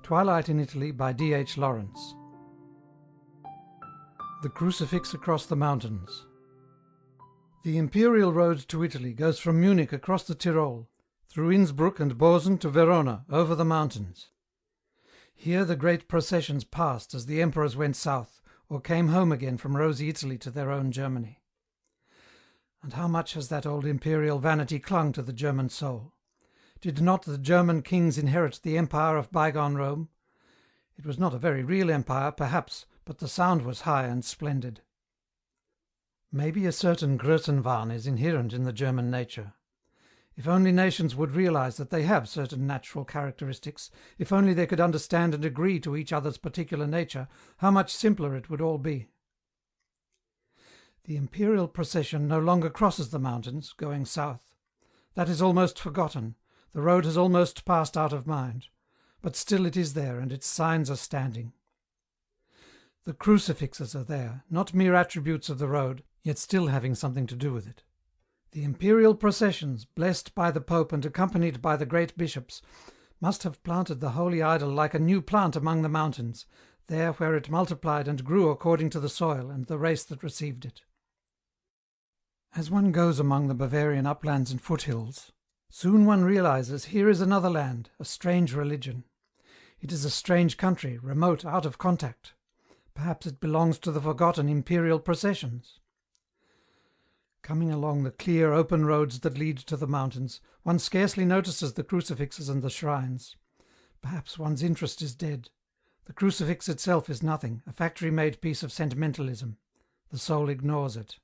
Twilight in Italy by D.H. Lawrence. The Crucifix across the mountains. The imperial road to Italy goes from Munich across the Tyrol, through Innsbruck and Bozen to Verona, over the mountains. Here the great processions passed as the emperors went south, or came home again from rosy Italy to their own Germany. And how much has that old imperial vanity clung to the German soul? Did not the German kings inherit the empire of bygone Rome? It was not a very real empire, perhaps, but the sound was high and splendid. Maybe a certain Größenwahn is inherent in the German nature. If only nations would realize that they have certain natural characteristics, if only they could understand and agree to each other's particular nature, how much simpler it would all be. The imperial procession no longer crosses the mountains, going south. That is almost forgotten. The road has almost passed out of mind, but still it is there, and its signs are standing. The crucifixes are there, not mere attributes of the road, yet still having something to do with it. The imperial processions, blessed by the Pope and accompanied by the great bishops, must have planted the holy idol like a new plant among the mountains, there where it multiplied and grew according to the soil and the race that received it. As one goes among the Bavarian uplands and foothills, soon one realizes here is another land, a strange religion. It is a strange country, remote, out of contact. Perhaps it belongs to the forgotten imperial processions. Coming along the clear, open roads that lead to the mountains, one scarcely notices the crucifixes and the shrines. Perhaps one's interest is dead. The crucifix itself is nothing, a factory-made piece of sentimentalism. The soul ignores it.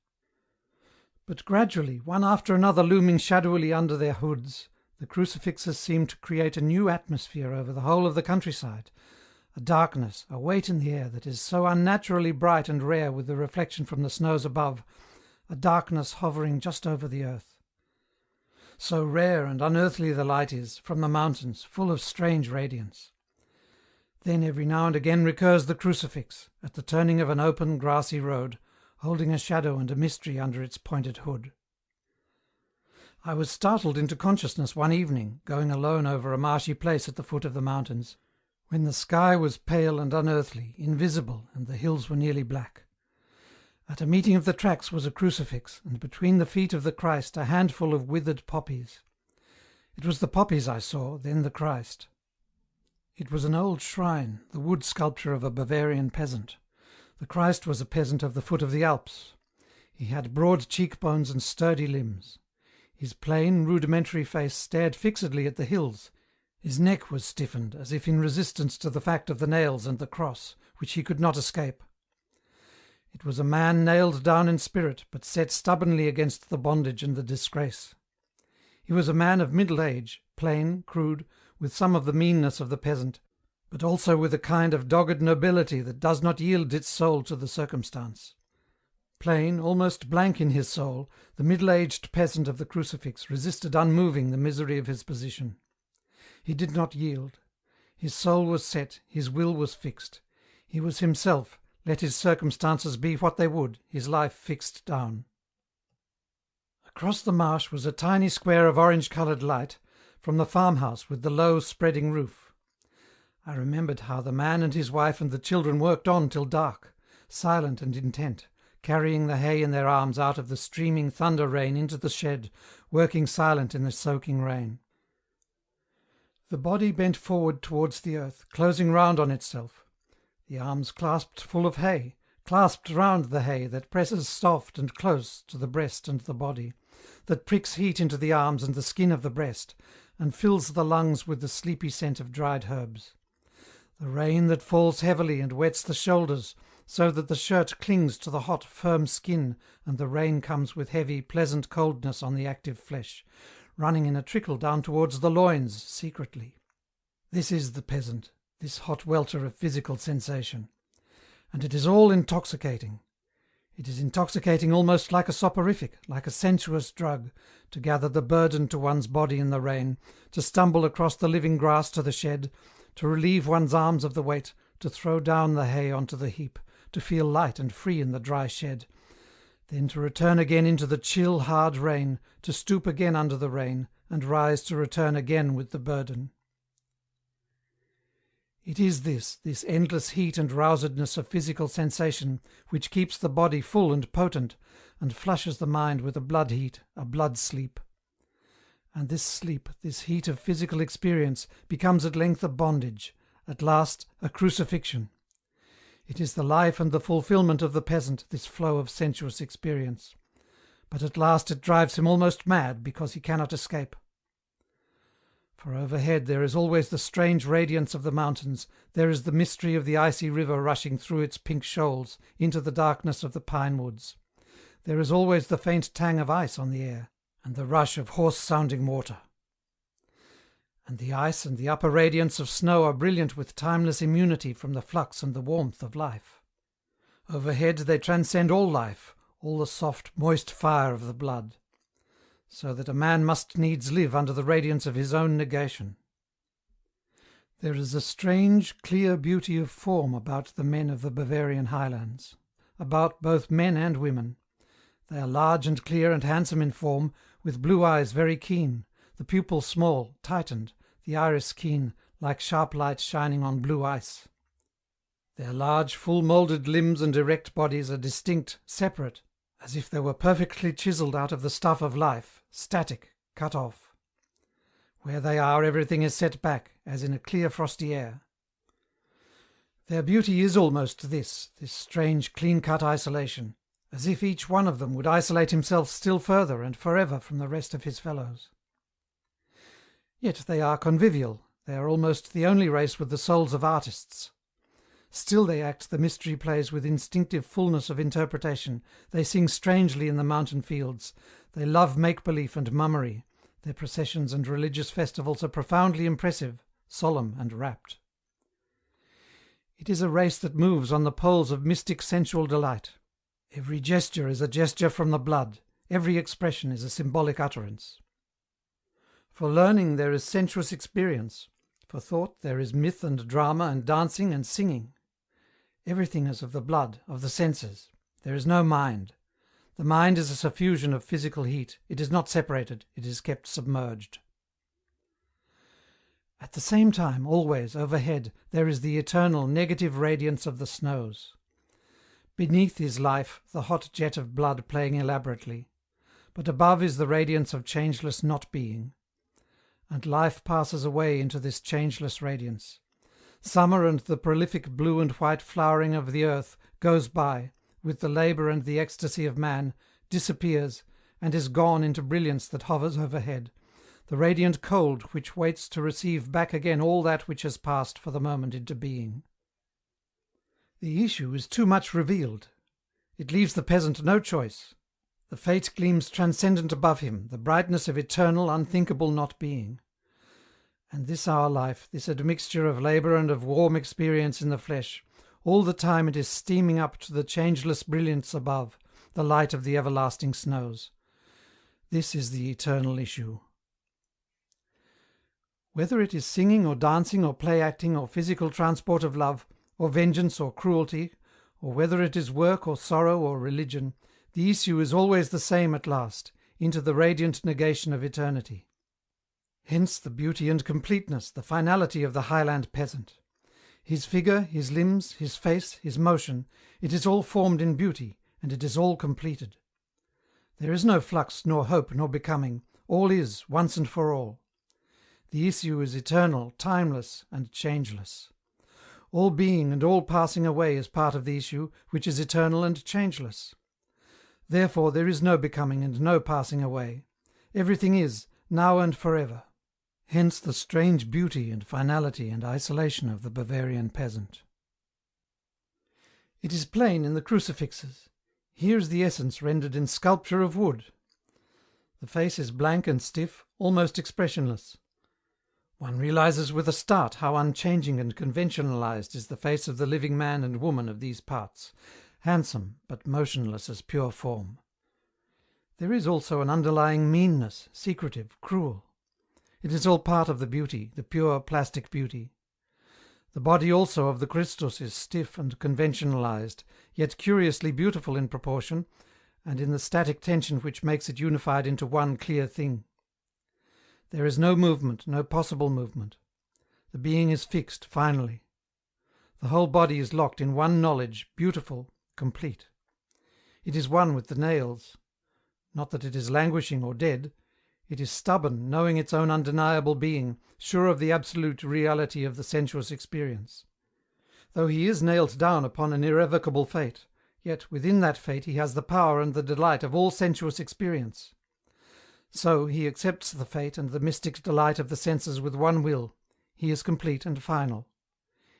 But gradually, one after another looming shadowily under their hoods, the crucifixes seem to create a new atmosphere over the whole of the countryside, a darkness, a weight in the air that is so unnaturally bright and rare with the reflection from the snows above, a darkness hovering just over the earth. So rare and unearthly the light is, from the mountains, full of strange radiance. Then every now and again recurs the crucifix, at the turning of an open, grassy road, holding a shadow and a mystery under its pointed hood. I was startled into consciousness one evening, going alone over a marshy place at the foot of the mountains, when the sky was pale and unearthly, invisible, and the hills were nearly black. At a meeting of the tracks was a crucifix, and between the feet of the Christ a handful of withered poppies. It was the poppies I saw, then the Christ. It was an old shrine, the wood sculpture of a Bavarian peasant. The Christ was a peasant of the foot of the Alps. He had broad cheekbones and sturdy limbs. His plain, rudimentary face stared fixedly at the hills. His neck was stiffened, as if in resistance to the fact of the nails and the cross, which he could not escape. It was a man nailed down in spirit, but set stubbornly against the bondage and the disgrace. He was a man of middle age, plain, crude, with some of the meanness of the peasant, but also with a kind of dogged nobility that does not yield its soul to the circumstance. Plain, almost blank in his soul, the middle-aged peasant of the crucifix resisted unmoving the misery of his position. He did not yield. His soul was set, his will was fixed. He was himself, let his circumstances be what they would, his life fixed down. Across the marsh was a tiny square of orange-coloured light, from the farmhouse with the low, spreading roof. I remembered how the man and his wife and the children worked on till dark, silent and intent, carrying the hay in their arms out of the streaming thunder rain into the shed, working silent in the soaking rain. The body bent forward towards the earth, closing round on itself, the arms clasped full of hay, clasped round the hay that presses soft and close to the breast and the body, that pricks heat into the arms and the skin of the breast, and fills the lungs with the sleepy scent of dried herbs. The rain that falls heavily and wets the shoulders, so that the shirt clings to the hot, firm skin, and the rain comes with heavy, pleasant coldness on the active flesh, running in a trickle down towards the loins, secretly. This is the peasant, this hot welter of physical sensation. And it is all intoxicating. It is intoxicating almost like a soporific, like a sensuous drug, to gather the burden to one's body in the rain, to stumble across the living grass to the shed, to relieve one's arms of the weight, to throw down the hay onto the heap, to feel light and free in the dry shed, then to return again into the chill, hard rain, to stoop again under the rain, and rise to return again with the burden. It is this endless heat and rousedness of physical sensation, which keeps the body full and potent, and flushes the mind with a blood heat, a blood sleep. And this sleep, this heat of physical experience, becomes at length a bondage, at last a crucifixion. It is the life and the fulfilment of the peasant, this flow of sensuous experience. But at last it drives him almost mad, because he cannot escape. For overhead there is always the strange radiance of the mountains, there is the mystery of the icy river rushing through its pink shoals into the darkness of the pine woods. There is always the faint tang of ice on the air, and the rush of hoarse-sounding water. And the ice and the upper radiance of snow are brilliant with timeless immunity from the flux and the warmth of life. Overhead they transcend all life, all the soft, moist fire of the blood, so that a man must needs live under the radiance of his own negation. There is a strange, clear beauty of form about the men of the Bavarian highlands, about both men and women. They are large and clear and handsome in form, with blue eyes very keen, the pupil small, tightened, the iris keen, like sharp light shining on blue ice. Their large, full-moulded limbs and erect bodies are distinct, separate, as if they were perfectly chiselled out of the stuff of life, static, cut off. Where they are, everything is set back, as in a clear frosty air. Their beauty is almost this strange clean-cut isolation, as if each one of them would isolate himself still further and forever from the rest of his fellows. Yet they are convivial, they are almost the only race with the souls of artists. Still they act the mystery plays with instinctive fullness of interpretation, they sing strangely in the mountain fields, they love make-belief and mummery, their processions and religious festivals are profoundly impressive, solemn and rapt. It is a race that moves on the poles of mystic sensual delight. Every gesture is a gesture from the blood, every expression is a symbolic utterance. For learning there is sensuous experience, for thought there is myth and drama and dancing and singing. Everything is of the blood, of the senses. There is no mind. The mind is a suffusion of physical heat. It is not separated, it is kept submerged. At the same time, always, overhead, there is the eternal negative radiance of the snows. Beneath is life, the hot jet of blood playing elaborately, but above is the radiance of changeless not-being. And life passes away into this changeless radiance. Summer and the prolific blue and white flowering of the earth goes by, with the labour and the ecstasy of man, disappears, and is gone into brilliance that hovers overhead, the radiant cold which waits to receive back again all that which has passed for the moment into being. The issue is too much revealed. It leaves the peasant no choice. The fate gleams transcendent above him, the brightness of eternal, unthinkable not-being. And this our life, this admixture of labour and of warm experience in the flesh, all the time it is steaming up to the changeless brilliance above, the light of the everlasting snows. This is the eternal issue. Whether it is singing or dancing or play-acting or physical transport of love, or vengeance or cruelty, or whether it is work or sorrow or religion, the issue is always the same at last, into the radiant negation of eternity. Hence the beauty and completeness, the finality of the highland peasant. His figure, his limbs, his face, his motion, it is all formed in beauty, and it is all completed. There is no flux, nor hope, nor becoming, all is, once and for all. The issue is eternal, timeless, and changeless. All being and all passing away is part of the issue, which is eternal and changeless. Therefore there is no becoming and no passing away. Everything is, now and forever. Hence the strange beauty and finality and isolation of the Bavarian peasant. It is plain in the crucifixes. Here is the essence rendered in sculpture of wood. The face is blank and stiff, almost expressionless. One realizes with a start how unchanging and conventionalized is the face of the living man and woman of these parts, handsome but motionless as pure form. There is also an underlying meanness, secretive, cruel. It is all part of the beauty, the pure plastic beauty. The body also of the Christus is stiff and conventionalized, yet curiously beautiful in proportion, and in the static tension which makes it unified into one clear thing. There is no movement, no possible movement. The being is fixed, finally. The whole body is locked in one knowledge, beautiful, complete. It is one with the nails. Not that it is languishing or dead. It is stubborn, knowing its own undeniable being, sure of the absolute reality of the sensuous experience. Though he is nailed down upon an irrevocable fate, yet within that fate he has the power and the delight of all sensuous experience. So he accepts the fate and the mystic delight of the senses with one will. He is complete and final.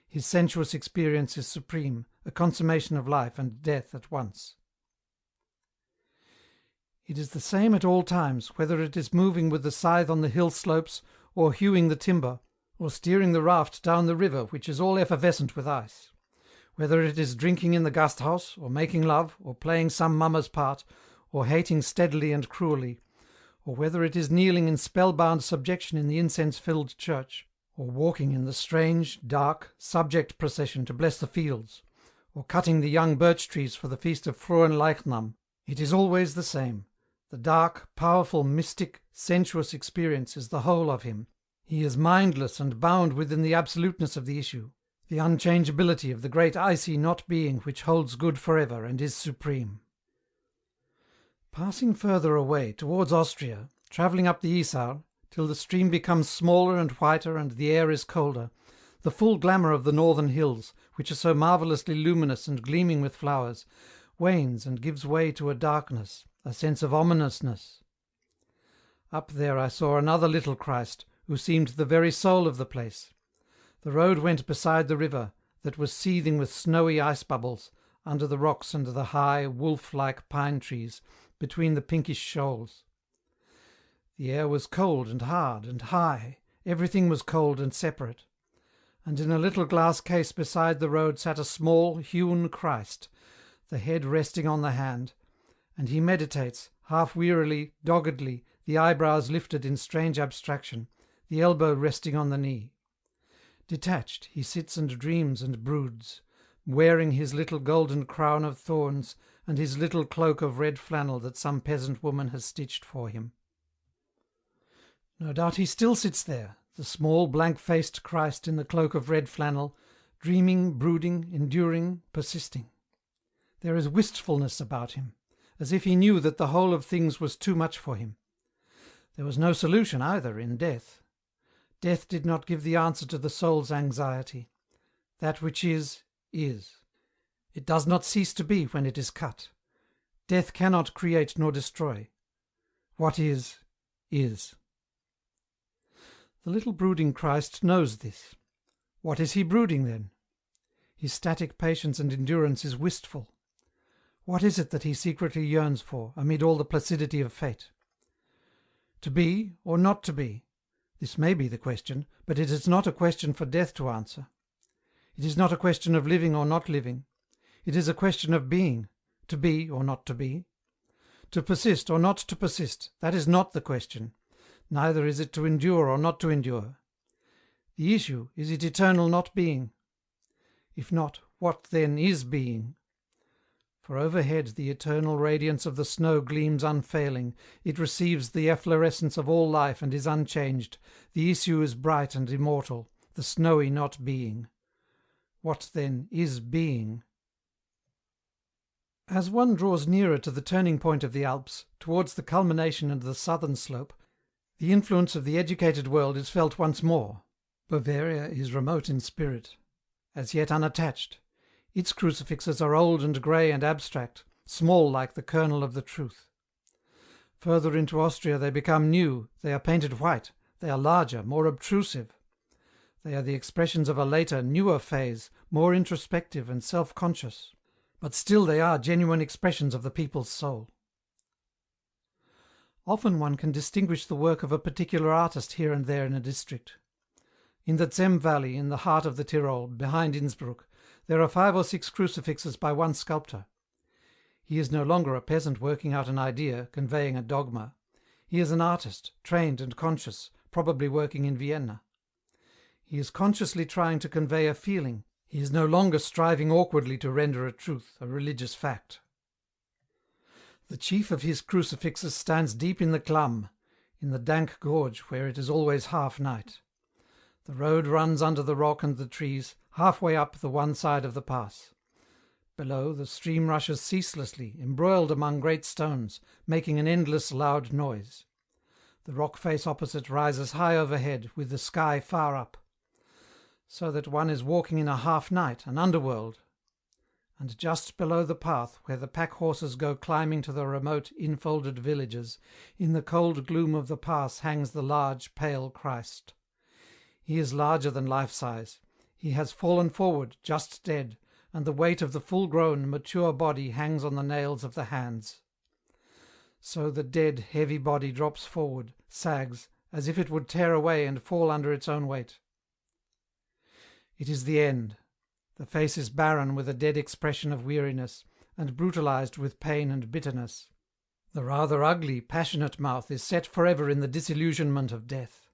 His sensuous experience is supreme, a consummation of life and death at once. It is the same at all times, whether it is moving with the scythe on the hill slopes, or hewing the timber, or steering the raft down the river, which is all effervescent with ice. Whether it is drinking in the Gasthaus, or making love, or playing some mummer's part, or hating steadily and cruelly, or whether it is kneeling in spellbound subjection in the incense-filled church, or walking in the strange, dark, subject procession to bless the fields, or cutting the young birch trees for the feast of Frohenleichnam, it is always the same. The dark, powerful, mystic, sensuous experience is the whole of him. He is mindless and bound within the absoluteness of the issue, the unchangeability of the great icy not-being which holds good forever and is supreme. Passing further away, towards Austria, travelling up the Isar, till the stream becomes smaller and whiter and the air is colder, the full glamour of the northern hills, which are so marvellously luminous and gleaming with flowers, wanes and gives way to a darkness, a sense of ominousness. Up there I saw another little Christ, who seemed the very soul of the place. The road went beside the river, that was seething with snowy ice bubbles, under the rocks and the high, wolf-like pine trees, between the pinkish shoals. The air was cold and hard and high, everything was cold and separate. And in a little glass case beside the road sat a small, hewn Christ, the head resting on the hand, and he meditates, half wearily, doggedly, the eyebrows lifted in strange abstraction, the elbow resting on the knee. Detached, he sits and dreams and broods, wearing his little golden crown of thorns and his little cloak of red flannel that some peasant woman has stitched for him. No doubt he still sits there, the small blank-faced Christ in the cloak of red flannel, dreaming, brooding, enduring, persisting. There is wistfulness about him, as if he knew that the whole of things was too much for him. There was no solution either in death. Death did not give the answer to the soul's anxiety. That which is, is. It does not cease to be when it is cut. Death cannot create nor destroy. What is, is. The little brooding Christ knows this. What is he brooding then? His static patience and endurance is wistful. What is it that he secretly yearns for, amid all the placidity of fate? To be, or not to be? This may be the question, but it is not a question for death to answer. It is not a question of living or not living. It is a question of being, to be or not to be. To persist or not to persist, that is not the question. Neither is it to endure or not to endure. The issue, is it eternal not being? If not, what then is being? For overhead the eternal radiance of the snow gleams unfailing, it receives the efflorescence of all life and is unchanged, the issue is bright and immortal, the snowy not being. What then is being? As one draws nearer to the turning point of the Alps, towards the culmination and the southern slope, the influence of the educated world is felt once more. Bavaria is remote in spirit, as yet unattached. Its crucifixes are old and grey and abstract, small like the kernel of the truth. Further into Austria they become new, they are painted white, they are larger, more obtrusive. They are the expressions of a later, newer phase, more introspective and self-conscious. But still they are genuine expressions of the people's soul. Often one can distinguish the work of a particular artist here and there in a district. In the Zem valley, in the heart of the Tyrol, behind Innsbruck, there are 5 or 6 crucifixes by one sculptor. He is no longer a peasant working out an idea, conveying a dogma. He is an artist, trained and conscious, probably working in Vienna. He is consciously trying to convey a feeling. He is no longer striving awkwardly to render a truth, a religious fact. The chief of his crucifixes stands deep in the Klamm, in the dank gorge where it is always half night. The road runs under the rock and the trees, halfway up the one side of the pass. Below, the stream rushes ceaselessly, embroiled among great stones, making an endless loud noise. The rock face opposite rises high overhead, with the sky far up, so that one is walking in a half-night, an underworld. And just below the path, where the pack-horses go climbing to the remote infolded villages, in the cold gloom of the pass hangs the large, pale Christ. He is larger than life-size. He has fallen forward, just dead, and the weight of the full-grown, mature body hangs on the nails of the hands. So the dead, heavy body drops forward, sags, as if it would tear away and fall under its own weight. It is the end. The face is barren with a dead expression of weariness, and brutalized with pain and bitterness. The rather ugly, passionate mouth is set forever in the disillusionment of death.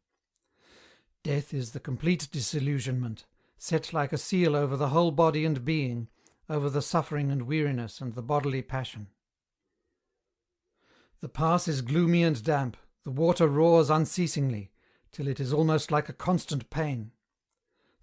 Death is the complete disillusionment, set like a seal over the whole body and being, over the suffering and weariness and the bodily passion. The pass is gloomy and damp, the water roars unceasingly, till it is almost like a constant pain.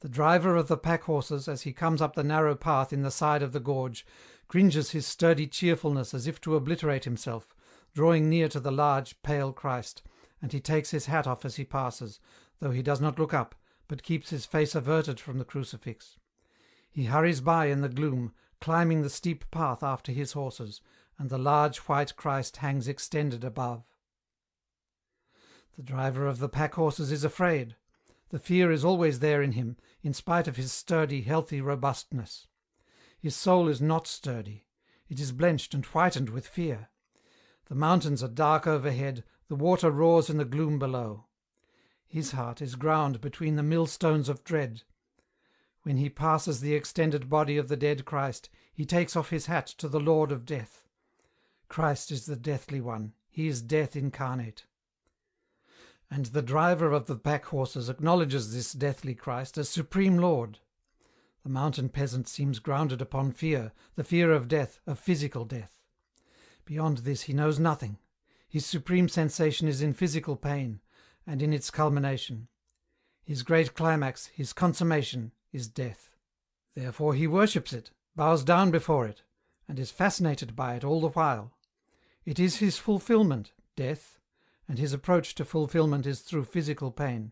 The driver of the pack-horses, as he comes up the narrow path in the side of the gorge, cringes his sturdy cheerfulness as if to obliterate himself, drawing near to the large, pale Christ, and he takes his hat off as he passes, though he does not look up, but keeps his face averted from the crucifix. He hurries by in the gloom, climbing the steep path after his horses, and the large white Christ hangs extended above. The driver of the pack-horses is afraid. The fear is always there in him, in spite of his sturdy, healthy robustness. His soul is not sturdy. It is blenched and whitened with fear. The mountains are dark overhead, the water roars in the gloom below. His heart is ground between the millstones of dread. When he passes the extended body of the dead Christ, he takes off his hat to the Lord of Death. Christ is the deathly one, he is death incarnate. And the driver of the pack-horses acknowledges this deathly Christ as supreme Lord. The mountain peasant seems grounded upon fear, the fear of death, of physical death. Beyond this he knows nothing. His supreme sensation is in physical pain, and in its culmination. His great climax, his consummation, is death. Therefore he worships it, bows down before it, and is fascinated by it all the while. It is his fulfilment, death, and his approach to fulfilment is through physical pain.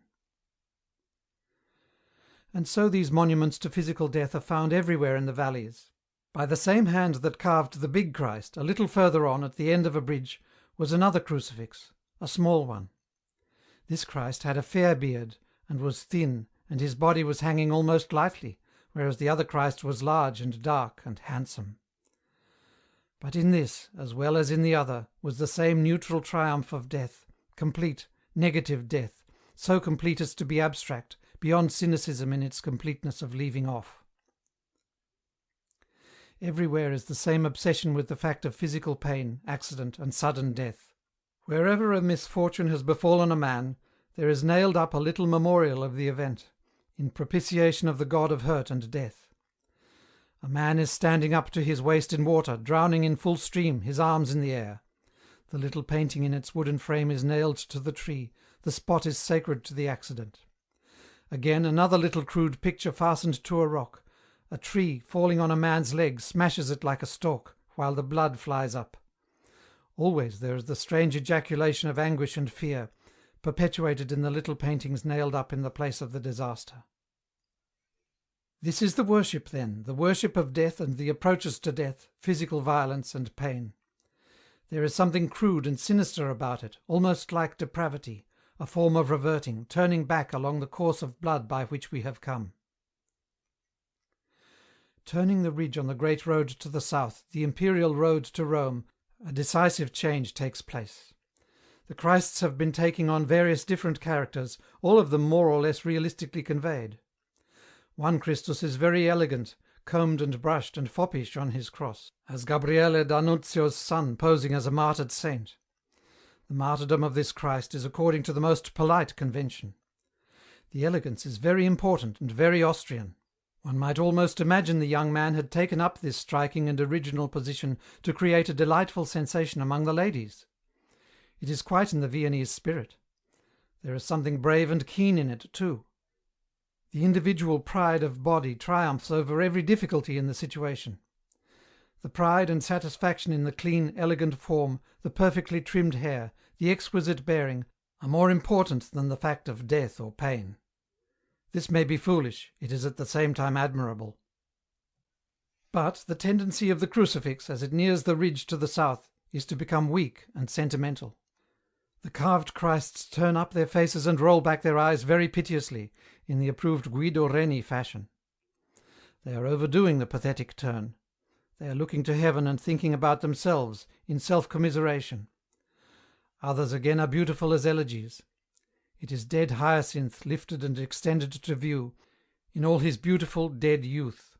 And so these monuments to physical death are found everywhere in the valleys. By the same hand that carved the big Christ, a little further on, at the end of a bridge, was another crucifix, a small one. This Christ had a fair beard, and was thin, and his body was hanging almost lightly, whereas the other Christ was large and dark and handsome. But in this, as well as in the other, was the same neutral triumph of death, complete, negative death, so complete as to be abstract, beyond cynicism in its completeness of leaving off. Everywhere is the same obsession with the fact of physical pain, accident, and sudden death. Wherever a misfortune has befallen a man, there is nailed up a little memorial of the event, in propitiation of the god of hurt and death. A man is standing up to his waist in water, drowning in full stream, his arms in the air. The little painting in its wooden frame is nailed to the tree, the spot is sacred to the accident. Again, another little crude picture fastened to a rock. A tree, falling on a man's leg, smashes it like a stalk, while the blood flies up. Always there is the strange ejaculation of anguish and fear, perpetuated in the little paintings nailed up in the place of the disaster. This is the worship, then, the worship of death and the approaches to death, physical violence and pain. There is something crude and sinister about it, almost like depravity, a form of reverting, turning back along the course of blood by which we have come. Turning the ridge on the great road to the south, the imperial road to Rome, a decisive change takes place. The Christs have been taking on various different characters, all of them more or less realistically conveyed. One Christus is very elegant, combed and brushed and foppish on his cross, as Gabriele d'Annunzio's son posing as a martyred saint. The martyrdom of this Christ is according to the most polite convention. The elegance is very important and very Austrian. One might almost imagine the young man had taken up this striking and original position to create a delightful sensation among the ladies. It is quite in the Viennese spirit. There is something brave and keen in it, too. The individual pride of body triumphs over every difficulty in the situation. The pride and satisfaction in the clean, elegant form, the perfectly trimmed hair, the exquisite bearing, are more important than the fact of death or pain. This may be foolish, it is at the same time admirable. But the tendency of the crucifix, as it nears the ridge to the south, is to become weak and sentimental. The carved Christs turn up their faces and roll back their eyes very piteously, in the approved Guido Reni fashion. They are overdoing the pathetic turn. They are looking to heaven and thinking about themselves, in self-commiseration. Others again are beautiful as elegies. It is dead Hyacinth lifted and extended to view, in all his beautiful dead youth.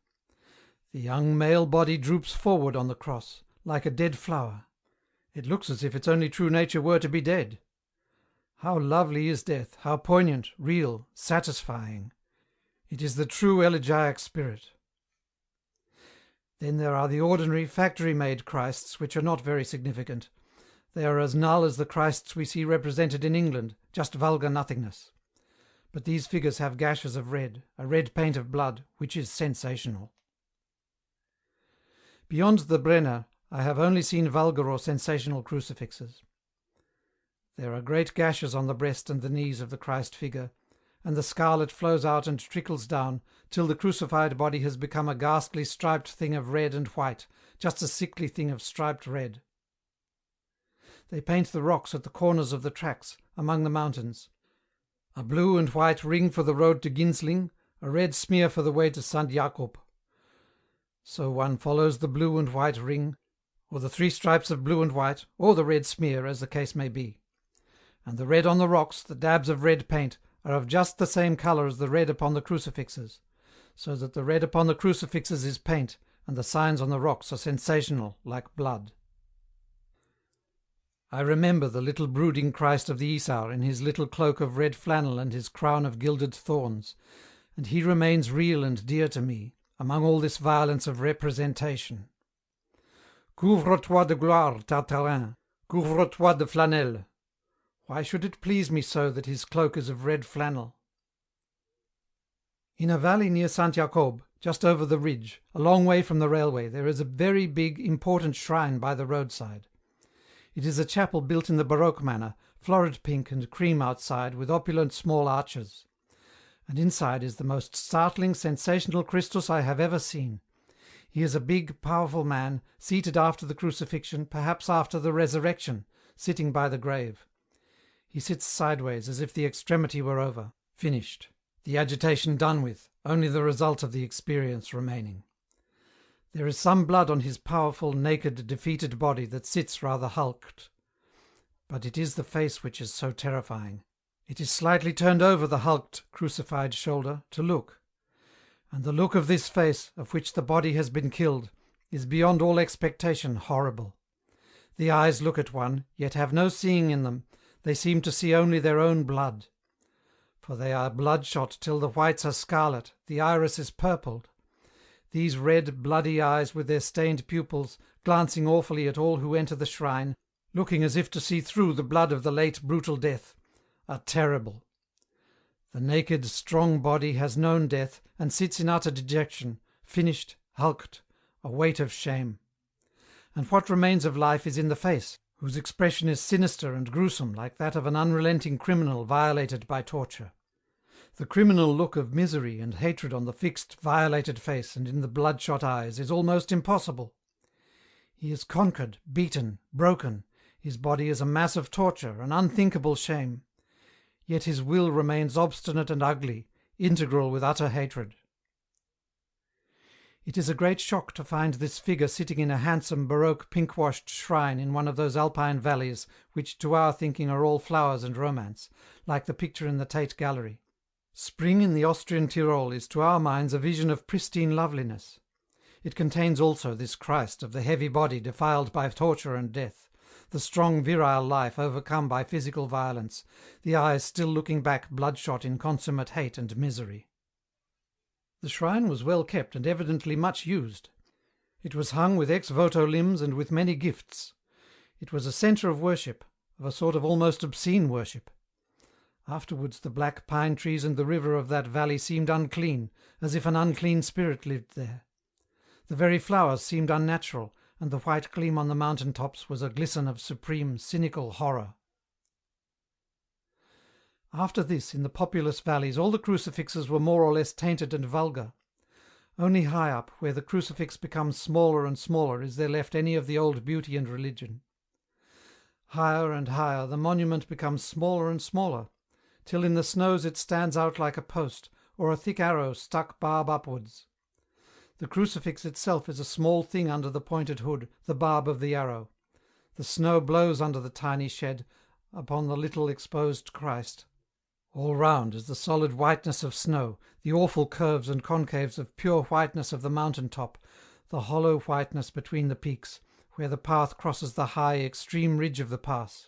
The young male body droops forward on the cross, like a dead flower. It looks as if its only true nature were to be dead. How lovely is death, how poignant, real, satisfying. It is the true elegiac spirit. Then there are the ordinary factory-made Christs, which are not very significant. They are as null as the Christs we see represented in England, just vulgar nothingness. But these figures have gashes of red, a red paint of blood, which is sensational. Beyond the Brenner, I have only seen vulgar or sensational crucifixes. There are great gashes on the breast and the knees of the Christ figure, and the scarlet flows out and trickles down, till the crucified body has become a ghastly striped thing of red and white, just a sickly thing of striped red. They paint the rocks at the corners of the tracks, among the mountains. A blue and white ring for the road to Ginsling, a red smear for the way to St. Jacob. So one follows the blue and white ring, or the 3 stripes of blue and white, or the red smear, as the case may be. And the red on the rocks, the dabs of red paint, are of just the same colour as the red upon the crucifixes, so that the red upon the crucifixes is paint, and the signs on the rocks are sensational, like blood. I remember the little brooding Christ of the Isaur in his little cloak of red flannel and his crown of gilded thorns, and he remains real and dear to me, among all this violence of representation. Couvre-toi de gloire, Tartarin, couvre-toi de flanelle. Why should it please me so that his cloak is of red flannel? In a valley near St. Jacob, just over the ridge, a long way from the railway, there is a very big, important shrine by the roadside. It is a chapel built in the Baroque manner, florid pink and cream outside, with opulent small arches. And inside is the most startling, sensational Christus I have ever seen. He is a big, powerful man, seated after the crucifixion, perhaps after the resurrection, sitting by the grave. He sits sideways, as if the extremity were over, finished, the agitation done with, only the result of the experience remaining. There is some blood on his powerful, naked, defeated body that sits rather hulked. But it is the face which is so terrifying. It is slightly turned over the hulked, crucified shoulder, to look. And the look of this face, of which the body has been killed, is beyond all expectation horrible. The eyes look at one, yet have no seeing in them, they seem to see only their own blood. For they are bloodshot till the whites are scarlet, the iris is purpled. These red, bloody eyes with their stained pupils, glancing awfully at all who enter the shrine, looking as if to see through the blood of the late brutal death, are terrible. The naked, strong body has known death, and sits in utter dejection, finished, hulked, a weight of shame. And what remains of life is in the face, whose expression is sinister and gruesome, like that of an unrelenting criminal violated by torture. The criminal look of misery and hatred on the fixed, violated face and in the bloodshot eyes is almost impossible. He is conquered, beaten, broken, his body is a mass of torture, an unthinkable shame. Yet his will remains obstinate and ugly, integral with utter hatred. It is a great shock to find this figure sitting in a handsome Baroque pink-washed shrine in one of those alpine valleys which to our thinking are all flowers and romance, like the picture in the Tate Gallery. Spring in the Austrian Tyrol is to our minds a vision of pristine loveliness. It contains also this Christ of the heavy body defiled by torture and death, the strong virile life overcome by physical violence, the eyes still looking back bloodshot in consummate hate and misery. The shrine was well kept and evidently much used. It was hung with ex-voto limbs and with many gifts. It was a centre of worship, of a sort of almost obscene worship. Afterwards the black pine trees and the river of that valley seemed unclean, as if an unclean spirit lived there. The very flowers seemed unnatural, and the white gleam on the mountain tops was a glisten of supreme, cynical horror. After this, in the populous valleys, all the crucifixes were more or less tainted and vulgar. Only high up, where the crucifix becomes smaller and smaller, is there left any of the old beauty and religion. Higher and higher, the monument becomes smaller and smaller, till in the snows it stands out like a post, or a thick arrow stuck barb upwards. The crucifix itself is a small thing under the pointed hood, the barb of the arrow. The snow blows under the tiny shed, upon the little exposed Christ. All round is the solid whiteness of snow, the awful curves and concaves of pure whiteness of the mountain top, the hollow whiteness between the peaks, where the path crosses the high, extreme ridge of the pass.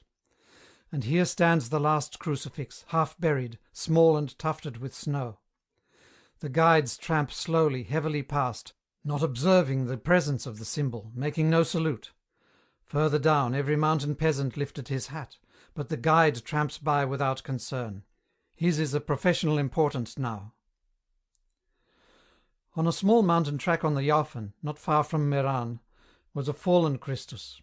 And here stands the last crucifix, half buried, small and tufted with snow. The guides tramp slowly, heavily past, not observing the presence of the symbol, making no salute. Further down, every mountain peasant lifted his hat, but the guide tramps by without concern. His is a professional importance now. On a small mountain track on the Jaufen, not far from Meran, was a fallen Christus.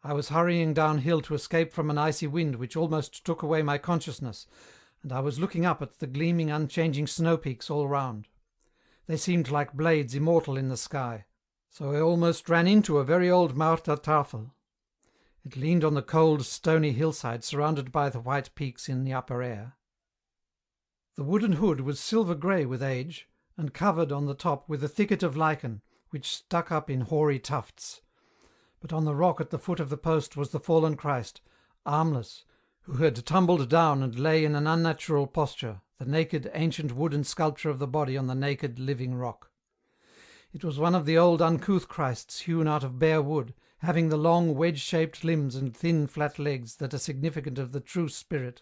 I was hurrying downhill to escape from an icy wind which almost took away my consciousness, and I was looking up at the gleaming, unchanging snow peaks all round. They seemed like blades immortal in the sky, so I almost ran into a very old Martertafel. It leaned on the cold, stony hillside surrounded by the white peaks in the upper air. The wooden hood was silver-grey with age, and covered on the top with a thicket of lichen, which stuck up in hoary tufts. But on the rock at the foot of the post was the fallen Christ, armless, who had tumbled down and lay in an unnatural posture, the naked, ancient wooden sculpture of the body on the naked, living rock. It was one of the old uncouth Christs hewn out of bare wood, having the long, wedge-shaped limbs and thin, flat legs that are significant of the true spirit,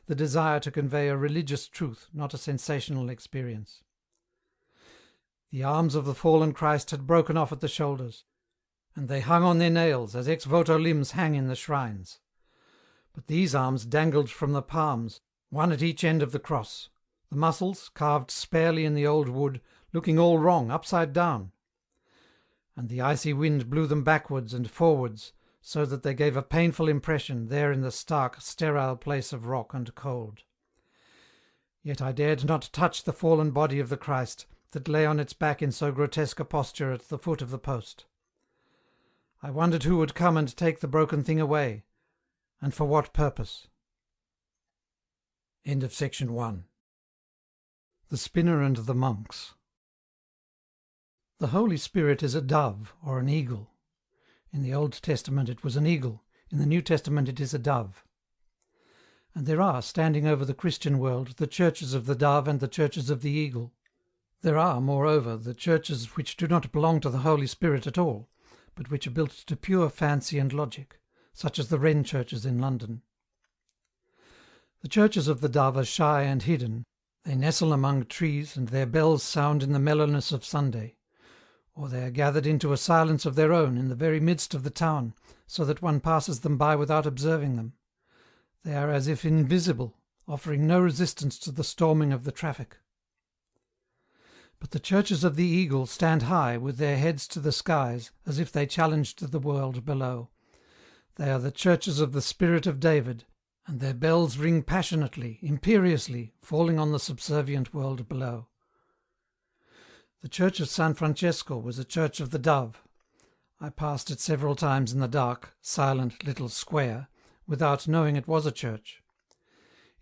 the desire to convey a religious truth, not a sensational experience. The arms of the fallen Christ had broken off at the shoulders, and they hung on their nails as ex-voto limbs hang in the shrines. But these arms dangled from the palms, one at each end of the cross, the muscles, carved sparely in the old wood, looking all wrong, upside down. And the icy wind blew them backwards and forwards, so that they gave a painful impression there in the stark, sterile place of rock and cold. Yet I dared not touch the fallen body of the Christ, that lay on its back in so grotesque a posture at the foot of the post. I wondered who would come and take the broken thing away, and for what purpose. End of section 1. The Spinner and the Monks. The Holy Spirit is a dove or an eagle. In the Old Testament it was an eagle, in the New Testament it is a dove. And there are, standing over the Christian world, the churches of the dove and the churches of the eagle. There are, moreover, the churches which do not belong to the Holy Spirit at all, but which are built to pure fancy and logic, such as the Wren churches in London. The churches of the dove are shy and hidden. They nestle among trees, and their bells sound in the mellowness of Sunday. Or they are gathered into a silence of their own in the very midst of the town, so that one passes them by without observing them. They are as if invisible, offering no resistance to the storming of the traffic. But the churches of the eagle stand high, with their heads to the skies, as if they challenged the world below. They are the churches of the Spirit of David, and their bells ring passionately, imperiously, falling on the subservient world below. The church of San Francesco was a church of the dove. I passed it several times in the dark, silent little square, without knowing it was a church.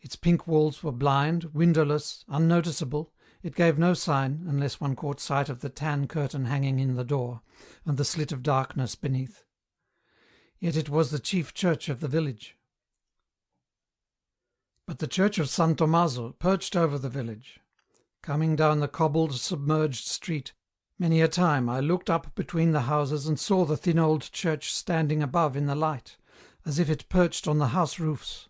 Its pink walls were blind, windowless, unnoticeable. It gave no sign, unless one caught sight of the tan curtain hanging in the door, and the slit of darkness beneath. Yet it was the chief church of the village. But the church of San Tommaso perched over the village. Coming down the cobbled, submerged street, many a time I looked up between the houses and saw the thin old church standing above in the light, as if it perched on the house roofs.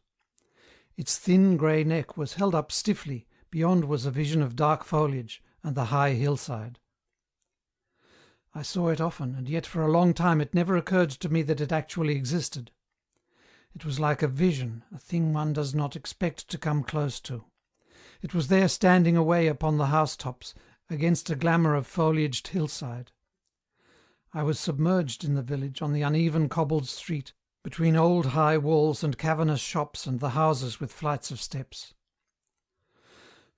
Its thin grey neck was held up stiffly, beyond was a vision of dark foliage and the high hillside. I saw it often, and yet for a long time it never occurred to me that it actually existed. It was like a vision, a thing one does not expect to come close to. It was there standing away upon the housetops, against a glamour of foliaged hillside. I was submerged in the village, on the uneven cobbled street, between old high walls and cavernous shops and the houses with flights of steps.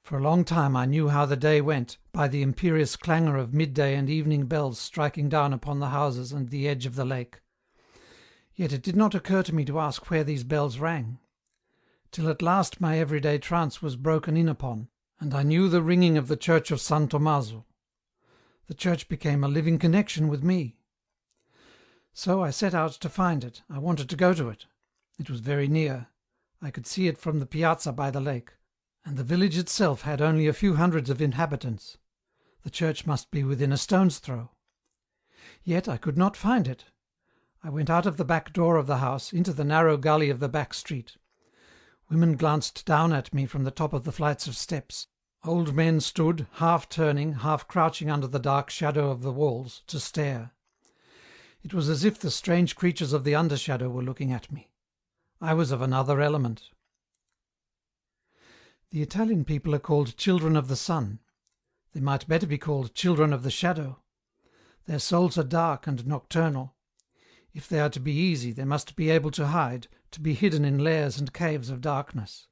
For a long time I knew how the day went, by the imperious clangor of midday and evening bells striking down upon the houses and the edge of the lake. Yet it did not occur to me to ask where these bells rang, till at last my everyday trance was broken in upon, and I knew the ringing of the church of San Tommaso. The church became a living connection with me. So I set out to find it. I wanted to go to it. It was very near. I could see it from the piazza by the lake, and the village itself had only a few hundreds of inhabitants. The church must be within a stone's throw. Yet I could not find it. I went out of the back door of the house, into the narrow gully of the back street. Women glanced down at me from the top of the flights of steps. Old men stood, half turning, half crouching under the dark shadow of the walls, to stare. It was as if the strange creatures of the undershadow were looking at me. I was of another element. The Italian people are called children of the sun. They might better be called children of the shadow. Their souls are dark and nocturnal. If they are to be easy, they must be able to hide, to be hidden in lairs and caves of darkness.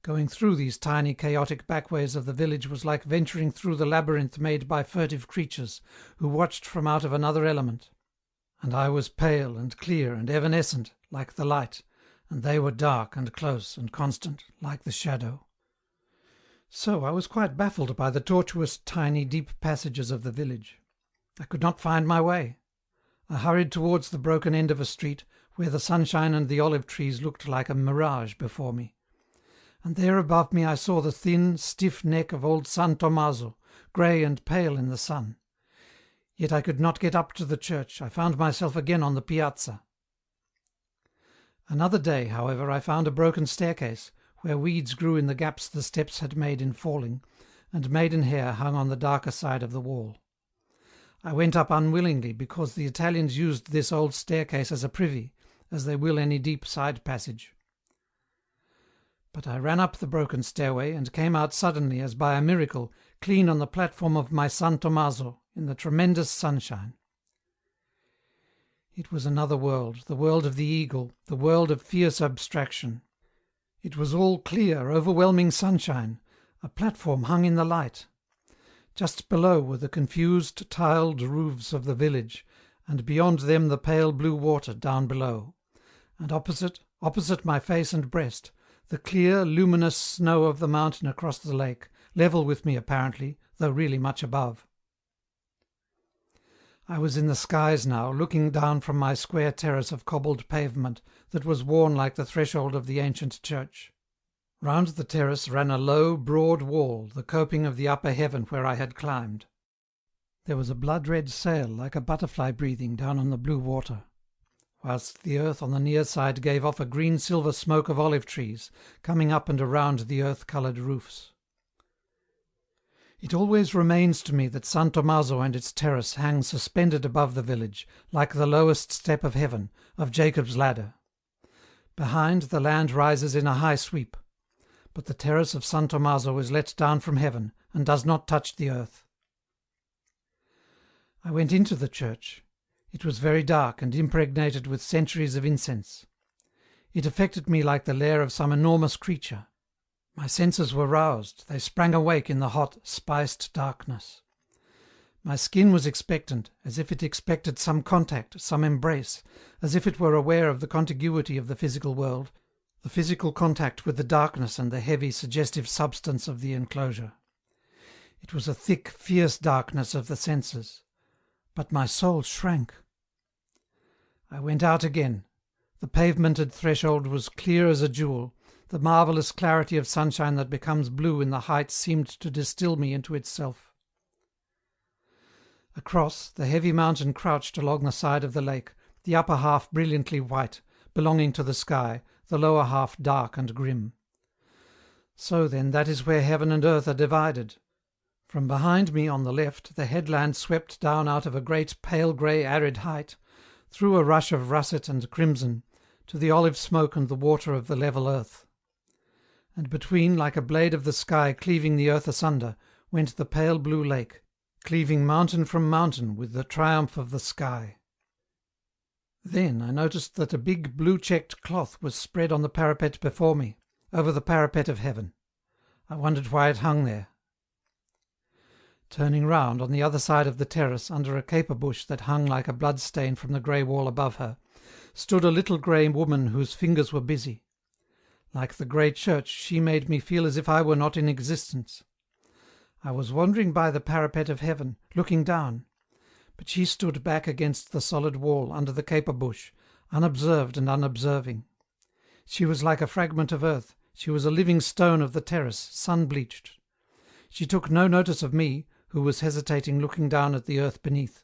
Going through these tiny chaotic backways of the village was like venturing through the labyrinth made by furtive creatures who watched from out of another element. And I was pale and clear and evanescent, like the light, and they were dark and close and constant, like the shadow. So I was quite baffled by the tortuous, tiny, deep passages of the village. I could not find my way. I hurried towards the broken end of a street, where the sunshine and the olive trees looked like a mirage before me. And there above me I saw the thin, stiff neck of old San Tommaso, grey and pale in the sun. Yet I could not get up to the church. I found myself again on the piazza. Another day, however, I found a broken staircase, where weeds grew in the gaps the steps had made in falling, and maidenhair hung on the darker side of the wall. I went up unwillingly, because the Italians used this old staircase as a privy, as they will any deep side passage. But I ran up the broken stairway, and came out suddenly, as by a miracle, clean on the platform of my San Tommaso, in the tremendous sunshine. It was another world, the world of the eagle, the world of fierce abstraction. It was all clear, overwhelming sunshine, a platform hung in the light. Just below were the confused, tiled roofs of the village, and beyond them the pale blue water down below, and opposite my face and breast, the clear, luminous snow of the mountain across the lake, level with me apparently, though really much above. I was in the skies now, looking down from my square terrace of cobbled pavement that was worn like the threshold of the ancient church. Round the terrace ran a low, broad wall, the coping of the upper heaven where I had climbed. There was a blood-red sail like a butterfly breathing down on the blue water, whilst the earth on the near side gave off a green-silver smoke of olive trees, coming up and around the earth-coloured roofs. It always remains to me that San Tommaso and its terrace hang suspended above the village, like the lowest step of heaven, of Jacob's ladder. Behind, the land rises in a high sweep, but the terrace of San Tommaso is let down from heaven, and does not touch the earth. I went into the church. It was very dark, and impregnated with centuries of incense. It affected me like the lair of some enormous creature. My senses were roused, they sprang awake in the hot, spiced darkness. My skin was expectant, as if it expected some contact, some embrace, as if it were aware of the contiguity of the physical world, the physical contact with the darkness and the heavy, suggestive substance of the enclosure. It was a thick, fierce darkness of the senses, but my soul shrank. I went out again. The pavemented threshold was clear as a jewel. The marvellous clarity of sunshine that becomes blue in the height seemed to distill me into itself. Across, the heavy mountain crouched along the side of the lake, the upper half brilliantly white, belonging to the sky, the lower half dark and grim. So then, that is where heaven and earth are divided. From behind me on the left, the headland swept down out of a great pale grey arid height, through a rush of russet and crimson, to the olive smoke and the water of the level earth. And between, like a blade of the sky cleaving the earth asunder, went the pale blue lake, cleaving mountain from mountain with the triumph of the sky. Then I noticed that a big blue-checked cloth was spread on the parapet before me, over the parapet of heaven. I wondered why it hung there. Turning round, on the other side of the terrace, under a caper bush that hung like a blood-stain from the grey wall above her, stood a little grey woman whose fingers were busy. Like the grey church, she made me feel as if I were not in existence. I was wandering by the parapet of heaven, looking down, but she stood back against the solid wall under the caper bush, unobserved and unobserving. She was like a fragment of earth, she was a living stone of the terrace, sun-bleached. She took no notice of me, who was hesitating looking down at the earth beneath.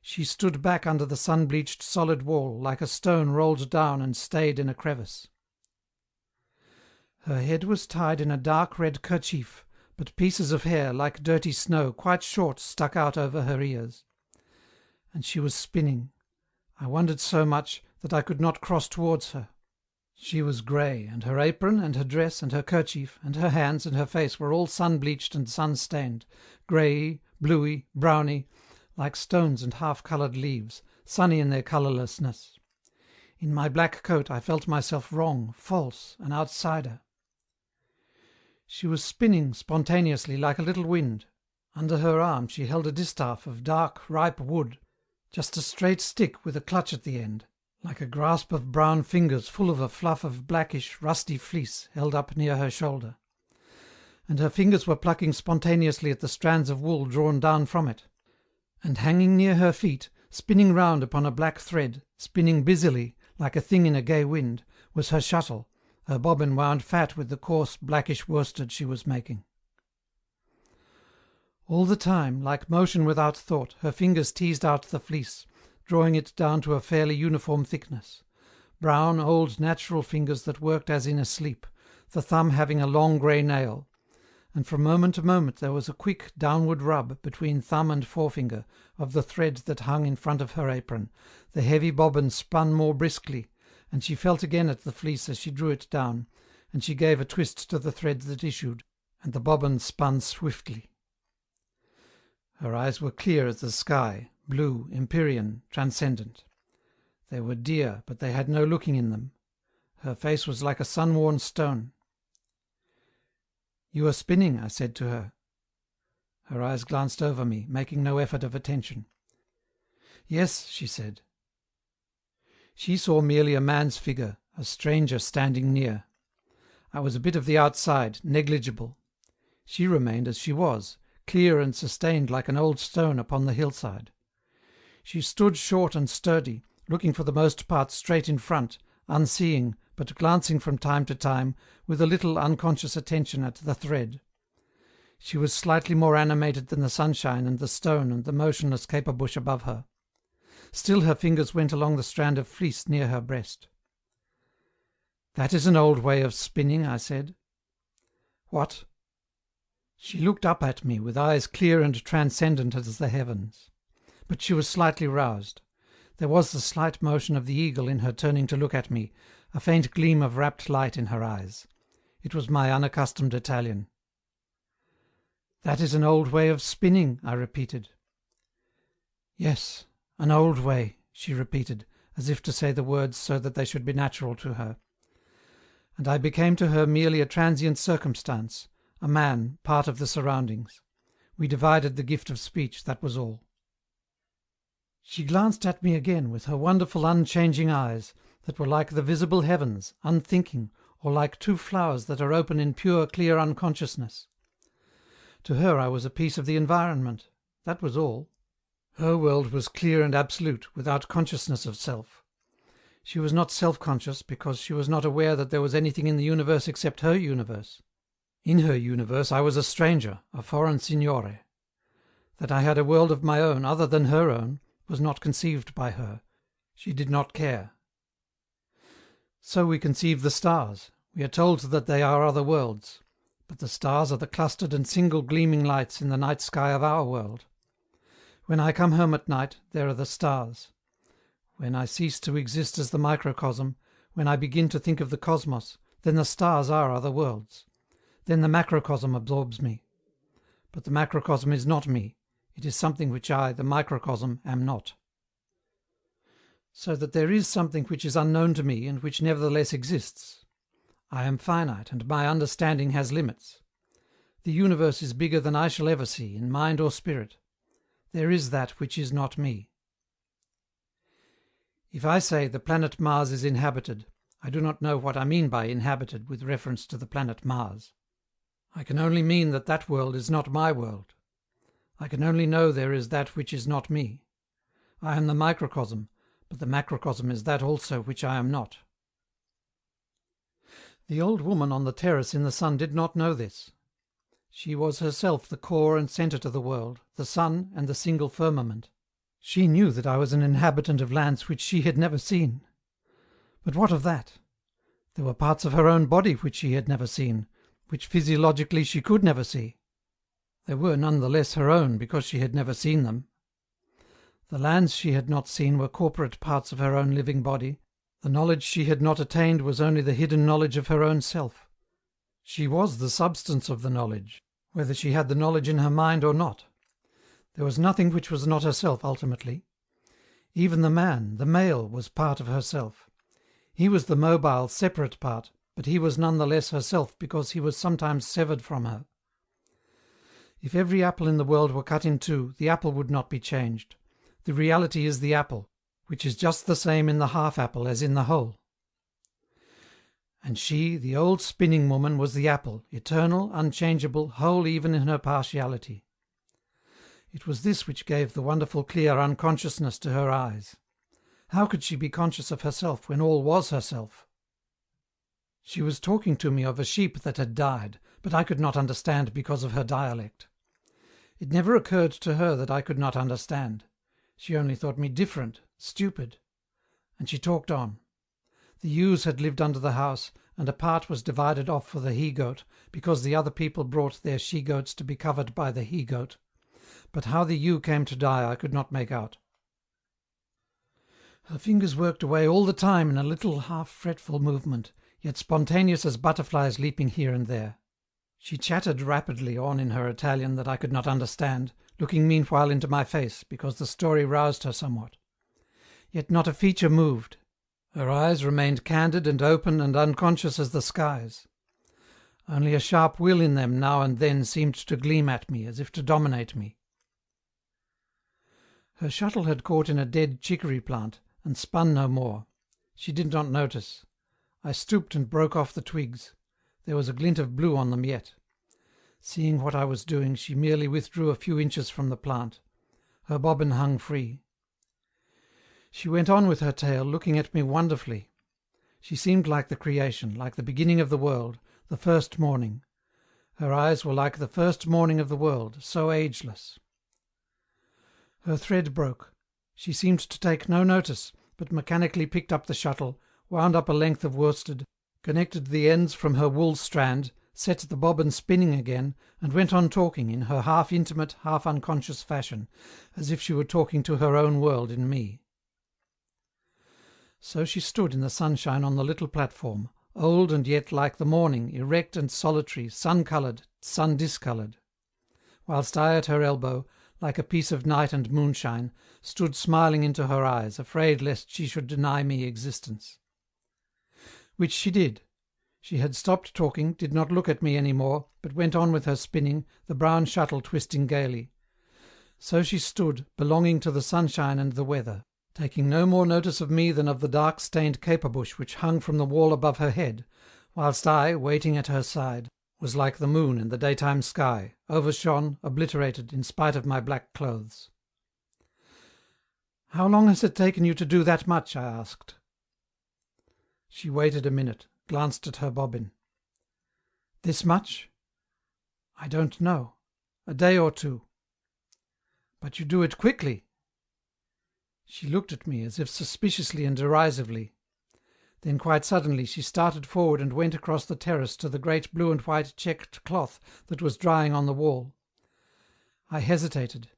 She stood back under the sun-bleached solid wall, like a stone rolled down and stayed in a crevice. Her head was tied in a dark red kerchief, but pieces of hair, like dirty snow, quite short, stuck out over her ears. And she was spinning. I wondered so much that I could not cross towards her. She was grey, and her apron, and her dress, and her kerchief, and her hands, and her face were all sun-bleached and sun-stained, grey, bluey, browny, like stones and half-coloured leaves, sunny in their colourlessness. In my black coat I felt myself wrong, false, an outsider. She was spinning spontaneously like a little wind. Under her arm she held a distaff of dark, ripe wood, just a straight stick with a clutch at the end, like a grasp of brown fingers full of a fluff of blackish, rusty fleece held up near her shoulder. And her fingers were plucking spontaneously at the strands of wool drawn down from it. And hanging near her feet, spinning round upon a black thread, spinning busily, like a thing in a gay wind, was her shuttle, her bobbin wound fat with the coarse blackish worsted she was making. All the time, like motion without thought, her fingers teased out the fleece, drawing it down to a fairly uniform thickness. Brown, old, natural fingers that worked as in a sleep, the thumb having a long grey nail. And from moment to moment there was a quick downward rub between thumb and forefinger of the thread that hung in front of her apron. The heavy bobbin spun more briskly, and she felt again at the fleece as she drew it down, and she gave a twist to the thread that issued, and the bobbin spun swiftly. Her eyes were clear as the sky, blue, empyrean, transcendent. They were dear, but they had no looking in them. Her face was like a sun-worn stone. "You are spinning," I said to her. Her eyes glanced over me, making no effort of attention. "Yes," she said. She saw merely a man's figure, a stranger standing near. I was a bit of the outside, negligible. She remained as she was, clear and sustained like an old stone upon the hillside. She stood short and sturdy, looking for the most part straight in front, unseeing, but glancing from time to time, with a little unconscious attention at the thread. She was slightly more animated than the sunshine and the stone and the motionless caper bush above her. Still her fingers went along the strand of fleece near her breast. "That is an old way of spinning," I said. "What?" She looked up at me with eyes clear and transcendent as the heavens. But she was slightly roused. There was the slight motion of the eagle in her turning to look at me, a faint gleam of rapt light in her eyes. It was my unaccustomed Italian. "That is an old way of spinning," I repeated. "Yes, an old way," she repeated, as if to say the words so that they should be natural to her. And I became to her merely a transient circumstance, a man, part of the surroundings. We divided the gift of speech, that was all. She glanced at me again with her wonderful unchanging eyes, that were like the visible heavens, unthinking, or like two flowers that are open in pure, clear unconsciousness. To her I was a piece of the environment, that was all. Her world was clear and absolute, without consciousness of self. She was not self-conscious, because she was not aware that there was anything in the universe except her universe. In her universe I was a stranger, a foreign signore. That I had a world of my own, other than her own, was not conceived by her. She did not care. So we conceive the stars. We are told that they are other worlds. But the stars are the clustered and single gleaming lights in the night sky of our world. When I come home at night, there are the stars. When I cease to exist as the microcosm, when I begin to think of the cosmos, then the stars are other worlds. Then the macrocosm absorbs me. But the macrocosm is not me, it is something which I, the microcosm, am not. So that there is something which is unknown to me and which nevertheless exists. I am finite, and my understanding has limits. The universe is bigger than I shall ever see, in mind or spirit. There is that which is not me. If I say the planet Mars is inhabited, I do not know what I mean by inhabited with reference to the planet Mars. I can only mean that that world is not my world. I can only know there is that which is not me. I am the microcosm, but the macrocosm is that also which I am not. The old woman on the terrace in the sun did not know this. She was herself the core and centre to the world, the sun and the single firmament. She knew that I was an inhabitant of lands which she had never seen. But what of that? There were parts of her own body which she had never seen, which physiologically she could never see. They were none the less her own because she had never seen them. The lands she had not seen were corporate parts of her own living body. The knowledge she had not attained was only the hidden knowledge of her own self. She was the substance of the knowledge, whether she had the knowledge in her mind or not. There was nothing which was not herself ultimately. Even the man, the male, was part of herself. He was the mobile, separate part, but he was none the less herself because he was sometimes severed from her. If every apple in the world were cut in two, the apple would not be changed. The reality is the apple, which is just the same in the half-apple as in the whole. And she, the old spinning woman, was the apple, eternal, unchangeable, whole even in her partiality. It was this which gave the wonderful clear unconsciousness to her eyes. How could she be conscious of herself when all was herself? She was talking to me of a sheep that had died, but I could not understand because of her dialect. It never occurred to her that I could not understand. She only thought me different, stupid. And she talked on. The ewes had lived under the house, and a part was divided off for the he-goat, because the other people brought their she-goats to be covered by the he-goat. But how the ewe came to die I could not make out. Her fingers worked away all the time in a little half-fretful movement, yet spontaneous as butterflies leaping here and there. She chattered rapidly on in her Italian that I could not understand, looking meanwhile into my face, because the story roused her somewhat. Yet not a feature moved. Her eyes remained candid and open and unconscious as the skies. Only a sharp will in them now and then seemed to gleam at me, as if to dominate me. Her shuttle had caught in a dead chicory plant, and spun no more. She did not notice. I stooped and broke off the twigs. There was a glint of blue on them yet. Seeing what I was doing, she merely withdrew a few inches from the plant. Her bobbin hung free. She went on with her tale, looking at me wonderfully. She seemed like the creation, like the beginning of the world, the first morning. Her eyes were like the first morning of the world, so ageless. Her thread broke. She seemed to take no notice, but mechanically picked up the shuttle, wound up a length of worsted, connected the ends from her wool strand, set the bobbin spinning again, and went on talking in her half-intimate, half-unconscious fashion, as if she were talking to her own world in me. So she stood in the sunshine on the little platform, old and yet like the morning, erect and solitary, sun-coloured, sun-discoloured, whilst I at her elbow, like a piece of night and moonshine, stood smiling into her eyes, afraid lest she should deny me existence. Which she did. She had stopped talking, did not look at me any more, but went on with her spinning, the brown shuttle twisting gaily. So she stood, belonging to the sunshine and the weather, taking no more notice of me than of the dark-stained caper-bush which hung from the wall above her head, whilst I, waiting at her side, was like the moon in the daytime sky, overshone, obliterated, in spite of my black clothes. "How long has it taken you to do that much?" I asked. She waited a minute, glanced at her bobbin. "This much?" "I don't know. A day or two." "But you do it quickly." She looked at me as if suspiciously and derisively. Then quite suddenly she started forward and went across the terrace to the great blue and white checked cloth that was drying on the wall. I hesitated.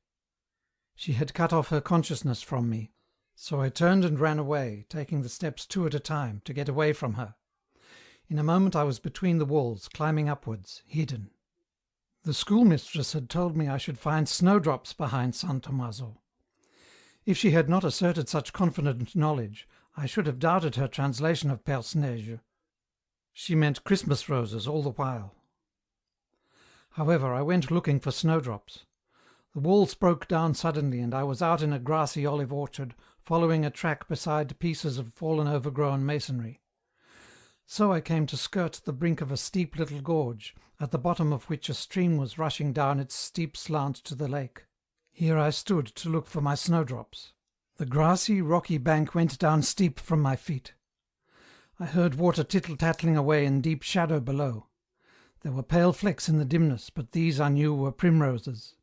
She had cut off her consciousness from me. So I turned and ran away, taking the steps two at a time, to get away from her. In a moment I was between the walls, climbing upwards, hidden. The schoolmistress had told me I should find snowdrops behind San Tommaso. If she had not asserted such confident knowledge, I should have doubted her translation of Perce-Neige. She meant Christmas roses all the while. However, I went looking for snowdrops. The walls broke down suddenly, and I was out in a grassy olive orchard, following a track beside pieces of fallen overgrown masonry. So I came to skirt the brink of a steep little gorge, at the bottom of which a stream was rushing down its steep slant to the lake. Here I stood to look for my snowdrops. The grassy, rocky bank went down steep from my feet. I heard water tittle-tattling away in deep shadow below. There were pale flecks in the dimness, but these I knew were primroses.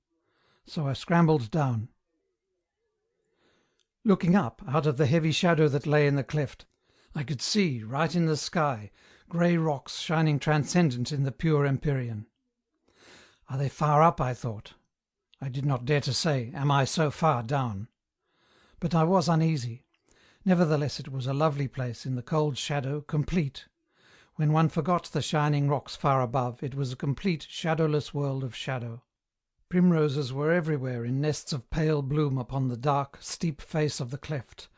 So I scrambled down. Looking up, out of the heavy shadow that lay in the cleft, I could see, right in the sky, grey rocks shining transcendent in the pure empyrean. Are they far up, I thought. I did not dare to say, am I so far down? But I was uneasy. Nevertheless it was a lovely place, in the cold shadow, complete. When one forgot the shining rocks far above, it was a complete, shadowless world of shadow. Primroses were everywhere in nests of pale bloom upon the dark, steep face of the cleft,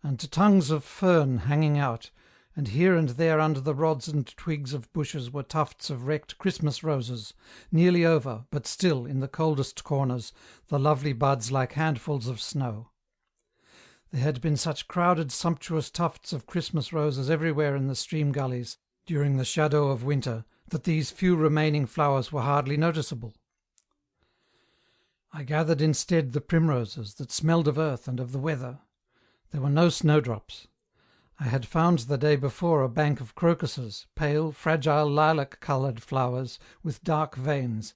and tongues of fern hanging out, and here and there under the rods and twigs of bushes were tufts of wrecked Christmas roses, nearly over, but still, in the coldest corners, the lovely buds like handfuls of snow. There had been such crowded sumptuous tufts of Christmas roses everywhere in the stream gullies, during the shadow of winter, that these few remaining flowers were hardly noticeable. I gathered instead the primroses, that smelled of earth and of the weather. There were no snowdrops. I had found the day before a bank of crocuses, pale, fragile lilac-coloured flowers, with dark veins,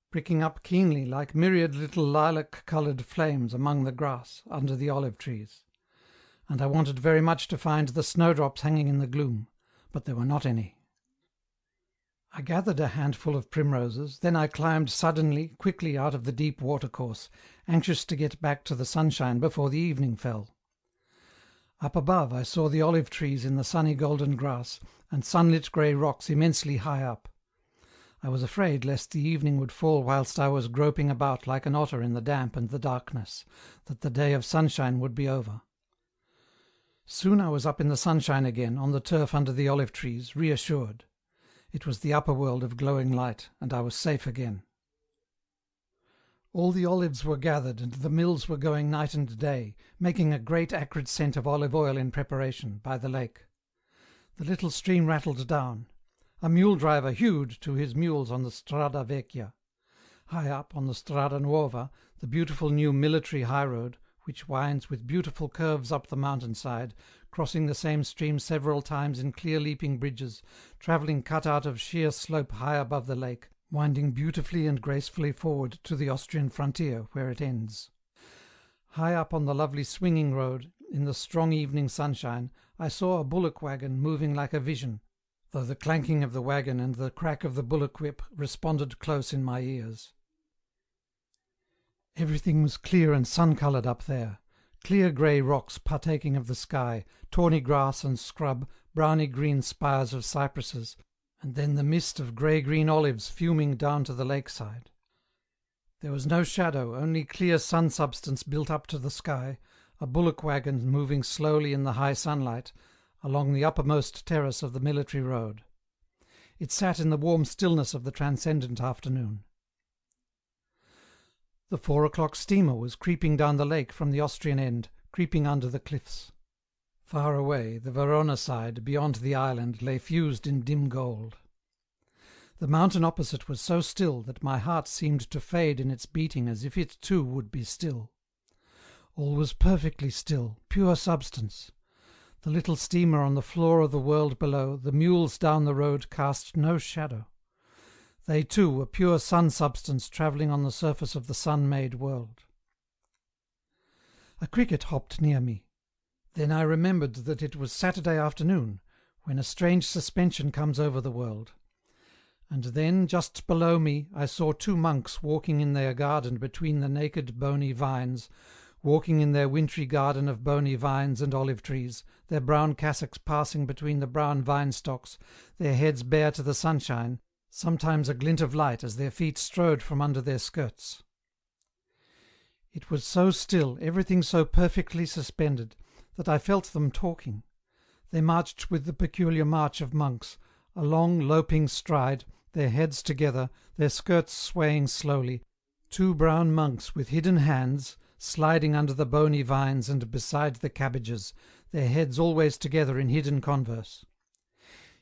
pricking up keenly like myriad little lilac-coloured flames among the grass, under the olive trees. And I wanted very much to find the snowdrops hanging in the gloom, but there were not any. I gathered a handful of primroses, then I climbed suddenly, quickly out of the deep watercourse, anxious to get back to the sunshine before the evening fell. Up above I saw the olive trees in the sunny golden grass, and sunlit grey rocks immensely high up. I was afraid lest the evening would fall whilst I was groping about like an otter in the damp and the darkness, that the day of sunshine would be over. Soon I was up in the sunshine again, on the turf under the olive trees, reassured. It was the upper world of glowing light, and I was safe again. All the olives were gathered, and the mills were going night and day, making a great acrid scent of olive oil in preparation, by the lake. The little stream rattled down. A mule-driver hewed to his mules on the Strada Vecchia. High up, on the Strada Nuova, the beautiful new military highroad, which winds with beautiful curves up the mountainside, crossing the same stream several times in clear leaping bridges, travelling cut out of sheer slope high above the lake, winding beautifully and gracefully forward to the Austrian frontier, where it ends. High up on the lovely swinging road, in the strong evening sunshine, I saw a bullock waggon moving like a vision, though the clanking of the waggon and the crack of the bullock whip responded close in my ears. Everything was clear and sun-coloured up there, clear grey rocks partaking of the sky, tawny grass and scrub, browny-green spires of cypresses, and then the mist of grey-green olives fuming down to the lakeside. There was no shadow, only clear sun-substance built up to the sky, a bullock waggon moving slowly in the high sunlight, along the uppermost terrace of the military road. It sat in the warm stillness of the transcendent afternoon. The 4 o'clock steamer was creeping down the lake from the Austrian end, creeping under the cliffs. Far away, the Verona side, beyond the island, lay fused in dim gold. The mountain opposite was so still that my heart seemed to fade in its beating as if it too would be still. All was perfectly still, pure substance. The little steamer on the floor of the world below, the mules down the road cast no shadow. They too were pure sun-substance travelling on the surface of the sun-made world. A cricket hopped near me. Then I remembered that it was Saturday afternoon, when a strange suspension comes over the world. And then, just below me, I saw 2 monks walking in their garden between the naked bony vines, walking in their wintry garden of bony vines and olive trees, their brown cassocks passing between the brown vine stalks, their heads bare to the sunshine, sometimes a glint of light as their feet strode from under their skirts. It was so still, everything so perfectly suspended, that I felt them talking. They marched with the peculiar march of monks, a long loping stride, their heads together, their skirts swaying slowly, two brown monks with hidden hands, sliding under the bony vines and beside the cabbages, their heads always together in hidden converse.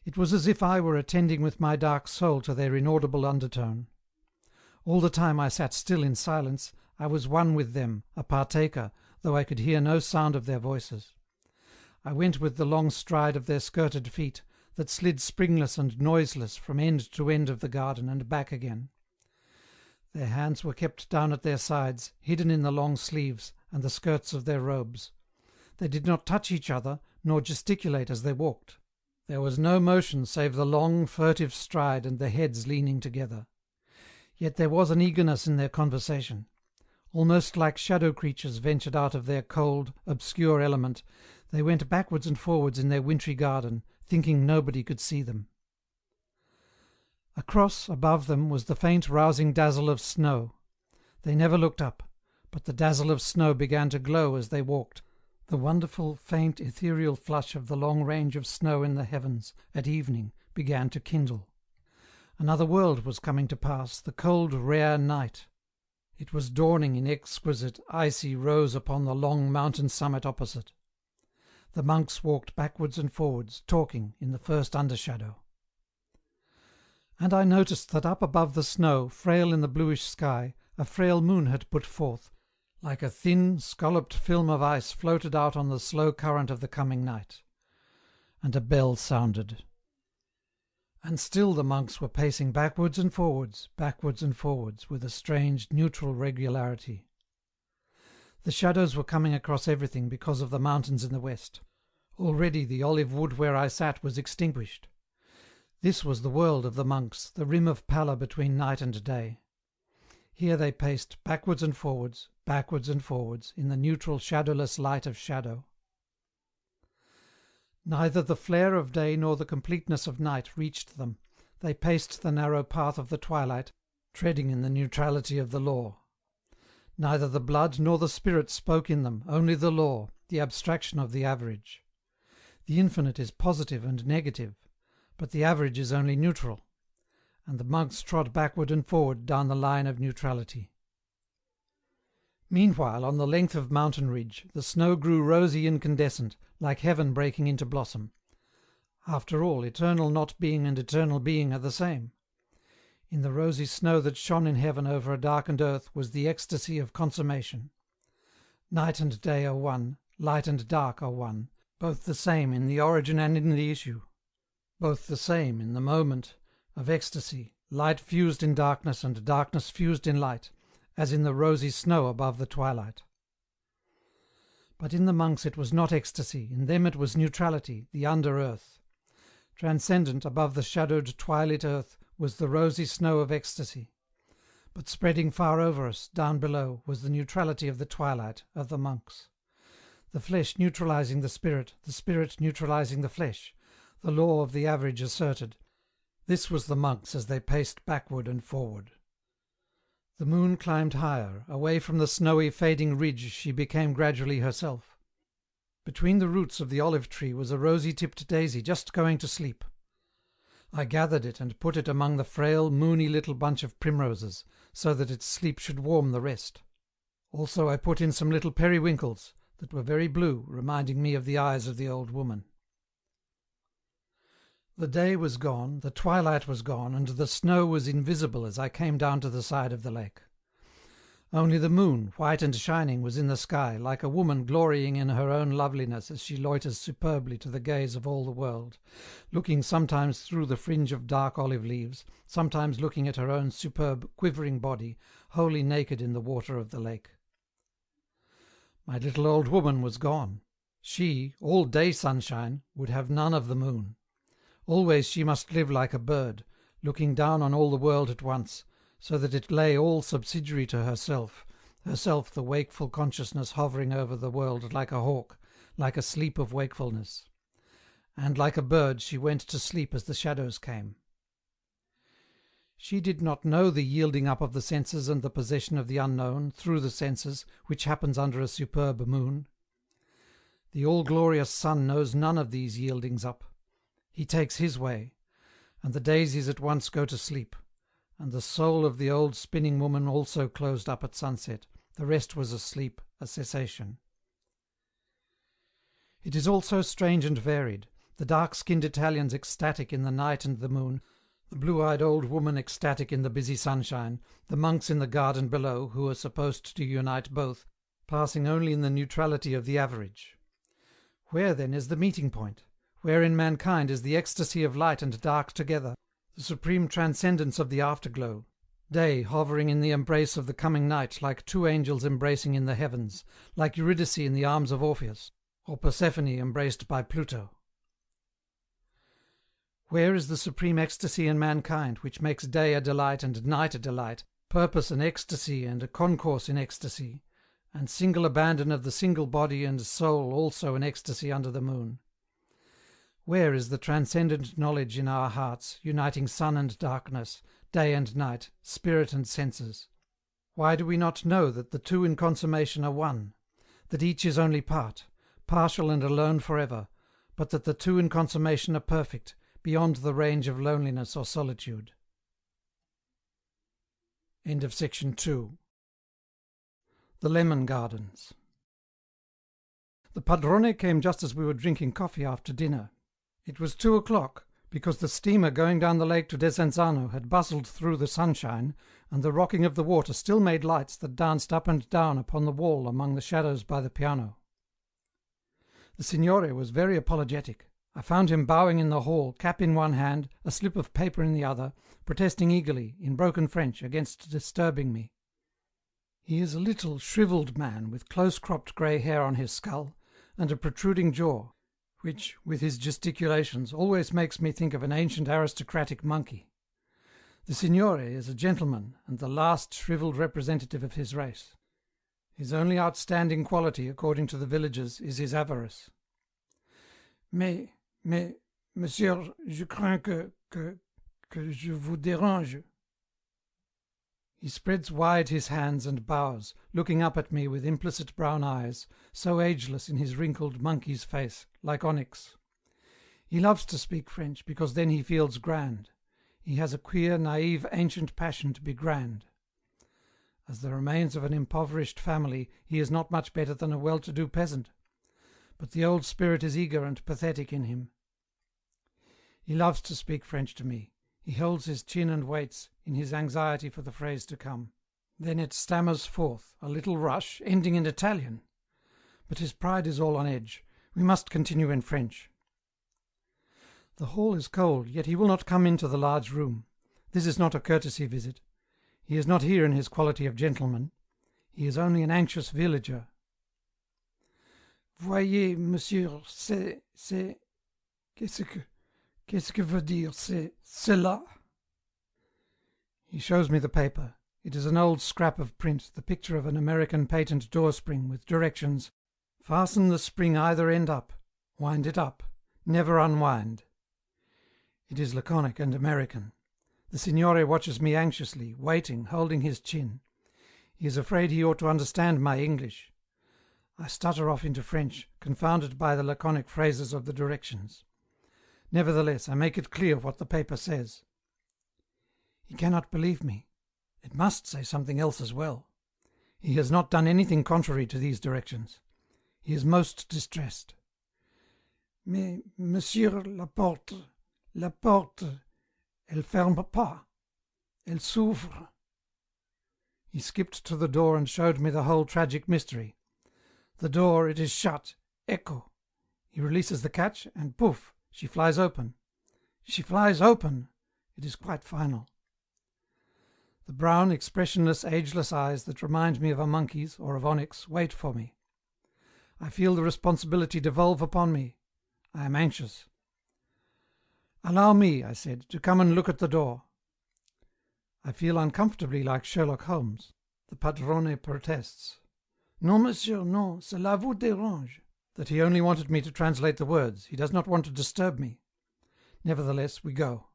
It was as if I were attending with my dark soul to their inaudible undertone. All the time I sat still in silence, I was one with them, a partaker, though I could hear no sound of their voices. I went with the long stride of their skirted feet, that slid springless and noiseless from end to end of the garden and back again. Their hands were kept down at their sides, hidden in the long sleeves and the skirts of their robes. They did not touch each other, nor gesticulate as they walked. There was no motion save the long, furtive stride and the heads leaning together. Yet there was an eagerness in their conversation. Almost like shadow creatures ventured out of their cold, obscure element, they went backwards and forwards in their wintry garden, thinking nobody could see them. Across, above them, was the faint rousing dazzle of snow. They never looked up, but the dazzle of snow began to glow as they walked, the wonderful, faint, ethereal flush of the long range of snow in the heavens, at evening, began to kindle. Another world was coming to pass, the cold, rare night. It was dawning in exquisite, icy rose upon the long mountain summit opposite. The monks walked backwards and forwards, talking, in the first undershadow. And I noticed that up above the snow, frail in the bluish sky, a frail moon had put forth, like a thin, scalloped film of ice floated out on the slow current of the coming night. And a bell sounded. And still the monks were pacing backwards and forwards, with a strange, neutral regularity. The shadows were coming across everything because of the mountains in the west. Already the olive wood where I sat was extinguished. This was the world of the monks, the rim of pallor between night and day. Here they paced backwards and forwards, in the neutral shadowless light of shadow. Neither the flare of day nor the completeness of night reached them. They paced the narrow path of the twilight, treading in the neutrality of the law. Neither the blood nor the spirit spoke in them, only the law, the abstraction of the average. The infinite is positive and negative, but the average is only neutral, and the monks trod backward and forward down the line of neutrality. Meanwhile, on the length of mountain ridge, the snow grew rosy incandescent, like heaven breaking into blossom. After all, eternal not being and eternal being are the same. In the rosy snow that shone in heaven over a darkened earth was the ecstasy of consummation. Night and day are one, light and dark are one, both the same in the origin and in the issue, both the same in the moment of ecstasy, light fused in darkness and darkness fused in light, as in the rosy snow above the twilight. But in the monks it was not ecstasy, in them it was neutrality, the under-earth. Transcendent above the shadowed twilit earth was the rosy snow of ecstasy, but spreading far over us, down below, was the neutrality of the twilight, of the monks. The flesh neutralizing the spirit neutralizing the flesh, the law of the average asserted. This was the monks as they paced backward and forward. The moon climbed higher, away from the snowy fading ridge she became gradually herself. Between the roots of the olive tree was a rosy-tipped daisy just going to sleep. I gathered it and put it among the frail, moony little bunch of primroses, so that its sleep should warm the rest. Also I put in some little periwinkles, that were very blue, reminding me of the eyes of the old woman. The day was gone, the twilight was gone, and the snow was invisible as I came down to the side of the lake. Only the moon, white and shining, was in the sky, like a woman glorying in her own loveliness as she loiters superbly to the gaze of all the world, looking sometimes through the fringe of dark olive leaves, sometimes looking at her own superb, quivering body, wholly naked in the water of the lake. My little old woman was gone. She, all day sunshine, would have none of the moon. Always she must live like a bird, looking down on all the world at once, so that it lay all subsidiary to herself, herself the wakeful consciousness hovering over the world like a hawk, like a sleep of wakefulness. And like a bird she went to sleep as the shadows came. She did not know the yielding up of the senses and the possession of the unknown, through the senses, which happens under a superb moon. The all-glorious sun knows none of these yieldings up. He takes his way, and the daisies at once go to sleep, and the soul of the old spinning woman also closed up at sunset. The rest was asleep, a cessation. It is all so strange and varied, the dark-skinned Italians ecstatic in the night and the moon, the blue-eyed old woman ecstatic in the busy sunshine, the monks in the garden below, who are supposed to unite both, passing only in the neutrality of the average. Where, then, is the meeting point? Where in mankind is the ecstasy of light and dark together, the supreme transcendence of the afterglow, day hovering in the embrace of the coming night like two angels embracing in the heavens, like Eurydice in the arms of Orpheus, or Persephone embraced by Pluto? Where is the supreme ecstasy in mankind, which makes day a delight and night a delight, purpose an ecstasy and a concourse in ecstasy, and single abandon of the single body and soul also an ecstasy under the moon? Where is the transcendent knowledge in our hearts, uniting sun and darkness, day and night, spirit and senses? Why do we not know that the two in consummation are one, that each is only part, partial and alone forever, but that the two in consummation are perfect, beyond the range of loneliness or solitude? End of section 2. The Lemon Gardens. The padrone came just as we were drinking coffee after dinner. It was 2 o'clock, because the steamer going down the lake to Desenzano had bustled through the sunshine, and the rocking of the water still made lights that danced up and down upon the wall among the shadows by the piano. The signore was very apologetic. I found him bowing in the hall, cap in one hand, a slip of paper in the other, protesting eagerly, in broken French, against disturbing me. He is a little, shrivelled man, with close-cropped grey hair on his skull, and a protruding jaw, which, with his gesticulations, always makes me think of an ancient aristocratic monkey. The signore is a gentleman, and the last shrivelled representative of his race. His only outstanding quality, according to the villagers, is his avarice. Mais, monsieur, je crains que je vous dérange. He spreads wide his hands and bows, looking up at me with implicit brown eyes, so ageless in his wrinkled monkey's face, like onyx. He loves to speak French, because then he feels grand. He has a queer, naive, ancient passion to be grand. As the remains of an impoverished family, he is not much better than a well-to-do peasant, but the old spirit is eager and pathetic in him. He loves to speak French to me. He holds his chin and waits, in his anxiety for the phrase to come. Then it stammers forth, a little rush, ending in Italian. But his pride is all on edge. We must continue in French. The hall is cold, yet he will not come into the large room. This is not a courtesy visit. He is not here in his quality of gentleman. He is only an anxious villager. Voyez, monsieur, c'est... Qu'est-ce que veut dire cela? He shows me the paper. It is an old scrap of print, the picture of an American patent door spring with directions: fasten the spring either end up, wind it up, never unwind. It is laconic and American. The signore watches me anxiously, waiting, holding his chin. He is afraid he ought to understand my English. I stutter off into French, confounded by the laconic phrases of the directions. Nevertheless, I make it clear what the paper says. He cannot believe me. It must say something else as well. He has not done anything contrary to these directions. He is most distressed. Mais, monsieur, la porte, elle ferme pas. Elle s'ouvre. He skipped to the door and showed me the whole tragic mystery. The door, it is shut. Ecco. He releases the catch, and poof, she flies open. She flies open. It is quite final. The brown, expressionless, ageless eyes that remind me of a monkey's or of onyx wait for me. I feel the responsibility devolve upon me. I am anxious. "Allow me," I said, "to come and look at the door." I feel uncomfortably like Sherlock Holmes. The padrone protests. Non, monsieur, non, cela vous dérange. That he only wanted me to translate the words, he does not want to disturb me. Nevertheless, we go.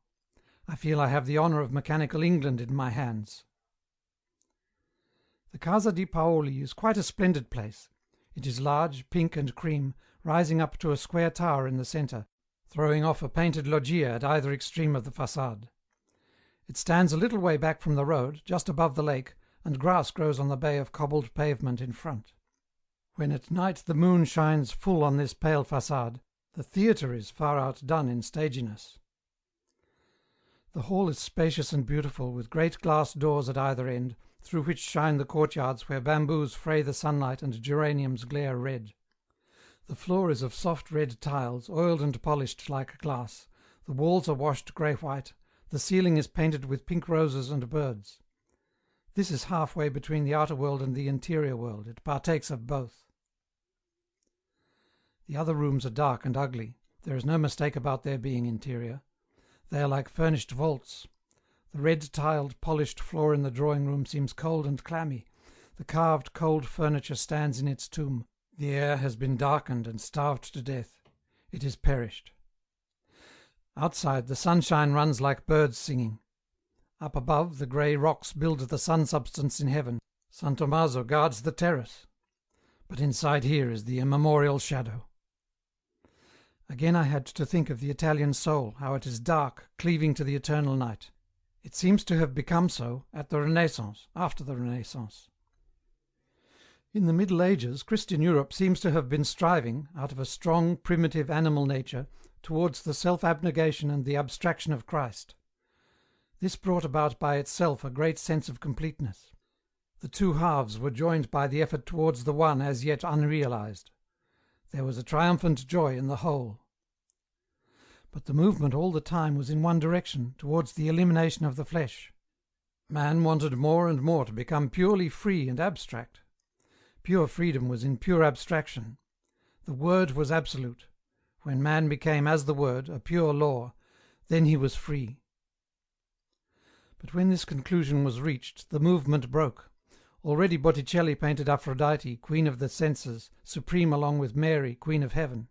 I feel I have the honour of mechanical England in my hands. The Casa di Paoli is quite a splendid place. It is large, pink and cream, rising up to a square tower in the centre, throwing off a painted loggia at either extreme of the façade. It stands a little way back from the road, just above the lake, and grass grows on the bay of cobbled pavement in front. When at night the moon shines full on this pale façade, the theatre is far outdone in staginess. The hall is spacious and beautiful, with great glass doors at either end, through which shine the courtyards where bamboos fray the sunlight and geraniums glare red. The floor is of soft red tiles, oiled and polished like glass. The walls are washed grey-white. The ceiling is painted with pink roses and birds. This is halfway between the outer world and the interior world. It partakes of both. The other rooms are dark and ugly. There is no mistake about their being interior. They are like furnished vaults. The red-tiled, polished floor in the drawing-room seems cold and clammy. The carved, cold furniture stands in its tomb. The air has been darkened and starved to death. It is perished. Outside, the sunshine runs like birds singing. Up above, the grey rocks build the sun-substance in heaven. San Tommaso guards the terrace. But inside here is the immemorial shadow. Again I had to think of the Italian soul, how it is dark, cleaving to the eternal night. It seems to have become so at the Renaissance, after the Renaissance. In the Middle Ages, Christian Europe seems to have been striving, out of a strong, primitive animal nature, towards the self-abnegation and the abstraction of Christ. This brought about by itself a great sense of completeness. The two halves were joined by the effort towards the one as yet unrealized. There was a triumphant joy in the whole. But the movement all the time was in one direction, towards the elimination of the flesh. Man wanted more and more to become purely free and abstract. Pure freedom was in pure abstraction. The Word was absolute. When man became as the Word, a pure law, then he was free. But when this conclusion was reached, the movement broke. Already Botticelli painted Aphrodite, Queen of the Senses, supreme along with Mary, Queen of Heaven.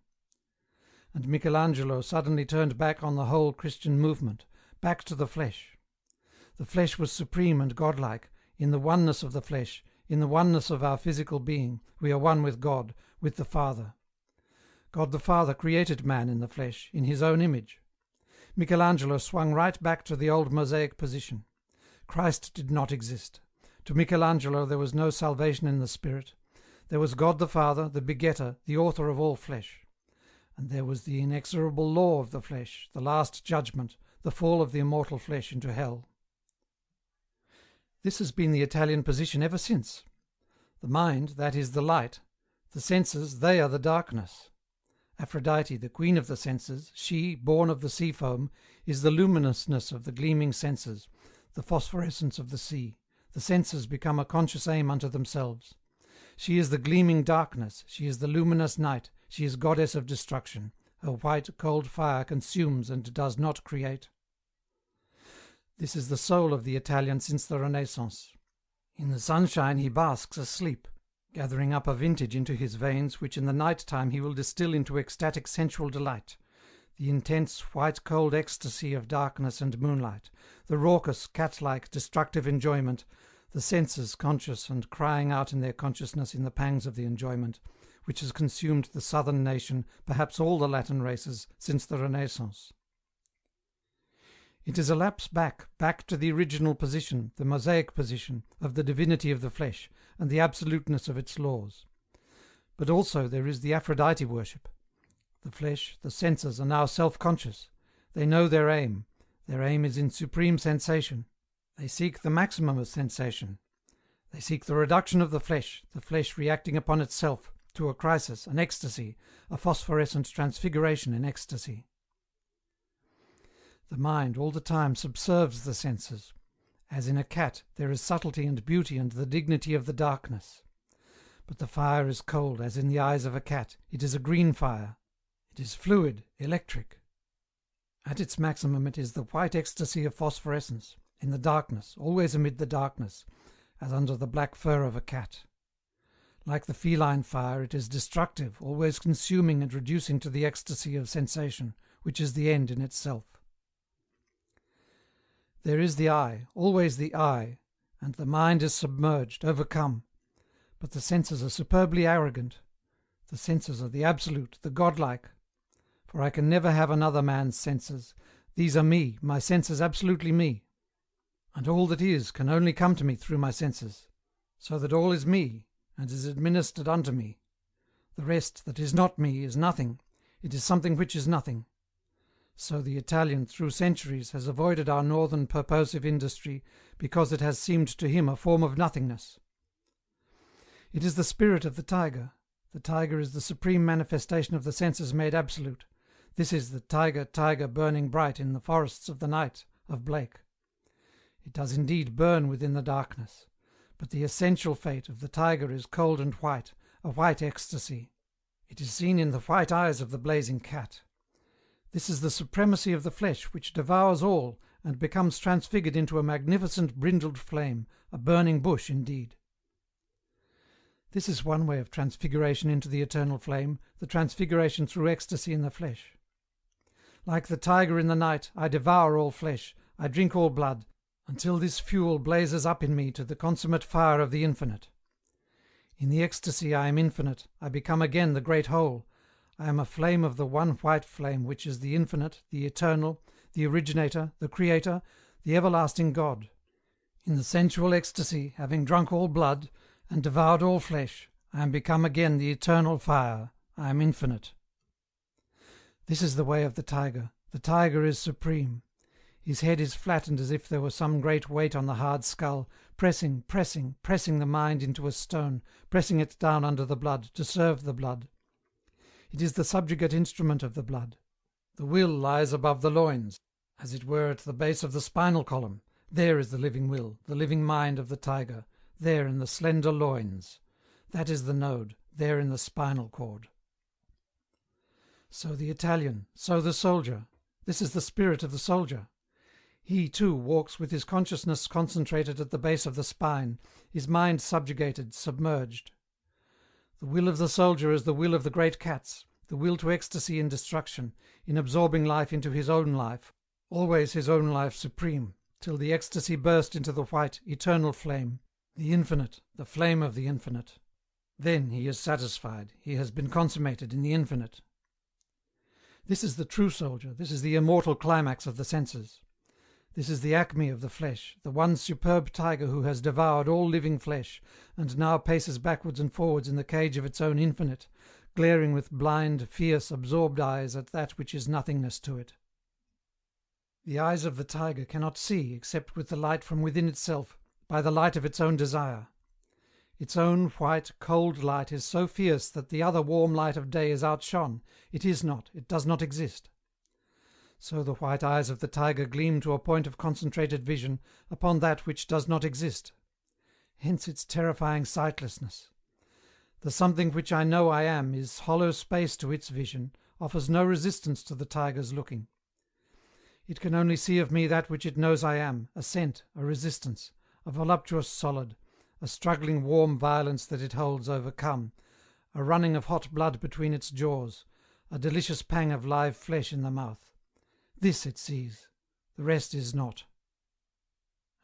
And Michelangelo suddenly turned back on the whole Christian movement, back to the flesh. The flesh was supreme and godlike. In the oneness of the flesh, in the oneness of our physical being, we are one with God, with the Father. God the Father created man in the flesh, in his own image. Michelangelo swung right back to the old Mosaic position. Christ did not exist. To Michelangelo there was no salvation in the spirit. There was God the Father, the begetter, the author of all flesh. And there was the inexorable law of the flesh, the last judgment, the fall of the immortal flesh into hell. This has been the Italian position ever since. The mind, that is the light. The senses, they are the darkness. Aphrodite, the queen of the senses, she, born of the sea foam, is the luminousness of the gleaming senses, the phosphorescence of the sea. The senses become a conscious aim unto themselves. She is the gleaming darkness, she is the luminous night, she is goddess of destruction. Her white, cold fire consumes and does not create. This is the soul of the Italian since the Renaissance. In the sunshine he basks asleep, gathering up a vintage into his veins which in the night time he will distill into ecstatic sensual delight, the intense, white-cold ecstasy of darkness and moonlight, the raucous, cat-like, destructive enjoyment, the senses conscious and crying out in their consciousness in the pangs of the enjoyment, which has consumed the southern nation, perhaps all the Latin races, since the Renaissance. It is a lapse back to the original position, the Mosaic position, of the divinity of the flesh, and the absoluteness of its laws. But also there is the Aphrodite worship. The flesh, the senses, are now self-conscious. They know their aim. Their aim is in supreme sensation. They seek the maximum of sensation. They seek the reduction of the flesh reacting upon itself, to a crisis, an ecstasy, a phosphorescent transfiguration in ecstasy. The mind all the time subserves the senses. As in a cat, there is subtlety and beauty and the dignity of the darkness. But the fire is cold, as in the eyes of a cat. It is a green fire. It is fluid, electric. At its maximum it is the white ecstasy of phosphorescence, in the darkness, always amid the darkness, as under the black fur of a cat. Like the feline fire, it is destructive, always consuming and reducing to the ecstasy of sensation, which is the end in itself. There is the I, always the I, and the mind is submerged, overcome. But the senses are superbly arrogant. The senses are the absolute, the godlike. For I can never have another man's senses. These are me, my senses absolutely me. And all that is can only come to me through my senses. So that all is me, and is administered unto me. The rest that is not me is nothing. It is something which is nothing. So the Italian, through centuries, has avoided our northern purposive industry because it has seemed to him a form of nothingness. It is the spirit of the tiger. The tiger is the supreme manifestation of the senses made absolute. This is the tiger burning bright in the forests of the night of Blake. It does indeed burn within the darkness, but the essential fate of the tiger is cold and white, a white ecstasy. It is seen in the white eyes of the blazing cat. This is the supremacy of the flesh which devours all and becomes transfigured into a magnificent brindled flame, a burning bush indeed. This is one way of transfiguration into the eternal flame, the transfiguration through ecstasy in the flesh. Like the tiger in the night, I devour all flesh, I drink all blood, until this fuel blazes up in me to the consummate fire of the infinite. In the ecstasy I am infinite, I become again the great whole. I am a flame of the one white flame which is the infinite, the eternal, the originator, the creator, the everlasting God. In the sensual ecstasy, having drunk all blood, and devoured all flesh, I am become again the eternal fire, I am infinite. This is the way of the tiger. The tiger is supreme. His head is flattened as if there were some great weight on the hard skull, pressing the mind into a stone, pressing it down under the blood, to serve the blood. It is the subjugate instrument of the blood. The will lies above the loins, as it were at the base of the spinal column. There is the living will, the living mind of the tiger, there in the slender loins. That is the node, there in the spinal cord. So the Italian, so the soldier. This is the spirit of the soldier. He, too, walks with his consciousness concentrated at the base of the spine, his mind subjugated, submerged. The will of the soldier is the will of the great cats, the will to ecstasy in destruction, in absorbing life into his own life, always his own life supreme, till the ecstasy burst into the white, eternal flame, the infinite, the flame of the infinite. Then he is satisfied, he has been consummated in the infinite. This is the true soldier, this is the immortal climax of the senses. This is the acme of the flesh, the one superb tiger who has devoured all living flesh, and now paces backwards and forwards in the cage of its own infinite, glaring with blind, fierce, absorbed eyes at that which is nothingness to it. The eyes of the tiger cannot see except with the light from within itself, by the light of its own desire. Its own white, cold light is so fierce that the other warm light of day is outshone. It is not, it does not exist. So the white eyes of the tiger gleam to a point of concentrated vision upon that which does not exist. Hence its terrifying sightlessness. The something which I know I am is hollow space to its vision, offers no resistance to the tiger's looking. It can only see of me that which it knows I am, a scent, a resistance, a voluptuous solid, a struggling warm violence that it holds overcome, a running of hot blood between its jaws, a delicious pang of live flesh in the mouth. This it sees, the rest is not.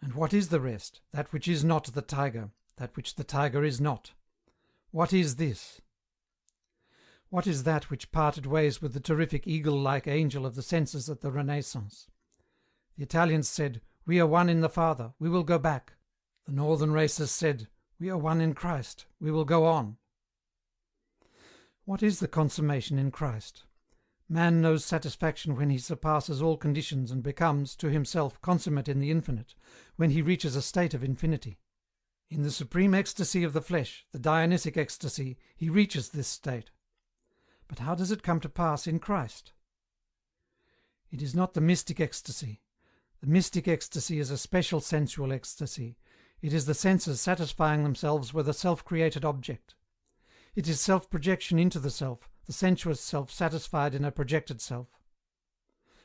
And what is the rest? That which is not the tiger, that which the tiger is not. What is this? What is that which parted ways with the terrific eagle-like angel of the senses at the Renaissance? The Italians said, "We are one in the Father, we will go back." The northern races said, "We are one in Christ, we will go on." What is the consummation in Christ? Man knows satisfaction when he surpasses all conditions and becomes, to himself, consummate in the infinite, when he reaches a state of infinity. In the supreme ecstasy of the flesh, the Dionysic ecstasy, he reaches this state. But how does it come to pass in Christ? It is not the mystic ecstasy. The mystic ecstasy is a special sensual ecstasy. It is the senses satisfying themselves with a self-created object. It is self-projection into the self, the sensuous self satisfied in a projected self.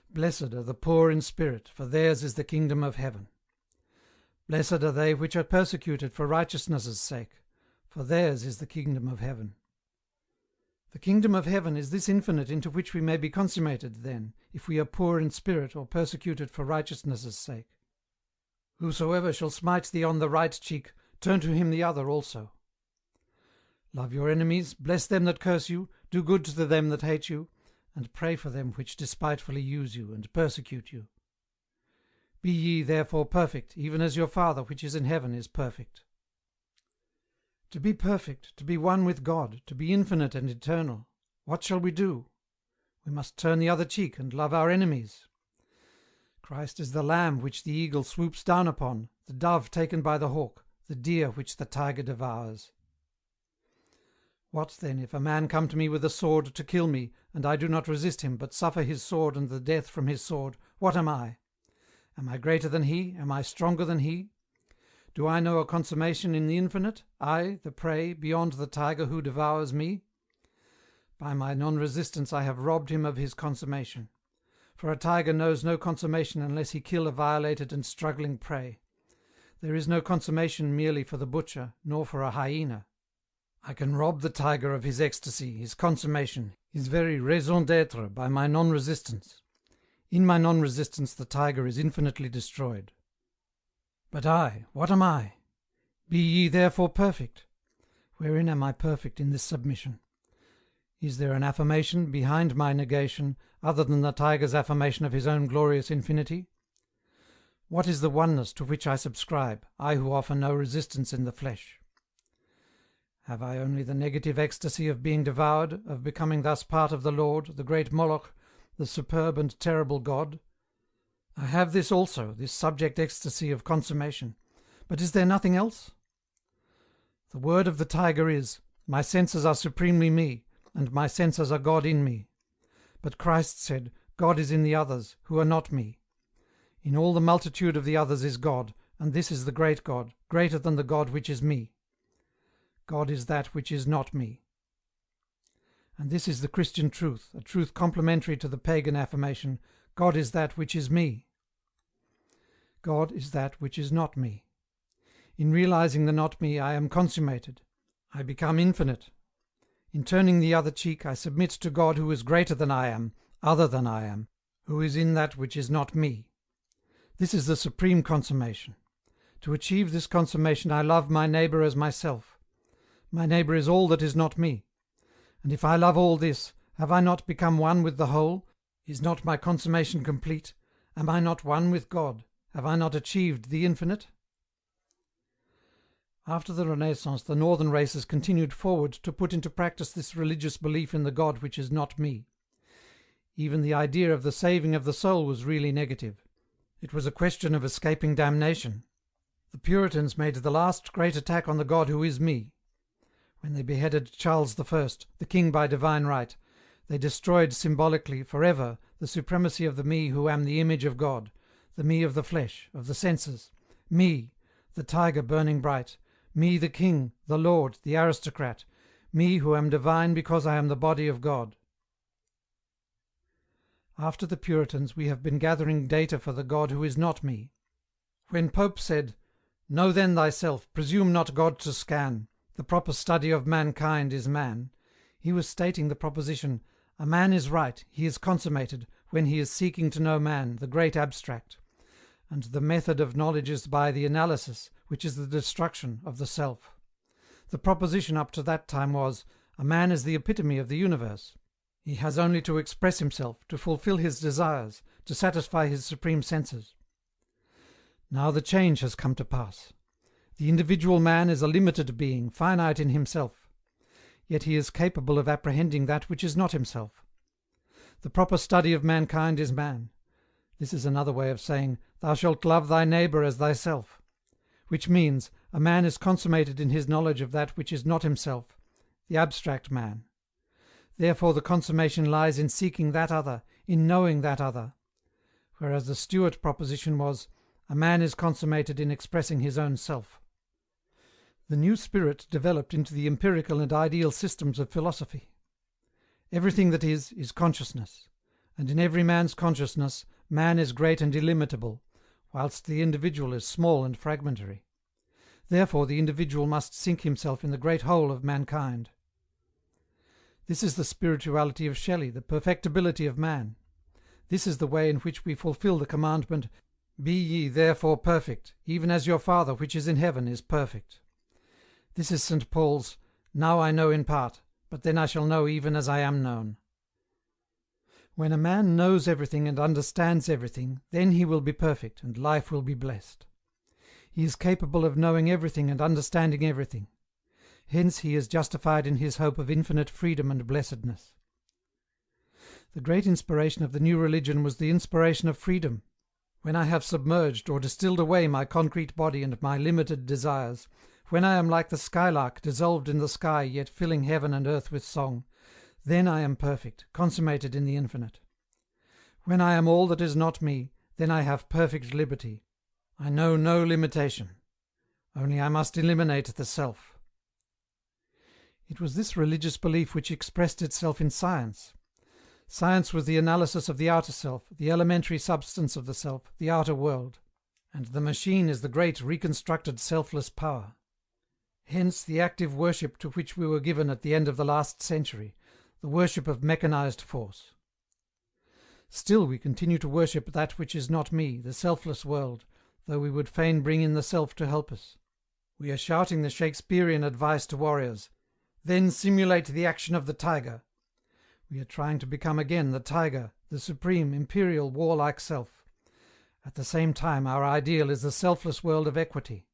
Blessed are the poor in spirit, for theirs is the kingdom of heaven. Blessed are they which are persecuted for righteousness' sake, for theirs is the kingdom of heaven. The kingdom of heaven is this infinite into which we may be consummated, then, if we are poor in spirit or persecuted for righteousness' sake. Whosoever shall smite thee on the right cheek, turn to him the other also. Love your enemies, bless them that curse you, do good to them that hate you, and pray for them which despitefully use you and persecute you. Be ye therefore perfect, even as your Father which is in heaven is perfect. To be perfect, to be one with God, to be infinite and eternal, what shall we do? We must turn the other cheek and love our enemies. Christ is the lamb which the eagle swoops down upon, the dove taken by the hawk, the deer which the tiger devours. What then if a man come to me with a sword to kill me, and I do not resist him, but suffer his sword and the death from his sword? What am I? Am I greater than he? Am I stronger than he? Do I know a consummation in the infinite, I, the prey, beyond the tiger who devours me? By my non-resistance I have robbed him of his consummation. For a tiger knows no consummation unless he kill a violated and struggling prey. There is no consummation merely for the butcher, nor for a hyena. I can rob the tiger of his ecstasy, his consummation, his very raison d'être by my non-resistance. In my non-resistance the tiger is infinitely destroyed. But I, what am I? Be ye therefore perfect. Wherein am I perfect in this submission? Is there an affirmation behind my negation other than the tiger's affirmation of his own glorious infinity? What is the oneness to which I subscribe, I who offer no resistance in the flesh? Have I only the negative ecstasy of being devoured, of becoming thus part of the Lord, the great Moloch, the superb and terrible God? I have this also, this subject ecstasy of consummation, but is there nothing else? The word of the tiger is, my senses are supremely me, and my senses are God in me. But Christ said, God is in the others, who are not me. In all the multitude of the others is God, and this is the great God, greater than the God which is me. God is that which is not me. And this is the Christian truth, a truth complementary to the pagan affirmation, God is that which is me. God is that which is not me. In realizing the not me, I am consummated. I become infinite. In turning the other cheek, I submit to God who is greater than I am, other than I am, who is in that which is not me. This is the supreme consummation. To achieve this consummation, I love my neighbour as myself. My neighbour is all that is not me. And if I love all this, have I not become one with the whole? Is not my consummation complete? Am I not one with God? Have I not achieved the infinite? After the Renaissance, the northern races continued forward to put into practice this religious belief in the God which is not me. Even the idea of the saving of the soul was really negative. It was a question of escaping damnation. The Puritans made the last great attack on the God who is me. When they beheaded Charles I, the king by divine right, they destroyed symbolically, forever, the supremacy of the me who am the image of God, the me of the flesh, of the senses, me, the tiger burning bright, me the king, the lord, the aristocrat, me who am divine because I am the body of God. After the Puritans, we have been gathering data for the God who is not me. When Pope said, "Know then thyself, presume not God to scan, the proper study of mankind is man," he was stating the proposition, a man is right, he is consummated, when he is seeking to know man, the great abstract, and the method of knowledge is by the analysis, which is the destruction, of the self. The proposition up to that time was, a man is the epitome of the universe. He has only to express himself, to fulfill his desires, to satisfy his supreme senses. Now the change has come to pass. The individual man is a limited being, finite in himself. Yet he is capable of apprehending that which is not himself. The proper study of mankind is man. This is another way of saying, thou shalt love thy neighbour as thyself, which means, a man is consummated in his knowledge of that which is not himself, the abstract man. Therefore the consummation lies in seeking that other, in knowing that other. Whereas the Stuart proposition was, a man is consummated in expressing his own self. The new spirit developed into the empirical and ideal systems of philosophy. Everything that is consciousness, and in every man's consciousness, man is great and illimitable, whilst the individual is small and fragmentary. Therefore the individual must sink himself in the great whole of mankind. This is the spirituality of Shelley, the perfectibility of man. This is the way in which we fulfil the commandment, "Be ye therefore perfect, even as your Father which is in heaven is perfect." This is St. Paul's, "Now I know in part, but then I shall know even as I am known." When a man knows everything and understands everything, then he will be perfect, and life will be blessed. He is capable of knowing everything and understanding everything. Hence he is justified in his hope of infinite freedom and blessedness. The great inspiration of the new religion was the inspiration of freedom. When I have submerged or distilled away my concrete body and my limited desires, when I am like the skylark dissolved in the sky yet filling heaven and earth with song, then I am perfect, consummated in the infinite. When I am all that is not me, then I have perfect liberty. I know no limitation. Only I must eliminate the self. It was this religious belief which expressed itself in science. Science was the analysis of the outer self, the elementary substance of the self, the outer world. And the machine is the great reconstructed selfless power. Hence the active worship to which we were given at the end of the last century, the worship of mechanized force. Still we continue to worship that which is not me, the selfless world, though we would fain bring in the self to help us. We are shouting the Shakespearean advice to warriors, "Then simulate the action of the tiger." We are trying to become again the tiger, the supreme, imperial, warlike self. At the same time our ideal is the selfless world of equity.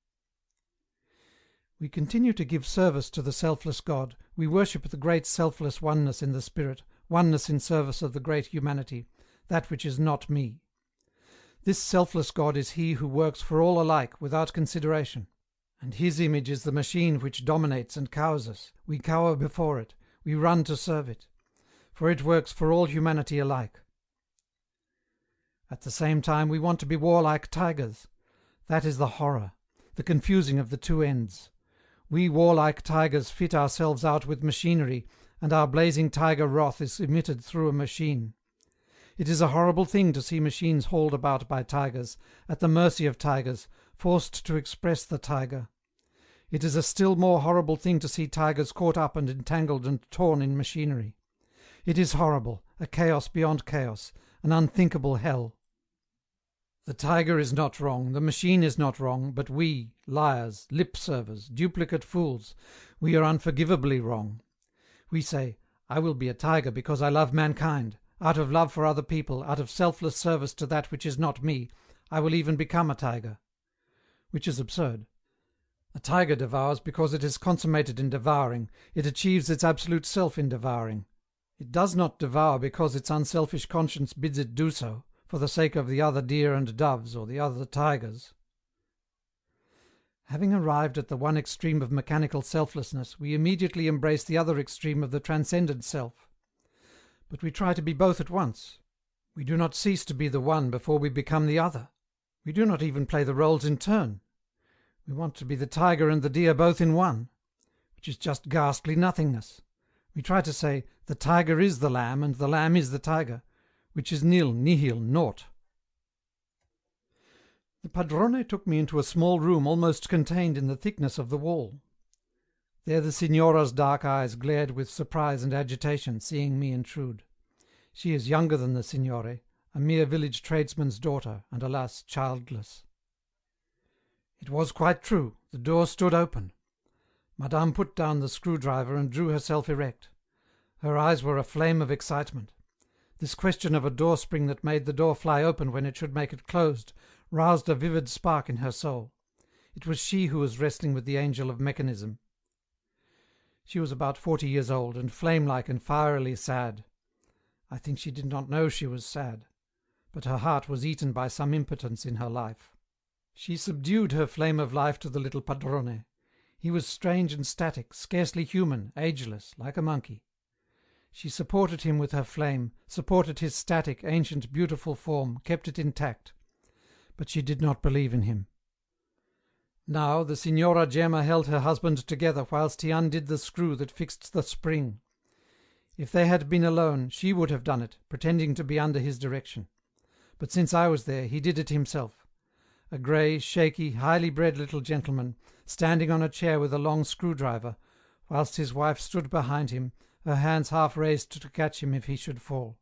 We continue to give service to the selfless God, we worship the great selfless oneness in the spirit, oneness in service of the great humanity, that which is not me. This selfless God is he who works for all alike, without consideration. And his image is the machine which dominates and cowes us. We cower before it, we run to serve it. For it works for all humanity alike. At the same time we want to be warlike tigers. That is the horror, the confusing of the two ends. We warlike tigers fit ourselves out with machinery, and our blazing tiger wrath is emitted through a machine. It is a horrible thing to see machines hauled about by tigers, at the mercy of tigers, forced to express the tiger. It is a still more horrible thing to see tigers caught up and entangled and torn in machinery. It is horrible, a chaos beyond chaos, an unthinkable hell. The tiger is not wrong, the machine is not wrong, but we, liars, lip-servers, duplicate fools, we are unforgivably wrong. We say, "I will be a tiger because I love mankind. Out of love for other people, out of selfless service to that which is not me, I will even become a tiger." Which is absurd. A tiger devours because it is consummated in devouring, it achieves its absolute self in devouring. It does not devour because its unselfish conscience bids it do so, for the sake of the other deer and doves or the other tigers. Having arrived at the one extreme of mechanical selflessness, we immediately embrace the other extreme of the transcendent self. But we try to be both at once. We do not cease to be the one before we become the other. We do not even play the roles in turn. We want to be the tiger and the deer both in one, which is just ghastly nothingness. We try to say, the tiger is the lamb and the lamb is the tiger, which is nil, nihil, naught. The padrone took me into a small room almost contained in the thickness of the wall. There the signora's dark eyes glared with surprise and agitation, seeing me intrude. She is younger than the signore, a mere village tradesman's daughter, and alas, childless. It was quite true, the door stood open. Madame put down the screwdriver and drew herself erect. Her eyes were a flame of excitement. This question of a door-spring that made the door fly open when it should make it closed roused a vivid spark in her soul. It was she who was wrestling with the angel of mechanism. She was about 40 years old, and flame-like and fierily sad. I think she did not know she was sad, but her heart was eaten by some impotence in her life. She subdued her flame of life to the little padrone. He was strange and static, scarcely human, ageless, like a monkey. She supported him with her flame, supported his static, ancient, beautiful form, kept it intact. But she did not believe in him. Now the Signora Gemma held her husband together whilst he undid the screw that fixed the spring. If they had been alone, she would have done it, pretending to be under his direction. But since I was there, he did it himself. a grey, shaky, highly bred little gentleman, standing on a chair with a long screwdriver, whilst his wife stood behind him, her hands half raised to catch him if he should fall.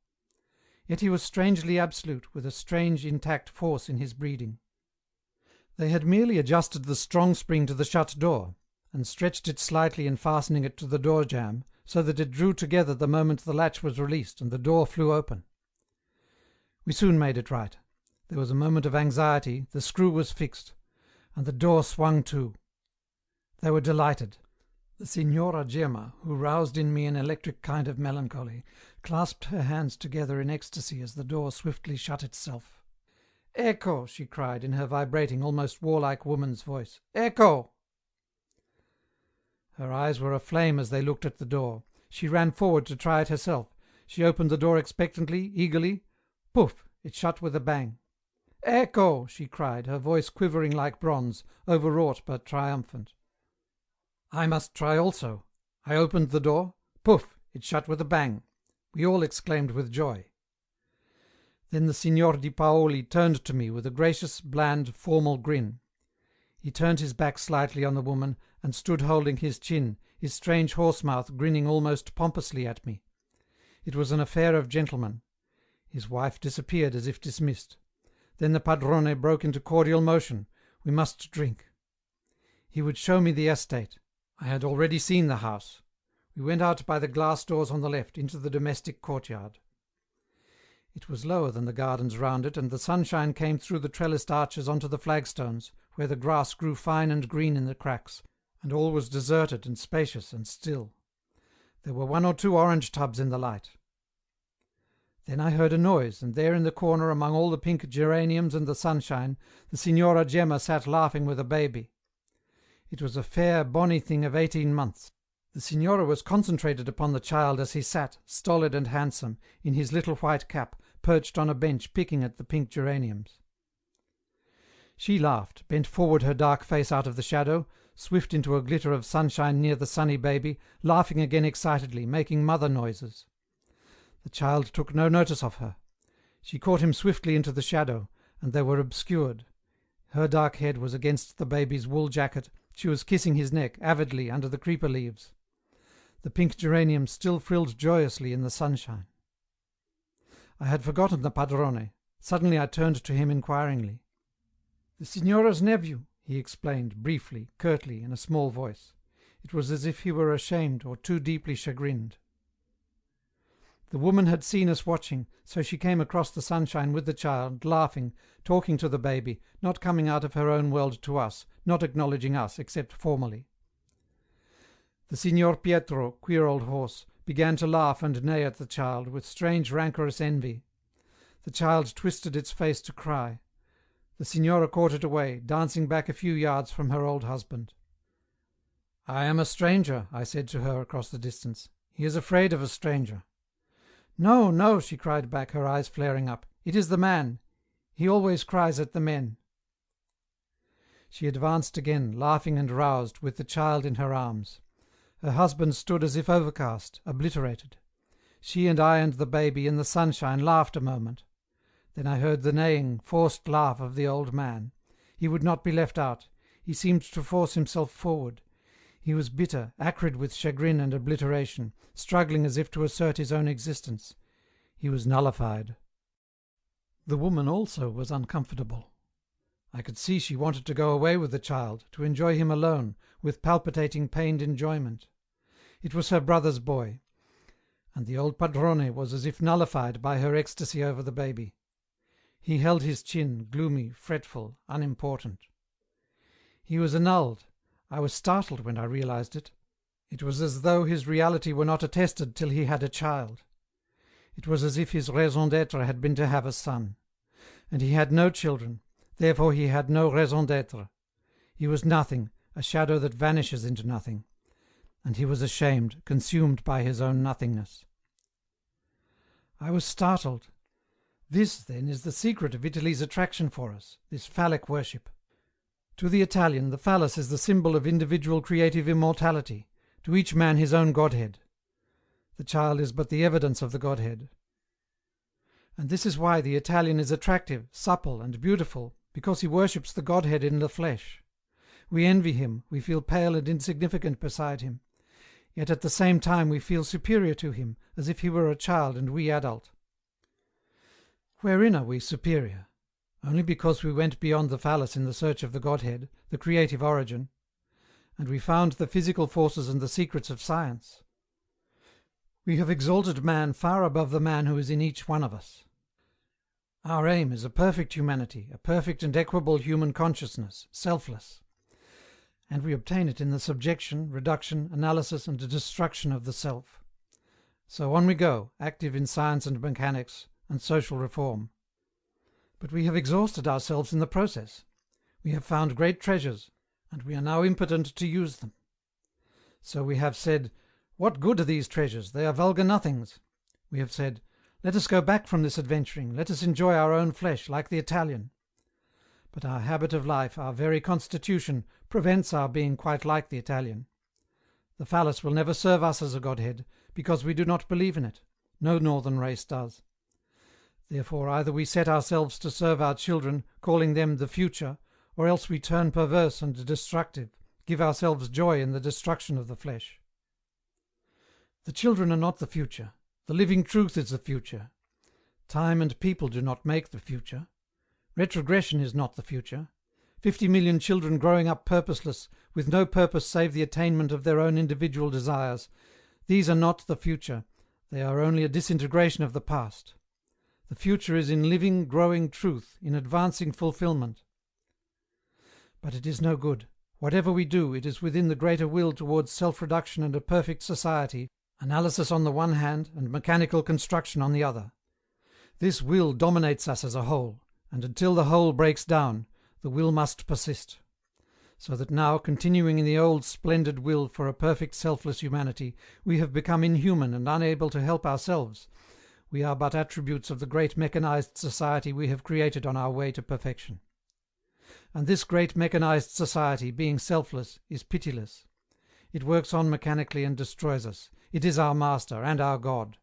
Yet he was strangely absolute, with a strange intact force in his breeding. They had merely adjusted the strong spring to the shut door, and stretched it slightly in fastening it to the door jamb, so that it drew together the moment the latch was released and the door flew open. We soon made it right. There was a moment of anxiety, the screw was fixed, and the door swung to. They were delighted. The Signora Gemma, who roused in me an electric kind of melancholy, clasped her hands together in ecstasy as the door swiftly shut itself. "Ecco!" she cried in her vibrating, almost warlike woman's voice. "Ecco!" Her eyes were aflame as they looked at the door. She ran forward to try it herself. She opened the door expectantly, eagerly. Poof! It shut with a bang. "Ecco!" she cried, her voice quivering like bronze, overwrought but triumphant. I must try also. I opened the door. Poof! It shut with a bang. We all exclaimed with joy. Then the Signor di Paoli turned to me with a gracious, bland, formal grin. He turned his back slightly on the woman, and stood holding his chin, his strange horse mouth grinning almost pompously at me. It was an affair of gentlemen. His wife disappeared as if dismissed. Then the padrone broke into cordial motion. We must drink. He would show me the estate. I had already seen the house. We went out by the glass doors on the left, into the domestic courtyard. It was lower than the gardens round it, and the sunshine came through the trellised arches onto the flagstones, where the grass grew fine and green in the cracks, and all was deserted and spacious and still. There were 1 or 2 orange tubs in the light. Then I heard a noise, and there in the corner among all the pink geraniums and the sunshine, the Signora Gemma sat laughing with a baby. It was a fair, bonny thing of 18 months. The Signora was concentrated upon the child as he sat, stolid and handsome, in his little white cap, perched on a bench picking at the pink geraniums. She laughed, bent forward her dark face out of the shadow, swift into a glitter of sunshine near the sunny baby, laughing again excitedly, making mother noises. The child took no notice of her. She caught him swiftly into the shadow, and they were obscured. Her dark head was against the baby's wool jacket, she was kissing his neck, avidly, under the creeper leaves. The pink geraniums still frilled joyously in the sunshine. I had forgotten the padrone. Suddenly I turned to him inquiringly. "The Signora's nephew," he explained, briefly, curtly, in a small voice. It was as if he were ashamed or too deeply chagrined. The woman had seen us watching, so she came across the sunshine with the child, laughing, talking to the baby, not coming out of her own world to us, not acknowledging us, except formally. The Signor Pietro, queer old horse, began to laugh and neigh at the child, with strange rancorous envy. The child twisted its face to cry. The Signora caught it away, dancing back a few yards from her old husband. "I am a stranger," I said to her across the distance. "He is afraid of a stranger." "No, no," she cried back, her eyes flaring up. "It is the man. He always cries at the men." She advanced again, laughing and roused, with the child in her arms. Her husband stood as if overcast, obliterated. She and I and the baby in the sunshine laughed a moment. Then I heard the neighing, forced laugh of the old man. He would not be left out. He seemed to force himself forward. He was bitter, acrid with chagrin and obliteration, struggling as if to assert his own existence. He was nullified. The woman also was uncomfortable. I could see she wanted to go away with the child, to enjoy him alone, with palpitating pained enjoyment. It was her brother's boy, and the old padrone was as if nullified by her ecstasy over the baby. He held his chin, gloomy, fretful, unimportant. He was annulled. I was startled when I realized it. It was as though his reality were not attested till he had a child. It was as if his raison d'être had been to have a son. And he had no children, therefore he had no raison d'être. He was nothing, a shadow that vanishes into nothing. And he was ashamed, consumed by his own nothingness. I was startled. This, then, is the secret of Italy's attraction for us, this phallic worship. To the Italian, the phallus is the symbol of individual creative immortality, to each man his own Godhead. The child is but the evidence of the Godhead. And this is why the Italian is attractive, supple, and beautiful, because he worships the Godhead in the flesh. We envy him, we feel pale and insignificant beside him, yet at the same time we feel superior to him, as if he were a child and we adult. Wherein are we superior? Only because we went beyond the phallus in the search of the Godhead, the creative origin, and we found the physical forces and the secrets of science. We have exalted man far above the man who is in each one of us. Our aim is a perfect humanity, a perfect and equable human consciousness, selfless. And we obtain it in the subjection, reduction, analysis and destruction of the self. So on we go, active in science and mechanics and social reform. But we have exhausted ourselves in the process. We have found great treasures, and we are now impotent to use them. So we have said, "What good are these treasures? They are vulgar nothings." We have said, "Let us go back from this adventuring, let us enjoy our own flesh, like the Italian." But our habit of life, our very constitution, prevents our being quite like the Italian. The phallus will never serve us as a Godhead, because we do not believe in it. No northern race does. Therefore either we set ourselves to serve our children, calling them the future, or else we turn perverse and destructive, give ourselves joy in the destruction of the flesh. The children are not the future. The living truth is the future. Time and people do not make the future. Retrogression is not the future. 50 million children growing up purposeless, with no purpose save the attainment of their own individual desires, these are not the future, they are only a disintegration of the past. The future is in living, growing truth, in advancing fulfilment. But it is no good. Whatever we do, it is within the greater will towards self-reduction and a perfect society, analysis on the one hand and mechanical construction on the other. This will dominates us as a whole, and until the whole breaks down, the will must persist. So that now, continuing in the old splendid will for a perfect selfless humanity, we have become inhuman and unable to help ourselves. We are but attributes of the great mechanized society we have created on our way to perfection. And this great mechanized society, being selfless, is pitiless. It works on mechanically and destroys us. It is our master and our God.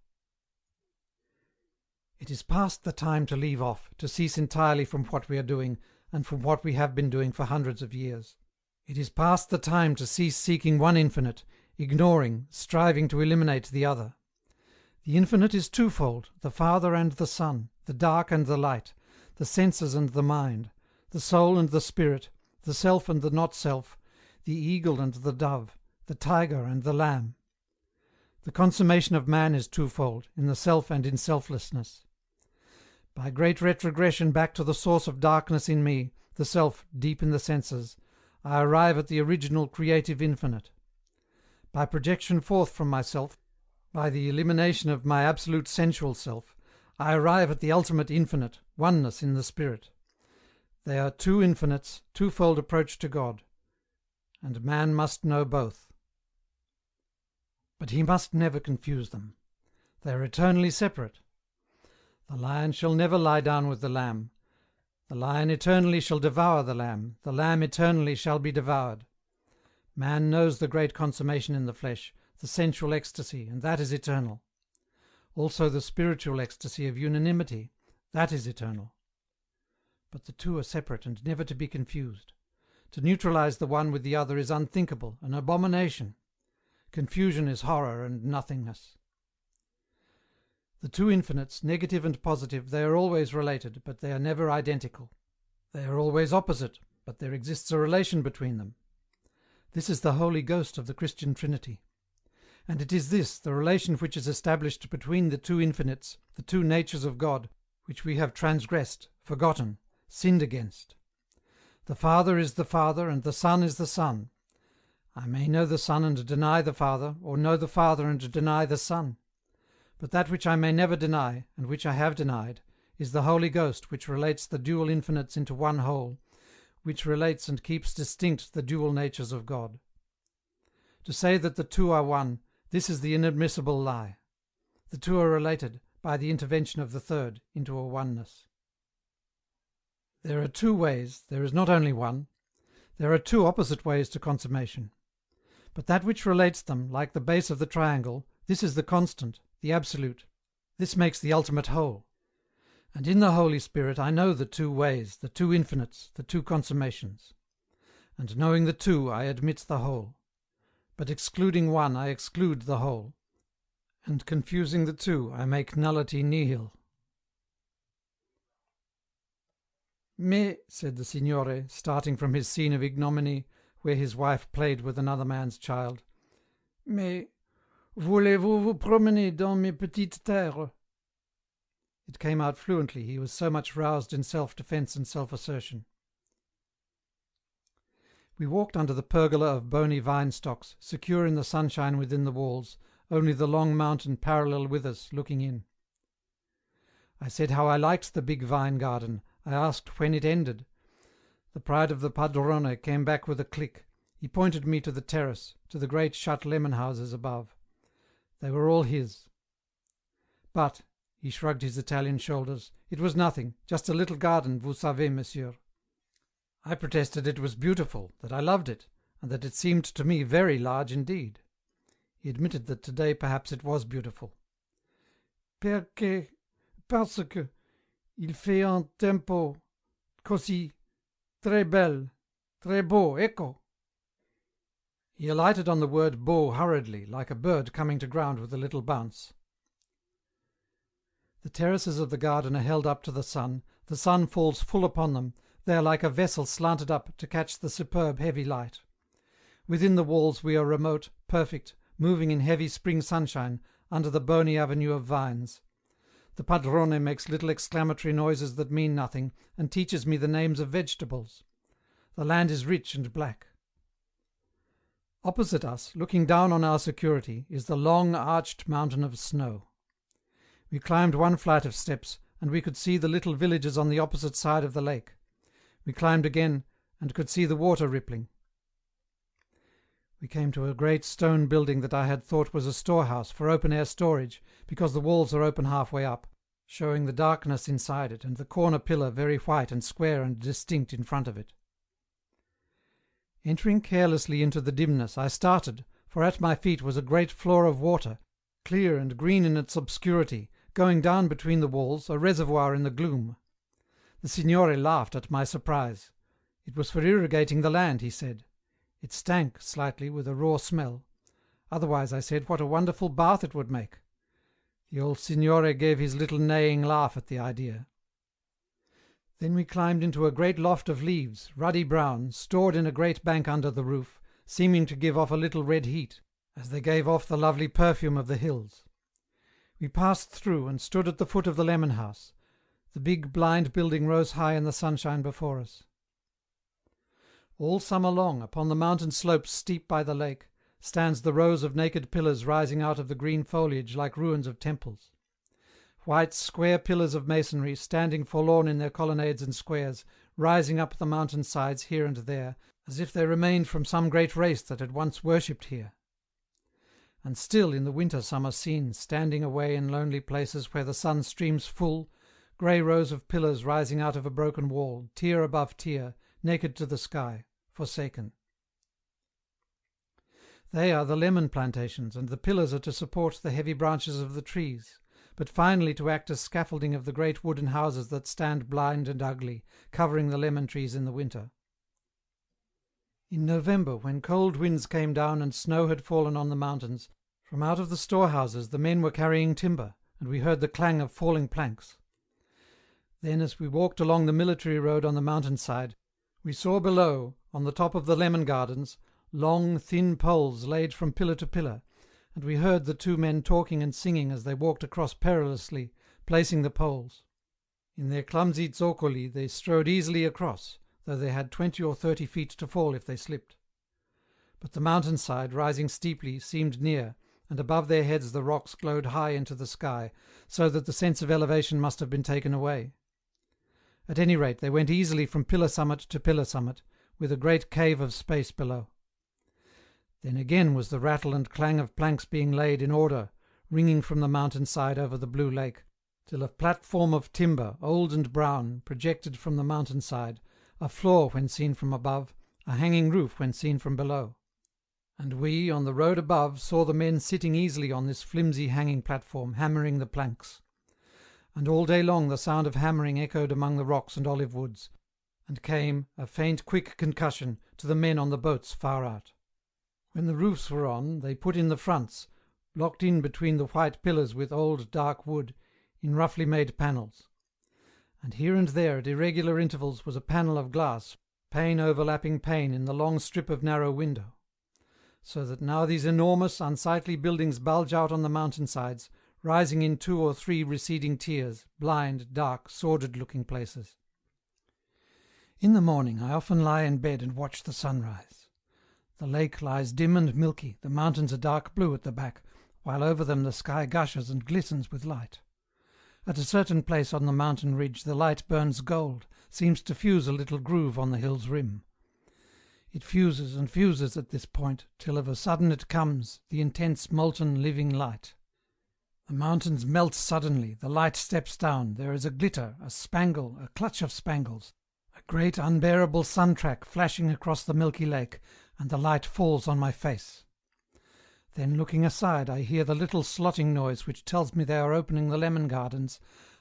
It is past the time to leave off, to cease entirely from what we are doing, and from what we have been doing for hundreds of years. It is past the time to cease seeking one infinite, ignoring, striving to eliminate the other. The infinite is twofold, the Father and the Son, the dark and the light, the senses and the mind, the soul and the spirit, the self and the not-self, the eagle and the dove, the tiger and the lamb. The consummation of man is twofold, in the self and in selflessness. By great retrogression back to the source of darkness in me, the self, deep in the senses, I arrive at the original creative infinite. By projection forth from myself, by the elimination of my absolute sensual self, I arrive at the ultimate infinite, oneness in the spirit. They are two infinites, twofold approach to God, and man must know both. But he must never confuse them. They are eternally separate. The lion shall never lie down with the lamb. The lion eternally shall devour the lamb eternally shall be devoured. Man knows the great consummation in the flesh, the sensual ecstasy, and that is eternal. Also the spiritual ecstasy of unanimity, that is eternal. But the two are separate and never to be confused. To neutralize the one with the other is unthinkable, an abomination. Confusion is horror and nothingness. The two infinites, negative and positive, they are always related, but they are never identical. They are always opposite, but there exists a relation between them. This is the Holy Ghost of the Christian Trinity. And it is this, the relation which is established between the two infinites, the two natures of God, which we have transgressed, forgotten, sinned against. The Father is the Father, and the Son is the Son. I may know the Son and deny the Father, or know the Father and deny the Son. But that which I may never deny, and which I have denied, is the Holy Ghost which relates the dual infinites into one whole, which relates and keeps distinct the dual natures of God. To say that the two are one, this is the inadmissible lie. The two are related, by the intervention of the third, into a oneness. There are two ways, there is not only one. There are two opposite ways to consummation. But that which relates them, like the base of the triangle, this is the constant, the absolute. This makes the ultimate whole. And in the Holy Spirit I know the two ways, the two infinites, the two consummations. And knowing the two, I admit the whole. But excluding one, I exclude the whole. And confusing the two, I make nullity nihil. "Mais," said the Signore, starting from his scene of ignominy, where his wife played with another man's child, "mais, voulez-vous vous promener dans mes petites terres?" It came out fluently, he was so much roused in self-defence and self-assertion. We walked under the pergola of bony vine-stocks, secure in the sunshine within the walls, only the long mountain parallel with us, looking in. I said how I liked the big vine garden. I asked when it ended. The pride of the padrone came back with a click. He pointed me to the terrace, to the great shut lemon houses above. They were all his. But, he shrugged his Italian shoulders, it was nothing, just a little garden, vous savez, monsieur. I protested it was beautiful, that I loved it, and that it seemed to me very large indeed. He admitted that today perhaps it was beautiful. Parce que il fait un tempo così très belle, très beau, ecco. He alighted on the word beau hurriedly, like a bird coming to ground with a little bounce. The terraces of the garden are held up to the sun falls full upon them, they are like a vessel slanted up to catch the superb heavy light. Within the walls we are remote, perfect, moving in heavy spring sunshine, under the bony avenue of vines. The padrone makes little exclamatory noises that mean nothing, and teaches me the names of vegetables. The land is rich and black. Opposite us, looking down on our security, is the long arched mountain of snow. We climbed one flight of steps, and we could see the little villages on the opposite side of the lake. We climbed again, and could see the water rippling. We came to a great stone building that I had thought was a storehouse for open-air storage, because the walls are open halfway up, showing the darkness inside it, and the corner pillar very white and square and distinct in front of it. Entering carelessly into the dimness, I started, for at my feet was a great floor of water, clear and green in its obscurity, going down between the walls, a reservoir in the gloom. The Signore laughed at my surprise. It was for irrigating the land, he said. It stank, slightly, with a raw smell. Otherwise, I said, what a wonderful bath it would make. The old Signore gave his little neighing laugh at the idea. Then we climbed into a great loft of leaves, ruddy brown, stored in a great bank under the roof, seeming to give off a little red heat, as they gave off the lovely perfume of the hills. We passed through and stood at the foot of the lemon house. The big blind building rose high in the sunshine before us. All summer long, upon the mountain slopes steep by the lake, stands the rows of naked pillars rising out of the green foliage like ruins of temples. White square pillars of masonry, standing forlorn in their colonnades and squares, rising up the mountain sides here and there, as if they remained from some great race that had once worshipped here. And still in the winter some are seen, standing away in lonely places where the sun streams full, grey rows of pillars rising out of a broken wall, tier above tier, naked to the sky, forsaken. They are the lemon plantations, and the pillars are to support the heavy branches of the trees, but finally to act as scaffolding of the great wooden houses that stand blind and ugly, covering the lemon trees in the winter. In November, when cold winds came down and snow had fallen on the mountains, from out of the storehouses the men were carrying timber, and we heard the clang of falling planks. Then, as we walked along the military road on the mountainside, we saw below, on the top of the lemon gardens, long, thin poles laid from pillar to pillar, and we heard the two men talking and singing as they walked across perilously, placing the poles. In their clumsy zoccoli they strode easily across, though they had 20 or 30 feet to fall if they slipped. But the mountainside, rising steeply, seemed near, and above their heads the rocks glowed high into the sky, so that the sense of elevation must have been taken away. At any rate, they went easily from pillar summit to pillar summit, with a great cave of space below. Then again was the rattle and clang of planks being laid in order, ringing from the mountain side over the blue lake, till a platform of timber, old and brown, projected from the mountain side, a floor when seen from above, a hanging roof when seen from below. And we, on the road above, saw the men sitting easily on this flimsy hanging platform, hammering the planks. and all day long the sound of hammering echoed among the rocks and olive woods, and came, a faint quick concussion, to the men on the boats far out. When the roofs were on, they put in the fronts, blocked in between the white pillars with old dark wood, in roughly made panels. And here and there at irregular intervals was a panel of glass, pane overlapping pane in the long strip of narrow window, so that now these enormous, unsightly buildings bulge out on the mountain-sides, rising in 2 or 3 receding tiers, blind, dark, sordid-looking places. In the morning I often lie in bed and watch the sunrise. The lake lies dim and milky, the mountains are dark blue at the back, while over them the sky gushes and glistens with light. At a certain place on the mountain ridge the light burns gold, seems to fuse a little groove on the hill's rim. It fuses and fuses at this point, till of a sudden it comes, the intense molten living light. The mountains melt suddenly, the light steps down, there is a glitter, a spangle, a clutch of spangles, a great unbearable sun-track flashing across the milky lake, and the light falls on my face. Then looking aside I hear the little slotting noise which tells me they are opening the lemon gardens,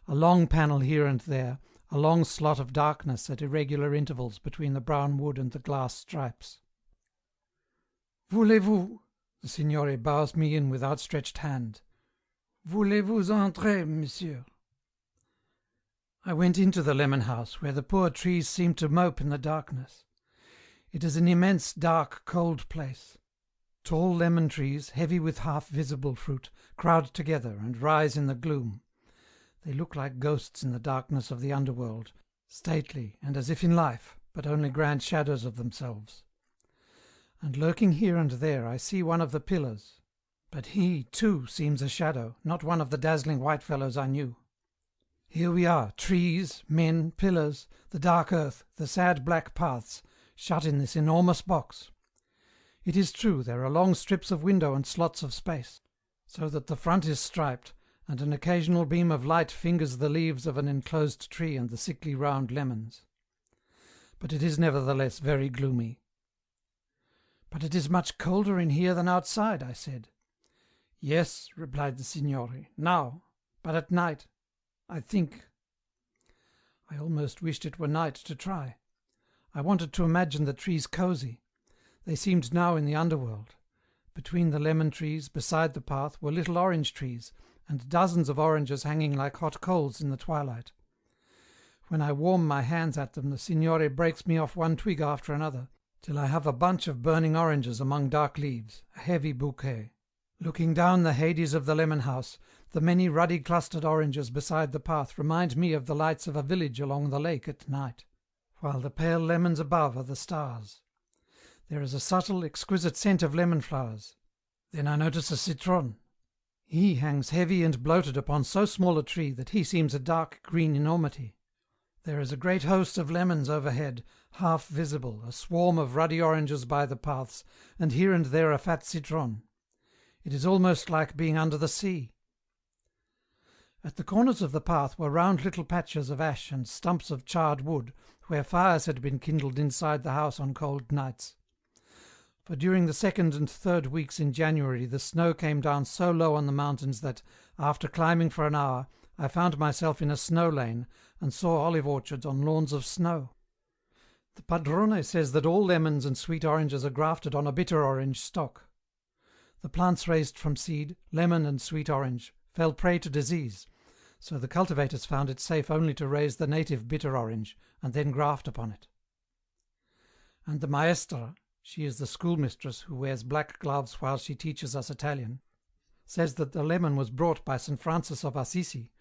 a long panel here and there, a long slot of darkness at irregular intervals between the brown wood and the glass stripes. Voulez-vous? The signore bows me in with outstretched hand. Voulez-vous entrer, monsieur? I went into the lemon house, where the poor trees seemed to mope in the darkness. It is an immense, dark, cold place. Tall lemon trees, heavy with half-visible fruit, crowd together and rise in the gloom. They look like ghosts in the darkness of the underworld, stately and as if in life, but only grand shadows of themselves. And lurking here and there I see one of the pillars, but he, too, seems a shadow, not one of the dazzling white fellows I knew. Here we are, trees, men, pillars, the dark earth, the sad black paths, shut in this enormous box. It is true, there are long strips of window and slots of space, so that the front is striped, and an occasional beam of light fingers the leaves of an enclosed tree and the sickly round lemons. But it is nevertheless very gloomy. "But it is much colder in here than outside," I said. "Yes," replied the signore, "now, but at night, I think." I almost wished it were night to try. I wanted to imagine the trees cosy. They seemed now in the underworld. Between the lemon trees, beside the path, were little orange trees, and dozens of oranges hanging like hot coals in the twilight. When I warm my hands at them, the signore breaks me off one twig after another, till I have a bunch of burning oranges among dark leaves, a heavy bouquet. Looking down the Hades of the lemon house, the many ruddy clustered oranges beside the path remind me of the lights of a village along the lake at night, while the pale lemons above are the stars. There is a subtle, exquisite scent of lemon flowers. Then I notice a citron. He hangs heavy and bloated upon so small a tree that he seems a dark green enormity. There is a great host of lemons overhead, half visible, a swarm of ruddy oranges by the paths, and here and there a fat citron. It is almost like being under the sea. At the corners of the path were round little patches of ash and stumps of charred wood, where fires had been kindled inside the house on cold nights. For during the 2nd and 3rd weeks in January the snow came down so low on the mountains that, after climbing for an hour, I found myself in a snow lane, and saw olive orchards on lawns of snow. The padrone says that all lemons and sweet oranges are grafted on a bitter orange stock. The plants raised from seed, lemon and sweet orange, fell prey to disease, so the cultivators found it safe only to raise the native bitter orange, and then graft upon it. And the maestra, she is the schoolmistress who wears black gloves while she teaches us Italian, says that the lemon was brought by St. Francis of Assisi,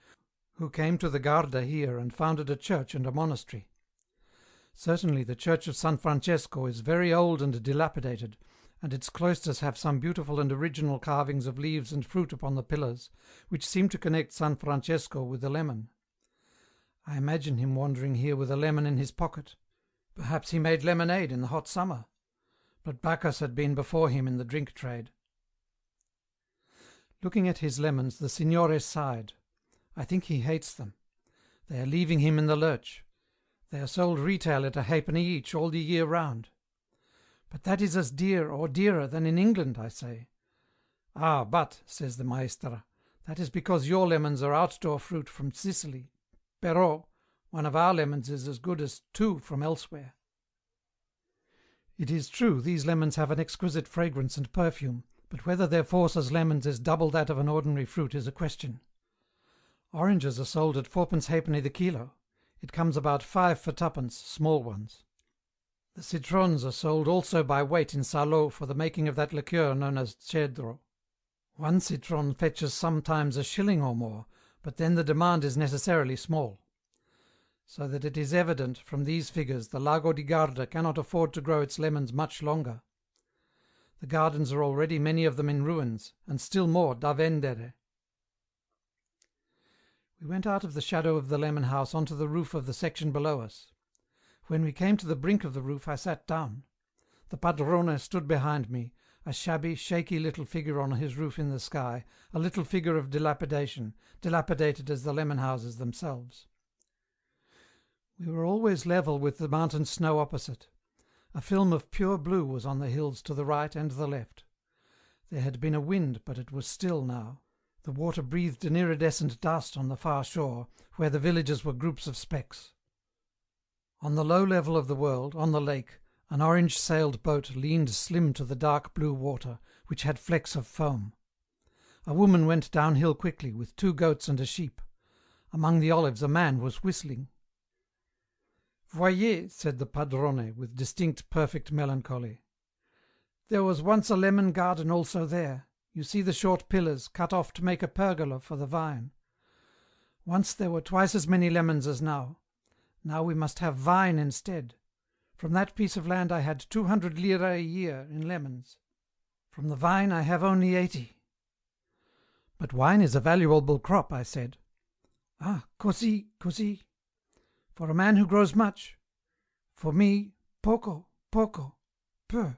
who came to the Garda here and founded a church and a monastery. Certainly the church of San Francesco is very old and dilapidated, and its cloisters have some beautiful and original carvings of leaves and fruit upon the pillars, which seem to connect San Francesco with the lemon. I imagine him wandering here with a lemon in his pocket. Perhaps he made lemonade in the hot summer. But Bacchus had been before him in the drink trade. Looking at his lemons, the signore sighed. I think he hates them. They are leaving him in the lurch. They are sold retail at a halfpenny each all the year round. But that is as dear or dearer than in England, I say. Ah, but, says the maestra, That is because your lemons are outdoor fruit from Sicily. Però, one of our lemons is as good as two from elsewhere. It is true, these lemons have an exquisite fragrance and perfume, but whether their force as lemons is double that of an ordinary fruit is a question. Oranges are sold at 4 halfpenny the kilo. It comes about 5 for twopence, small ones. The citrons are sold also by weight in Salò for the making of that liqueur known as cedro. One citron fetches sometimes a shilling or more, but then the demand is necessarily small. So that it is evident, from these figures, the Lago di Garda cannot afford to grow its lemons much longer. The gardens are already many of them in ruins, and still more da vendere. We went out of the shadow of the lemon house onto the roof of the section below us. When we came to the brink of the roof I sat down. The padrone stood behind me, a shabby, shaky little figure on his roof in the sky, a little figure of dilapidation, dilapidated as the lemon houses themselves. We were always level with the mountain snow opposite. A film of pure blue was on the hills to the right and the left. There had been a wind, but it was still now. The water breathed an iridescent dust on the far shore, where the villages were groups of specks. On the low level of the world, on the lake, an orange-sailed boat leaned slim to the dark blue water, which had flecks of foam. A woman went downhill quickly, with 2 goats and a sheep. Among the olives a man was whistling. "Voyez," said the padrone, with distinct, perfect melancholy. "There was once a lemon garden also there. You see the short pillars, cut off to make a pergola for the vine. Once there were twice as many lemons as now. Now we must have vine instead. From that piece of land I had 200 lire a year in lemons. From the vine I have only 80. "But wine is a valuable crop," I said. "Ah, così, così. For a man who grows much. For me, poco, poco, peu."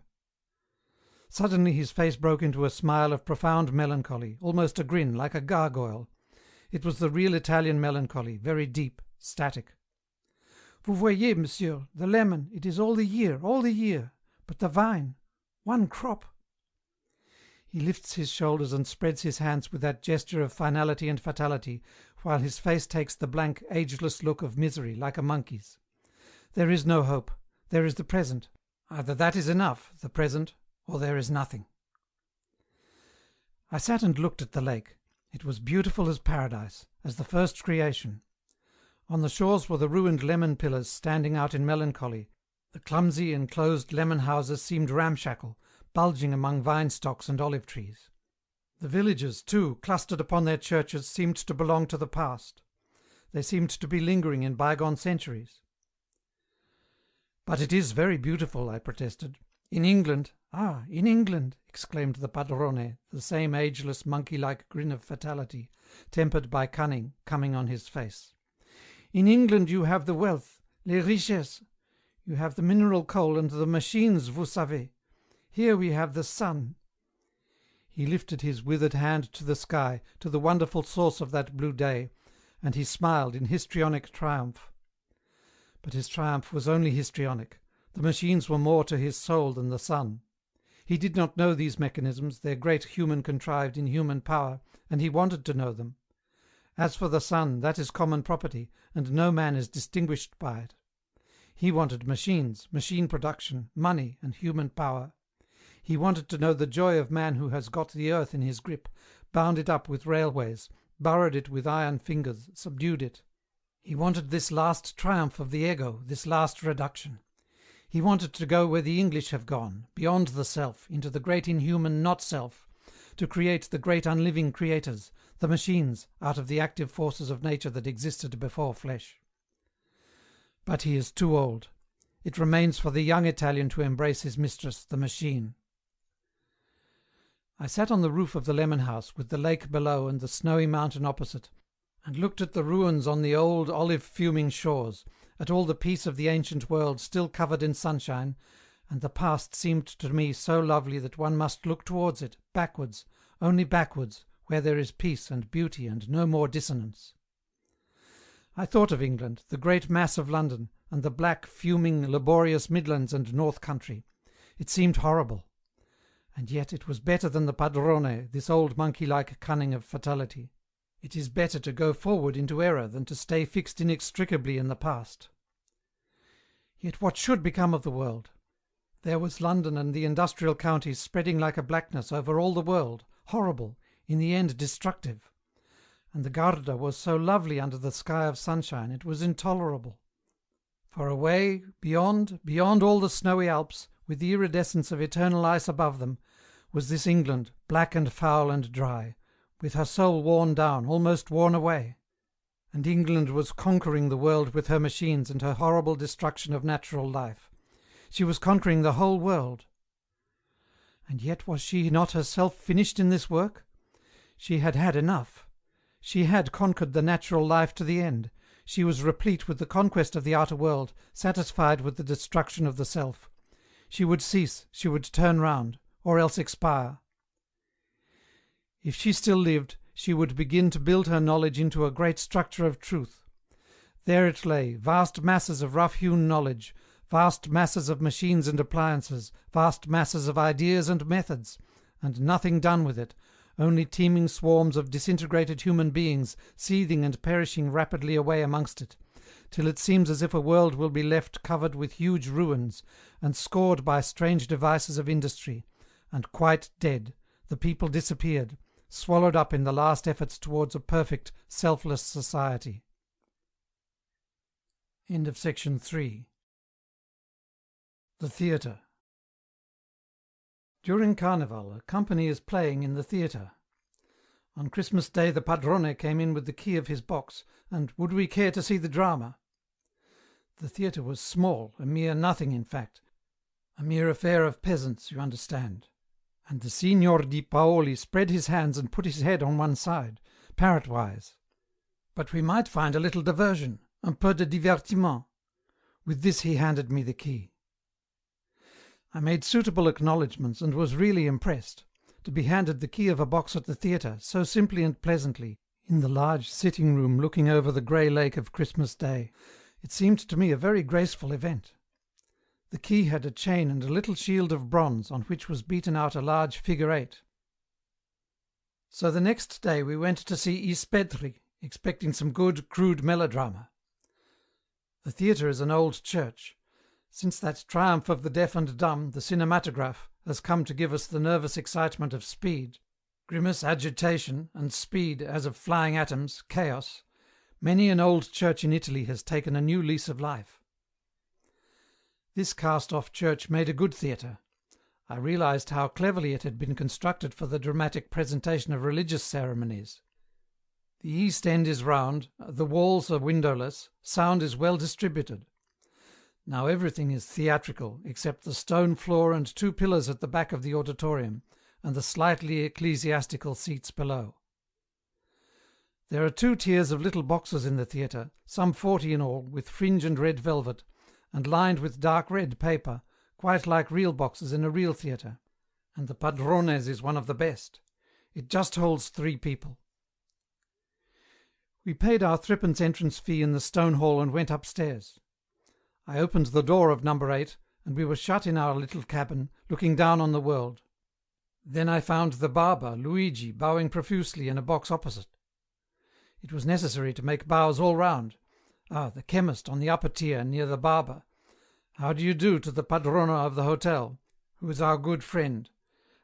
Suddenly his face broke into a smile of profound melancholy, almost a grin, like a gargoyle. It was the real Italian melancholy, very deep, static. "Vous voyez, monsieur, the lemon, it is all the year, but the vine, one crop." He lifts his shoulders and spreads his hands with that gesture of finality and fatality, while his face takes the blank, ageless look of misery, like a monkey's. There is no hope. There is the present. Either that is enough, the present, or there is nothing. I sat and looked at the lake. It was beautiful as paradise, as the first creation. On the shores were the ruined lemon pillars standing out in melancholy. The clumsy, enclosed lemon houses seemed ramshackle, bulging among vine stocks and olive trees. The villages, too, clustered upon their churches, seemed to belong to the past. They seemed to be lingering in bygone centuries. "But it is very beautiful," I protested. "In England—" "Ah, in England!" exclaimed the padrone, the same ageless monkey-like grin of fatality, tempered by cunning, coming on his face. "In England you have the wealth, les richesses. You have the mineral coal and the machines, vous savez. Here we have the sun." He lifted his withered hand to the sky, to the wonderful source of that blue day, and he smiled in histrionic triumph. But his triumph was only histrionic. The machines were more to his soul than the sun. He did not know these mechanisms, their great human contrived inhuman power, and he wanted to know them. As for the sun, that is common property, and no man is distinguished by it. He wanted machines, machine production, money, and human power. He wanted to know the joy of man who has got the earth in his grip, bound it up with railways, burrowed it with iron fingers, subdued it. He wanted this last triumph of the ego, this last reduction. He wanted to go where the English have gone, beyond the self, into the great inhuman not-self, to create the great unliving creators, the machines, out of the active forces of nature that existed before flesh. But he is too old. It remains for the young Italian to embrace his mistress, the machine. I sat on the roof of the lemon house, with the lake below and the snowy mountain opposite, and looked at the ruins on the old olive-fuming shores, at all the peace of the ancient world still covered in sunshine, and the past seemed to me so lovely that one must look towards it, backwards, only backwards, where there is peace and beauty and no more dissonance. I thought of England, the great mass of London, and the black, fuming, laborious Midlands and North Country. It seemed horrible. And yet it was better than the padrone, this old monkey-like cunning of fatality. It is better to go forward into error than to stay fixed inextricably in the past. Yet what should become of the world? There was London and the industrial counties spreading like a blackness over all the world, horrible, in the end destructive. And the Garda was so lovely under the sky of sunshine, it was intolerable. For away, beyond all the snowy Alps, with the iridescence of eternal ice above them, was this England, black and foul and dry, with her soul worn down, almost worn away. And England was conquering the world with her machines and her horrible destruction of natural life. She was conquering the whole world. And yet was she not herself finished in this work? She had had enough. She had conquered the natural life to the end. She was replete with the conquest of the outer world, satisfied with the destruction of the self. She would cease, she would turn round, or else expire. If she still lived, she would begin to build her knowledge into a great structure of truth. There it lay, vast masses of rough-hewn knowledge, vast masses of machines and appliances, vast masses of ideas and methods, and nothing done with it, only teeming swarms of disintegrated human beings seething and perishing rapidly away amongst it, till it seems as if a world will be left covered with huge ruins, and scored by strange devices of industry, and quite dead, the people disappeared, swallowed up in the last efforts towards a perfect, selfless society. End of section 3. The Theatre. During Carnival, a company is playing in the theatre. On Christmas Day the padrone came in with the key of his box, and would we care to see the drama? The theatre was small, a mere nothing in fact, a mere affair of peasants, you understand. And the Signor di Paoli spread his hands and put his head on one side, parrot-wise. But we might find a little diversion, un peu de divertiment. With this he handed me the key. I made suitable acknowledgments and was really impressed. To be handed the key of a box at the theatre, so simply and pleasantly, in the large sitting-room looking over the grey lake of Christmas Day, it seemed to me a very graceful event. The key had a chain and a little shield of bronze on which was beaten out a large figure 8. So the next day we went to see Ispetri, expecting some good, crude melodrama. The theatre is an old church. Since that triumph of the deaf and dumb, the cinematograph has come to give us the nervous excitement of speed, grimace, agitation, and speed as of flying atoms, chaos. Many an old church in Italy has taken a new lease of life. This cast-off church made a good theatre. I realized how cleverly it had been constructed for the dramatic presentation of religious ceremonies. The east end is round, the walls are windowless, sound is well distributed. Now everything is theatrical, except the stone floor and 2 pillars at the back of the auditorium, and the slightly ecclesiastical seats below. There are 2 tiers of little boxes in the theatre, some 40 in all, with fringe and red velvet, and lined with dark red paper, quite like real boxes in a real theatre, and the padrone's is one of the best. It just holds 3 people. We paid our 3d entrance fee in the stone hall and went upstairs. I opened the door of number 8, and we were shut in our little cabin, looking down on the world. Then I found the barber, Luigi, bowing profusely in a box opposite. It was necessary to make bows all round. The chemist on the upper tier near the barber. How do you do to the padrona of the hotel, who is our good friend,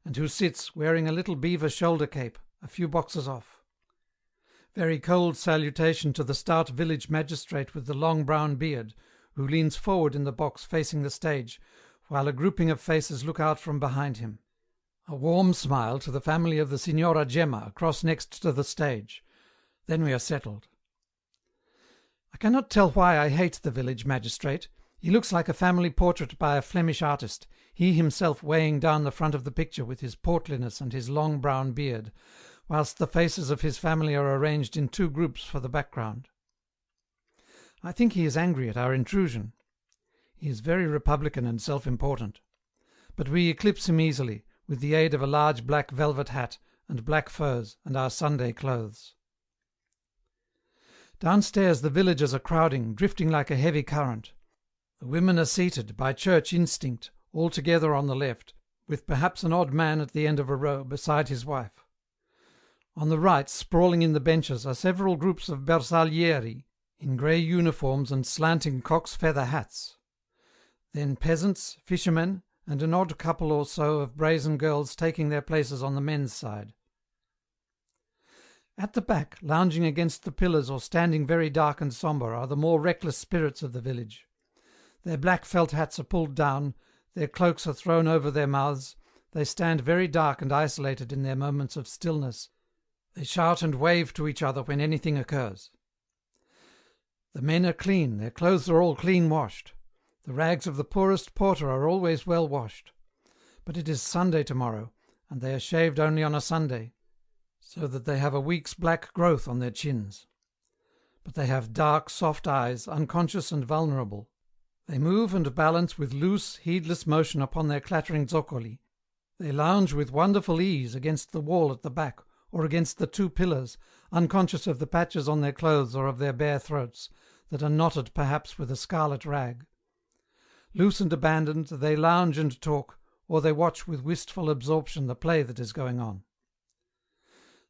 and who sits, wearing a little beaver shoulder cape, a few boxes off. Very cold salutation to the stout village magistrate with the long brown beard, who leans forward in the box facing the stage, while a grouping of faces look out from behind him. A warm smile to the family of the Signora Gemma across next to the stage. Then we are settled. I cannot tell why I hate the village magistrate. He looks like a family portrait by a Flemish artist, he himself weighing down the front of the picture with his portliness and his long brown beard, whilst the faces of his family are arranged in 2 groups for the background. I think he is angry at our intrusion. He is very republican and self-important. But we eclipse him easily, with the aid of a large black velvet hat and black furs and our Sunday clothes. Downstairs the villagers are crowding, drifting like a heavy current. The women are seated, by church instinct, all together on the left, with perhaps an odd man at the end of a row, beside his wife. On the right, sprawling in the benches, are several groups of bersaglieri, in grey uniforms and slanting cock's feather hats. Then peasants, fishermen, and an odd couple or so of brazen girls taking their places on the men's side. At the back, lounging against the pillars or standing very dark and sombre, are the more reckless spirits of the village. Their black felt hats are pulled down, their cloaks are thrown over their mouths, they stand very dark and isolated in their moments of stillness. They shout and wave to each other when anything occurs. The men are clean, their clothes are all clean washed. The rags of the poorest porter are always well washed. But it is Sunday tomorrow, and they are shaved only on a Sunday, so that they have a week's black growth on their chins. But they have dark, soft eyes, unconscious and vulnerable. They move and balance with loose, heedless motion upon their clattering zoccoli. They lounge with wonderful ease against the wall at the back, or against the two pillars, unconscious of the patches on their clothes or of their bare throats, that are knotted perhaps with a scarlet rag. Loose and abandoned, they lounge and talk, or they watch with wistful absorption the play that is going on.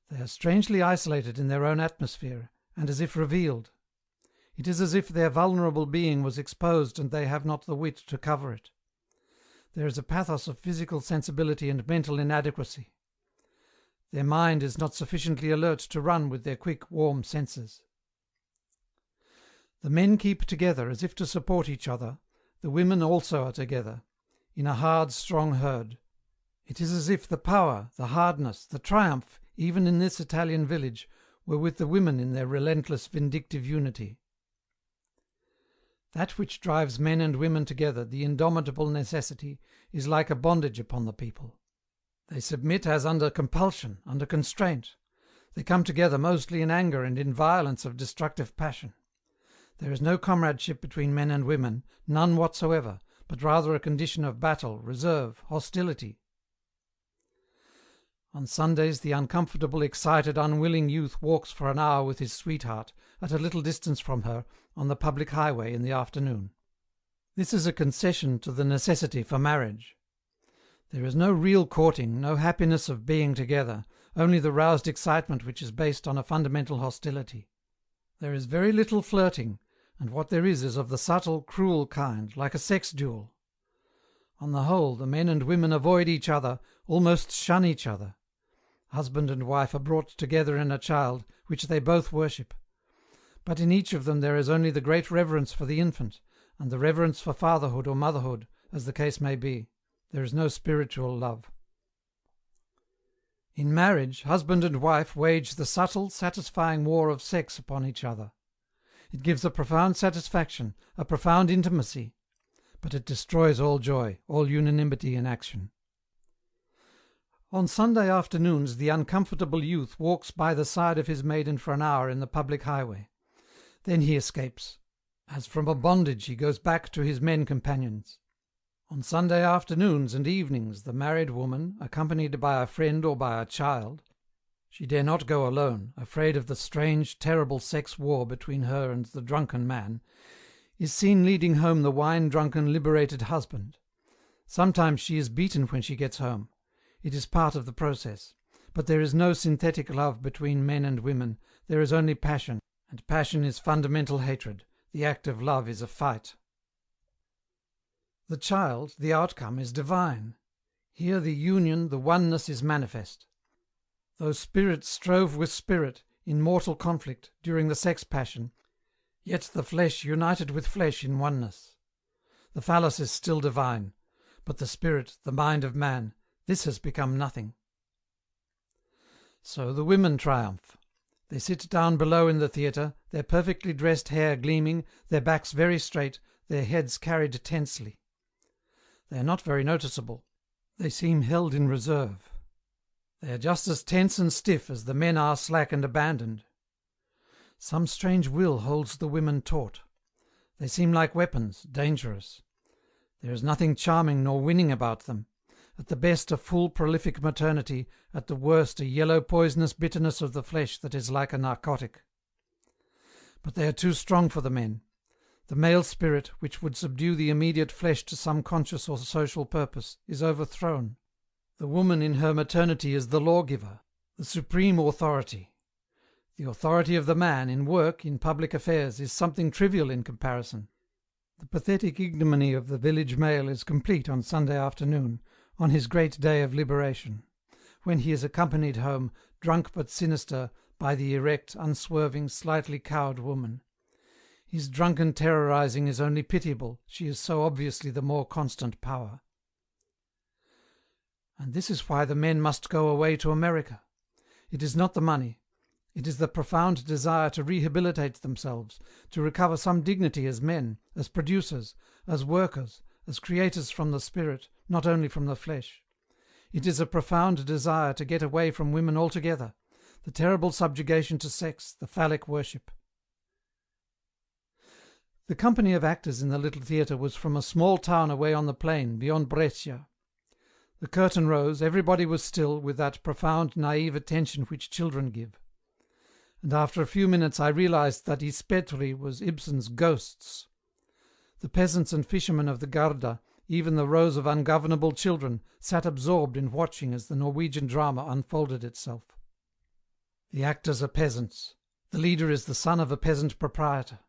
They are strangely isolated in their own atmosphere, and as if revealed. It is as if their vulnerable being was exposed and they have not the wit to cover it. There is a pathos of physical sensibility and mental inadequacy. Their mind is not sufficiently alert to run with their quick, warm senses. The men keep together as if to support each other, the women also are together, in a hard, strong herd. It is as if the power, the hardness, the triumph, even in this Italian village, were with the women in their relentless, vindictive unity. That which drives men and women together, the indomitable necessity, is like a bondage upon the people. They submit as under compulsion, under constraint. They come together mostly in anger and in violence of destructive passion. There is no comradeship between men and women, none whatsoever, but rather a condition of battle, reserve, hostility. On Sundays the uncomfortable, excited, unwilling youth walks for an hour with his sweetheart, at a little distance from her, on the public highway in the afternoon. This is a concession to the necessity for marriage. There is no real courting, no happiness of being together, only the roused excitement which is based on a fundamental hostility. There is very little flirting, and what there is of the subtle, cruel kind, like a sex duel. On the whole, the men and women avoid each other, almost shun each other. Husband and wife are brought together in a child, which they both worship. But in each of them there is only the great reverence for the infant, and the reverence for fatherhood or motherhood, as the case may be. There is no spiritual love. In marriage, husband and wife wage the subtle, satisfying war of sex upon each other. It gives a profound satisfaction, a profound intimacy, but it destroys all joy, all unanimity in action. On Sunday afternoons the uncomfortable youth walks by the side of his maiden for an hour in the public highway. Then he escapes. As from a bondage he goes back to his men companions. On Sunday afternoons and evenings the married woman, accompanied by a friend or by a child, she dare not go alone, afraid of the strange, terrible sex war between her and the drunken man, is seen leading home the wine-drunken, liberated husband. Sometimes she is beaten when she gets home. It is part of the process. But there is no synthetic love between men and women, there is only passion, and passion is fundamental hatred. The act of love is a fight. The child, the outcome, is divine. Here the union, the oneness is manifest. Though spirit strove with spirit, in mortal conflict, during the sex passion, yet the flesh united with flesh in oneness. The phallus is still divine, but the spirit, the mind of man, this has become nothing. So the women triumph. They sit down below in the theatre, their perfectly dressed hair gleaming, their backs very straight, their heads carried tensely. They are not very noticeable. They seem held in reserve. They are just as tense and stiff as the men are slack and abandoned. Some strange will holds the women taut. They seem like weapons, dangerous. There is nothing charming nor winning about them. At the best a full prolific maternity, at the worst a yellow poisonous bitterness of the flesh that is like a narcotic. But they are too strong for the men. The male spirit, which would subdue the immediate flesh to some conscious or social purpose, is overthrown. The woman in her maternity is the lawgiver. The supreme authority. The authority of the man, in work, in public affairs, is something trivial in comparison. The pathetic ignominy of the village male is complete on Sunday afternoon, on his great day of liberation, when he is accompanied home, drunk but sinister, by the erect, unswerving, slightly cowed woman. His drunken terrorizing is only pitiable, she is so obviously the more constant power. And this is why the men must go away to America. It is not the money. It is the profound desire to rehabilitate themselves, to recover some dignity as men, as producers, as workers, as creators from the spirit, not only from the flesh. It is a profound desire to get away from women altogether, the terrible subjugation to sex, the phallic worship. The company of actors in the little theatre was from a small town away on the plain, beyond Brescia. The curtain rose, everybody was still, with that profound naive attention which children give. And after a few minutes I realized that I Spettri was Ibsen's Ghosts. The peasants and fishermen of the Garda, even the rows of ungovernable children, sat absorbed in watching as the Norwegian drama unfolded itself. The actors are peasants. The leader is the son of a peasant proprietor.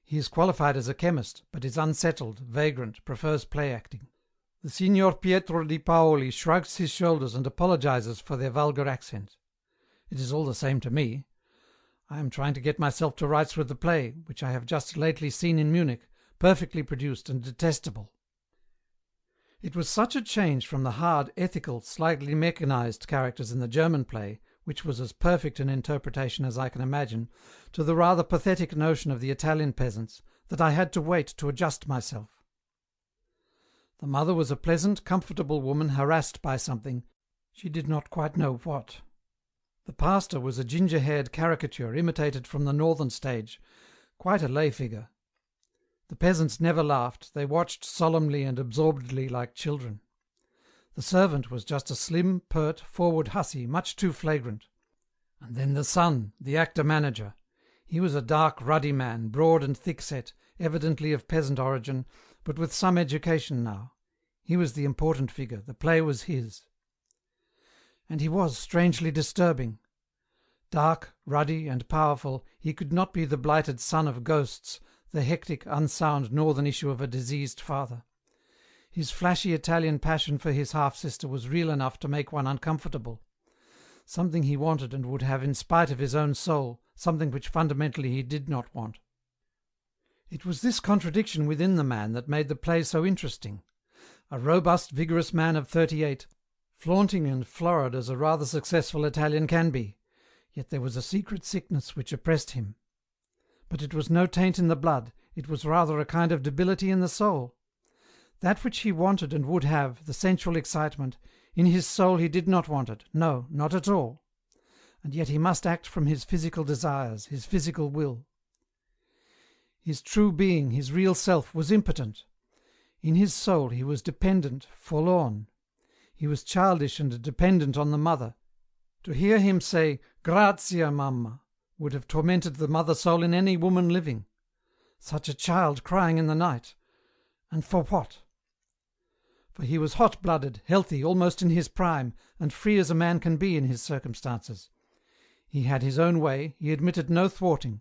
He is qualified as a chemist, but is unsettled, vagrant, prefers play acting. The Signor Pietro di Paoli shrugs his shoulders and apologizes for their vulgar accent. It is all the same to me. I am trying to get myself to rights with the play, which I have just lately seen in Munich, perfectly produced and detestable. It was such a change from the hard, ethical, slightly mechanized characters in the German play, which was as perfect an interpretation as I can imagine, to the rather pathetic notion of the Italian peasants, that I had to wait to adjust myself. The mother was a pleasant, comfortable woman harassed by something, she did not quite know what. The pastor was a ginger-haired caricature imitated from the northern stage, quite a lay figure. The peasants never laughed, they watched solemnly and absorbedly like children. The servant was just a slim, pert, forward hussy, much too flagrant. And then the son, the actor-manager. He was a dark, ruddy man, broad and thick-set, evidently of peasant origin, but with some education now. He was the important figure, the play was his. And he was strangely disturbing. Dark, ruddy, and powerful, he could not be the blighted son of ghosts, the hectic, unsound northern issue of a diseased father. His flashy Italian passion for his half-sister was real enough to make one uncomfortable. Something he wanted and would have in spite of his own soul, something which fundamentally he did not want. It was this contradiction within the man that made the play so interesting. A robust, vigorous man of 38, flaunting and florid as a rather successful Italian can be, yet there was a secret sickness which oppressed him. But it was no taint in the blood, it was rather a kind of debility in the soul. That which he wanted and would have, the sensual excitement, in his soul he did not want it, no, not at all. And yet he must act from his physical desires, his physical will. His true being, his real self, was impotent. In his soul he was dependent, forlorn. He was childish and dependent on the mother. To hear him say, "Grazie, mamma," would have tormented the mother soul in any woman living. Such a child crying in the night. And for what? For he was hot-blooded, healthy, almost in his prime, and free as a man can be in his circumstances. He had his own way, he admitted no thwarting.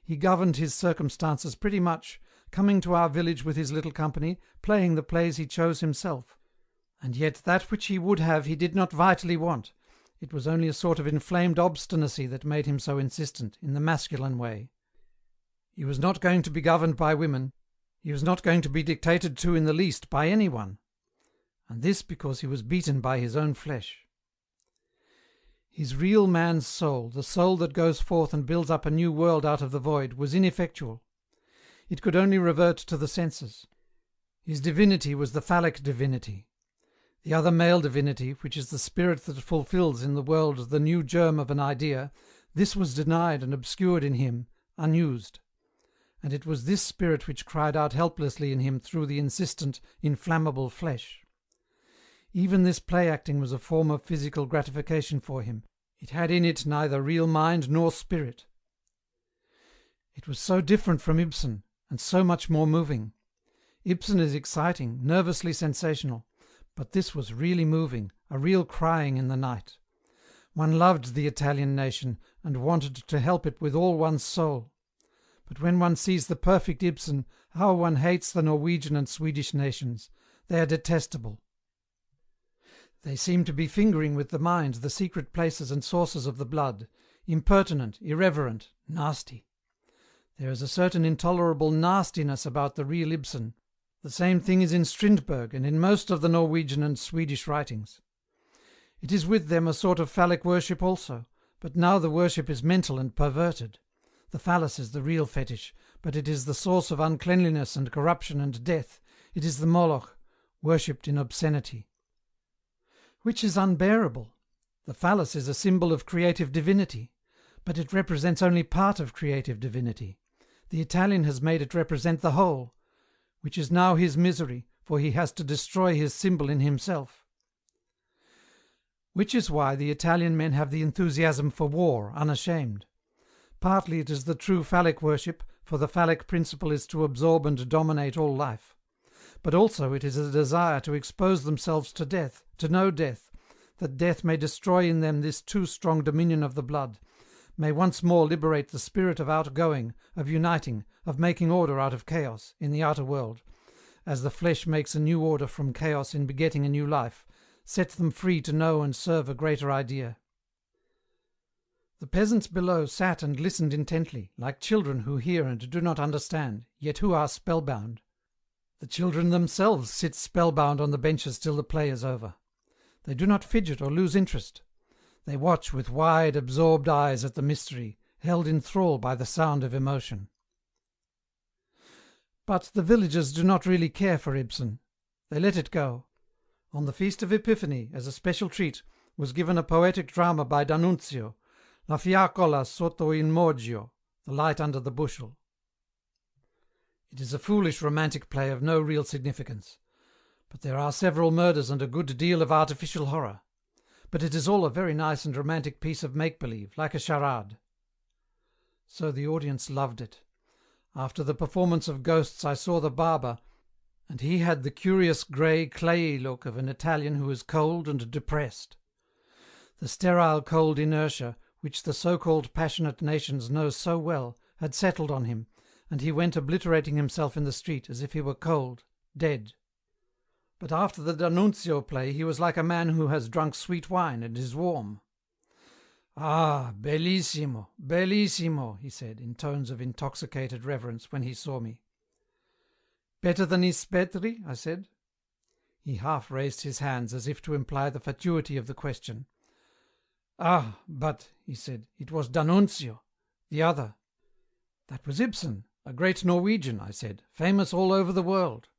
He governed his circumstances pretty much, coming to our village with his little company, playing the plays he chose himself. And yet that which he would have he did not vitally want. It was only a sort of inflamed obstinacy that made him so insistent, in the masculine way. He was not going to be governed by women, he was not going to be dictated to in the least by anyone. And this because he was beaten by his own flesh. His real man's soul, the soul that goes forth and builds up a new world out of the void, was ineffectual. It could only revert to the senses. His divinity was the phallic divinity. The other male divinity, which is the spirit that fulfills in the world the new germ of an idea, this was denied and obscured in him, unused. And it was this spirit which cried out helplessly in him through the insistent, inflammable flesh. Even this play-acting was a form of physical gratification for him. It had in it neither real mind nor spirit. It was so different from Ibsen, and so much more moving. Ibsen is exciting, nervously sensational, but this was really moving, a real crying in the night. One loved the Italian nation and wanted to help it with all one's soul. But when one sees the perfect Ibsen, how one hates the Norwegian and Swedish nations. They are detestable. They seem to be fingering with the mind the secret places and sources of the blood, impertinent, irreverent, nasty. There is a certain intolerable nastiness about the real Ibsen. The same thing is in Strindberg and in most of the Norwegian and Swedish writings. It is with them a sort of phallic worship also, but now the worship is mental and perverted. The phallus is the real fetish, but it is the source of uncleanliness and corruption and death. It is the Moloch, worshipped in obscenity. Which is unbearable. The phallus is a symbol of creative divinity, but it represents only part of creative divinity. The Italian has made it represent the whole, which is now his misery, for he has to destroy his symbol in himself. Which is why the Italian men have the enthusiasm for war, unashamed. Partly it is the true phallic worship, for the phallic principle is to absorb and dominate all life. But also it is a desire to expose themselves to death, to know death, that death may destroy in them this too strong dominion of the blood, may once more liberate the spirit of outgoing, of uniting, of making order out of chaos, in the outer world, as the flesh makes a new order from chaos in begetting a new life, set them free to know and serve a greater idea. The peasants below sat and listened intently, like children who hear and do not understand, yet who are spellbound. The children themselves sit spellbound on the benches till the play is over. They do not fidget or lose interest. They watch with wide, absorbed eyes at the mystery, held in thrall by the sound of emotion. But the villagers do not really care for Ibsen. They let it go. On the Feast of Epiphany, as a special treat, was given a poetic drama by D'Annunzio, La fiaccola sotto il moggio, The Light Under the Bushel. It is a foolish romantic play of no real significance, but there are several murders and a good deal of artificial horror. But it is all a very nice and romantic piece of make-believe, like a charade. So the audience loved it. After the performance of Ghosts I saw the barber, and he had the curious grey, clayey look of an Italian who is cold and depressed. The sterile cold inertia, which the so-called passionate nations know so well, had settled on him, and he went obliterating himself in the street as if he were cold, dead. But after the D'Annunzio play he was like a man who has drunk sweet wine and is warm. "Ah, bellissimo, bellissimo," he said, in tones of intoxicated reverence, when he saw me. "Better than Ispetri?" I said. He half raised his hands as if to imply the fatuity of the question. "Ah, but," he said, "it was D'Annunzio, the other." "That was Ibsen, a great Norwegian," I said, "famous all over the world."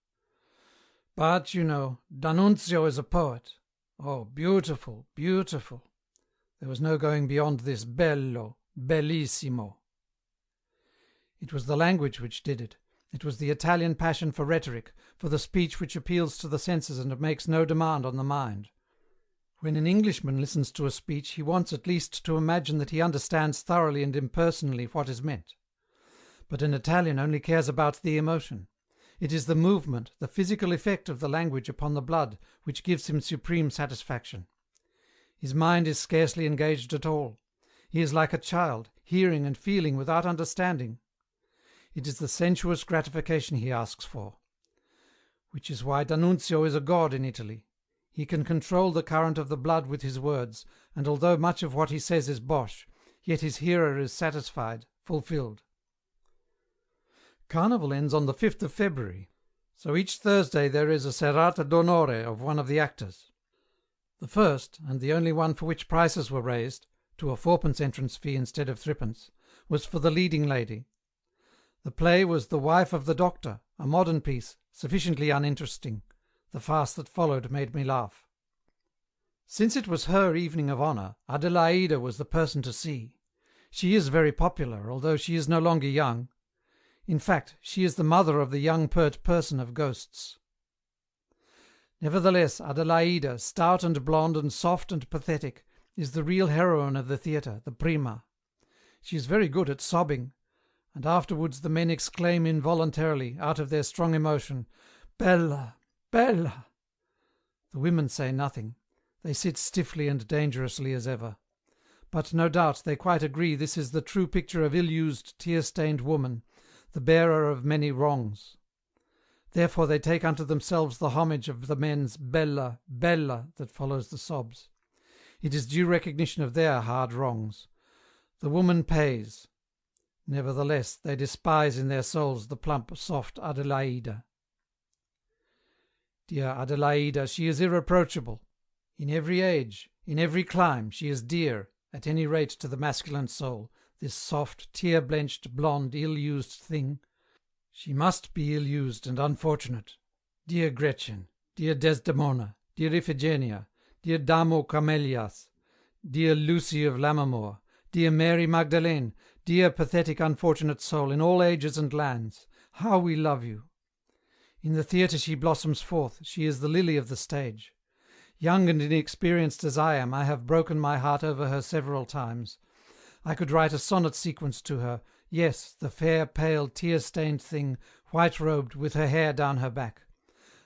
"But, you know, D'Annunzio is a poet. Oh, beautiful, beautiful." There was no going beyond this bello, bellissimo. It was the language which did it. It was the Italian passion for rhetoric, for the speech which appeals to the senses and makes no demand on the mind. When an Englishman listens to a speech, he wants at least to imagine that he understands thoroughly and impersonally what is meant. But an Italian only cares about the emotion. It is the movement, the physical effect of the language upon the blood, which gives him supreme satisfaction. His mind is scarcely engaged at all. He is like a child, hearing and feeling without understanding. It is the sensuous gratification he asks for. Which is why D'Annunzio is a god in Italy. He can control the current of the blood with his words, and although much of what he says is bosh, yet his hearer is satisfied, fulfilled. Carnival ends on the 5th of February, so each Thursday there is a serata d'onore of one of the actors. The first, and the only one for which prices were raised, to a 4d entrance fee instead of 3d, was for the leading lady. The play was The Wife of the Doctor, a modern piece, sufficiently uninteresting. The farce that followed made me laugh. Since it was her evening of honour, Adelaida was the person to see. She is very popular, although she is no longer young. In fact, she is the mother of the young pert person of Ghosts. Nevertheless, Adelaida, stout and blonde and soft and pathetic, is the real heroine of the theatre, the prima. She is very good at sobbing, and afterwards the men exclaim involuntarily, out of their strong emotion, "Bella! Bella!" The women say nothing. They sit stiffly and dangerously as ever. but no doubt they quite agree this is the true picture of ill-used, tear-stained woman, the bearer of many wrongs. Therefore they take unto themselves the homage of the men's bella, bella that follows the sobs. It is due recognition of their hard wrongs. The woman pays. Nevertheless, they despise in their souls the plump, soft Adelaida. Dear Adelaida, she is irreproachable. In every age, in every clime, she is dear, at any rate to the masculine soul, this soft, tear-blenched, blonde, ill-used thing. She must be ill-used and unfortunate. Dear Gretchen, dear Desdemona, dear Iphigenia, dear Damo Camelias, dear Lucy of Lammermoor, dear Mary Magdalene, dear pathetic unfortunate soul in all ages and lands, how we love you! In the theatre she blossoms forth, she is the lily of the stage. Young and inexperienced as I am, I have broken my heart over her several times. I could write a sonnet sequence to her, yes, the fair, pale, tear-stained thing, white-robed, with her hair down her back.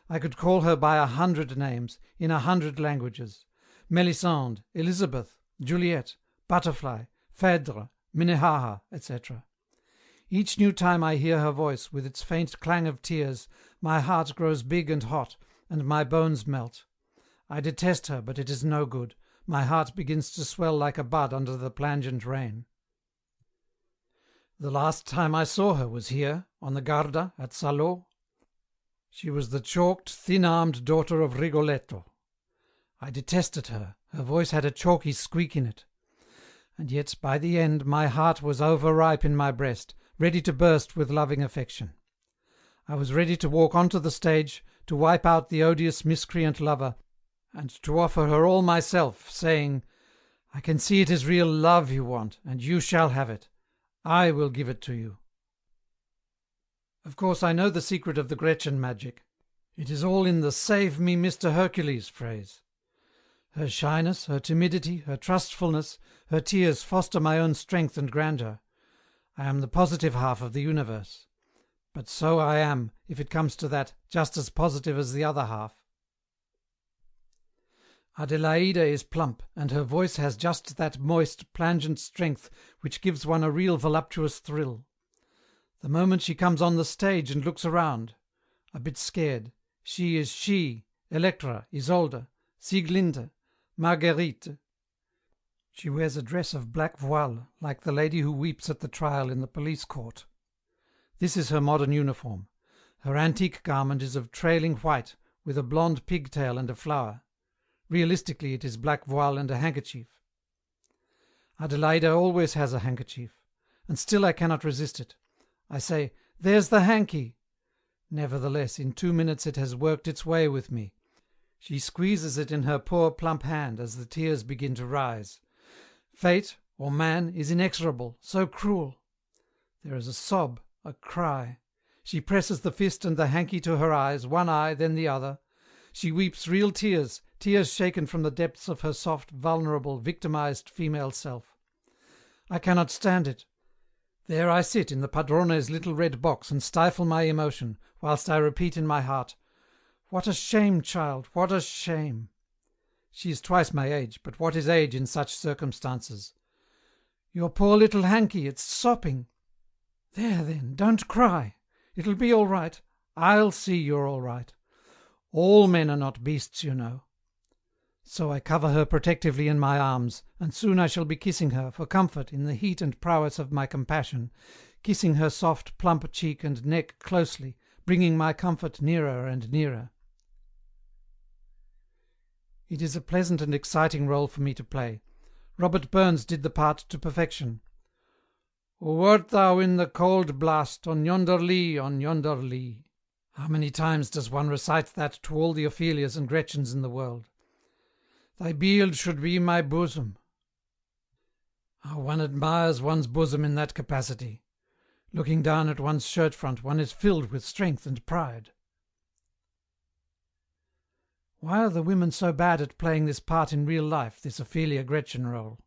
I could call her by 100 names, in 100 languages. Melisande, Elizabeth, Juliet, Butterfly, Phèdre, Minnehaha, etc. Each new time I hear her voice, with its faint clang of tears, my heart grows big and hot, and my bones melt. I detest her, but it is no good. My heart begins to swell like a bud under the plangent rain. The last time I saw her was here, on the Garda, at Salò. She was the chalked, thin-armed daughter of Rigoletto. I detested her, her voice had a chalky squeak in it. And yet, by the end, my heart was overripe in my breast, ready to burst with loving affection. I was ready to walk onto the stage, to wipe out the odious miscreant lover, and to offer her all myself, saying, "I can see it is real love you want, and you shall have it. I will give it to you." Of course I know the secret of the Gretchen magic. It is all in the "Save me, Mr. Hercules" phrase. Her shyness, her timidity, her trustfulness, her tears foster my own strength and grandeur. I am the positive half of the universe. But so I am, if it comes to that, just as positive as the other half. Adelaida is plump, and her voice has just that moist, plangent strength which gives one a real voluptuous thrill. The moment she comes on the stage and looks around, a bit scared, she is she, Electra, Isolde, Sieglinde, Marguerite. She wears a dress of black voile, like the lady who weeps at the trial in the police court. This is her modern uniform. Her antique garment is of trailing white, with a blonde pigtail and a flower. Realistically, it is black voile and a handkerchief. Adelaida always has a handkerchief, and still I cannot resist it. I say, "There's the hanky!" Nevertheless, in 2 minutes it has worked its way with me. She squeezes it in her poor plump hand as the tears begin to rise. Fate, or man, is inexorable, so cruel. There is a sob, a cry. She presses the fist and the hanky to her eyes, one eye, then the other. She weeps real tears, tears shaken from the depths of her soft, vulnerable, victimized female self. I cannot stand it. There I sit in the padrone's little red box and stifle my emotion, whilst I repeat in my heart, "What a shame, child, what a shame!" She is twice my age, but what is age in such circumstances? "Your poor little hanky, it's sopping." "There then, don't cry. It'll be all right. I'll see you're all right. All men are not beasts, you know." So I cover her protectively in my arms, and soon I shall be kissing her, for comfort, in the heat and prowess of my compassion, kissing her soft, plump cheek and neck closely, bringing my comfort nearer and nearer. It is a pleasant and exciting role for me to play. Robert Burns did the part to perfection. "O wert thou in the cold blast on yonder lea, on yonder lea." How many times does one recite that to all the Ophelias and Gretchens in the world? "Thy beeld should be my bosom." How one admires one's bosom in that capacity. Looking down at one's shirt front, one is filled with strength and pride. Why are the women so bad at playing this part in real life, this Ophelia Gretchen role?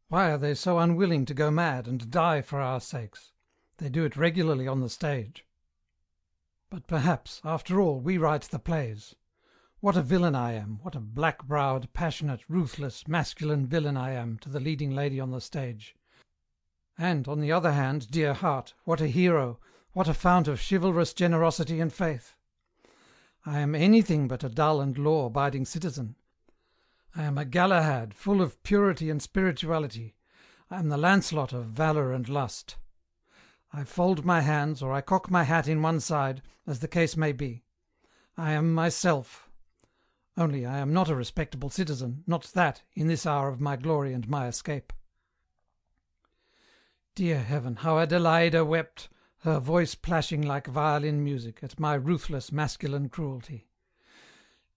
Why are they so unwilling to go mad and die for our sakes? They do it regularly on the stage. But perhaps, after all, we write the plays. What a villain I am, what a black-browed, passionate, ruthless, masculine villain I am to the leading lady on the stage. And, on the other hand, dear heart, what a hero, what a fount of chivalrous generosity and faith! I am anything but a dull and law-abiding citizen. I am a Galahad, full of purity and spirituality. I am the Lancelot of valour and lust. I fold my hands, or I cock my hat in one side, as the case may be. I am myself. Only I am not a respectable citizen, not that, in this hour of my glory and my escape. Dear heaven, how Adelaida wept, her voice plashing like violin music, at my ruthless masculine cruelty.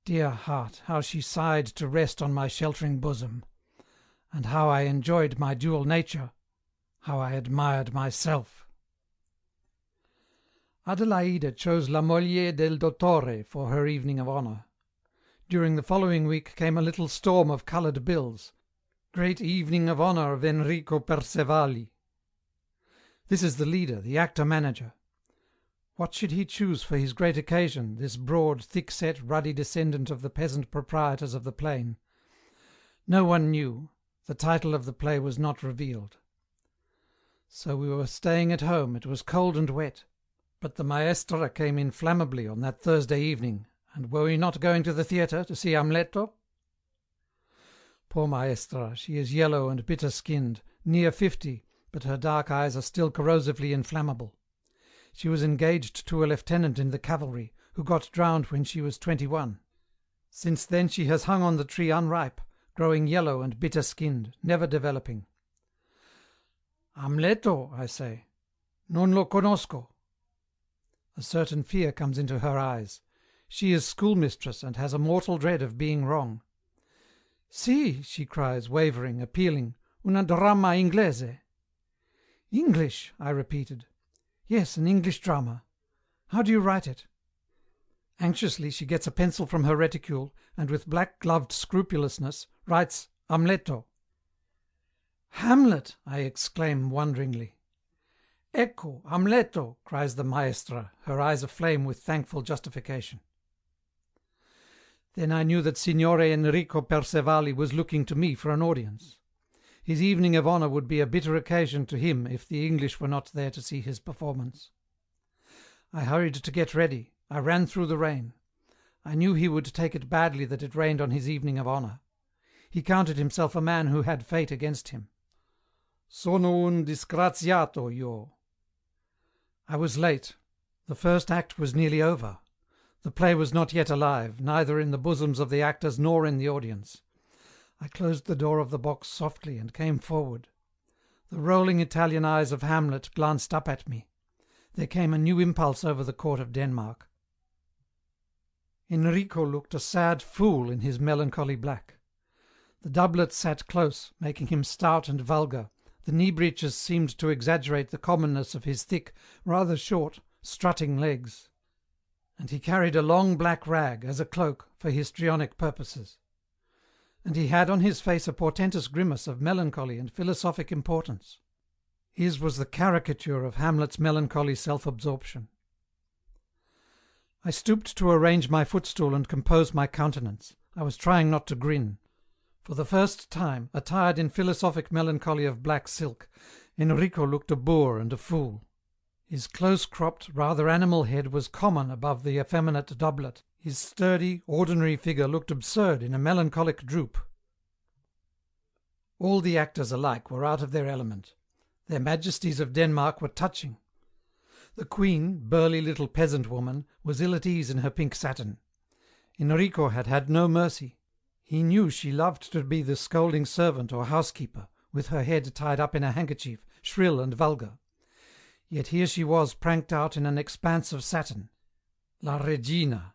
Dear heart, how she sighed to rest on my sheltering bosom, and how I enjoyed my dual nature, how I admired myself. Adelaida chose La Moglie del Dottore for her evening of honour. During the following week came a little storm of coloured bills. Great evening of honour of Enrico Percevali. This is the leader, the actor-manager. What should he choose for his great occasion, this broad, thick-set, ruddy descendant of the peasant proprietors of the plain? No one knew. The title of the play was not revealed. So we were staying at home, it was cold and wet, but the maestra came inflammably on that Thursday evening, and were we not going to the theatre to see Amleto? Poor maestra, she is yellow and bitter-skinned, near 50, but her dark eyes are still corrosively inflammable. She was engaged to a lieutenant in the cavalry, who got drowned when she was 21. Since then she has hung on the tree unripe, growing yellow and bitter-skinned, never developing. Amleto, I say. Non lo conosco. A certain fear comes into her eyes. She is schoolmistress and has a mortal dread of being wrong. Si, she cries, wavering, appealing, una dramma inglese. English, I repeated. Yes, an English drama. How do you write it? Anxiously she gets a pencil from her reticule, and with black-gloved scrupulousness writes Amleto. Hamlet, I exclaim wonderingly. Ecco, Amleto, cries the maestra, her eyes aflame with thankful justification. Then I knew that Signore Enrico Percevali was looking to me for an audience. His evening of honour would be a bitter occasion to him if the English were not there to see his performance. I hurried to get ready. I ran through the rain. I knew he would take it badly that it rained on his evening of honour. He counted himself a man who had fate against him. Sono un disgraziato io. I was late. The first act was nearly over. The play was not yet alive, neither in the bosoms of the actors nor in the audience. I closed the door of the box softly and came forward. The rolling Italian eyes of Hamlet glanced up at me. There came a new impulse over the court of Denmark. Enrico looked a sad fool in his melancholy black. The doublet sat close, making him stout and vulgar. The knee-breeches seemed to exaggerate the commonness of his thick, rather short, strutting legs. And he carried a long black rag, as a cloak, for histrionic purposes. And he had on his face a portentous grimace of melancholy and philosophic importance. His was the caricature of Hamlet's melancholy self-absorption. I stooped to arrange my footstool and compose my countenance. I was trying not to grin. For the first time, attired in philosophic melancholy of black silk, Enrico looked a boor and a fool. His close-cropped, rather animal head was common above the effeminate doublet. His sturdy, ordinary figure looked absurd in a melancholic droop. All the actors alike were out of their element. Their majesties of Denmark were touching. The queen, burly little peasant woman, was ill at ease in her pink satin. Enrico had had no mercy. He knew she loved to be the scolding servant or housekeeper, with her head tied up in a handkerchief, shrill and vulgar. Yet here she was pranked out in an expanse of satin. La Regina.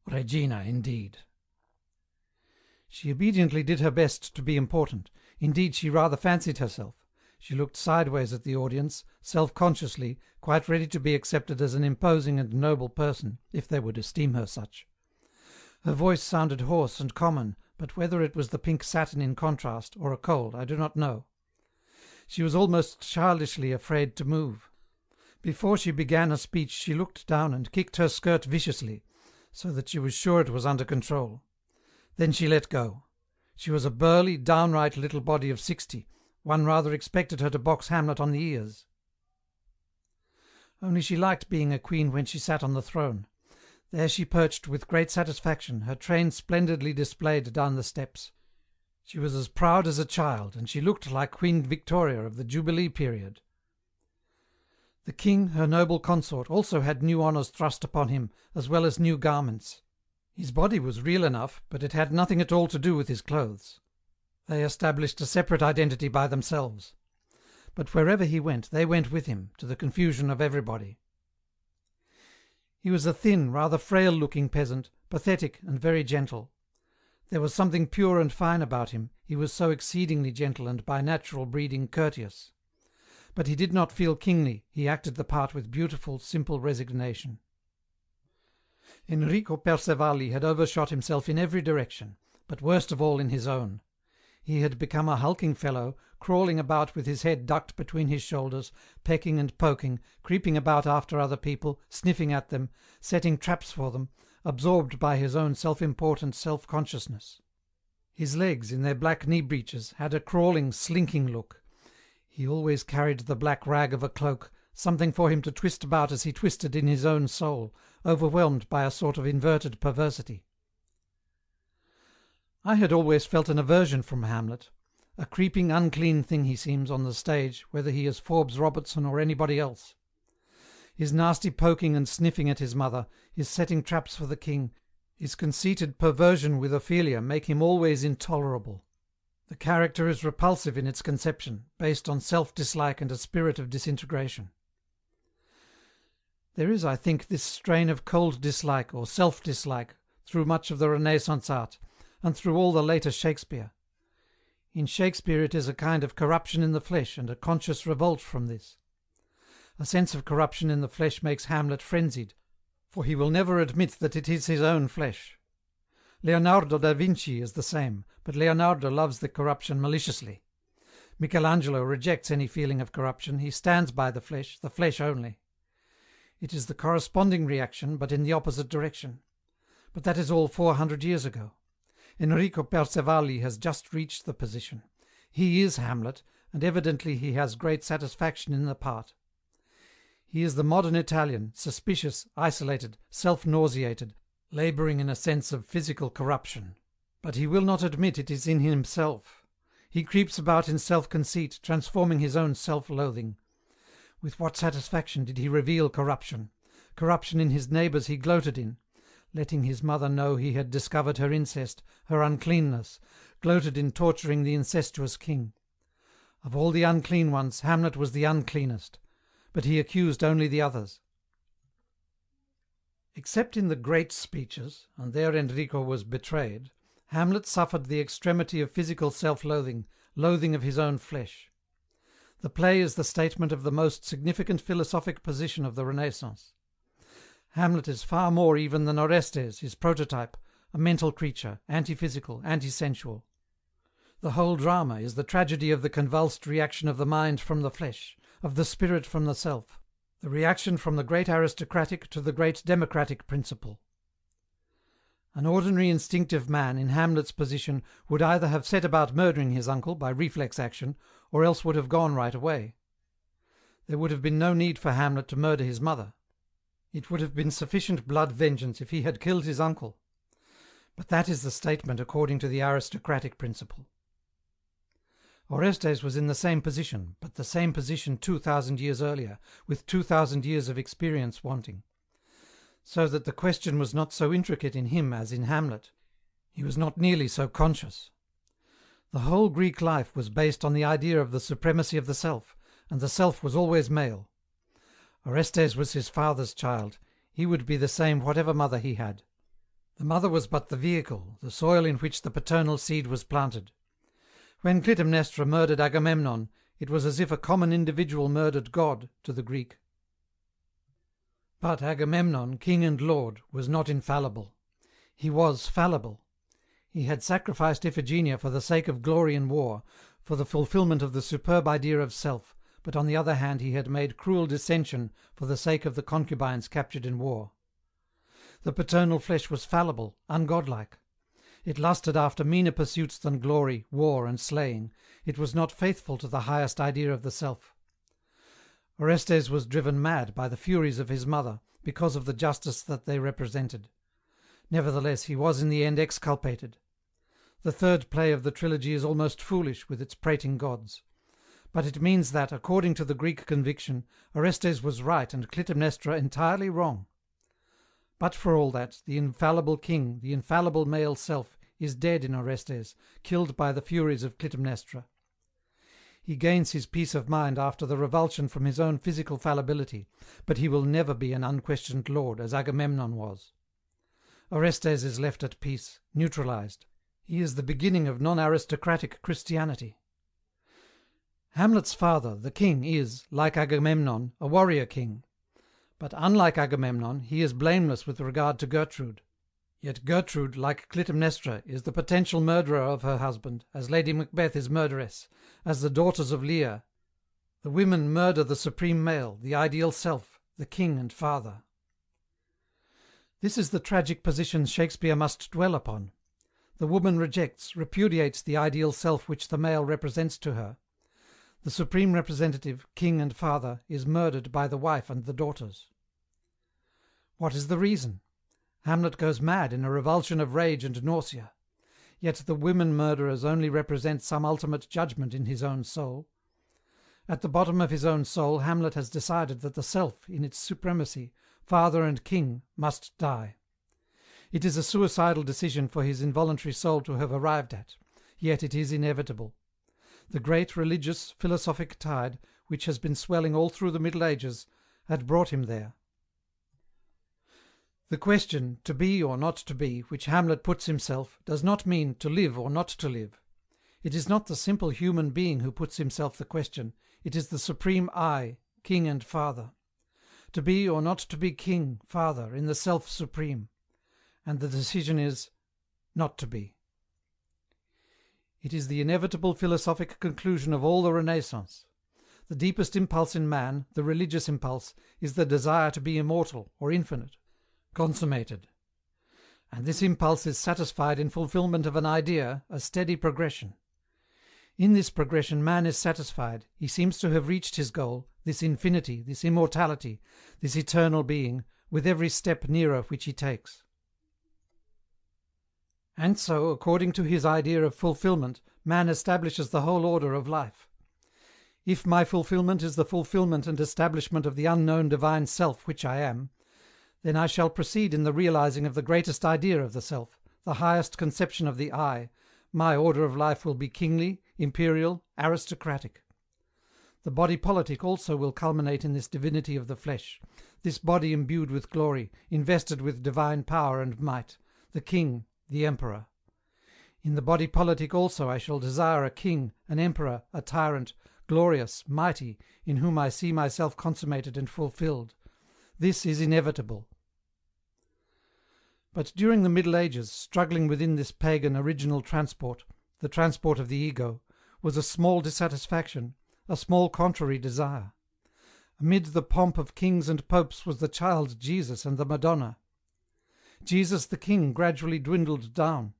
Regina, indeed. She obediently did her best to be important. Indeed, she rather fancied herself. She looked sideways at the audience, self-consciously, quite ready to be accepted as an imposing and noble person, if they would esteem her such. Her voice sounded hoarse and common, but whether it was the pink satin in contrast, or a cold, I do not know. She was almost childishly afraid to move. Before she began a speech she looked down and kicked her skirt viciously, so that she was sure it was under control. Then she let go. She was a burly, downright little body of 60. One rather expected her to box Hamlet on the ears. Only she liked being a queen when she sat on the throne. There she perched with great satisfaction, her train splendidly displayed down the steps. She was as proud as a child, and she looked like Queen Victoria of the Jubilee period. The king, her noble consort, also had new honours thrust upon him, as well as new garments. His body was real enough, but it had nothing at all to do with his clothes. They established a separate identity by themselves. But wherever he went, they went with him, to the confusion of everybody. He was a thin, rather frail-looking peasant, pathetic and very gentle. There was something pure and fine about him, he was so exceedingly gentle and by natural breeding courteous. But he did not feel kingly, he acted the part with beautiful, simple resignation. Enrico Percevalli had overshot himself in every direction, but worst of all in his own. He had become a hulking fellow, crawling about with his head ducked between his shoulders, pecking and poking, creeping about after other people, sniffing at them, setting traps for them, absorbed by his own self-important self-consciousness. His legs, in their black knee-breeches, had a crawling, slinking look. He always carried the black rag of a cloak, something for him to twist about as he twisted in his own soul, overwhelmed by a sort of inverted perversity. I had always felt an aversion from Hamlet. A creeping, unclean thing he seems on the stage, whether he is Forbes Robertson or anybody else. His nasty poking and sniffing at his mother, his setting traps for the king, his conceited perversion with Ophelia make him always intolerable. The character is repulsive in its conception, based on self-dislike and a spirit of disintegration. There is, I think, this strain of cold dislike or self-dislike through much of the Renaissance art, and through all the later Shakespeare. In Shakespeare it is a kind of corruption in the flesh and a conscious revolt from this. A sense of corruption in the flesh makes Hamlet frenzied, for he will never admit that it is his own flesh. Leonardo da Vinci is the same, but Leonardo loves the corruption maliciously. Michelangelo rejects any feeling of corruption, he stands by the flesh only. It is the corresponding reaction, but in the opposite direction. But that is all 400 years ago. Enrico Percevalli has just reached the position. He is Hamlet, and evidently he has great satisfaction in the part. He is the modern Italian, suspicious, isolated, self-nauseated, labouring in a sense of physical corruption. But he will not admit it is in himself. He creeps about in self-conceit, transforming his own self-loathing. With what satisfaction did he reveal corruption? Corruption in his neighbours he gloated in, letting his mother know he had discovered her incest, her uncleanness, gloated in torturing the incestuous king. Of all the unclean ones, Hamlet was the uncleanest, but he accused only the others. Except in the great speeches, and there Enrico was betrayed, Hamlet suffered the extremity of physical self-loathing, loathing of his own flesh. The play is the statement of the most significant philosophic position of the Renaissance. Hamlet is far more even than Orestes, his prototype, a mental creature, anti-physical, anti-sensual. The whole drama is the tragedy of the convulsed reaction of the mind from the flesh, of the spirit from the self, the reaction from the great aristocratic to the great democratic principle. An ordinary instinctive man in Hamlet's position would either have set about murdering his uncle by reflex action, or else would have gone right away. There would have been no need for Hamlet to murder his mother. It would have been sufficient blood vengeance if he had killed his uncle. But that is the statement according to the aristocratic principle. Orestes was in the same position, but the same position 2,000 years earlier, with 2,000 years of experience wanting. So that the question was not so intricate in him as in Hamlet. He was not nearly so conscious. The whole Greek life was based on the idea of the supremacy of the self, and the self was always male. Orestes was his father's child. He would be the same whatever mother he had. The mother was but the vehicle, the soil in which the paternal seed was planted. When Clytemnestra murdered Agamemnon, it was as if a common individual murdered God to the Greek. But Agamemnon, king and lord, was not infallible. He was fallible. He had sacrificed Iphigenia for the sake of glory in war, for the fulfilment of the superb idea of self, but on the other hand he had made cruel dissension for the sake of the concubines captured in war. The paternal flesh was fallible, ungodlike. It lusted after meaner pursuits than glory, war, and slaying. It was not faithful to the highest idea of the self. Orestes was driven mad by the furies of his mother, because of the justice that they represented. Nevertheless, he was in the end exculpated. The third play of the trilogy is almost foolish with its prating gods. But it means that, according to the Greek conviction, Orestes was right and Clytemnestra entirely wrong. But for all that, the infallible king, the infallible male self, is dead in Orestes, killed by the furies of Clytemnestra. He gains his peace of mind after the revulsion from his own physical fallibility, but he will never be an unquestioned lord, as Agamemnon was. Orestes is left at peace, neutralized. He is the beginning of non-aristocratic Christianity. Hamlet's father, the king, is, like Agamemnon, a warrior king. But unlike Agamemnon, he is blameless with regard to Gertrude. Yet Gertrude, like Clytemnestra, is the potential murderer of her husband, as Lady Macbeth is murderess, as the daughters of Lear. The women murder the supreme male, the ideal self, the king and father. This is the tragic position Shakespeare must dwell upon. The woman rejects, repudiates the ideal self which the male represents to her. The supreme representative, king and father, is murdered by the wife and the daughters. What is the reason? Hamlet goes mad in a revulsion of rage and nausea. Yet the women murderers only represent some ultimate judgment in his own soul. At the bottom of his own soul Hamlet has decided that the self, in its supremacy, father and king, must die. It is a suicidal decision for his involuntary soul to have arrived at, yet it is inevitable. The great religious, philosophic tide, which has been swelling all through the Middle Ages, had brought him there. The question, to be or not to be, which Hamlet puts himself, does not mean to live or not to live. It is not the simple human being who puts himself the question, it is the supreme I, king and father. To be or not to be king, father, in the self supreme. And the decision is, not to be. It is the inevitable philosophic conclusion of all the Renaissance. The deepest impulse in man, the religious impulse, is the desire to be immortal or infinite, consummated. And this impulse is satisfied in fulfilment of an idea, a steady progression. In this progression man is satisfied, he seems to have reached his goal, this infinity, this immortality, this eternal being, with every step nearer which he takes. And so, according to his idea of fulfilment, man establishes the whole order of life. If my fulfilment is the fulfilment and establishment of the unknown divine self which I am, then I shall proceed in the realizing of the greatest idea of the self, the highest conception of the I. My order of life will be kingly, imperial, aristocratic. The body politic also will culminate in this divinity of the flesh, this body imbued with glory, invested with divine power and might, the king, the emperor. In the body politic also I shall desire a king, an emperor, a tyrant, glorious, mighty, in whom I see myself consummated and fulfilled. This is inevitable. But during the Middle Ages, struggling within this pagan original transport, the transport of the ego, was a small dissatisfaction, a small contrary desire. Amid the pomp of kings and popes was the child Jesus and the Madonna. Jesus the King gradually dwindled down.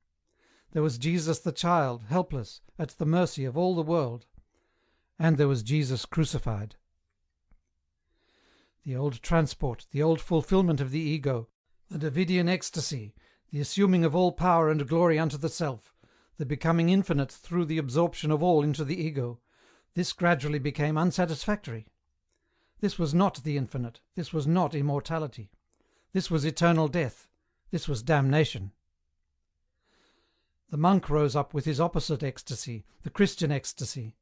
There was Jesus the child, helpless, at the mercy of all the world. And there was Jesus crucified. The old transport, the old fulfilment of the ego, the Davidian ecstasy, the assuming of all power and glory unto the self, the becoming infinite through the absorption of all into the ego, this gradually became unsatisfactory. This was not the infinite, this was not immortality. This was eternal death, this was damnation. The monk rose up with his opposite ecstasy, the Christian ecstasy.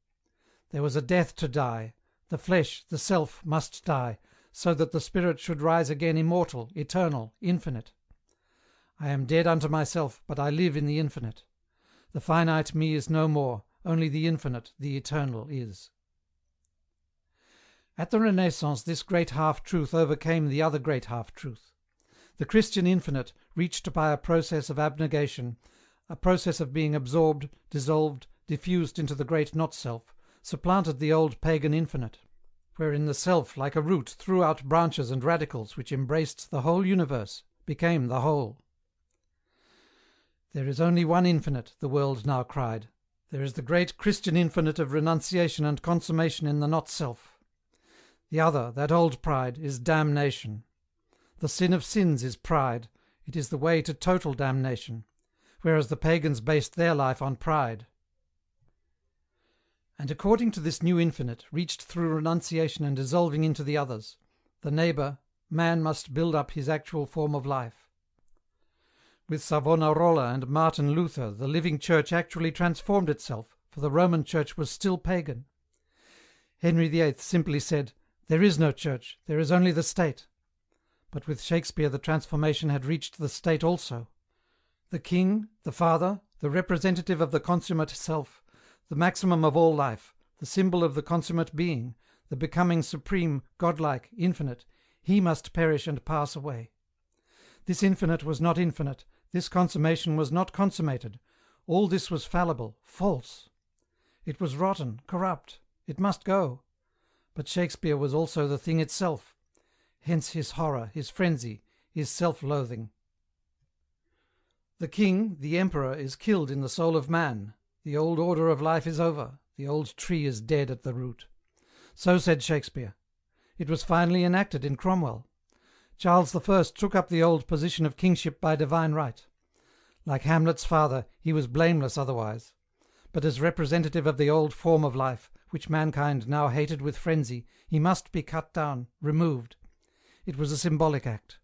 There was a death to die, the flesh, the self, must die, so that the spirit should rise again immortal, eternal, infinite. I am dead unto myself, but I live in the infinite. The finite me is no more, only the infinite, the eternal is. At the Renaissance this great half-truth overcame the other great half-truth. The Christian infinite, reached by a process of abnegation, a process of being absorbed, dissolved, diffused into the great not-self, supplanted the old pagan infinite, wherein the self, like a root, threw out branches and radicles which embraced the whole universe, became the whole. There is only one infinite, the world now cried. There is the great Christian infinite of renunciation and consummation in the not-self. The other, that old pride, is damnation. The sin of sins is pride. It is the way to total damnation, whereas the pagans based their life on pride. And according to this new infinite, reached through renunciation and dissolving into the others, the neighbour, man must build up his actual form of life. With Savonarola and Martin Luther, the living church actually transformed itself, for the Roman church was still pagan. Henry VIII simply said, "There is no church, there is only the state." But with Shakespeare the transformation had reached the state also. The king, the father, the representative of the consummate self, the maximum of all life, the symbol of the consummate being, the becoming supreme, godlike, infinite, he must perish and pass away. This infinite was not infinite, this consummation was not consummated, all this was fallible, false. It was rotten, corrupt, it must go. But Shakespeare was also the thing itself. Hence his horror, his frenzy, his self-loathing. The king, the emperor, is killed in the soul of man. The old order of life is over. The old tree is dead at the root. So said Shakespeare. It was finally enacted in Cromwell. Charles I took up the old position of kingship by divine right. Like Hamlet's father, he was blameless otherwise. But as representative of the old form of life, which mankind now hated with frenzy, he must be cut down, removed. It was a symbolic act.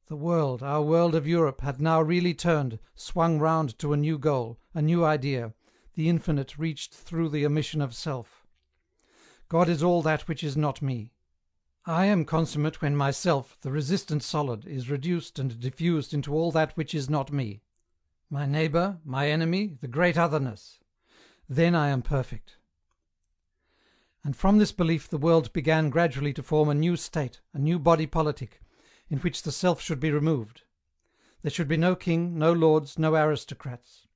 The world, our world of Europe, had now really turned, swung round to a new goal, a new idea, the infinite reached through the omission of self. God is all that which is not me. I am consummate when myself, the resistant solid, is reduced and diffused into all that which is not me. My neighbour, my enemy, the great otherness. Then I am perfect. And from this belief the world began gradually to form a new state, a new body politic, in which the self should be removed. There should be no king, no lords, no aristocrats.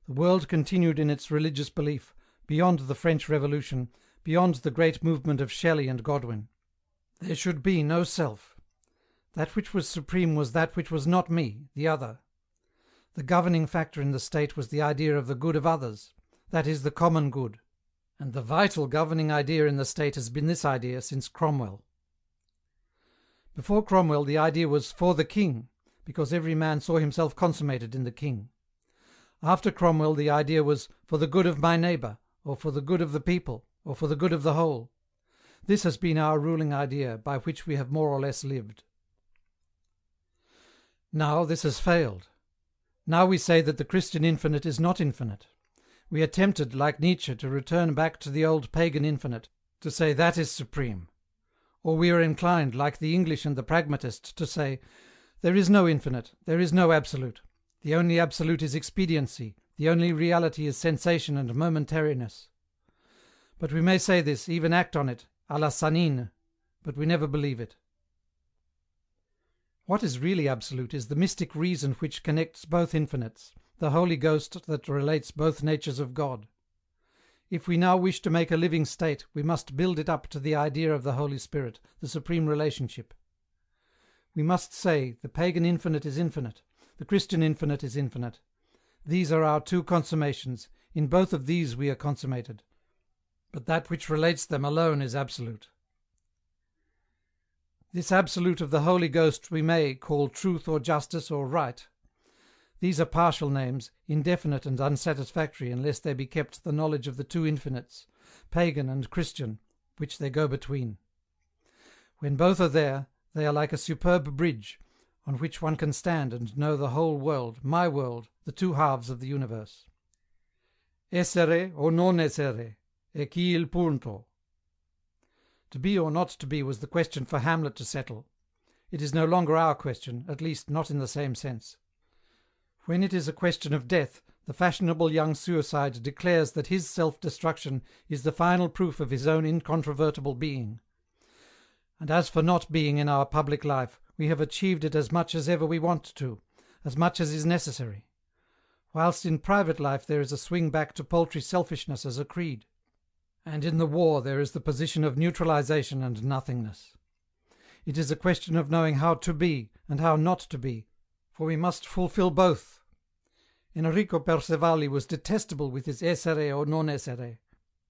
The world continued in its religious belief, beyond the French Revolution, beyond the great movement of Shelley and Godwin. There should be no self. That which was supreme was that which was not me, the other. The governing factor in the state was the idea of the good of others, that is, the common good. And the vital governing idea in the state has been this idea since Cromwell. Before Cromwell the idea was for the king, because every man saw himself consummated in the king. After Cromwell the idea was for the good of my neighbour, or for the good of the people, or for the good of the whole. This has been our ruling idea, by which we have more or less lived. Now this has failed. Now we say that the Christian infinite is not infinite. We are tempted, like Nietzsche, to return back to the old pagan infinite, to say that is supreme. Or we are inclined, like the English and the pragmatist, to say, there is no infinite, there is no absolute. The only absolute is expediency, the only reality is sensation and momentariness. But we may say this, even act on it, à la Sanine, but we never believe it. What is really absolute is the mystic reason which connects both infinites, the Holy Ghost that relates both natures of God. If we now wish to make a living state, we must build it up to the idea of the Holy Spirit, the supreme relationship. We must say, the pagan infinite is infinite, the Christian infinite is infinite. These are our two consummations, in both of these we are consummated. But that which relates them alone is absolute. This absolute of the Holy Ghost we may call truth or justice or right. These are partial names, indefinite and unsatisfactory unless there be kept the knowledge of the two infinites, pagan and Christian, which they go between. When both are there, they are like a superb bridge, on which one can stand and know the whole world, my world, the two halves of the universe. Essere o non essere, e qui il punto. To be or not to be was the question for Hamlet to settle. It is no longer our question, at least not in the same sense. When it is a question of death, the fashionable young suicide declares that his self-destruction is the final proof of his own incontrovertible being. And as for not being in our public life, we have achieved it as much as ever we want to, as much as is necessary. Whilst in private life there is a swing back to paltry selfishness as a creed. And in the war there is the position of neutralization and nothingness. It is a question of knowing how to be and how not to be, for we must fulfil both. Enrico Percevali was detestable with his essere or non essere.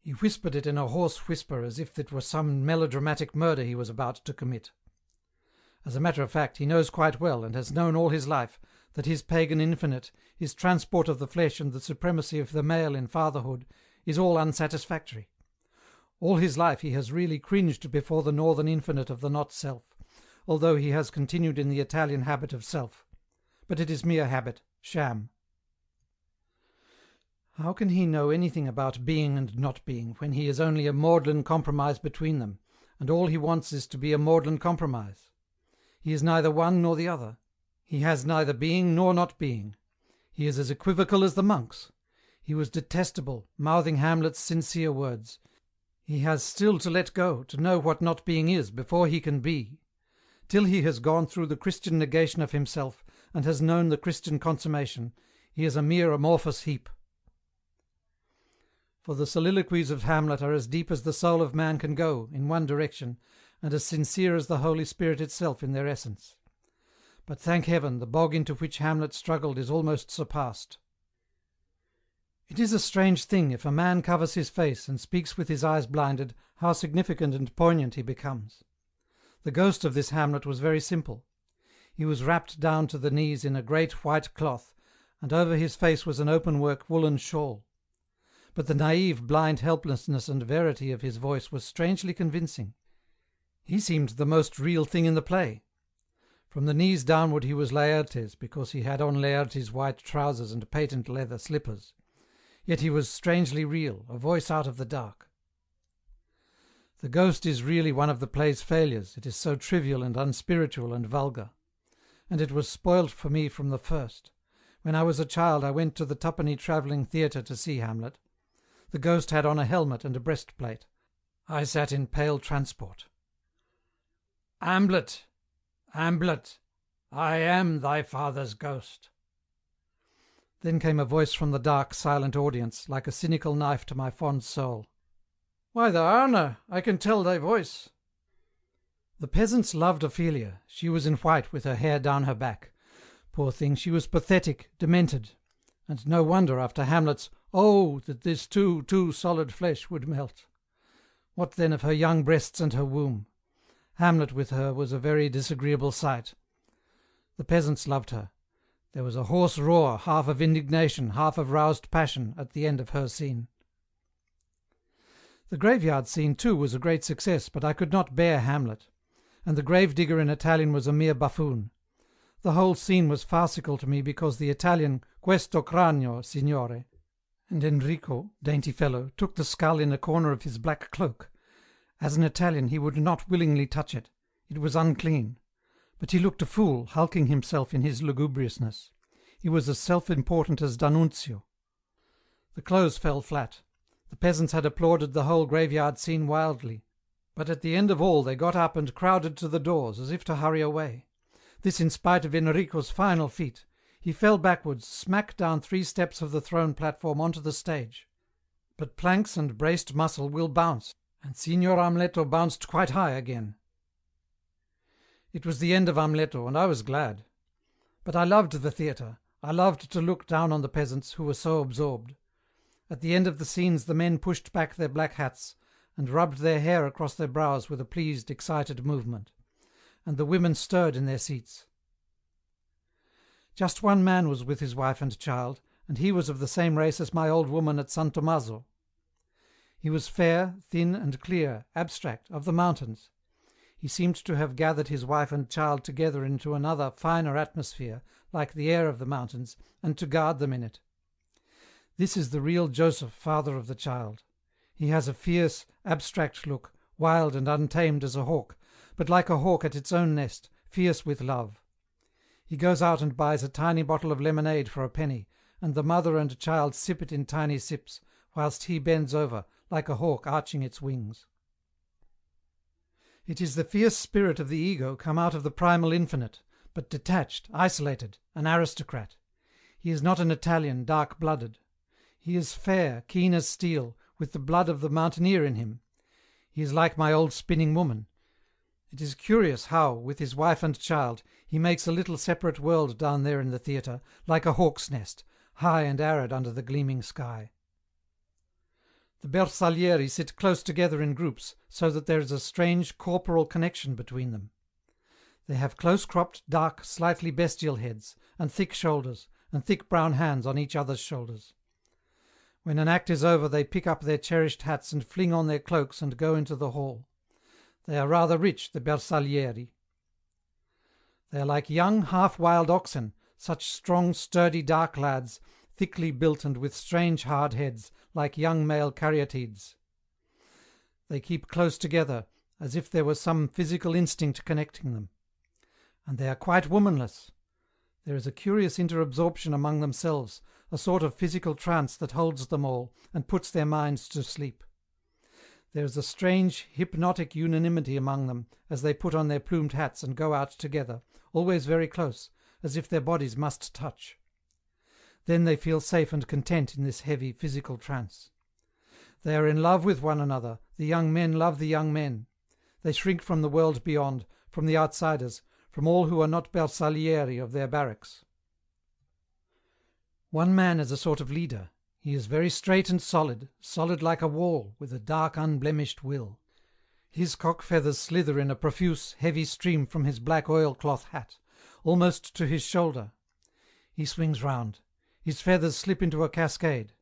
He whispered it in a hoarse whisper as if it were some melodramatic murder he was about to commit. As a matter of fact, he knows quite well, and has known all his life, that his pagan infinite, his transport of the flesh and the supremacy of the male in fatherhood, is all unsatisfactory. All his life he has really cringed before the northern infinite of the not-self, although he has continued in the Italian habit of self. But it is mere habit, sham. How can he know anything about being and not being, when he is only a maudlin compromise between them, and all he wants is to be a maudlin compromise? He is neither one nor the other. He has neither being nor not being. He is as equivocal as the monks. He was detestable, mouthing Hamlet's sincere words. He has still to let go, to know what not being is, before he can be. Till he has gone through the Christian negation of himself, and has known the Christian consummation, he is a mere amorphous heap. For the soliloquies of Hamlet are as deep as the soul of man can go, in one direction, and as sincere as the Holy Spirit itself in their essence. But thank heaven, the bog into which Hamlet struggled is almost surpassed. It is a strange thing, if a man covers his face and speaks with his eyes blinded, how significant and poignant he becomes. The ghost of this Hamlet was very simple. He was wrapped down to the knees in a great white cloth, and over his face was an open-work woolen shawl. But the naive, blind helplessness and verity of his voice was strangely convincing. He seemed the most real thing in the play. From the knees downward he was Laertes, because he had on Laertes' white trousers and patent leather slippers. Yet he was strangely real, a voice out of the dark. The ghost is really one of the play's failures, it is so trivial and unspiritual and vulgar. And it was spoilt for me from the first. When I was a child I went to the twopenny travelling theatre to see Hamlet. The ghost had on a helmet and a breastplate. I sat in pale transport. "Hamlet, Hamlet, I am thy father's ghost." Then came a voice from the dark, silent audience, like a cynical knife to my fond soul. "Why, thou arna, I can tell thy voice." The peasants loved Ophelia. She was in white, with her hair down her back. Poor thing, she was pathetic, demented. And no wonder, after Hamlet's "Oh, that this too solid flesh would melt." What then of her young breasts and her womb? Hamlet with her was a very disagreeable sight. The peasants loved her. There was a hoarse roar, half of indignation, half of roused passion, at the end of her scene. The graveyard scene too was a great success, but I could not bear Hamlet. And the gravedigger in Italian was a mere buffoon. The whole scene was farcical to me because the Italian "Questo cranio, signore," and Enrico, dainty fellow, took the skull in a corner of his black cloak. As an Italian he would not willingly touch it. It was unclean. But he looked a fool, hulking himself in his lugubriousness. He was as self-important as D'Annunzio. The clothes fell flat. The peasants had applauded the whole graveyard scene wildly. But at the end of all they got up and crowded to the doors, as if to hurry away. This in spite of Enrico's final feat. He fell backwards, smack down 3 steps of the throne platform onto the stage. But planks and braced muscle will bounce, and Signor Amleto bounced quite high again. It was the end of Amleto, and I was glad. But I loved the theatre. I loved to look down on the peasants, who were so absorbed. At the end of the scenes the men pushed back their black hats, and rubbed their hair across their brows with a pleased, excited movement. And the women stirred in their seats. Just one man was with his wife and child, and he was of the same race as my old woman at San Tommaso. He was fair, thin and clear, abstract, of the mountains. He seemed to have gathered his wife and child together into another, finer atmosphere, like the air of the mountains, and to guard them in it. This is the real Joseph, father of the child. He has a fierce, abstract look, wild and untamed as a hawk, but like a hawk at its own nest, fierce with love. He goes out and buys a tiny bottle of lemonade for a penny, and the mother and child sip it in tiny sips, whilst he bends over, like a hawk arching its wings. It is the fierce spirit of the ego come out of the primal infinite, but detached, isolated, an aristocrat. He is not an Italian, dark-blooded. He is fair, keen as steel, with the blood of the mountaineer in him. He is like my old spinning woman. It is curious how, with his wife and child, he makes a little separate world down there in the theatre, like a hawk's nest, high and arid under the gleaming sky. The Bersaglieri sit close together in groups, so that there is a strange corporal connection between them. They have close-cropped, dark, slightly bestial heads, and thick shoulders, and thick brown hands on each other's shoulders. When an act is over they pick up their cherished hats and fling on their cloaks and go into the hall. They are rather rich, the Bersaglieri. They are like young, half-wild oxen, such strong, sturdy, dark lads, thickly built and with strange hard heads, like young male caryatides. They keep close together, as if there was some physical instinct connecting them. And they are quite womanless. There is a curious interabsorption among themselves, a sort of physical trance that holds them all, and puts their minds to sleep. There is a strange, hypnotic unanimity among them, as they put on their plumed hats and go out together, always very close, as if their bodies must touch. Then they feel safe and content in this heavy physical trance. They are in love with one another, the young men love the young men. They shrink from the world beyond, from the outsiders, from all who are not Bersaglieri of their barracks. One man is a sort of leader. He is very straight and solid, solid like a wall, with a dark unblemished will. His cock feathers slither in a profuse, heavy stream from his black oilcloth hat, almost to his shoulder. He swings round. His feathers slip into a cascade.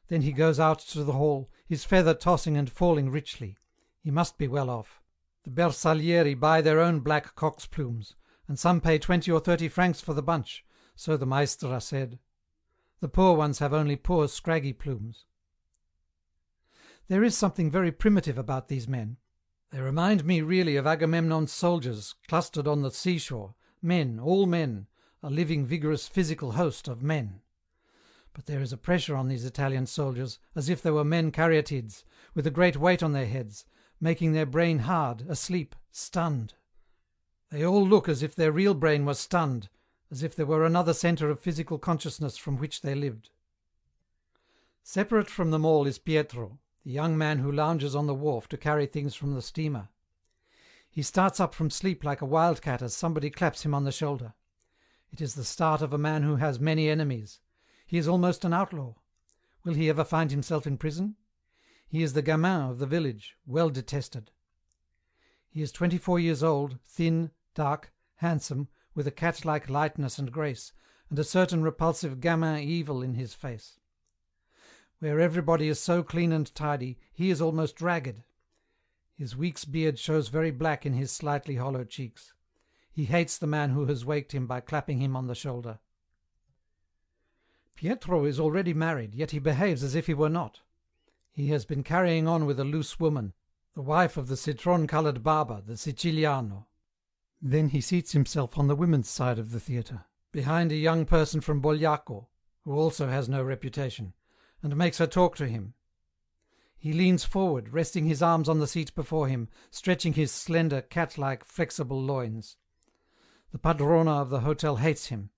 Then he goes out to the hall, his feather tossing and falling richly. He must be well off. The Bersaglieri buy their own black cock's plumes, and some pay 20 or 30 francs for the bunch, so the maestra said. The poor ones have only poor scraggy plumes. There is something very primitive about these men. They remind me really of Agamemnon's soldiers clustered on the seashore, men, all men, a living vigorous physical host of men. But there is a pressure on these Italian soldiers, as if they were men caryatids, with a great weight on their heads, making their brain hard, asleep, stunned. They all look as if their real brain was stunned, as if there were another centre of physical consciousness from which they lived. Separate from them all is Pietro, the young man who lounges on the wharf to carry things from the steamer. He starts up from sleep like a wildcat as somebody claps him on the shoulder. It is the start of a man who has many enemies. He is almost an outlaw. Will he ever find himself in prison? He is the gamin of the village, well detested. He is 24 years old, thin, dark, handsome, with a cat-like lightness and grace, and a certain repulsive gamin evil in his face. Where everybody is so clean and tidy, he is almost ragged. His week's beard shows very black in his slightly hollow cheeks. He hates the man who has waked him by clapping him on the shoulder. Pietro is already married, yet he behaves as if he were not. He has been carrying on with a loose woman, the wife of the citron-coloured barber, the Siciliano. Then he seats himself on the women's side of the theatre, behind a young person from Bogliacco, who also has no reputation, and makes her talk to him. He leans forward, resting his arms on the seat before him, stretching his slender, cat-like, flexible loins. The padrona of the hotel hates him.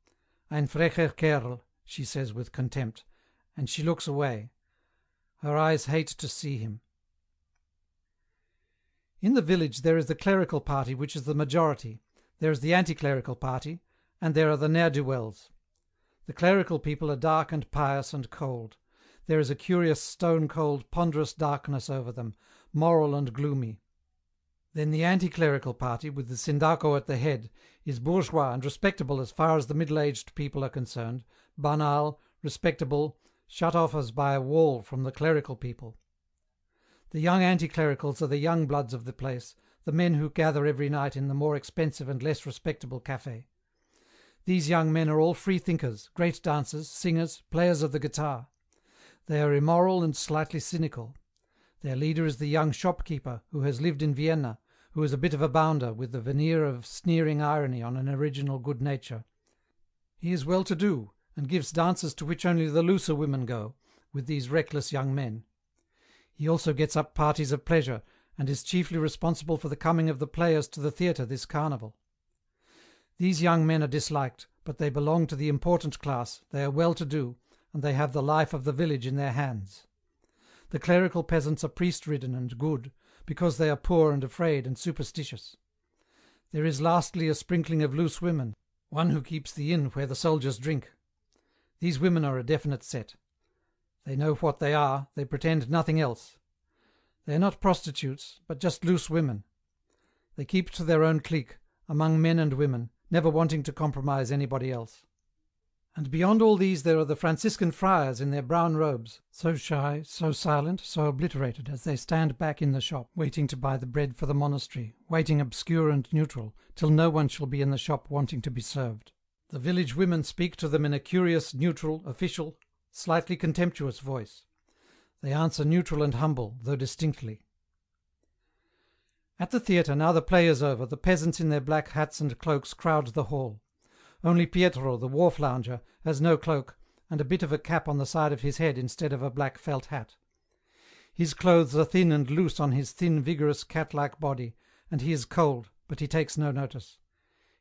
Ein frecher Kerl, she says with contempt, and she looks away. Her eyes hate to see him. In the village there is the clerical party, which is the majority, there is the anti-clerical party, and there are the ne'er-do-wells. The clerical people are dark and pious and cold. There is a curious stone-cold, ponderous darkness over them, moral and gloomy. Then the anti-clerical party, with the Sindaco at the head, is bourgeois and respectable as far as the middle-aged people are concerned, banal, respectable, shut off as by a wall from the clerical people. The young anti-clericals are the young bloods of the place, the men who gather every night in the more expensive and less respectable café. These young men are all free thinkers, great dancers, singers, players of the guitar. They are immoral and slightly cynical. Their leader is the young shopkeeper who has lived in Vienna, who is a bit of a bounder with the veneer of sneering irony on an original good nature. He is well-to-do, and gives dances to which only the looser women go, with these reckless young men. He also gets up parties of pleasure, and is chiefly responsible for the coming of the players to the theatre this carnival. These young men are disliked, but they belong to the important class, they are well-to-do, and they have the life of the village in their hands. The clerical peasants are priest-ridden and good, because they are poor and afraid and superstitious. There is lastly a sprinkling of loose women, one who keeps the inn where the soldiers drink. These women are a definite set. They know what they are, they pretend nothing else. They are not prostitutes, but just loose women. They keep to their own clique, among men and women, never wanting to compromise anybody else. And beyond all these there are the Franciscan friars in their brown robes, so shy, so silent, so obliterated, as they stand back in the shop, waiting to buy the bread for the monastery, waiting obscure and neutral, till no one shall be in the shop wanting to be served. The village women speak to them in a curious, neutral, official, slightly contemptuous voice. They answer neutral and humble, though distinctly. At the theatre, now the play is over, the peasants in their black hats and cloaks crowd the hall. Only Pietro, the wharf lounger, has no cloak, and a bit of a cap on the side of his head instead of a black felt hat. His clothes are thin and loose on his thin, vigorous, cat-like body, and he is cold, but he takes no notice.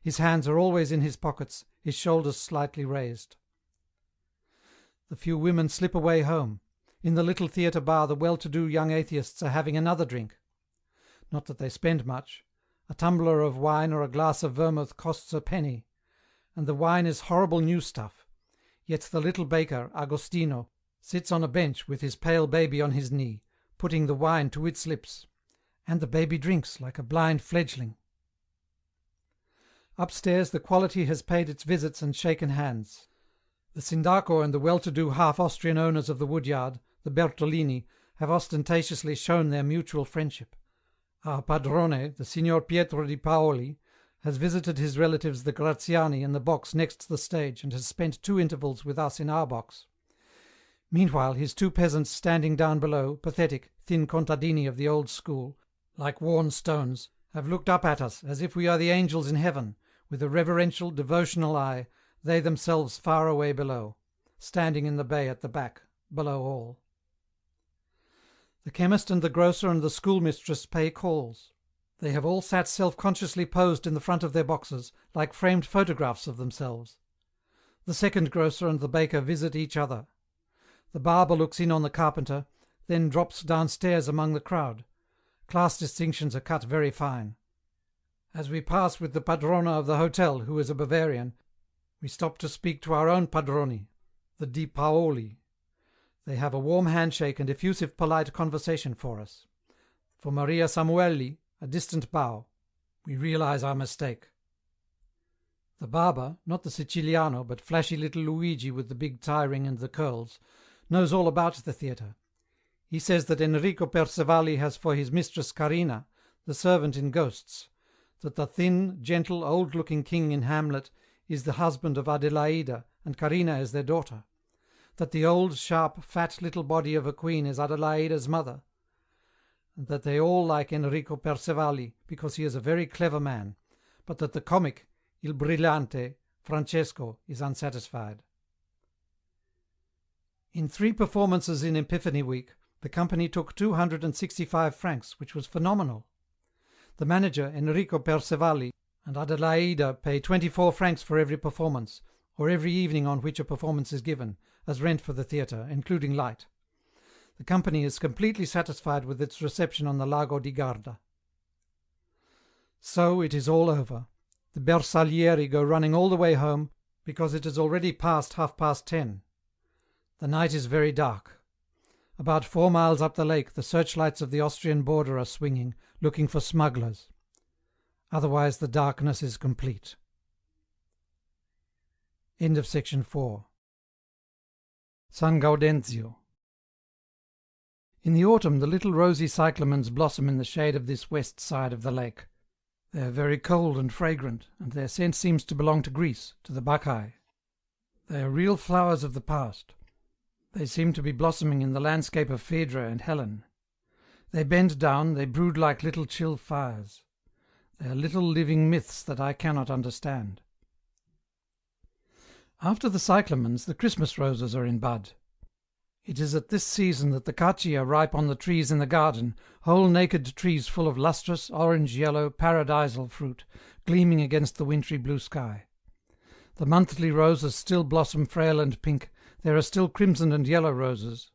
His hands are always in his pockets, his shoulders slightly raised. The few women slip away home. In the little theatre bar the well-to-do young atheists are having another drink. Not that they spend much. A tumbler of wine or a glass of vermouth costs a penny, and the wine is horrible new stuff. Yet the little baker, Agostino, sits on a bench with his pale baby on his knee, putting the wine to its lips, and the baby drinks like a blind fledgling. Upstairs the quality has paid its visits and shaken hands. The Sindaco and the well-to-do half-Austrian owners of the woodyard, the Bertolini, have ostentatiously shown their mutual friendship. Our padrone, the Signor Pietro di Paoli, has visited his relatives the Graziani in the box next the stage and has spent 2 intervals with us in our box. Meanwhile his 2 peasants standing down below, pathetic, thin contadini of the old school, like worn stones, have looked up at us as if we are the angels in heaven, with a reverential, devotional eye, they themselves far away below, standing in the bay at the back, below all. The chemist and the grocer and the schoolmistress pay calls. They have all sat self-consciously posed in the front of their boxes, like framed photographs of themselves. The second grocer and the baker visit each other. The barber looks in on the carpenter, then drops downstairs among the crowd. Class distinctions are cut very fine. As we pass with the padrona of the hotel, who is a Bavarian, we stop to speak to our own padroni, the Di Paoli. They have a warm handshake and effusive polite conversation for us. For Maria Samueli, a distant bow. We realize our mistake. The barber, not the Siciliano, but flashy little Luigi with the big tie ring and the curls, knows all about the theatre. He says that Enrico Percevali has for his mistress Carina, the servant in Ghosts, that the thin, gentle, old-looking king in Hamlet is the husband of Adelaida, and Carina is their daughter, that the old, sharp, fat little body of a queen is Adelaida's mother, and that they all like Enrico Percevali because he is a very clever man, but that the comic, Il Brillante, Francesco, is unsatisfied. In 3 performances in Epiphany Week, the company took 265 francs, which was phenomenal. The manager, Enrico Percevali, and Adelaida pay 24 francs for every performance, or every evening on which a performance is given, as rent for the theatre, including light. The company is completely satisfied with its reception on the Lago di Garda. So it is all over. The Bersaglieri go running all the way home, because it is already past 10:30. The night is very dark. About 4 miles up the lake the searchlights of the Austrian border are swinging, looking for smugglers. Otherwise the darkness is complete. End of section 4. San Gaudenzio. In the autumn the little rosy cyclamens blossom in the shade of this west side of the lake. They are very cold and fragrant, and their scent seems to belong to Greece, to the Bacchae. They are real flowers of the past. They seem to be blossoming in the landscape of Phaedra and Helen. They bend down, they brood like little chill fires. They are little living myths that I cannot understand. After the cyclamens, the Christmas roses are in bud. It is at this season that the cachi are ripe on the trees in the garden, whole naked trees full of lustrous, orange-yellow, paradisal fruit, gleaming against the wintry blue sky. The monthly roses still blossom frail and pink, there are still crimson and yellow roses.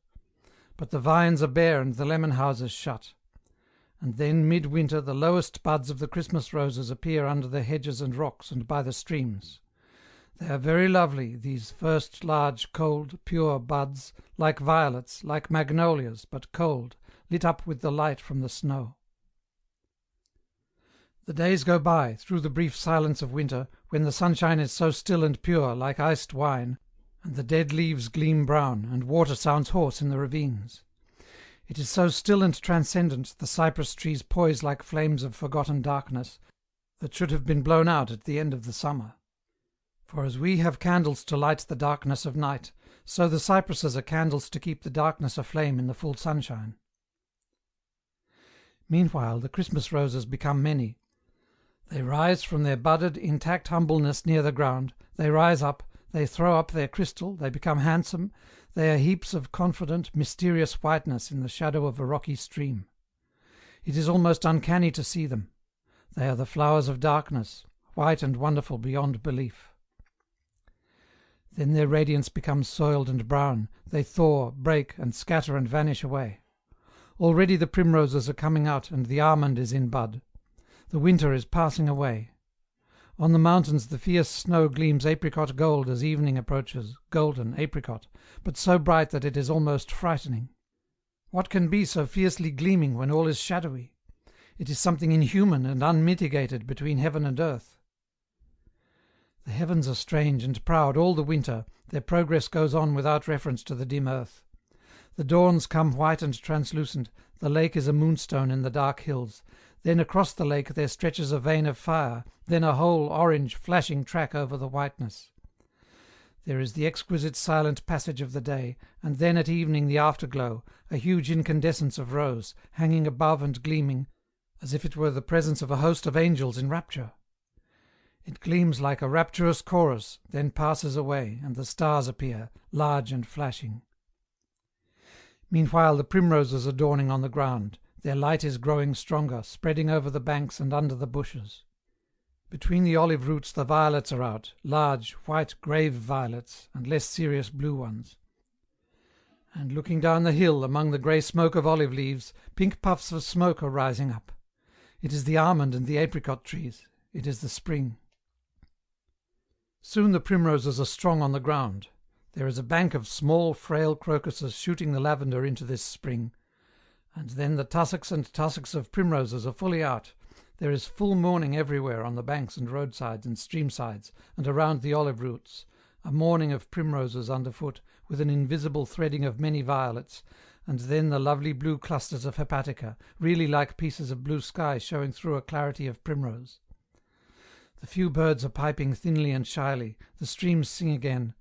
But the vines are bare and the lemon houses shut. and then mid-winter the lowest buds of the Christmas roses appear under the hedges and rocks and by the streams. They are very lovely, these first large, cold, pure buds, like violets, like magnolias, but cold, lit up with the light from the snow. The days go by, through the brief silence of winter, when the sunshine is so still and pure, like iced wine, and the dead leaves gleam brown, and water sounds hoarse in the ravines. It is so still and transcendent, the cypress trees poise like flames of forgotten darkness, that should have been blown out at the end of the summer. For as we have candles to light the darkness of night, so the cypresses are candles to keep the darkness aflame in the full sunshine. Meanwhile the Christmas roses become many. They rise from their budded, intact humbleness near the ground, they rise up, they throw up their crystal, they become handsome, they are heaps of confident, mysterious whiteness in the shadow of a rocky stream. It is almost uncanny to see them. They are the flowers of darkness, white and wonderful beyond belief. Then their radiance becomes soiled and brown, they thaw, break, and scatter and vanish away. Already the primroses are coming out and the almond is in bud. The winter is passing away. On the mountains the fierce snow gleams apricot gold as evening approaches, golden, apricot, but so bright that it is almost frightening. What can be so fiercely gleaming when all is shadowy? It is something inhuman and unmitigated between heaven and earth. The heavens are strange and proud all the winter, their progress goes on without reference to the dim earth. The dawns come white and translucent, the lake is a moonstone in the dark hills, then across the lake there stretches a vein of fire, then a whole orange, flashing track over the whiteness. There is the exquisite silent passage of the day, and then at evening the afterglow, a huge incandescence of rose, hanging above and gleaming, as if it were the presence of a host of angels in rapture. It gleams like a rapturous chorus, then passes away, and the stars appear, large and flashing. Meanwhile the primroses are dawning on the ground, their light is growing stronger, spreading over the banks and under the bushes. Between the olive roots the violets are out, large, white, grave violets, and less serious blue ones. And looking down the hill among the grey smoke of olive leaves, pink puffs of smoke are rising up. It is the almond and the apricot trees, it is the spring. Soon the primroses are strong on the ground. There is a bank of small, frail crocuses shooting the lavender into this spring, and then the tussocks and tussocks of primroses are fully out. There is full mourning everywhere on the banks and roadsides and streamsides, and around the olive roots, a mourning of primroses underfoot, with an invisible threading of many violets, and then the lovely blue clusters of hepatica, really like pieces of blue sky showing through a clarity of primrose. The few birds are piping thinly and shyly, the streams sing again.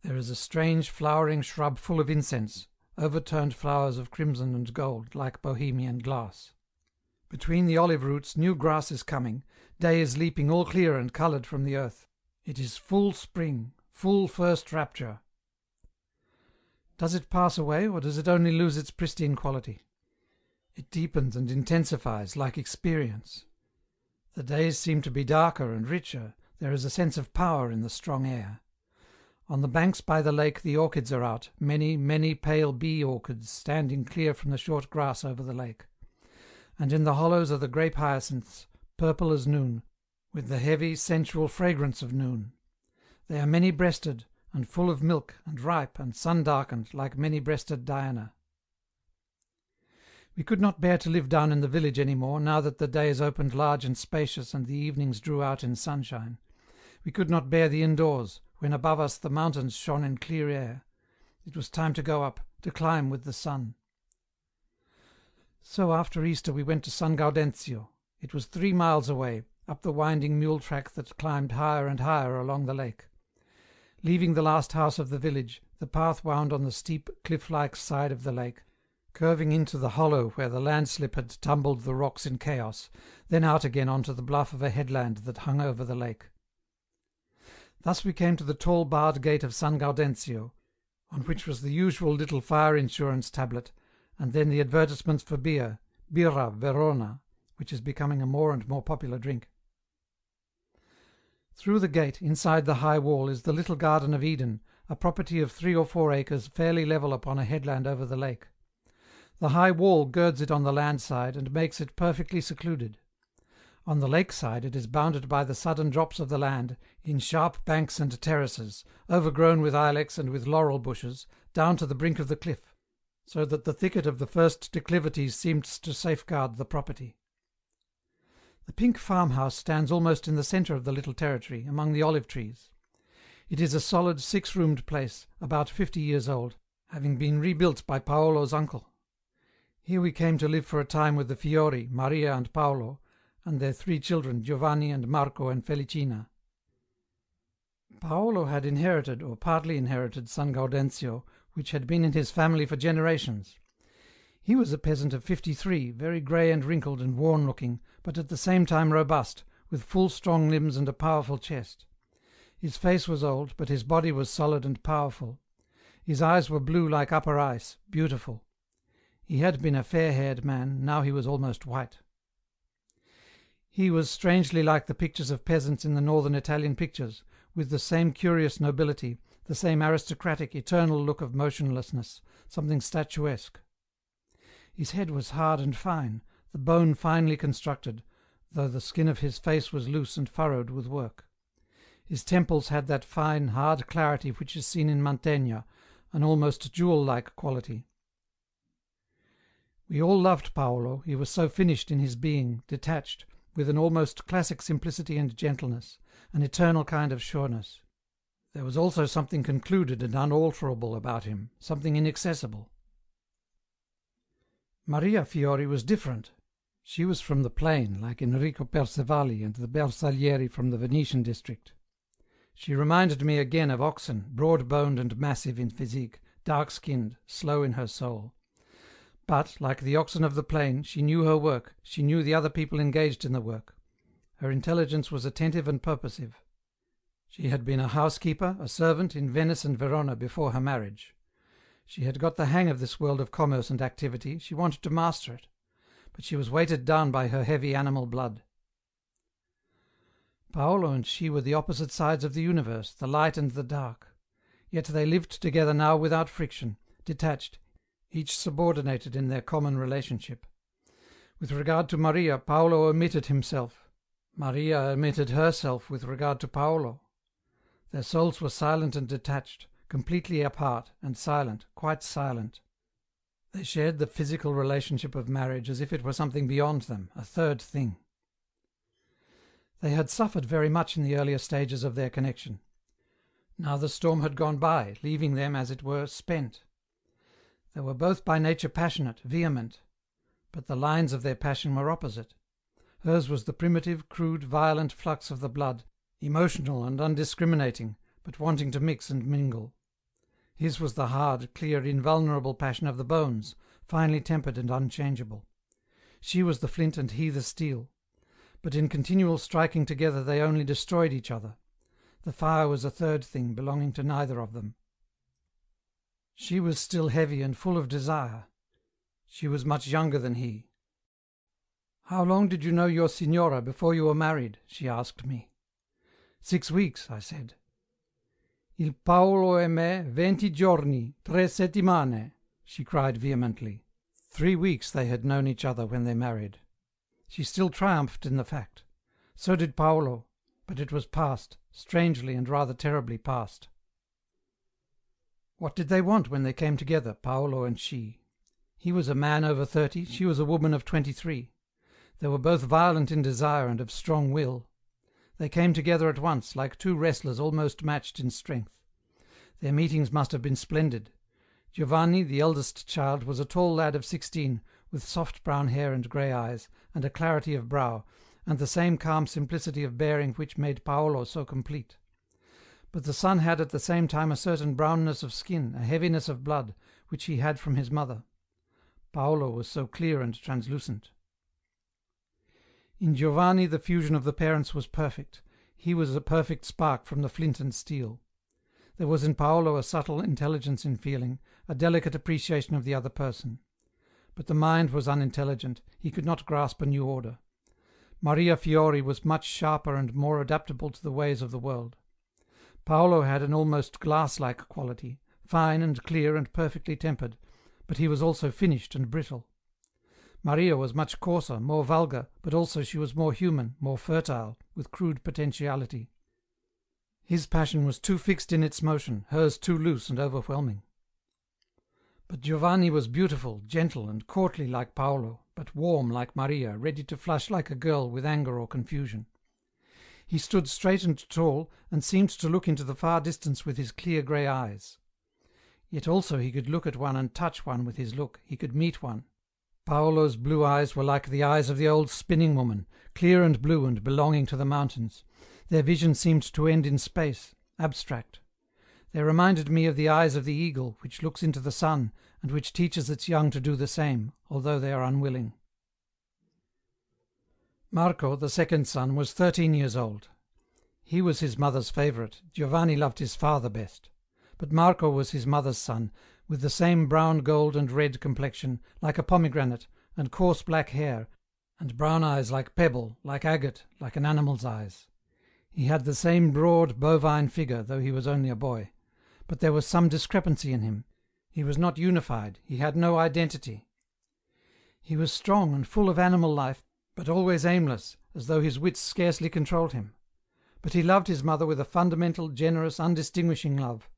There is a strange flowering shrub full of incense, overturned flowers of crimson and gold, like Bohemian glass. Between the olive roots new grass is coming, day is leaping all clear and coloured from the earth. It is full spring, full first rapture. Does it pass away, or does it only lose its pristine quality? It deepens and intensifies, like experience. The days seem to be darker and richer, there is a sense of power in the strong air. On the banks by the lake the orchids are out, many, many pale bee orchids standing clear from the short grass over the lake. And in the hollows are the grape hyacinths, purple as noon, with the heavy, sensual fragrance of noon. They are many-breasted, and full of milk, and ripe, and sun-darkened, like many-breasted Diana. We could not bear to live down in the village any more, now that the days opened large and spacious and the evenings drew out in sunshine. We could not bear the indoors, when above us the mountains shone in clear air. It was time to go up, to climb with the sun. So after Easter we went to San Gaudenzio. It was 3 miles away, up the winding mule track that climbed higher and higher along the lake. Leaving the last house of the village, the path wound on the steep, cliff-like side of the lake, curving into the hollow where the landslip had tumbled the rocks in chaos, then out again onto the bluff of a headland that hung over the lake. Thus we came to the tall barred gate of San Gaudenzio, on which was the usual little fire insurance tablet, and then the advertisements for beer, Birra Verona, which is becoming a more and more popular drink. Through the gate, inside the high wall, is the little Garden of Eden, a property of 3 or 4 acres fairly level upon a headland over the lake. The high wall girds it on the land side and makes it perfectly secluded. On the lake side it is bounded by the sudden drops of the land, in sharp banks and terraces, overgrown with ilex and with laurel bushes, down to the brink of the cliff, so that the thicket of the first declivities seems to safeguard the property. The pink farmhouse stands almost in the centre of the little territory, among the olive trees. It is a solid 6-roomed place, about 50 years old, having been rebuilt by Paolo's uncle. Here we came to live for a time with the Fiori, Maria and Paolo, and their 3 children, Giovanni and Marco and Felicina. Paolo had inherited, or partly inherited, San Gaudenzio, which had been in his family for generations. He was a peasant of 53, very grey and wrinkled and worn-looking, but at the same time robust, with full strong limbs and a powerful chest. His face was old, but his body was solid and powerful. His eyes were blue like upper ice, beautiful. He had been a fair-haired man, now he was almost white. He was strangely like the pictures of peasants in the northern Italian pictures, with the same curious nobility, the same aristocratic, eternal look of motionlessness, something statuesque. His head was hard and fine, the bone finely constructed, though the skin of his face was loose and furrowed with work. His temples had that fine, hard clarity which is seen in Mantegna, an almost jewel-like quality. We all loved Paolo, he was so finished in his being, detached, with an almost classic simplicity and gentleness, an eternal kind of sureness. There was also something concluded and unalterable about him, something inaccessible. Maria Fiori was different. She was from the plain, like Enrico Percevali and the Bersaglieri from the Venetian district. She reminded me again of oxen, broad-boned and massive in physique, dark-skinned, slow in her soul. But, like the oxen of the plain, she knew her work, she knew the other people engaged in the work. Her intelligence was attentive and purposive. She had been a housekeeper, a servant, in Venice and Verona before her marriage. She had got the hang of this world of commerce and activity, she wanted to master it, but she was weighted down by her heavy animal blood. Paolo and she were the opposite sides of the universe, the light and the dark. Yet they lived together now without friction, detached, each subordinated in their common relationship. With regard to Maria, Paolo omitted himself. Maria omitted herself with regard to Paolo. Their souls were silent and detached, completely apart, and silent, quite silent. They shared the physical relationship of marriage as if it were something beyond them, a third thing. They had suffered very much in the earlier stages of their connection. Now the storm had gone by, leaving them, as it were, spent. They were both by nature passionate, vehement, but the lines of their passion were opposite. Hers was the primitive, crude, violent flux of the blood, emotional and undiscriminating, but wanting to mix and mingle. His was the hard, clear, invulnerable passion of the bones, finely tempered and unchangeable. She was the flint and he the steel. But in continual striking together they only destroyed each other. The fire was a third thing, belonging to neither of them. She was still heavy and full of desire. She was much younger than he. "How long did you know your signora before you were married?" she asked me. 6 weeks, I said. "Il Paolo e me 20 giorni, 3 settimane," she cried vehemently. 3 weeks they had known each other when they married. She still triumphed in the fact. So did Paolo, but it was past, strangely and rather terribly past. What did they want when they came together, Paolo and she? He was a man over 30, she was a woman of 23. They were both violent in desire and of strong will. They came together at once, like 2 wrestlers almost matched in strength. Their meetings must have been splendid. Giovanni, the eldest child, was a tall lad of 16, with soft brown hair and grey eyes, and a clarity of brow, and the same calm simplicity of bearing which made Paolo so complete. But the son had at the same time a certain brownness of skin, a heaviness of blood, which he had from his mother. Paolo was so clear and translucent. In Giovanni the fusion of the parents was perfect. He was a perfect spark from the flint and steel. There was in Paolo a subtle intelligence in feeling, a delicate appreciation of the other person. But the mind was unintelligent, he could not grasp a new order. Maria Fiori was much sharper and more adaptable to the ways of the world. Paolo had an almost glass-like quality, fine and clear and perfectly tempered, but he was also finished and brittle. Maria was much coarser, more vulgar, but also she was more human, more fertile, with crude potentiality. His passion was too fixed in its motion, hers too loose and overwhelming. But Giovanni was beautiful, gentle and courtly like Paolo, but warm like Maria, ready to flush like a girl with anger or confusion. He stood straight and tall, and seemed to look into the far distance with his clear grey eyes. Yet also he could look at one and touch one with his look, he could meet one. Paolo's blue eyes were like the eyes of the old spinning woman, clear and blue and belonging to the mountains. Their vision seemed to end in space, abstract. They reminded me of the eyes of the eagle, which looks into the sun, and which teaches its young to do the same, although they are unwilling. Marco, the second son, was 13 years old. He was his mother's favourite, Giovanni loved his father best. But Marco was his mother's son, with the same brown, gold and red complexion, like a pomegranate, and coarse black hair, and brown eyes like pebble, like agate, like an animal's eyes. He had the same broad, bovine figure, though he was only a boy. But there was some discrepancy in him. He was not unified, he had no identity. He was strong and full of animal life, but always aimless, as though his wits scarcely controlled him. But he loved his mother with a fundamental, generous, undistinguishing love.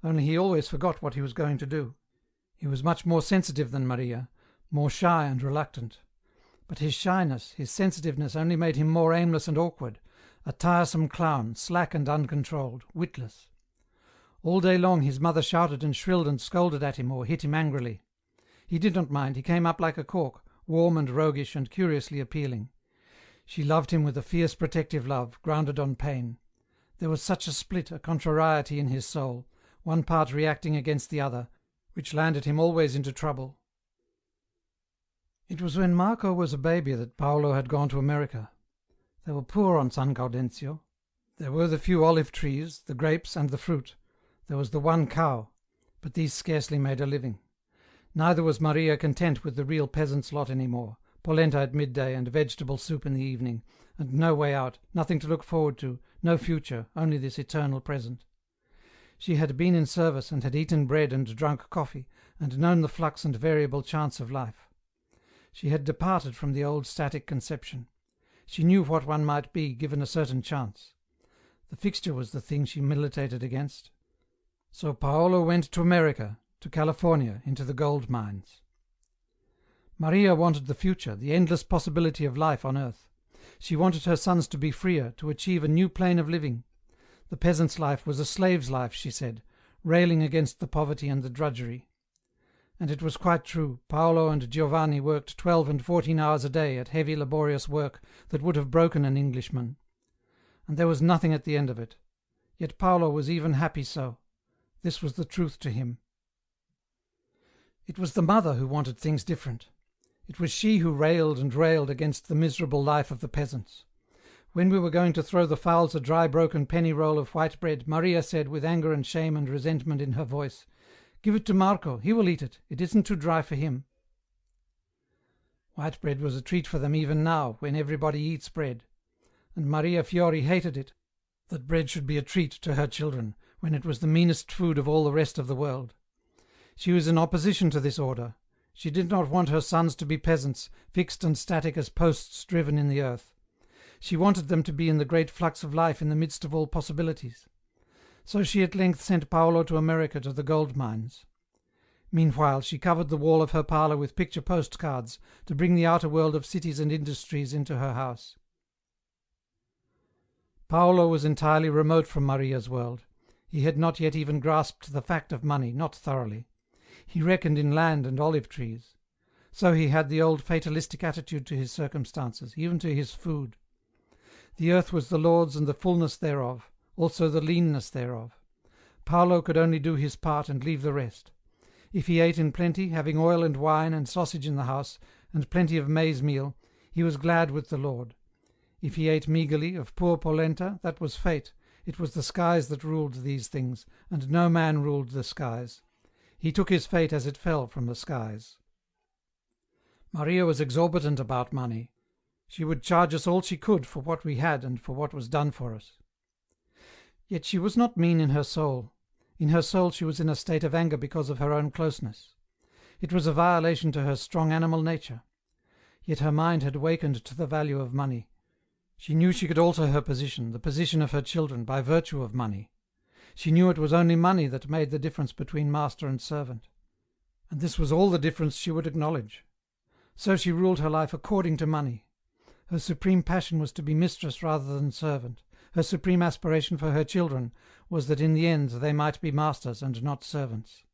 Only he always forgot what he was going to do. He was much more sensitive than Maria, more shy and reluctant. But his shyness, his sensitiveness only made him more aimless and awkward, a tiresome clown, slack and uncontrolled, witless. All day long his mother shouted and shrilled and scolded at him or hit him angrily. He did not mind, he came up like a cork, warm and roguish and curiously appealing. She loved him with a fierce protective love, grounded on pain. There was such a split, a contrariety in his soul, one part reacting against the other, which landed him always into trouble. It was when Marco was a baby that Paolo had gone to America. They were poor on San Gaudenzio. There were the few olive trees, the grapes and the fruit. There was the one cow, but these scarcely made a living. Neither was Maria content with the real peasant's lot any more, polenta at midday and vegetable soup in the evening, and no way out, nothing to look forward to, no future, only this eternal present. She had been in service and had eaten bread and drunk coffee, and known the flux and variable chance of life. She had departed from the old static conception. She knew what one might be given a certain chance. The fixture was the thing she militated against. So Paolo went to America, to California, into the gold mines. Maria wanted the future, the endless possibility of life on earth. She wanted her sons to be freer, to achieve a new plane of living. The peasant's life was a slave's life, she said, railing against the poverty and the drudgery. And it was quite true. Paolo and Giovanni worked 12 and 14 hours a day at heavy laborious work that would have broken an Englishman. And there was nothing at the end of it. Yet Paolo was even happy so. This was the truth to him. It was the mother who wanted things different. It was she who railed and railed against the miserable life of the peasants. When we were going to throw the fowls a dry broken penny roll of white bread, Maria said, with anger and shame and resentment in her voice, "Give it to Marco, he will eat it. It isn't too dry for him." White bread was a treat for them even now, when everybody eats bread. And Maria Fiori hated it, that bread should be a treat to her children, when it was the meanest food of all the rest of the world. She was in opposition to this order. She did not want her sons to be peasants, fixed and static as posts driven in the earth. She wanted them to be in the great flux of life in the midst of all possibilities. So she at length sent Paolo to America to the gold mines. Meanwhile she covered the wall of her parlour with picture postcards to bring the outer world of cities and industries into her house. Paolo was entirely remote from Maria's world. He had not yet even grasped the fact of money, not thoroughly. He reckoned in land and olive trees. So he had the old fatalistic attitude to his circumstances, even to his food. The earth was the Lord's and the fullness thereof, also the leanness thereof. Paolo could only do his part and leave the rest. If he ate in plenty, having oil and wine and sausage in the house, and plenty of maize meal, he was glad with the Lord. If he ate meagerly, of poor polenta, that was fate. It was the skies that ruled these things, and no man ruled the skies. He took his fate as it fell from the skies. Maria was exorbitant about money. She would charge us all she could for what we had and for what was done for us. Yet she was not mean in her soul. In her soul she was in a state of anger because of her own closeness. It was a violation to her strong animal nature. Yet her mind had wakened to the value of money. She knew she could alter her position, the position of her children, by virtue of money. She knew it was only money that made the difference between master and servant. And this was all the difference she would acknowledge. So she ruled her life according to money. Her supreme passion was to be mistress rather than servant. Her supreme aspiration for her children was that in the end they might be masters and not servants.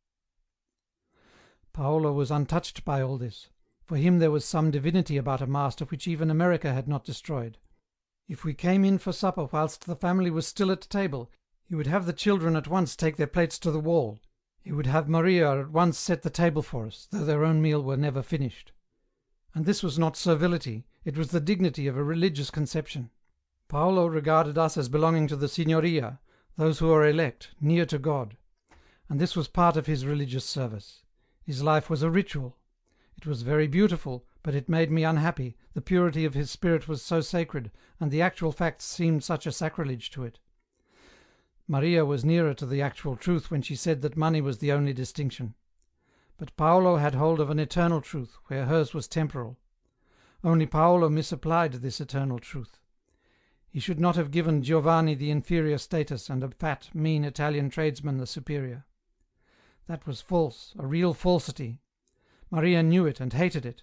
Paolo was untouched by all this. For him there was some divinity about a master which even America had not destroyed. If we came in for supper whilst the family was still at table, he would have the children at once take their plates to the wall. He would have Maria at once set the table for us, though their own meal were never finished. And this was not servility, it was the dignity of a religious conception. Paolo regarded us as belonging to the Signoria, those who are elect, near to God. And this was part of his religious service. His life was a ritual. It was very beautiful, but it made me unhappy, the purity of his spirit was so sacred, and the actual facts seemed such a sacrilege to it. Maria was nearer to the actual truth when she said that money was the only distinction. But Paolo had hold of an eternal truth, where hers was temporal. Only Paolo misapplied this eternal truth. He should not have given Giovanni the inferior status and a fat, mean Italian tradesman the superior. That was false, a real falsity. Maria knew it and hated it.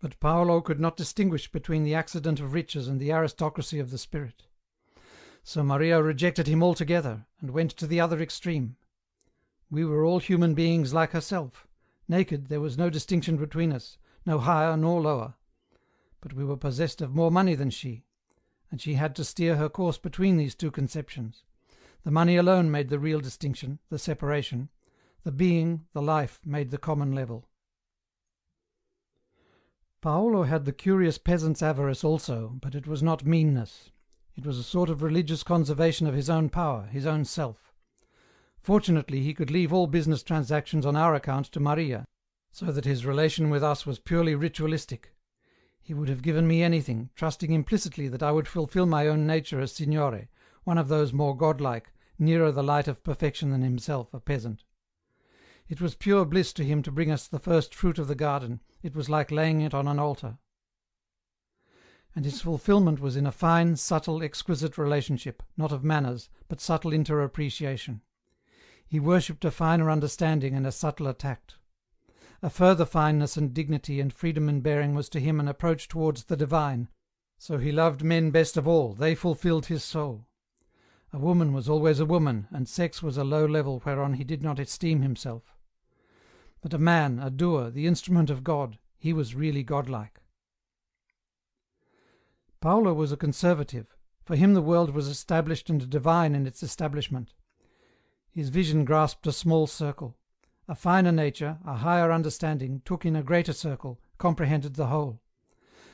But Paolo could not distinguish between the accident of riches and the aristocracy of the spirit. So Maria rejected him altogether, and went to the other extreme. We were all human beings like herself. Naked, there was no distinction between us, no higher nor lower. But we were possessed of more money than she, and she had to steer her course between these two conceptions. The money alone made the real distinction, the separation. The being, the life, made the common level. Paolo had the curious peasant's avarice also, but it was not meanness. It was a sort of religious conservation of his own power, his own self. Fortunately, he could leave all business transactions on our account to Maria, so that his relation with us was purely ritualistic. He would have given me anything, trusting implicitly that I would fulfil my own nature as signore, one of those more godlike, nearer the light of perfection than himself, a peasant. It was pure bliss to him to bring us the first fruit of the garden, it was like laying it on an altar. And his fulfilment was in a fine, subtle, exquisite relationship, not of manners, but subtle inter-appreciation. He worshipped a finer understanding and a subtler tact. A further fineness and dignity and freedom in bearing was to him an approach towards the divine, so he loved men best of all, they fulfilled his soul. A woman was always a woman, and sex was a low level whereon he did not esteem himself. But a man, a doer, the instrument of God, he was really godlike. Paolo was a conservative. For him the world was established and divine in its establishment. His vision grasped a small circle. A finer nature, a higher understanding, took in a greater circle, comprehended the whole.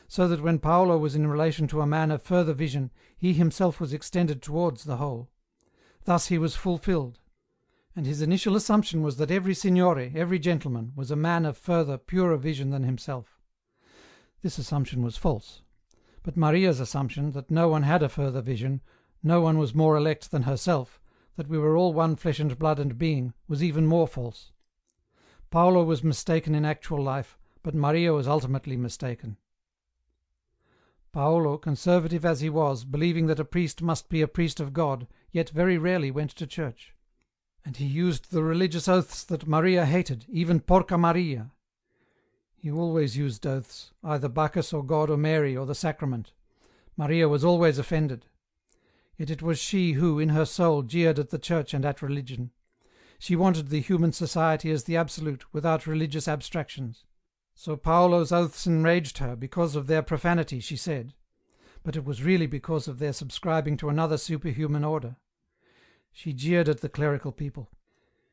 So that when Paolo was in relation to a man of further vision, he himself was extended towards the whole. Thus he was fulfilled. And his initial assumption was that every signore, every gentleman, was a man of further, purer vision than himself. This assumption was false. But Maria's assumption, that no one had a further vision, no one was more elect than herself, that we were all one flesh and blood and being, was even more false. Paolo was mistaken in actual life, but Maria was ultimately mistaken. Paolo, conservative as he was, believing that a priest must be a priest of God, yet very rarely went to church. And he used the religious oaths that Maria hated, even Porca Maria. He always used oaths, either Bacchus or God or Mary or the sacrament. Maria was always offended. Yet it was she who, in her soul, jeered at the church and at religion. She wanted the human society as the absolute, without religious abstractions. So Paolo's oaths enraged her, because of their profanity, she said. But it was really because of their subscribing to another superhuman order. She jeered at the clerical people.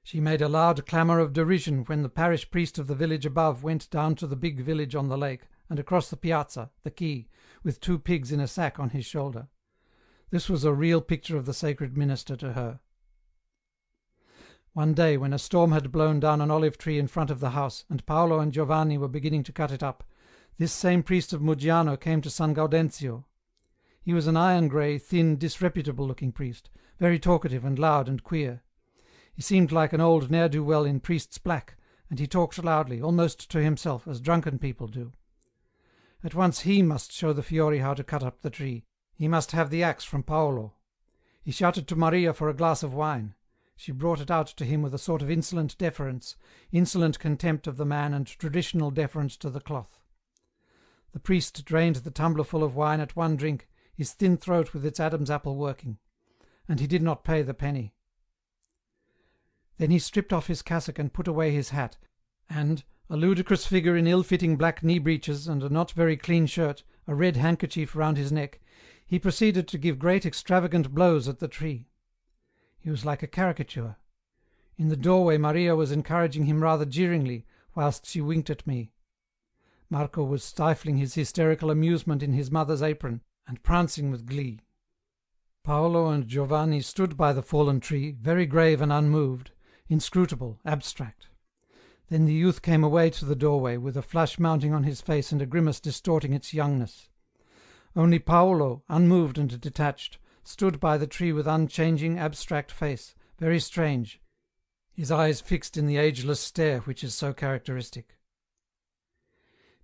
She made a loud clamour of derision when the parish priest of the village above went down to the big village on the lake, and across the piazza, the quay, with 2 pigs in a sack on his shoulder. This was a real picture of the sacred minister to her. One day, when a storm had blown down an olive tree in front of the house, and Paolo and Giovanni were beginning to cut it up, this same priest of Muggiano came to San Gaudenzio. He was an iron-grey, thin, disreputable-looking priest, very talkative and loud and queer. He seemed like an old ne'er-do-well in priest's black, and he talked loudly, almost to himself, as drunken people do. At once he must show the Fiori how to cut up the tree. He must have the axe from Paolo. He shouted to Maria for a glass of wine. She brought it out to him with a sort of insolent deference, insolent contempt of the man and traditional deference to the cloth. The priest drained the tumblerful of wine at one drink, his thin throat with its Adam's apple working, and he did not pay the penny. Then he stripped off his cassock and put away his hat, and, a ludicrous figure in ill-fitting black knee-breeches and a not very clean shirt, a red handkerchief round his neck, he proceeded to give great extravagant blows at the tree. He was like a caricature. In the doorway Maria was encouraging him rather jeeringly, whilst she winked at me. Marco was stifling his hysterical amusement in his mother's apron, and prancing with glee. Paolo and Giovanni stood by the fallen tree, very grave and unmoved, inscrutable, abstract. Then the youth came away to the doorway, with a flush mounting on his face and a grimace distorting its youngness. Only Paolo, unmoved and detached, stood by the tree with unchanging, abstract face, very strange, his eyes fixed in the ageless stare which is so characteristic.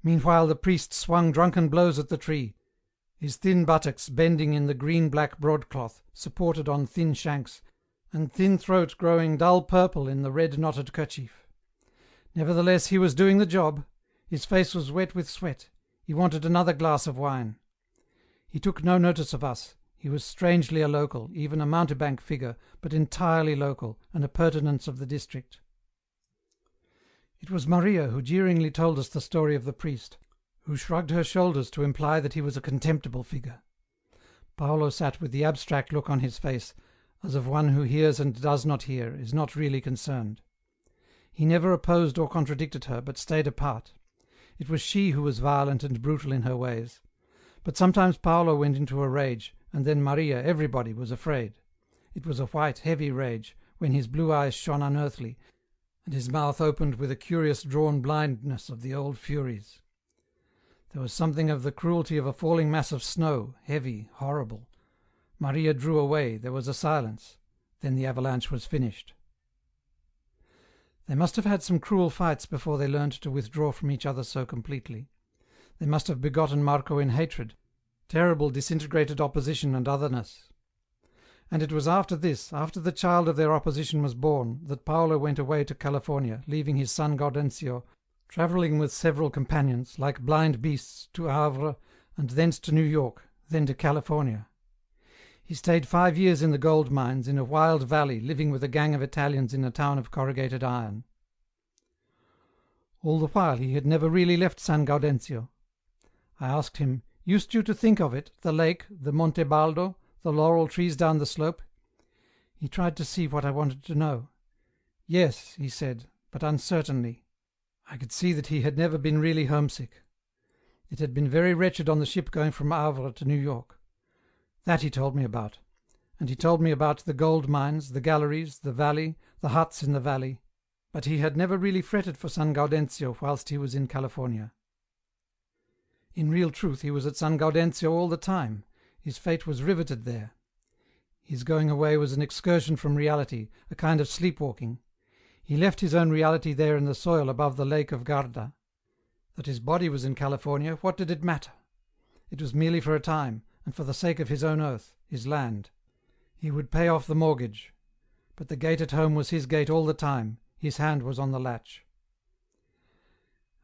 Meanwhile the priest swung drunken blows at the tree, his thin buttocks bending in the green-black broadcloth, supported on thin shanks, and thin throat growing dull purple in the red knotted kerchief. Nevertheless he was doing the job. His face was wet with sweat. He wanted another glass of wine. He took no notice of us. He was strangely a local, even a mountebank figure, but entirely local, an appurtenance of the district. It was Maria who jeeringly told us the story of the priest, who shrugged her shoulders to imply that he was a contemptible figure. Paolo sat with the abstract look on his face, as of one who hears and does not hear, is not really concerned. He never opposed or contradicted her, but stayed apart. It was she who was violent and brutal in her ways. But sometimes Paolo went into a rage, and then Maria, everybody, was afraid. It was a white, heavy rage, when his blue eyes shone unearthly, and his mouth opened with a curious drawn blindness of the old furies. There was something of the cruelty of a falling mass of snow, heavy, horrible. Maria drew away, there was a silence. Then the avalanche was finished. They must have had some cruel fights before they learned to withdraw from each other so completely. They must have begotten Marco in hatred, terrible disintegrated opposition and otherness. And it was after this, after the child of their opposition was born, that Paolo went away to California, leaving his son Gaudenzio, travelling with several companions, like blind beasts, to Havre, and thence to New York, then to California. He stayed 5 years in the gold mines, in a wild valley, living with a gang of Italians in a town of corrugated iron. All the while he had never really left San Gaudenzio. I asked him, "Used you to think of it, the lake, the Monte Baldo, the laurel trees down the slope?" He tried to see what I wanted to know. "Yes," he said, but uncertainly. I could see that he had never been really homesick. It had been very wretched on the ship going from Havre to New York. That he told me about. And he told me about the gold mines, the galleries, the valley, the huts in the valley. But he had never really fretted for San Gaudenzio whilst he was in California. In real truth he was at San Gaudenzio all the time. His fate was riveted there. His going away was an excursion from reality, a kind of sleepwalking. He left his own reality there in the soil above the lake of Garda. That his body was in California, what did it matter? It was merely for a time, and for the sake of his own earth, his land. He would pay off the mortgage. But the gate at home was his gate all the time, his hand was on the latch.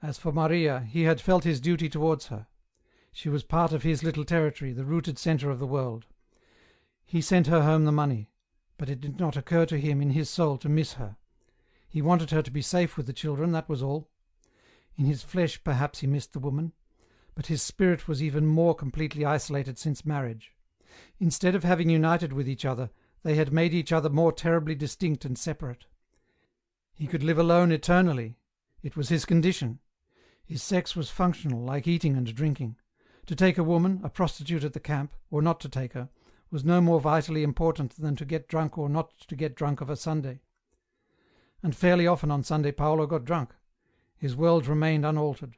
As for Maria, he had felt his duty towards her. She was part of his little territory, the rooted centre of the world. He sent her home the money, but it did not occur to him in his soul to miss her. He wanted her to be safe with the children, that was all. In his flesh perhaps he missed the woman, but his spirit was even more completely isolated since marriage. Instead of having united with each other, they had made each other more terribly distinct and separate. He could live alone eternally. It was his condition. His sex was functional, like eating and drinking. To take a woman, a prostitute at the camp, or not to take her, was no more vitally important than to get drunk or not to get drunk of a Sunday. And fairly often on Sunday Paolo got drunk. His world remained unaltered.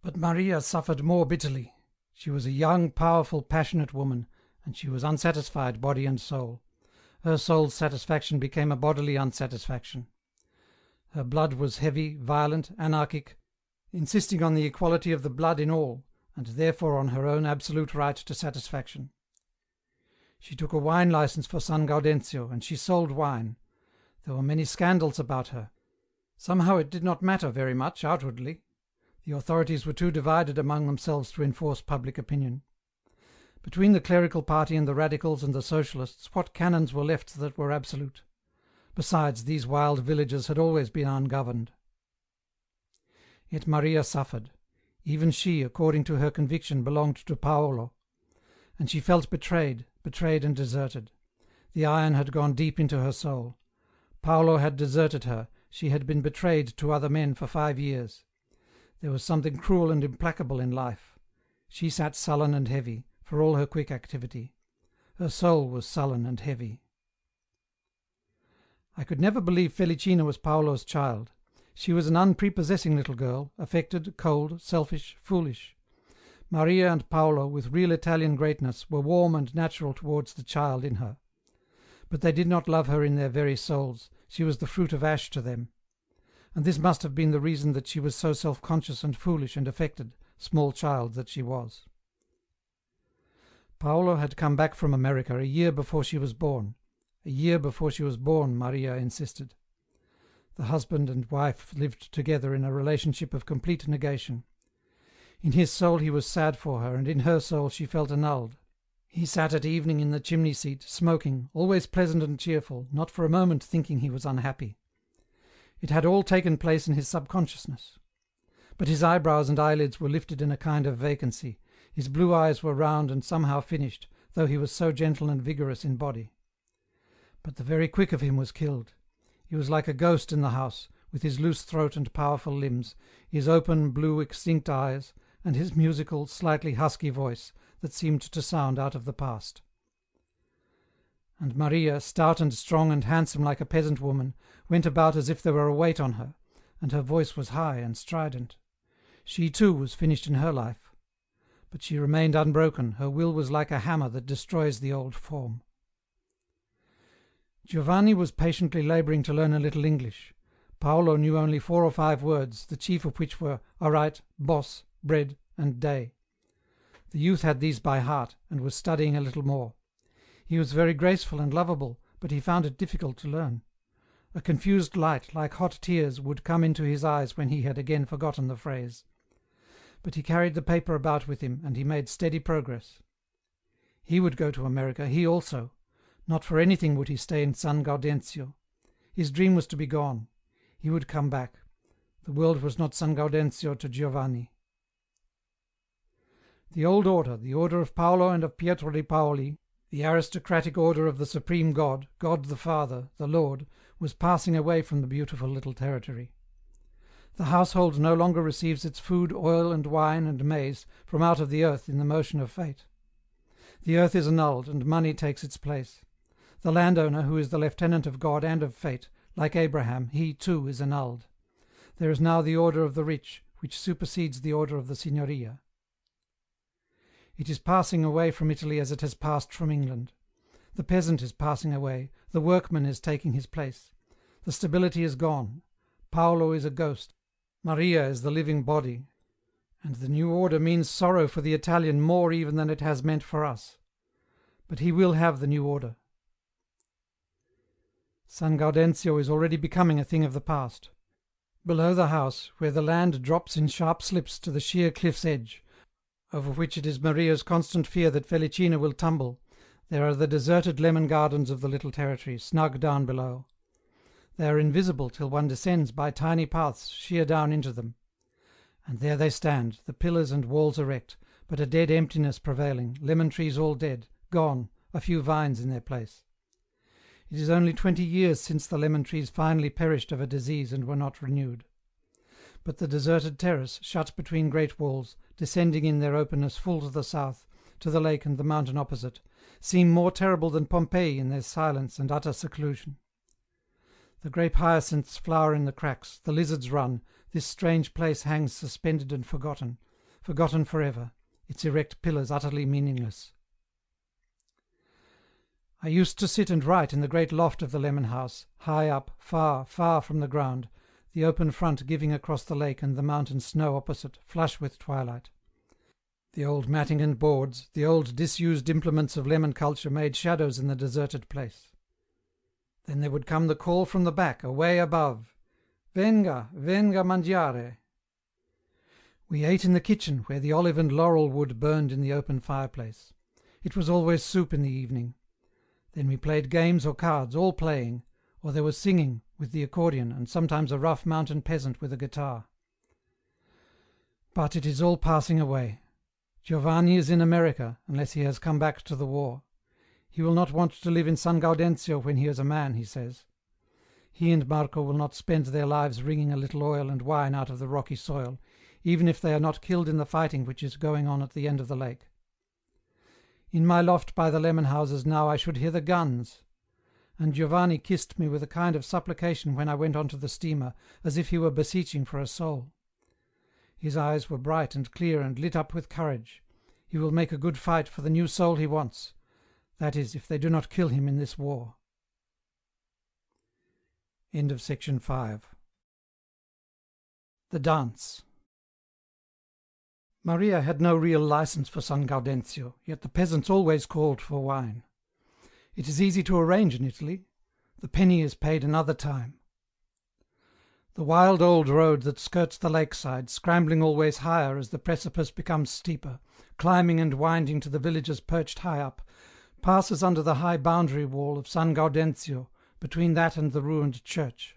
But Maria suffered more bitterly. She was a young, powerful, passionate woman, and she was unsatisfied, body and soul. Her soul's satisfaction became a bodily unsatisfaction. Her blood was heavy, violent, anarchic, insisting on the equality of the blood in all, and therefore on her own absolute right to satisfaction. She took a wine licence for San Gaudenzio, and she sold wine. There were many scandals about her. Somehow it did not matter very much outwardly. The authorities were too divided among themselves to enforce public opinion. Between the clerical party and the radicals and the socialists, what canons were left that were absolute? Besides, these wild villages had always been ungoverned. Yet Maria suffered. Even she, according to her conviction, belonged to Paolo. And she felt betrayed and deserted. The iron had gone deep into her soul. Paolo had deserted her, she had been betrayed to other men for 5 years. There was something cruel and implacable in life. She sat sullen and heavy, for all her quick activity. Her soul was sullen and heavy. I could never believe Felicina was Paolo's child. She was an unprepossessing little girl, affected, cold, selfish, foolish. Maria and Paolo, with real Italian greatness, were warm and natural towards the child in her. But they did not love her in their very souls, she was the fruit of ash to them. And this must have been the reason that she was so self-conscious and foolish and affected, small child that she was. Paolo had come back from America a year before she was born. A year before she was born, Maria insisted. The husband and wife lived together in a relationship of complete negation. In his soul he was sad for her, and in her soul she felt annulled. He sat at evening in the chimney-seat, smoking, always pleasant and cheerful, not for a moment thinking he was unhappy. It had all taken place in his subconsciousness. But his eyebrows and eyelids were lifted in a kind of vacancy, his blue eyes were round and somehow finished, though he was so gentle and vigorous in body. But the very quick of him was killed. He was like a ghost in the house, with his loose throat and powerful limbs, his open, blue, extinct eyes, and his musical, slightly husky voice, that seemed to sound out of the past. And Maria, stout and strong and handsome like a peasant woman, went about as if there were a weight on her, and her voice was high and strident. She too was finished in her life. But she remained unbroken, her will was like a hammer that destroys the old form. Giovanni was patiently labouring to learn a little English. Paolo knew only 4 or 5 words, the chief of which were "aright," "boss," "bread," and "day." The youth had these by heart, and was studying a little more. He was very graceful and lovable, but he found it difficult to learn. A confused light, like hot tears, would come into his eyes when he had again forgotten the phrase. But he carried the paper about with him, and he made steady progress. He would go to America, he also. Not for anything would he stay in San Gaudenzio. His dream was to be gone. He would come back. The world was not San Gaudenzio to Giovanni. The old order, the order of Paolo and of Pietro de Paoli, the aristocratic order of the Supreme God, God the Father, the Lord, was passing away from the beautiful little territory. The household no longer receives its food, oil and wine and maize from out of the earth in the motion of fate. The earth is annulled, and money takes its place. The landowner, who is the lieutenant of God and of fate, like Abraham, he too is annulled. There is now the order of the rich, which supersedes the order of the signoria. It is passing away from Italy as it has passed from England. The peasant is passing away, the workman is taking his place. The stability is gone. Paolo is a ghost. Maria is the living body. And the new order means sorrow for the Italian more even than it has meant for us. But he will have the new order. San Gaudenzio is already becoming a thing of the past. Below the house, where the land drops in sharp slips to the sheer cliff's edge, over which it is Maria's constant fear that Felicina will tumble, there are the deserted lemon gardens of the little territory, snug down below. They are invisible till one descends by tiny paths sheer down into them. And there they stand, the pillars and walls erect, but a dead emptiness prevailing, lemon trees all dead, gone, a few vines in their place. It is only 20 years since the lemon trees finally perished of a disease and were not renewed. But the deserted terrace, shut between great walls, descending in their openness full to the south, to the lake and the mountain opposite, seem more terrible than Pompeii in their silence and utter seclusion. The grape hyacinths flower in the cracks, the lizards run, this strange place hangs suspended and forgotten, forgotten forever, its erect pillars utterly meaningless. I used to sit and write in the great loft of the lemon house, high up, far, far from the ground, the open front giving across the lake and the mountain snow opposite, flush with twilight. The old matting and boards, the old disused implements of lemon culture made shadows in the deserted place. Then there would come the call from the back, away above, "Venga, venga mangiare." We ate in the kitchen, where the olive and laurel wood burned in the open fireplace. It was always soup in the evening. Then we played games or cards, all playing, or there was singing, with the accordion, and sometimes a rough mountain peasant with a guitar. But it is all passing away. Giovanni is in America, unless he has come back to the war. He will not want to live in San Gaudenzio when he is a man, he says. He and Marco will not spend their lives wringing a little oil and wine out of the rocky soil, even if they are not killed in the fighting which is going on at the end of the lake. In my loft by the lemon houses now I should hear the guns. And Giovanni kissed me with a kind of supplication when I went on to the steamer, as if he were beseeching for a soul. His eyes were bright and clear and lit up with courage. He will make a good fight for the new soul he wants. That is, if they do not kill him in this war. End of section 5. The dance. Maria had no real license for San Gaudenzio, yet the peasants always called for wine. It is easy to arrange in Italy. The penny is paid another time. The wild old road that skirts the lakeside, scrambling always higher as the precipice becomes steeper, climbing and winding to the villages perched high up, passes under the high boundary wall of San Gaudenzio, between that and the ruined church.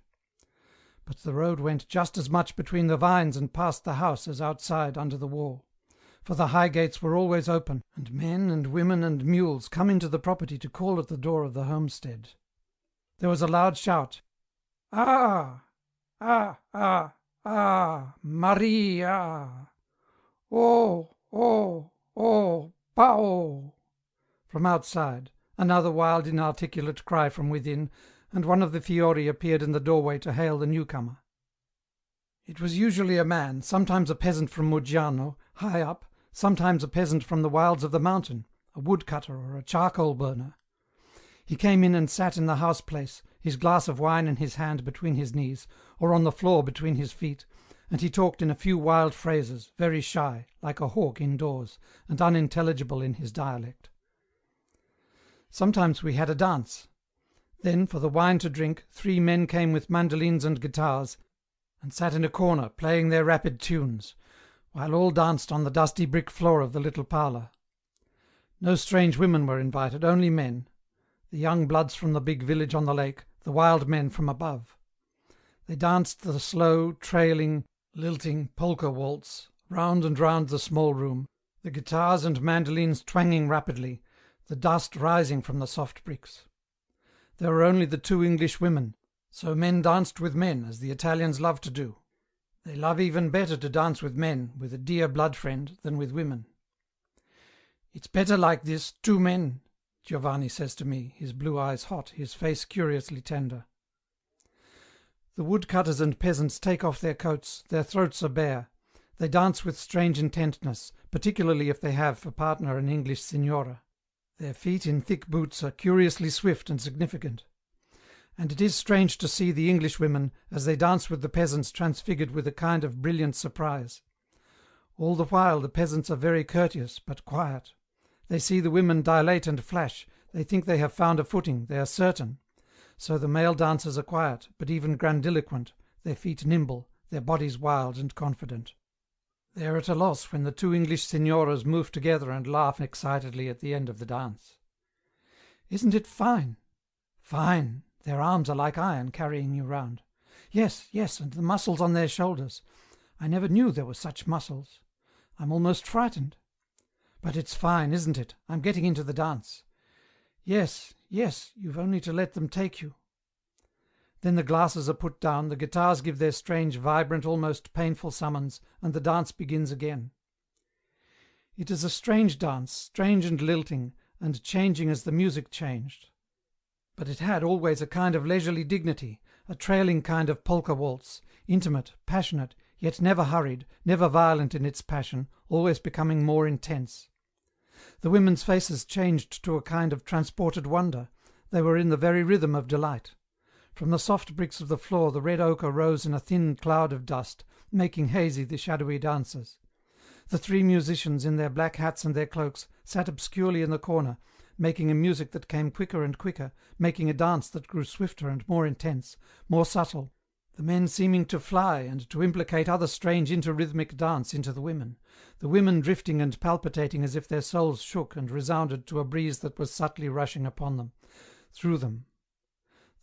But the road went just as much between the vines and past the house as outside under the wall, for the high gates were always open, and men and women and mules come into the property to call at the door of the homestead. There was a loud shout, "Ah! Ah! Ah! Ah! Maria! Oh! Oh! Oh! Pao!" from outside, another wild inarticulate cry from within, and one of the Fiori appeared in the doorway to hail the newcomer. It was usually a man, sometimes a peasant from Muggiano, high up, sometimes a peasant from the wilds of the mountain, a woodcutter or a charcoal burner. He came in and sat in the house place, his glass of wine in his hand between his knees, or on the floor between his feet, and he talked in a few wild phrases, very shy, like a hawk indoors, and unintelligible in his dialect. Sometimes we had a dance. Then, for the wine to drink, 3 men came with mandolins and guitars, and sat in a corner, playing their rapid tunes, while all danced on the dusty brick floor of the little parlour. No strange women were invited, only men, the young bloods from the big village on the lake, the wild men from above. They danced the slow, trailing, lilting polka waltz, round and round the small room, the guitars and mandolins twanging rapidly, the dust rising from the soft bricks. There were only the 2 English women, so men danced with men, as the Italians love to do. They love even better to dance with men, with a dear blood friend, than with women. "It's better like this, 2 men," Giovanni says to me, his blue eyes hot, his face curiously tender. The woodcutters and peasants take off their coats, their throats are bare. They dance with strange intentness, particularly if they have for partner an English signora. Their feet in thick boots are curiously swift and significant. And it is strange to see the English women, as they dance with the peasants, transfigured with a kind of brilliant surprise. All the while the peasants are very courteous, but quiet. They see the women dilate and flash, they think they have found a footing, they are certain. So the male dancers are quiet, but even grandiloquent, their feet nimble, their bodies wild and confident. They are at a loss when the 2 English signoras move together and laugh excitedly at the end of the dance. "Isn't it fine?" "Fine! Their arms are like iron, carrying you round." "Yes, yes, and the muscles on their shoulders. I never knew there were such muscles. I'm almost frightened. But it's fine, isn't it? I'm getting into the dance." "Yes, yes, you've only to let them take you." Then the glasses are put down, the guitars give their strange, vibrant, almost painful summons, and the dance begins again. It is a strange dance, strange and lilting, and changing as the music changed. But it had always a kind of leisurely dignity, a trailing kind of polka waltz, intimate, passionate, yet never hurried, never violent in its passion, always becoming more intense. The women's faces changed to a kind of transported wonder, they were in the very rhythm of delight. From the soft bricks of the floor the red ochre rose in a thin cloud of dust, making hazy the shadowy dancers. The three musicians, in their black hats and their cloaks, sat obscurely in the corner, making a music that came quicker and quicker, making a dance that grew swifter and more intense, more subtle, the men seeming to fly and to implicate other strange interrhythmic dance into the women drifting and palpitating as if their souls shook and resounded to a breeze that was subtly rushing upon them, through them.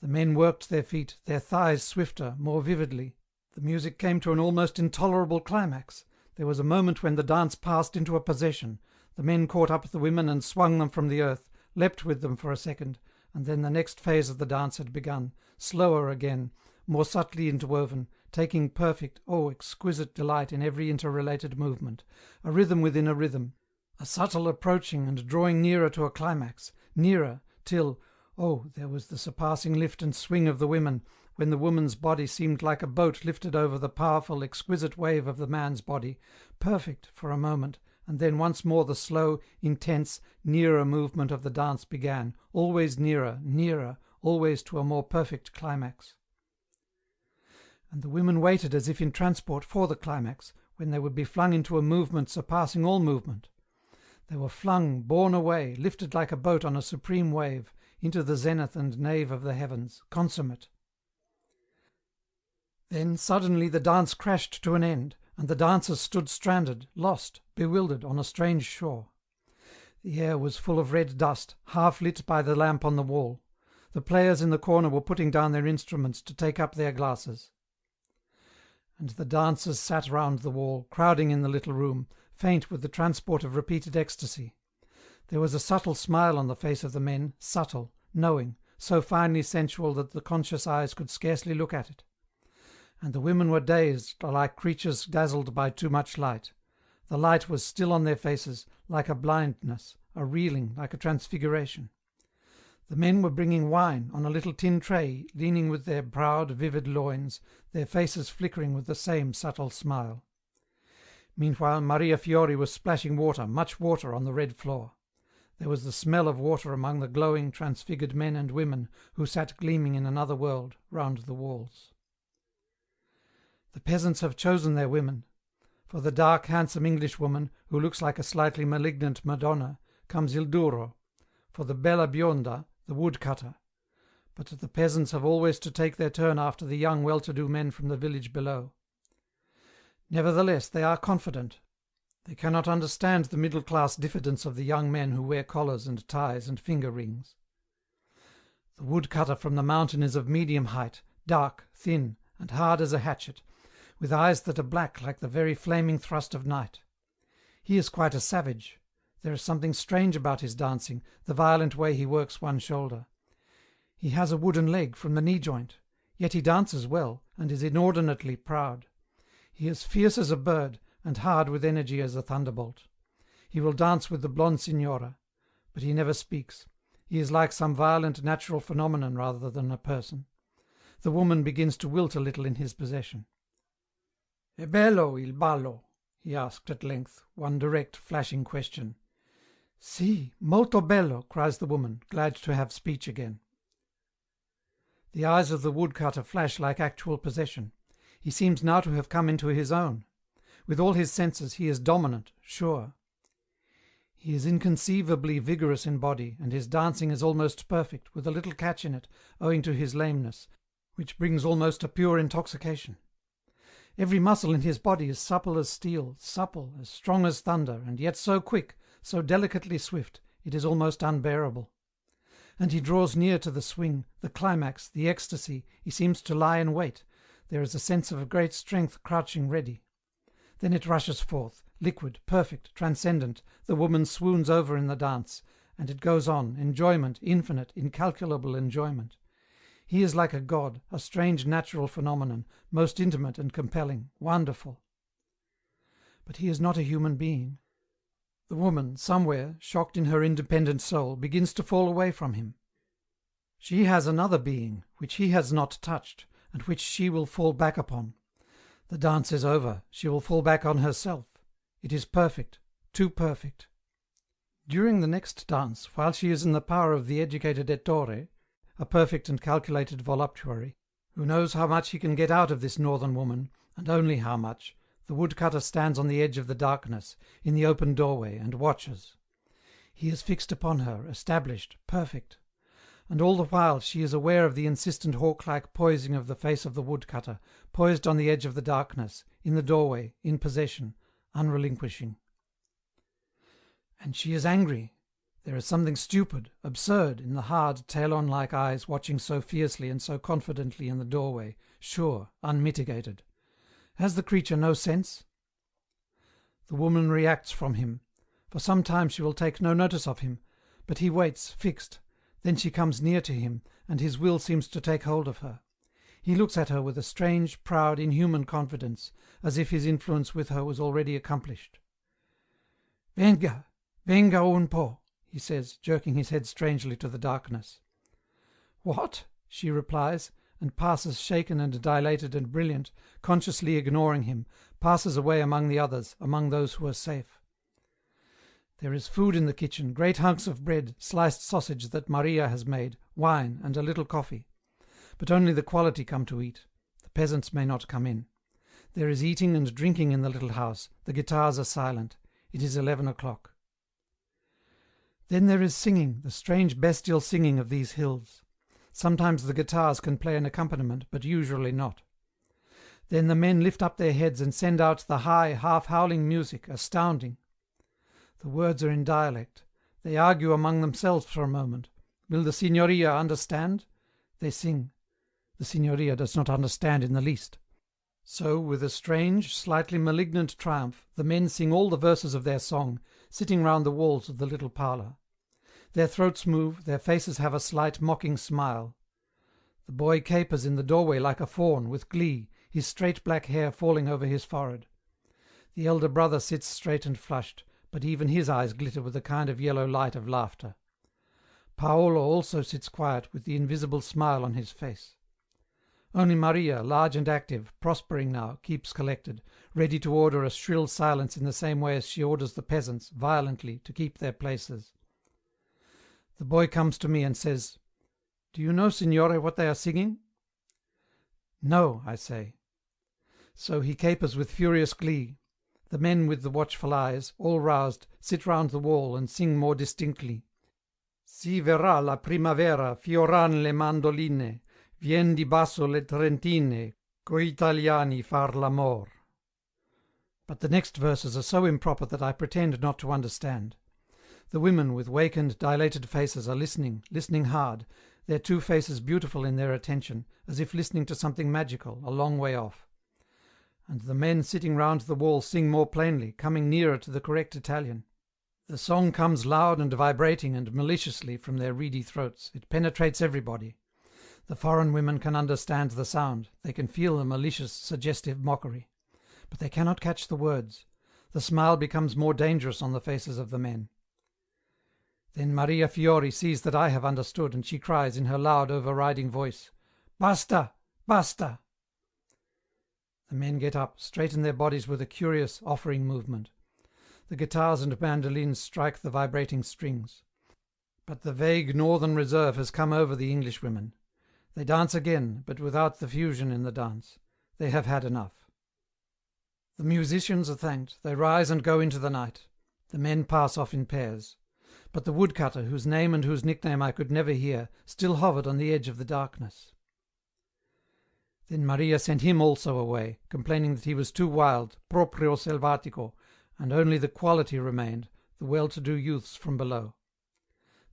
The men worked their feet, their thighs swifter, more vividly. The music came to an almost intolerable climax. There was a moment when the dance passed into a possession. The men caught up the women and swung them from the earth, leapt with them for a second, and then the next phase of the dance had begun, slower again, more subtly interwoven, taking perfect, exquisite delight in every interrelated movement, a rhythm within a rhythm, a subtle approaching and drawing nearer to a climax, nearer, till, there was the surpassing lift and swing of the women, when the woman's body seemed like a boat lifted over the powerful, exquisite wave of the man's body, perfect for a moment, and then once more the slow, intense, nearer movement of the dance began, always nearer, nearer, always to a more perfect climax. And the women waited as if in transport for the climax, when they would be flung into a movement surpassing all movement. They were flung, borne away, lifted like a boat on a supreme wave, into the zenith and nave of the heavens, consummate. Then suddenly the dance crashed to an end, and the dancers stood stranded, lost, bewildered, on a strange shore. The air was full of red dust, half lit by the lamp on the wall. The players in the corner were putting down their instruments to take up their glasses. And the dancers sat round the wall, crowding in the little room, faint with the transport of repeated ecstasy. There was a subtle smile on the face of the men, subtle, knowing, so finely sensual that the conscious eyes could scarcely look at it. And the women were dazed, like creatures dazzled by too much light. The light was still on their faces, like a blindness, a reeling, like a transfiguration. The men were bringing wine on a little tin tray, leaning with their proud, vivid loins, their faces flickering with the same subtle smile. Meanwhile Maria Fiori was splashing water, much water, on the red floor. There was the smell of water among the glowing, transfigured men and women who sat gleaming in another world round the walls. The peasants have chosen their women. For the dark, handsome Englishwoman, who looks like a slightly malignant Madonna, comes Il Duro. For the bella bionda, the woodcutter. But the peasants have always to take their turn after the young well-to-do men from the village below. Nevertheless, they are confident. They cannot understand the middle-class diffidence of the young men who wear collars and ties and finger rings. The woodcutter from the mountain is of medium height, dark, thin, and hard as a hatchet, with eyes that are black like the very flaming thrust of night. He is quite a savage. There is something strange about his dancing, the violent way he works one shoulder. He has a wooden leg from the knee-joint, yet he dances well, and is inordinately proud. He is fierce as a bird, and hard with energy as a thunderbolt. He will dance with the blonde signora, but he never speaks. He is like some violent natural phenomenon rather than a person. The woman begins to wilt a little in his possession. "È bello il ballo?" he asked at length, one direct, flashing question. "Si, molto bello," cries the woman, glad to have speech again. The eyes of the woodcutter flash like actual possession. He seems now to have come into his own. With all his senses he is dominant, sure. He is inconceivably vigorous in body, and his dancing is almost perfect, with a little catch in it, owing to his lameness, which brings almost a pure intoxication. Every muscle in his body is supple as steel, supple, as strong as thunder, and yet so quick, so delicately swift, it is almost unbearable. And he draws near to the swing, the climax, the ecstasy, he seems to lie in wait, there is a sense of a great strength crouching ready. Then it rushes forth, liquid, perfect, transcendent, the woman swoons over in the dance, and it goes on, enjoyment, infinite, incalculable enjoyment. He is like a god, a strange natural phenomenon, most intimate and compelling, wonderful. But he is not a human being. The woman, somewhere, shocked in her independent soul, begins to fall away from him. She has another being, which he has not touched, and which she will fall back upon. The dance is over, she will fall back on herself. It is perfect, too perfect. During the next dance, while she is in the power of the educated Ettore, a perfect and calculated voluptuary, who knows how much he can get out of this northern woman, and only how much, the woodcutter stands on the edge of the darkness, in the open doorway, and watches. He is fixed upon her, established, perfect. And all the while she is aware of the insistent hawk-like poising of the face of the woodcutter, poised on the edge of the darkness, in the doorway, in possession, unrelinquishing. And she is angry. There is something stupid, absurd, in the hard, Talon-like eyes watching so fiercely and so confidently in the doorway, sure, unmitigated. Has the creature no sense? The woman reacts from him. For some time she will take no notice of him, but he waits, fixed. Then she comes near to him, and his will seems to take hold of her. He looks at her with a strange, proud, inhuman confidence, as if his influence with her was already accomplished. "Venga, venga un po'," he says, jerking his head strangely to the darkness. "What?" she replies, and passes shaken and dilated and brilliant, consciously ignoring him, passes away among the others, among those who are safe. There is food in the kitchen, great hunks of bread, sliced sausage that Maria has made, wine, and a little coffee. But only the quality come to eat. The peasants may not come in. There is eating and drinking in the little house, the guitars are silent. It is 11 o'clock. Then there is singing, the strange bestial singing of these hills. Sometimes the guitars can play an accompaniment, but usually not. Then the men lift up their heads and send out the high, half-howling music, astounding. The words are in dialect. They argue among themselves for a moment. Will the signoria understand? They sing. The signoria does not understand in the least. So, with a strange, slightly malignant triumph, the men sing all the verses of their song, sitting round the walls of the little parlour. Their throats move, their faces have a slight mocking smile. The boy capers in the doorway like a fawn, with glee, his straight black hair falling over his forehead. The elder brother sits straight and flushed, but even his eyes glitter with a kind of yellow light of laughter. Paolo also sits quiet, with the invisible smile on his face. Only Maria, large and active, prospering now, keeps collected, ready to order a shrill silence in the same way as she orders the peasants, violently, to keep their places. The boy comes to me and says, "Do you know, signore, what they are singing?" "No," I say. So he capers with furious glee. The men with the watchful eyes, all roused, sit round the wall and sing more distinctly. Si verrà la primavera, fioran le mandoline, vien di basso le trentine, coi italiani far l'amor. But the next verses are so improper that I pretend not to understand. The women with wakened, dilated faces are listening, listening hard, their two faces beautiful in their attention, as if listening to something magical, a long way off. And the men sitting round the wall sing more plainly, coming nearer to the correct Italian. The song comes loud and vibrating and maliciously from their reedy throats. It penetrates everybody. The foreign women can understand the sound, they can feel the malicious, suggestive mockery. But they cannot catch the words. The smile becomes more dangerous on the faces of the men. Then Maria Fiori sees that I have understood, and she cries in her loud, overriding voice, "Basta! Basta!" The men get up, straighten their bodies with a curious, offering movement. The guitars and mandolins strike the vibrating strings. But the vague northern reserve has come over the Englishwomen. They dance again, but without the fusion in the dance. They have had enough. The musicians are thanked, they rise and go into the night. The men pass off in pairs. But the woodcutter, whose name and whose nickname I could never hear, still hovered on the edge of the darkness. Then Maria sent him also away, complaining that he was too wild, proprio selvatico, and only the quality remained, the well-to-do youths from below.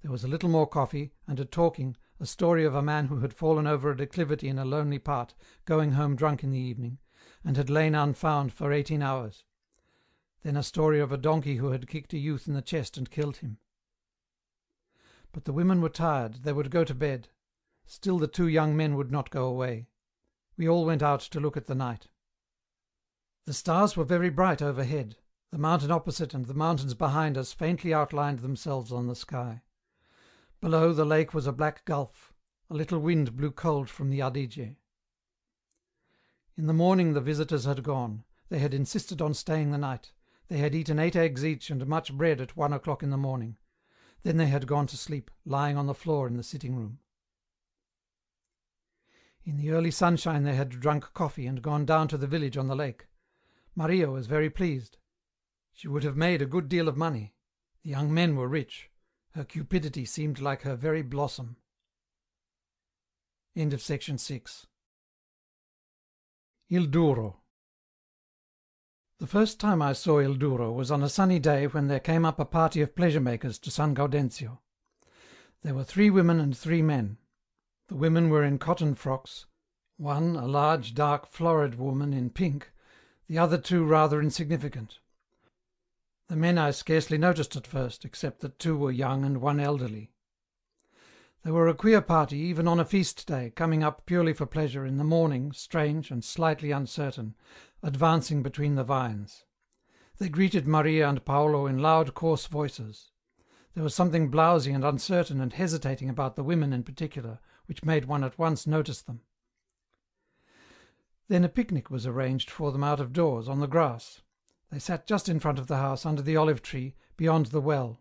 There was a little more coffee, and a talking, a story of a man who had fallen over a declivity in a lonely part, going home drunk in the evening, and had lain unfound for 18 hours. Then a story of a donkey who had kicked a youth in the chest and killed him. But the women were tired, they would go to bed. Still the two young men would not go away. We all went out to look at the night. The stars were very bright overhead. The mountain opposite and the mountains behind us faintly outlined themselves on the sky. Below, the lake was a black gulf. A little wind blew cold from the Adige. In the morning the visitors had gone. They had insisted on staying the night. They had eaten 8 eggs each and much bread at 1 o'clock in the morning. Then they had gone to sleep, lying on the floor in the sitting-room. In the early sunshine they had drunk coffee and gone down to the village on the lake. Maria was very pleased. She would have made a good deal of money. The young men were rich. Her cupidity seemed like her very blossom. End of section 6. Il Duro. The first time I saw Il Duro was on a sunny day when there came up a party of pleasure-makers to San Gaudenzio. There were 3 women and 3 men. The women were in cotton frocks, one a large, dark, florid woman in pink, the other 2 rather insignificant. The men I scarcely noticed at first, except that 2 were young and 1 elderly. They were a queer party, even on a feast day, coming up purely for pleasure, in the morning, strange and slightly uncertain, advancing between the vines. They greeted Maria and Paolo in loud, coarse voices. There was something blousy and uncertain and hesitating about the women in particular, which made one at once notice them. Then a picnic was arranged for them out of doors, on the grass. They sat just in front of the house, under the olive tree, beyond the well.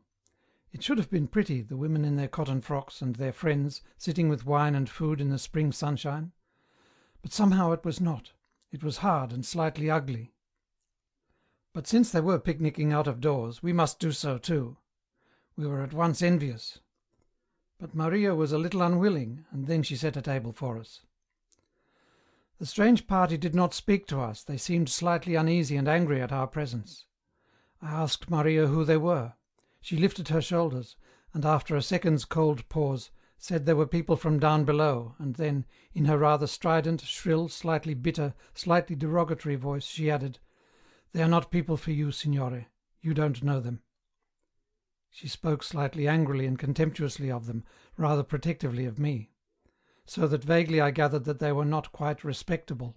It should have been pretty, the women in their cotton frocks and their friends, sitting with wine and food in the spring sunshine. But somehow it was not. It was hard and slightly ugly. But since they were picnicking out of doors, we must do so too. We were at once envious. But Maria was a little unwilling, and then she set a table for us. The strange party did not speak to us, they seemed slightly uneasy and angry at our presence. I asked Maria who they were. She lifted her shoulders, and after a second's cold pause, said they were people from down below, and then, in her rather strident, shrill, slightly bitter, slightly derogatory voice, she added, "They are not people for you, signore. You don't know them." She spoke slightly angrily and contemptuously of them, rather protectively of me, so that vaguely I gathered that they were not quite respectable.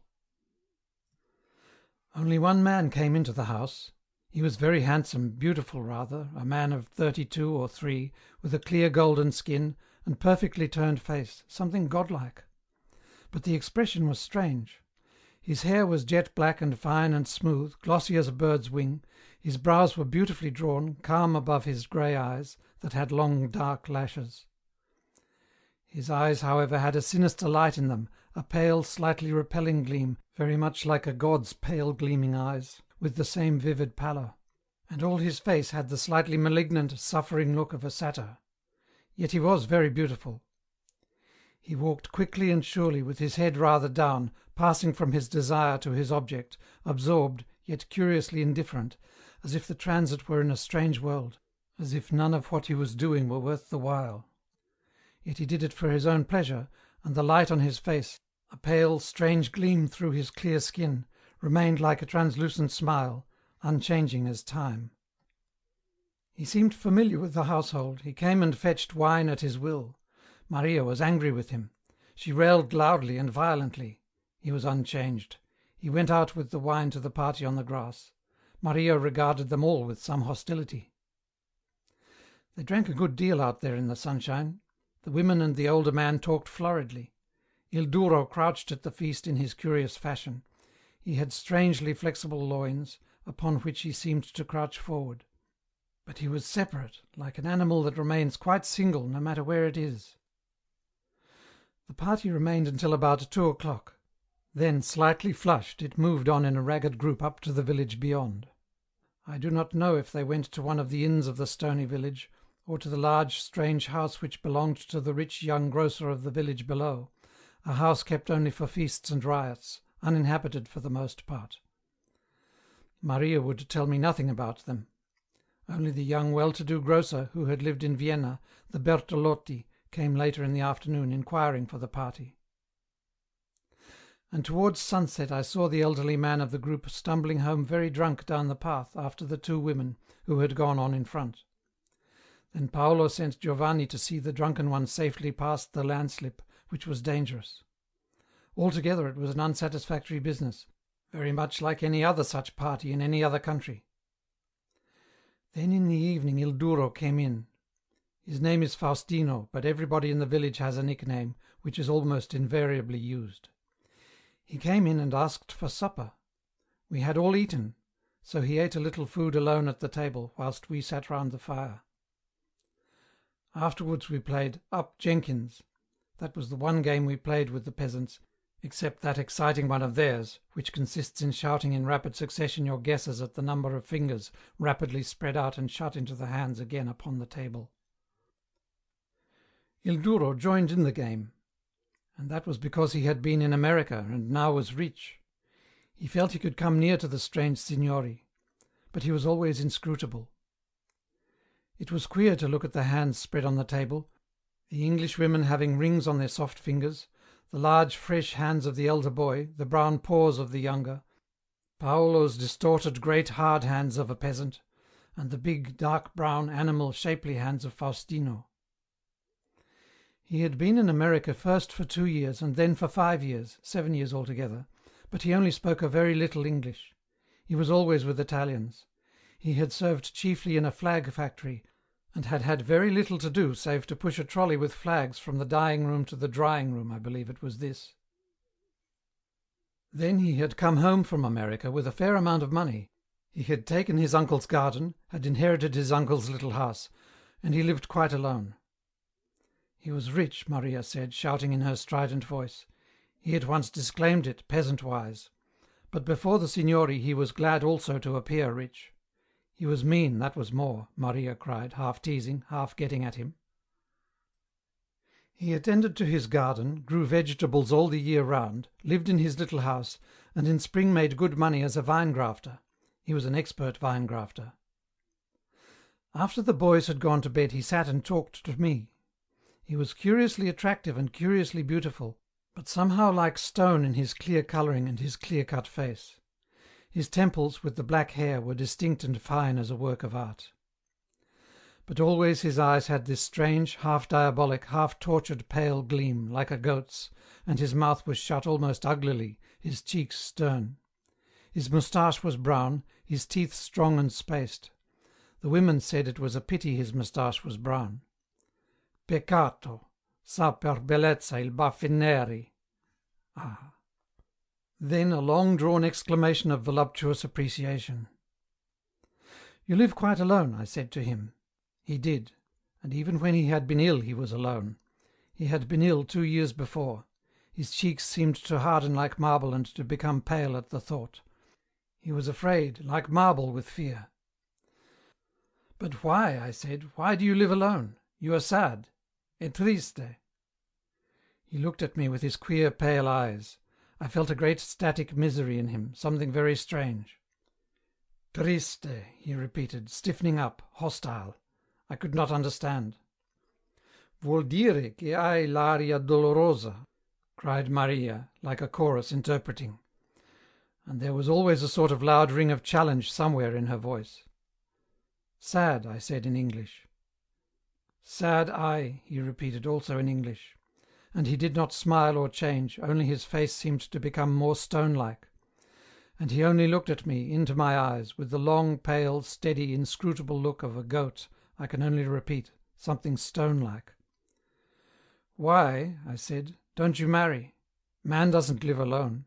Only 1 man came into the house. He was very handsome, beautiful rather, a man of 32 or 3, with a clear golden skin, and perfectly turned face, something godlike. But the expression was strange. His hair was jet black and fine and smooth, glossy as a bird's wing, his brows were beautifully drawn, calm above his grey eyes, that had long dark lashes. His eyes, however, had a sinister light in them, a pale, slightly repelling gleam, very much like a god's pale gleaming eyes, with the same vivid pallor, and all his face had the slightly malignant, suffering look of a satyr. Yet he was very beautiful. He walked quickly and surely, with his head rather down, passing from his desire to his object, absorbed, yet curiously indifferent, as if the transit were in a strange world, as if none of what he was doing were worth the while. Yet he did it for his own pleasure, and the light on his face, a pale, strange gleam through his clear skin, remained like a translucent smile, unchanging as time. He seemed familiar with the household, he came and fetched wine at his will. Maria was angry with him. She railed loudly and violently. He was unchanged. He went out with the wine to the party on the grass. Maria regarded them all with some hostility. They drank a good deal out there in the sunshine. The women and the older man talked floridly. Il Duro crouched at the feast in his curious fashion. He had strangely flexible loins, upon which he seemed to crouch forward. But he was separate, like an animal that remains quite single, no matter where it is. The party remained until about 2 o'clock. Then, slightly flushed, it moved on in a ragged group up to the village beyond. I do not know if they went to one of the inns of the stony village, or to the large, strange house which belonged to the rich young grocer of the village below, a house kept only for feasts and riots, uninhabited for the most part. Maria would tell me nothing about them. Only the young well-to-do grocer, who had lived in Vienna, the Bertolotti, came later in the afternoon inquiring for the party. And towards sunset I saw the elderly man of the group stumbling home very drunk down the path after the 2 women, who had gone on in front. Then Paolo sent Giovanni to see the drunken one safely past the landslip, which was dangerous. Altogether it was an unsatisfactory business, very much like any other such party in any other country. Then in the evening Il Duro came in. His name is Faustino, but everybody in the village has a nickname, which is almost invariably used. He came in and asked for supper. We had all eaten, so he ate a little food alone at the table, whilst we sat round the fire. Afterwards we played "Up, Jenkins." That was the one game we played with the peasants, except that exciting one of theirs, which consists in shouting in rapid succession your guesses at the number of fingers rapidly spread out and shut into the hands again upon the table. Il Duro joined in the game, and that was because he had been in America and now was rich. He felt he could come near to the strange signori, but he was always inscrutable. It was queer to look at the hands spread on the table, the English women having rings on their soft fingers, the large fresh hands of the elder boy, the brown paws of the younger, Paolo's distorted great hard hands of a peasant, and the big dark brown animal shapely hands of Faustino. He had been in America first for 2 years and then for 5 years, 7 years altogether, but he only spoke a very little English. He was always with Italians. He had served chiefly in a flag factory, and had had very little to do save to push a trolley with flags from the dyeing room to the drying room, I believe it was this. Then he had come home from America with a fair amount of money. He had taken his uncle's garden, had inherited his uncle's little house, and he lived quite alone. He was rich, Maria said, shouting in her strident voice. He at once disclaimed it, peasant-wise. But before the signori he was glad also to appear rich. He was mean, that was more, Maria cried, half teasing, half getting at him. He attended to his garden, grew vegetables all the year round, lived in his little house, and in spring made good money as a vine-grafter. He was an expert vine-grafter. After the boys had gone to bed he sat and talked to me. He was curiously attractive and curiously beautiful, but somehow like stone in his clear colouring and his clear-cut face. His temples, with the black hair, were distinct and fine as a work of art. But always his eyes had this strange, half-diabolic, half-tortured pale gleam, like a goat's, and his mouth was shut almost uglily, his cheeks stern. His moustache was brown, his teeth strong and spaced. The women said it was a pity his moustache was brown. Peccato, sa per bellezza il baffi neri. Ah! Then a long-drawn exclamation of voluptuous appreciation. "You live quite alone," I said to him. He did, and even when he had been ill he was alone. He had been ill 2 years before. His cheeks seemed to harden like marble and to become pale at the thought. He was afraid, like marble with fear. "But why?" I said. "Why do you live alone? You are sad. E triste." He looked at me with his queer pale eyes. I felt a great static misery in him, something very strange. "Triste," he repeated, stiffening up, hostile. I could not understand. "Vuol dire che hai l'aria dolorosa," cried Maria, like a chorus interpreting. And there was always a sort of loud ring of challenge somewhere in her voice. "Sad," I said in English. "Sad eye," he repeated also in English. And he did not smile or change, only his face seemed to become more stone-like. And he only looked at me, into my eyes, with the long, pale, steady, inscrutable look of a goat, I can only repeat, something stone-like. "Why," I said, "don't you marry? Man doesn't live alone."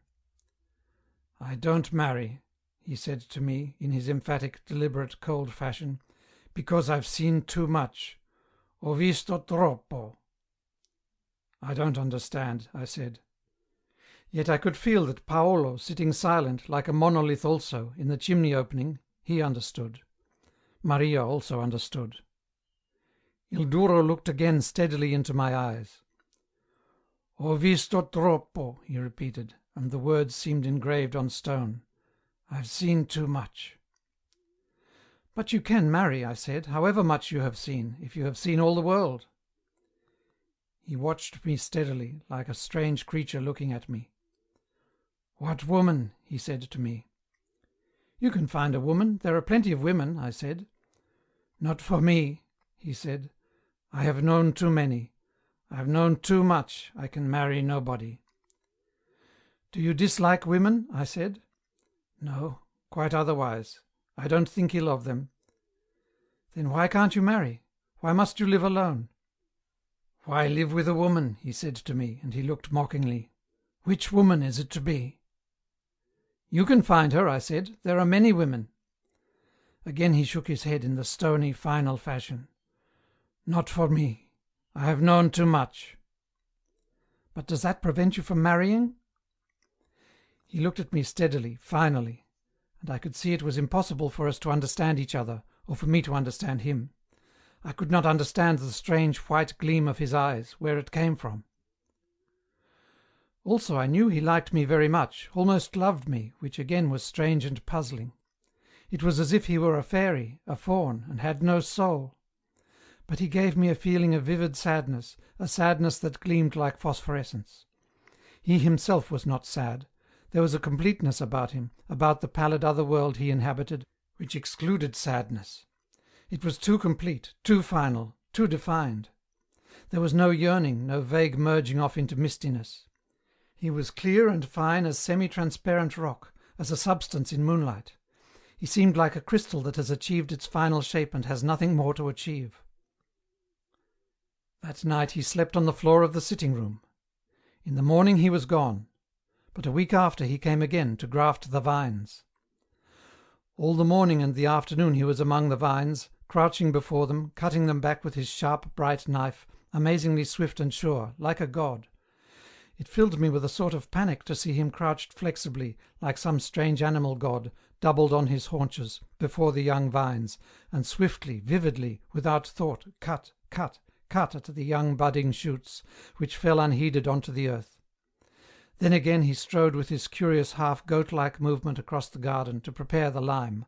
"I don't marry," he said to me, in his emphatic, deliberate, cold fashion, "because I've seen too much. Ho visto troppo." "I don't understand," I said. Yet I could feel that Paolo, sitting silent, like a monolith also, in the chimney opening, he understood. Maria also understood. Il Duro looked again steadily into my eyes. "Ho visto troppo," he repeated, and the words seemed engraved on stone. "I've seen too much." "But you can marry," I said, "however much you have seen, if you have seen all the world." He watched me steadily, like a strange creature looking at me. "What woman?" he said to me. "You can find a woman, there are plenty of women," I said. "Not for me," he said. "I have known too many. I have known too much, I can marry nobody." "Do you dislike women?" I said. "No, quite otherwise. I don't think ill of them." "Then why can't you marry? Why must you live alone?" "Why live with a woman?" he said to me, and he looked mockingly. "Which woman is it to be?" "You can find her," I said. "There are many women." Again he shook his head in the stony, final fashion. "Not for me. I have known too much." "But does that prevent you from marrying?" He looked at me steadily, finally, and I could see it was impossible for us to understand each other, or for me to understand him. I could not understand the strange white gleam of his eyes, where it came from. Also I knew he liked me very much, almost loved me, which again was strange and puzzling. It was as if he were a fairy, a faun, and had no soul. But he gave me a feeling of vivid sadness, a sadness that gleamed like phosphorescence. He himself was not sad. There was a completeness about him, about the pallid other world he inhabited, which excluded sadness. It was too complete, too final, too defined. There was no yearning, no vague merging off into mistiness. He was clear and fine as semi-transparent rock, as a substance in moonlight. He seemed like a crystal that has achieved its final shape and has nothing more to achieve. That night he slept on the floor of the sitting-room. In the morning he was gone, but a week after he came again to graft the vines. All the morning and the afternoon he was among the vines, crouching before them, cutting them back with his sharp, bright knife, amazingly swift and sure, like a god. It filled me with a sort of panic to see him crouched flexibly, like some strange animal god, doubled on his haunches, before the young vines, and swiftly, vividly, without thought, cut at the young budding shoots, which fell unheeded onto the earth. Then again he strode with his curious half-goat-like movement across the garden to prepare the lime.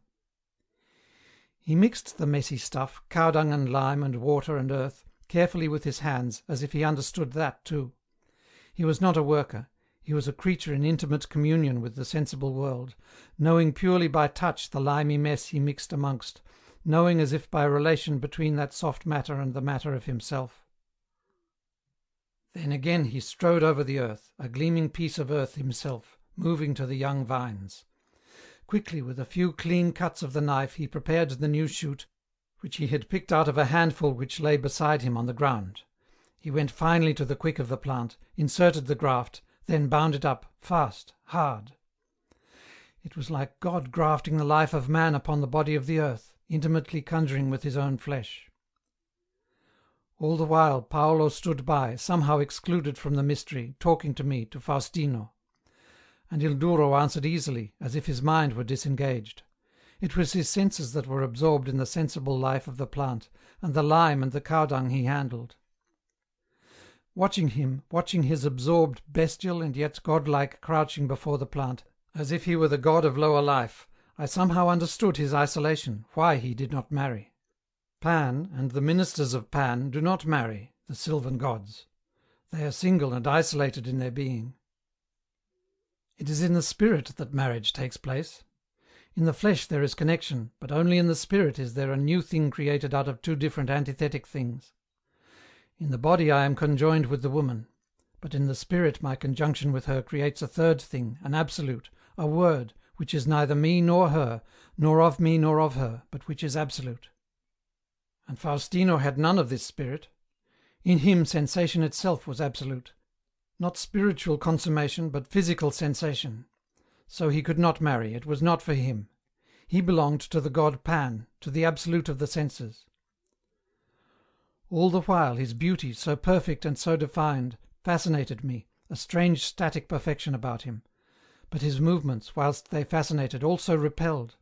He mixed the messy stuff, cow-dung and lime and water and earth, carefully with his hands, as if he understood that too. He was not a worker, he was a creature in intimate communion with the sensible world, knowing purely by touch the limy mess he mixed amongst, knowing as if by relation between that soft matter and the matter of himself. Then again he strode over the earth, a gleaming piece of earth himself, moving to the young vines. Quickly, with a few clean cuts of the knife, he prepared the new shoot, which he had picked out of a handful which lay beside him on the ground. He went finely to the quick of the plant, inserted the graft, then bound it up, fast, hard. It was like God grafting the life of man upon the body of the earth, intimately conjuring with his own flesh. All the while Paolo stood by, somehow excluded from the mystery, talking to me, to Faustino. And Il Duro answered easily, as if his mind were disengaged. It was his senses that were absorbed in the sensible life of the plant, and the lime and the cow-dung he handled. Watching him, watching his absorbed, bestial and yet godlike crouching before the plant, as if he were the god of lower life, I somehow understood his isolation, why he did not marry. Pan, and the ministers of Pan, do not marry, the sylvan gods. They are single and isolated in their being. It is in the spirit that marriage takes place. In the flesh there is connection, but only in the spirit is there a new thing created out of two different antithetic things. In the body I am conjoined with the woman, but in the spirit my conjunction with her creates a third thing, an absolute, a word, which is neither me nor her, nor of me nor of her, but which is absolute. And Faustino had none of this spirit. In him sensation itself was absolute. Not spiritual consummation, but physical sensation. So he could not marry, it was not for him. He belonged to the god Pan, to the absolute of the senses. All the while his beauty, so perfect and so defined, fascinated me, a strange static perfection about him. But his movements, whilst they fascinated, also repelled.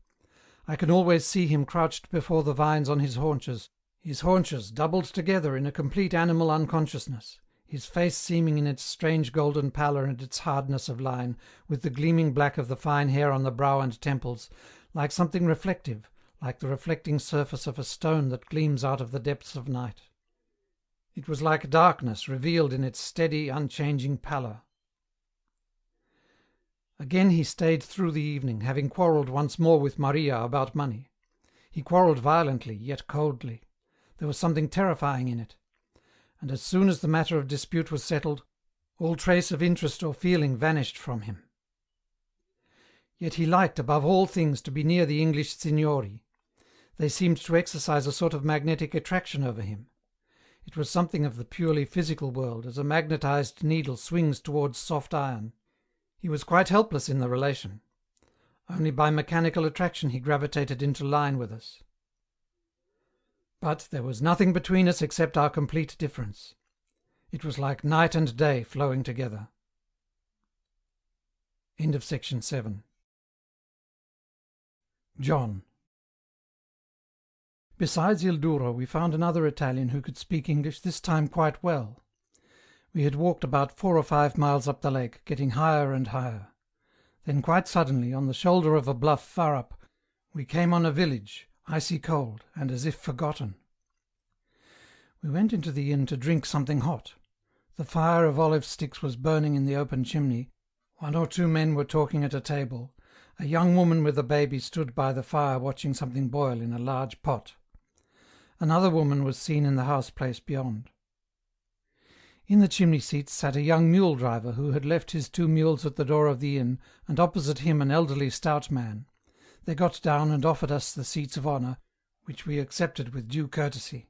I can always see him crouched before the vines on his haunches doubled together in a complete animal unconsciousness, his face seeming in its strange golden pallor and its hardness of line, with the gleaming black of the fine hair on the brow and temples, like something reflective, like the reflecting surface of a stone that gleams out of the depths of night. It was like darkness revealed in its steady, unchanging pallor. Again he stayed through the evening, having quarrelled once more with Maria about money. He quarrelled violently, yet coldly. There was something terrifying in it. And as soon as the matter of dispute was settled, all trace of interest or feeling vanished from him. Yet he liked above all things to be near the English signori. They seemed to exercise a sort of magnetic attraction over him. It was something of the purely physical world, as a magnetized needle swings towards soft iron. He was quite helpless in the relation. Only by mechanical attraction he gravitated into line with us. But there was nothing between us except our complete difference. It was like night and day flowing together. End of section 7. John. Besides Il Duro, we found another Italian who could speak English, this time quite well. We had walked about 4 or 5 miles up the lake, getting higher and higher. Then quite suddenly, on the shoulder of a bluff far up, we came on a village, icy cold, and as if forgotten. We went into the inn to drink something hot. The fire of olive sticks was burning in the open chimney. 1 or 2 men were talking at a table. A young woman with a baby stood by the fire watching something boil in a large pot. Another woman was seen in the house place beyond. In the chimney seats sat a young mule driver who had left his 2 mules at the door of the inn, and opposite him an elderly stout man. They got down and offered us the seats of honour, which we accepted with due courtesy.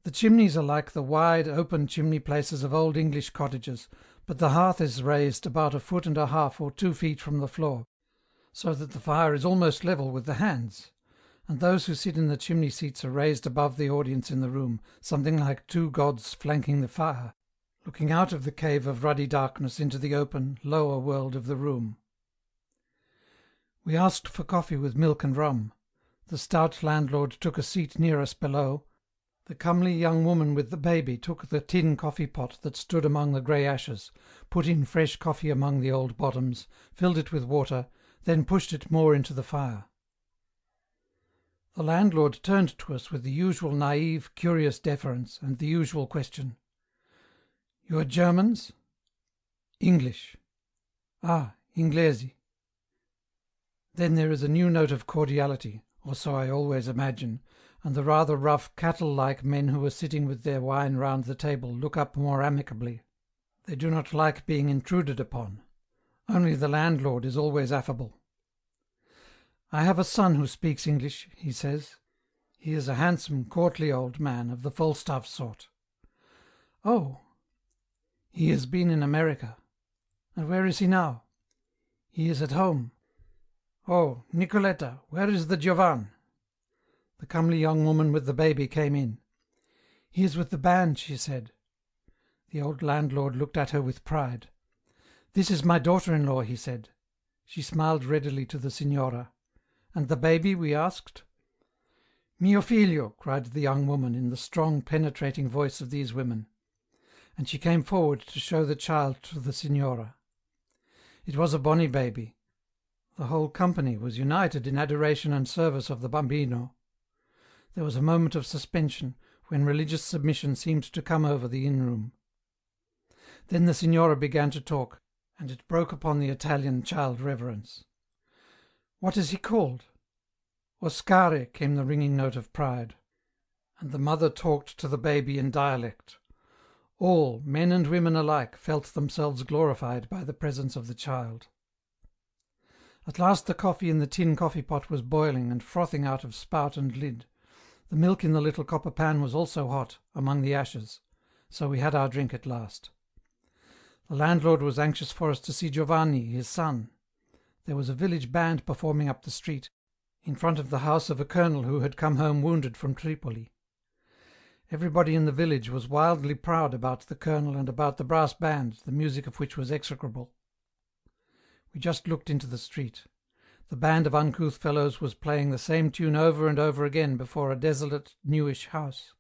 The chimneys are like the wide, open chimney places of old English cottages, but the hearth is raised about 1.5 feet or 2 feet from the floor, so that the fire is almost level with the hands, and those who sit in the chimney seats are raised above the audience in the room, something like 2 gods flanking the fire, looking out of the cave of ruddy darkness into the open, lower world of the room. We asked for coffee with milk and rum. The stout landlord took a seat near us below. The comely young woman with the baby took the tin coffee pot that stood among the grey ashes, put in fresh coffee among the old bottoms, filled it with water, then pushed it more into the fire. The landlord turned to us with the usual naive, curious deference, and the usual question. "You are Germans?" "English." "Ah, Inglesi." Then there is a new note of cordiality, or so I always imagine, and the rather rough, cattle-like men who are sitting with their wine round the table look up more amicably. They do not like being intruded upon. Only the landlord is always affable. "I have a son who speaks English," he says. He is a handsome, courtly old man, of the Falstaff sort. "Oh." "He has been in America." "And where is he now?" "He is at home." "Oh, Nicoletta, where is the Giovan?" The comely young woman with the baby came in. "He is with the band," she said. The old landlord looked at her with pride. "This is my daughter-in-law," he said. She smiled readily to the signora. "And the baby?" we asked. "Mio figlio," cried the young woman in the strong, penetrating voice of these women. And she came forward to show the child to the signora. It was a bonny baby. The whole company was united in adoration and service of the bambino. There was a moment of suspension, when religious submission seemed to come over the inn-room. Then the signora began to talk, and it broke upon the Italian child reverence. "What is he called?" "Oscare," came the ringing note of pride. And the mother talked to the baby in dialect. All, men and women alike, felt themselves glorified by the presence of the child. At last the coffee in the tin coffee-pot was boiling and frothing out of spout and lid. The milk in the little copper pan was also hot, among the ashes, so we had our drink at last. The landlord was anxious for us to see Giovanni, his son. There was a village band performing up the street, in front of the house of a colonel who had come home wounded from Tripoli. Everybody in the village was wildly proud about the colonel and about the brass band, the music of which was execrable. We just looked into the street. The band of uncouth fellows was playing the same tune over and over again before a desolate, newish house.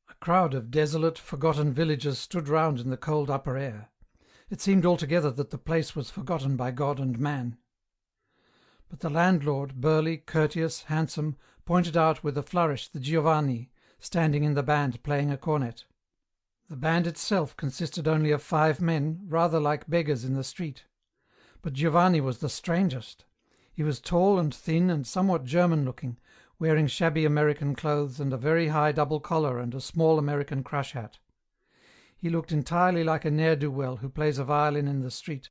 A crowd of desolate, forgotten villagers stood round in the cold upper air. It seemed altogether that the place was forgotten by God and man. But the landlord, burly, courteous, handsome, pointed out with a flourish the Giovanni, standing in the band playing a cornet. The band itself consisted only of 5 men, rather like beggars in the street. But Giovanni was the strangest. He was tall and thin and somewhat German-looking, wearing shabby American clothes and a very high double collar and a small American crush hat. He looked entirely like a ne'er-do-well who plays a violin in the street,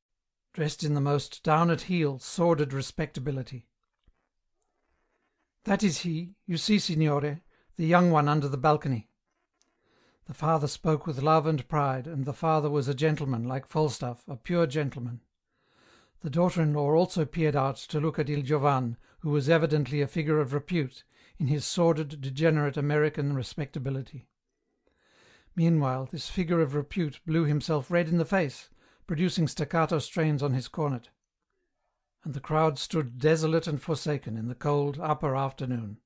dressed in the most down-at-heel, sordid respectability. "That is he, you see, signore, the young one under the balcony." The father spoke with love and pride, and the father was a gentleman, like Falstaff, a pure gentleman. The daughter-in-law also peered out to look at Il Giovan, who was evidently a figure of repute, in his sordid, degenerate American respectability. Meanwhile, this figure of repute blew himself red in the face, producing staccato strains on his cornet, and the crowd stood desolate and forsaken in the cold upper afternoon.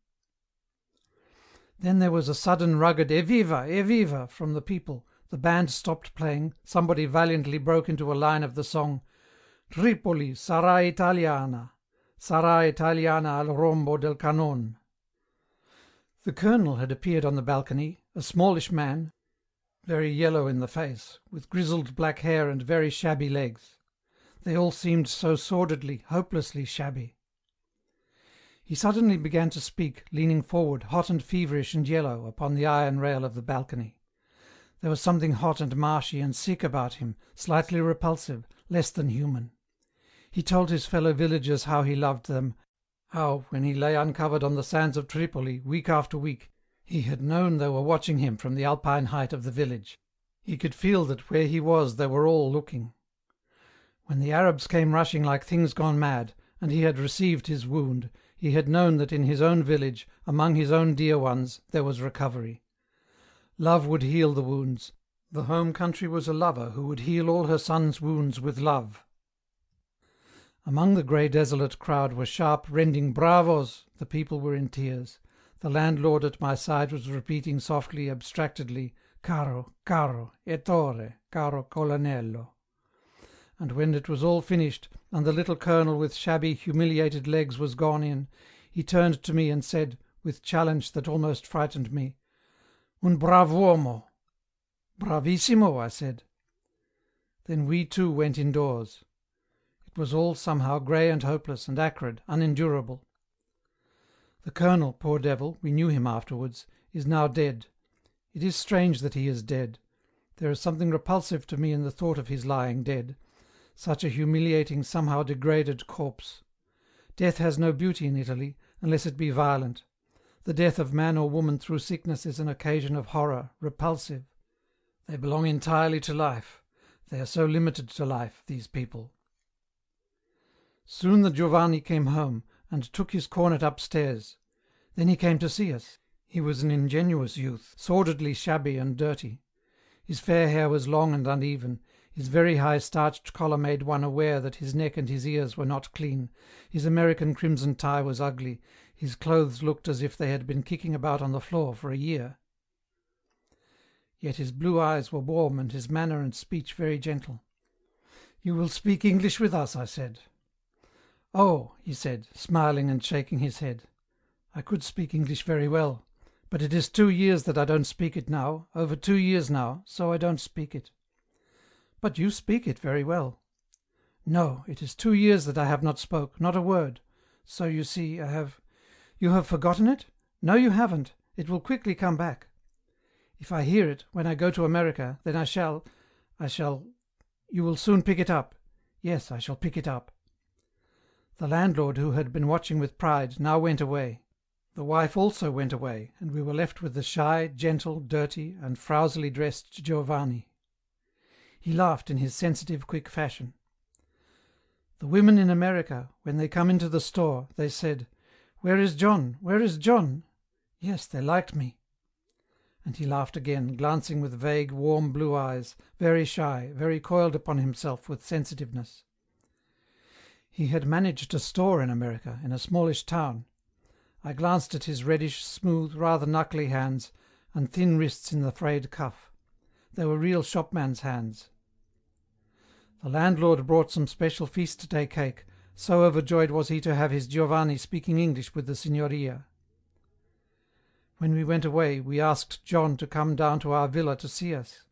Then there was a sudden rugged "Evviva! Evviva!" from the people, the band stopped playing, somebody valiantly broke into a line of the song, "Tripoli sarà Italiana al rombo del canon." The colonel had appeared on the balcony, a smallish man, very yellow in the face, with grizzled black hair and very shabby legs. They all seemed so sordidly, hopelessly shabby. He suddenly began to speak, leaning forward, hot and feverish and yellow, upon the iron rail of the balcony. There was something hot and marshy and sick about him, slightly repulsive, less than human. He told his fellow villagers how he loved them, how, when he lay uncovered on the sands of Tripoli, week after week, he had known they were watching him from the alpine height of the village. He could feel that where he was they were all looking. When the Arabs came rushing like things gone mad, and he had received his wound, he had known that in his own village, among his own dear ones, there was recovery. Love would heal the wounds. The home country was a lover who would heal all her sons' wounds with love. Among the grey desolate crowd were sharp, rending "Bravos!" The people were in tears. The landlord at my side was repeating softly, abstractedly, "Caro, caro, ettore, caro colonnello." And when it was all finished, and the little colonel with shabby, humiliated legs was gone in, he turned to me and said, with challenge that almost frightened me, "Un brav'uomo." "Bravissimo," I said. Then we too went indoors. It was all somehow grey and hopeless, and acrid, unendurable. The colonel, poor devil, we knew him afterwards, is now dead. It is strange that he is dead. There is something repulsive to me in the thought of his lying dead. Such a humiliating, somehow degraded corpse. Death has no beauty in Italy, unless it be violent. The death of man or woman through sickness is an occasion of horror, repulsive. They belong entirely to life. They are so limited to life, these people. Soon the Giovanni came home, and took his cornet upstairs. Then he came to see us. He was an ingenuous youth, sordidly shabby and dirty. His fair hair was long and uneven. His very high starched collar made one aware that his neck and his ears were not clean. His American crimson tie was ugly. His clothes looked as if they had been kicking about on the floor for a year. Yet his blue eyes were warm and his manner and speech very gentle. "You will speak English with us," I said. "Oh," he said, smiling and shaking his head. "I could speak English very well, but it is 2 years that I don't speak it now, over 2 years now, so I don't speak it." "But you speak it very well." "No, it is 2 years that I have not spoke, not a word. So you see, I have—" "You have forgotten it? No, you haven't. It will quickly come back. If I hear it, when I go to America, then I shall... You will soon pick it up. Yes, I shall pick it up." The landlord, who had been watching with pride, now went away. The wife also went away, and we were left with the shy, gentle, dirty, and frowsily dressed Giovanni. He laughed in his sensitive, quick fashion. "The women in America, when they come into the store, they said, 'Where is John? Where is John?' Yes, they liked me." And he laughed again, glancing with vague, warm blue eyes, very shy, very coiled upon himself with sensitiveness. He had managed a store in America, in a smallish town. I glanced at his reddish, smooth, rather knuckly hands, and thin wrists in the frayed cuff. They were real shopman's hands. The landlord brought some special feast-day cake, so overjoyed was he to have his Giovanni speaking English with the signoria. When we went away, we asked John to come down to our villa to see us.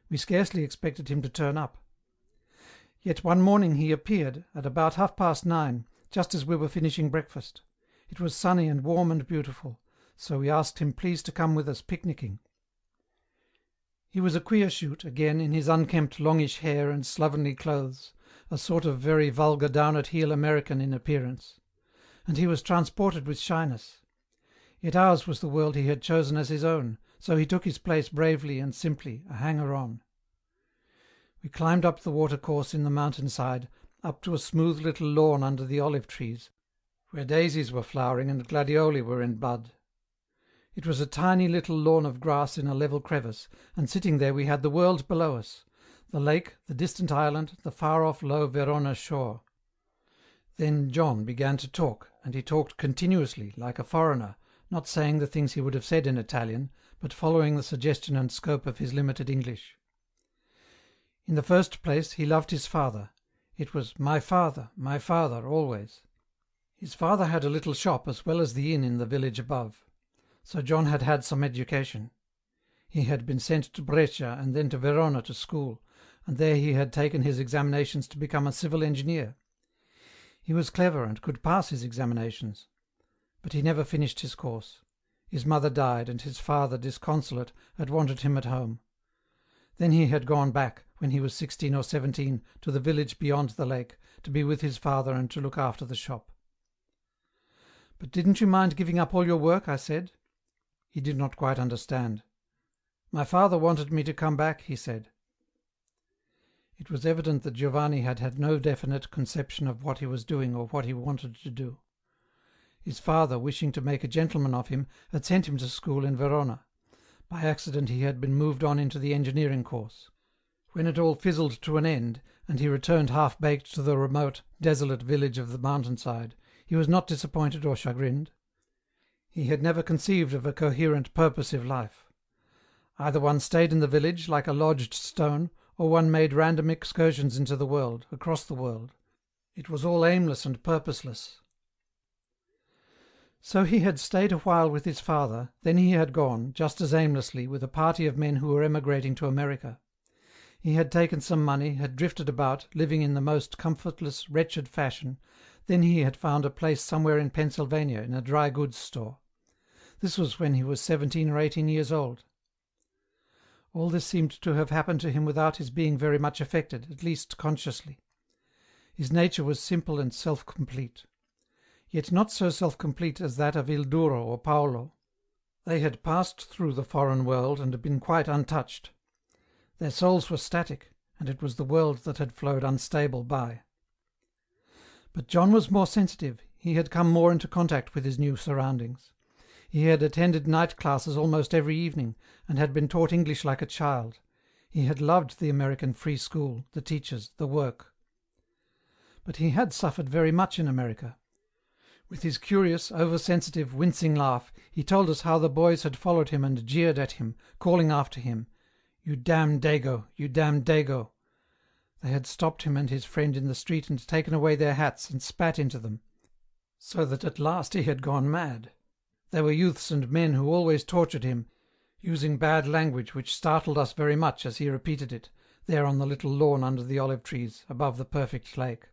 We scarcely expected him to turn up. Yet one morning he appeared, at about 9:30, just as we were finishing breakfast. It was sunny and warm and beautiful, so we asked him please to come with us picnicking. He was a queer shoot, again, in his unkempt longish hair and slovenly clothes, a sort of very vulgar down-at-heel American in appearance. And he was transported with shyness. Yet ours was the world he had chosen as his own, so he took his place bravely and simply, a hanger-on. We climbed up the watercourse in the mountainside, up to a smooth little lawn under the olive trees, where daisies were flowering and gladioli were in bud. It was a tiny little lawn of grass in a level crevice, and sitting there we had the world below us. the lake, the distant island, the far-off low Verona shore. Then John began to talk, and he talked continuously, like a foreigner, not saying the things he would have said in Italian, but following the suggestion and scope of his limited English. In the first place, he loved his father. It was my father, always. His father had a little shop as well as the inn in the village above. So John had had some education. He had been sent to Brescia and then to Verona to school, and there he had taken his examinations to become a civil engineer. He was clever and could pass his examinations. But he never finished his course. His mother died, and his father, disconsolate, had wanted him at home. Then he had gone back, when he was 16 or 17, to the village beyond the lake, to be with his father and to look after the shop. "But didn't you mind giving up all your work?" I said. He did not quite understand. "My father wanted me to come back," he said. It was evident that Giovanni had had no definite conception of what he was doing or what he wanted to do. His father, wishing to make a gentleman of him, had sent him to school in Verona. By accident he had been moved on into the engineering course. When it all fizzled to an end, and he returned half-baked to the remote, desolate village of the mountainside, he was not disappointed or chagrined. He had never conceived of a coherent, purposive life. Either one stayed in the village, like a lodged stone, or one made random excursions into the world, across the world. It was all aimless and purposeless. So he had stayed a while with his father, then he had gone, just as aimlessly, with a party of men who were emigrating to America. He had taken some money, had drifted about, living in the most comfortless, wretched fashion, then he had found a place somewhere in Pennsylvania in a dry goods store. This was when he was 17 or 18 years old. All this seemed to have happened to him without his being very much affected, at least consciously. His nature was simple and self-complete. Yet not so self-complete as that of Il Duro or Paolo. They had passed through the foreign world and been quite untouched. Their souls were static, and it was the world that had flowed unstable by. But John was more sensitive, he had come more into contact with his new surroundings. He had attended night classes almost every evening, and had been taught English like a child. He had loved the American free school, the teachers, the work. But he had suffered very much in America. With his curious, oversensitive, wincing laugh, he told us how the boys had followed him and jeered at him, calling after him, "You damn Dago, you damn Dago." They had stopped him and his friend in the street and taken away their hats and spat into them, so that at last he had gone mad. They were youths and men who always tortured him, using bad language which startled us very much as he repeated it, there on the little lawn under the olive trees, above the perfect lake.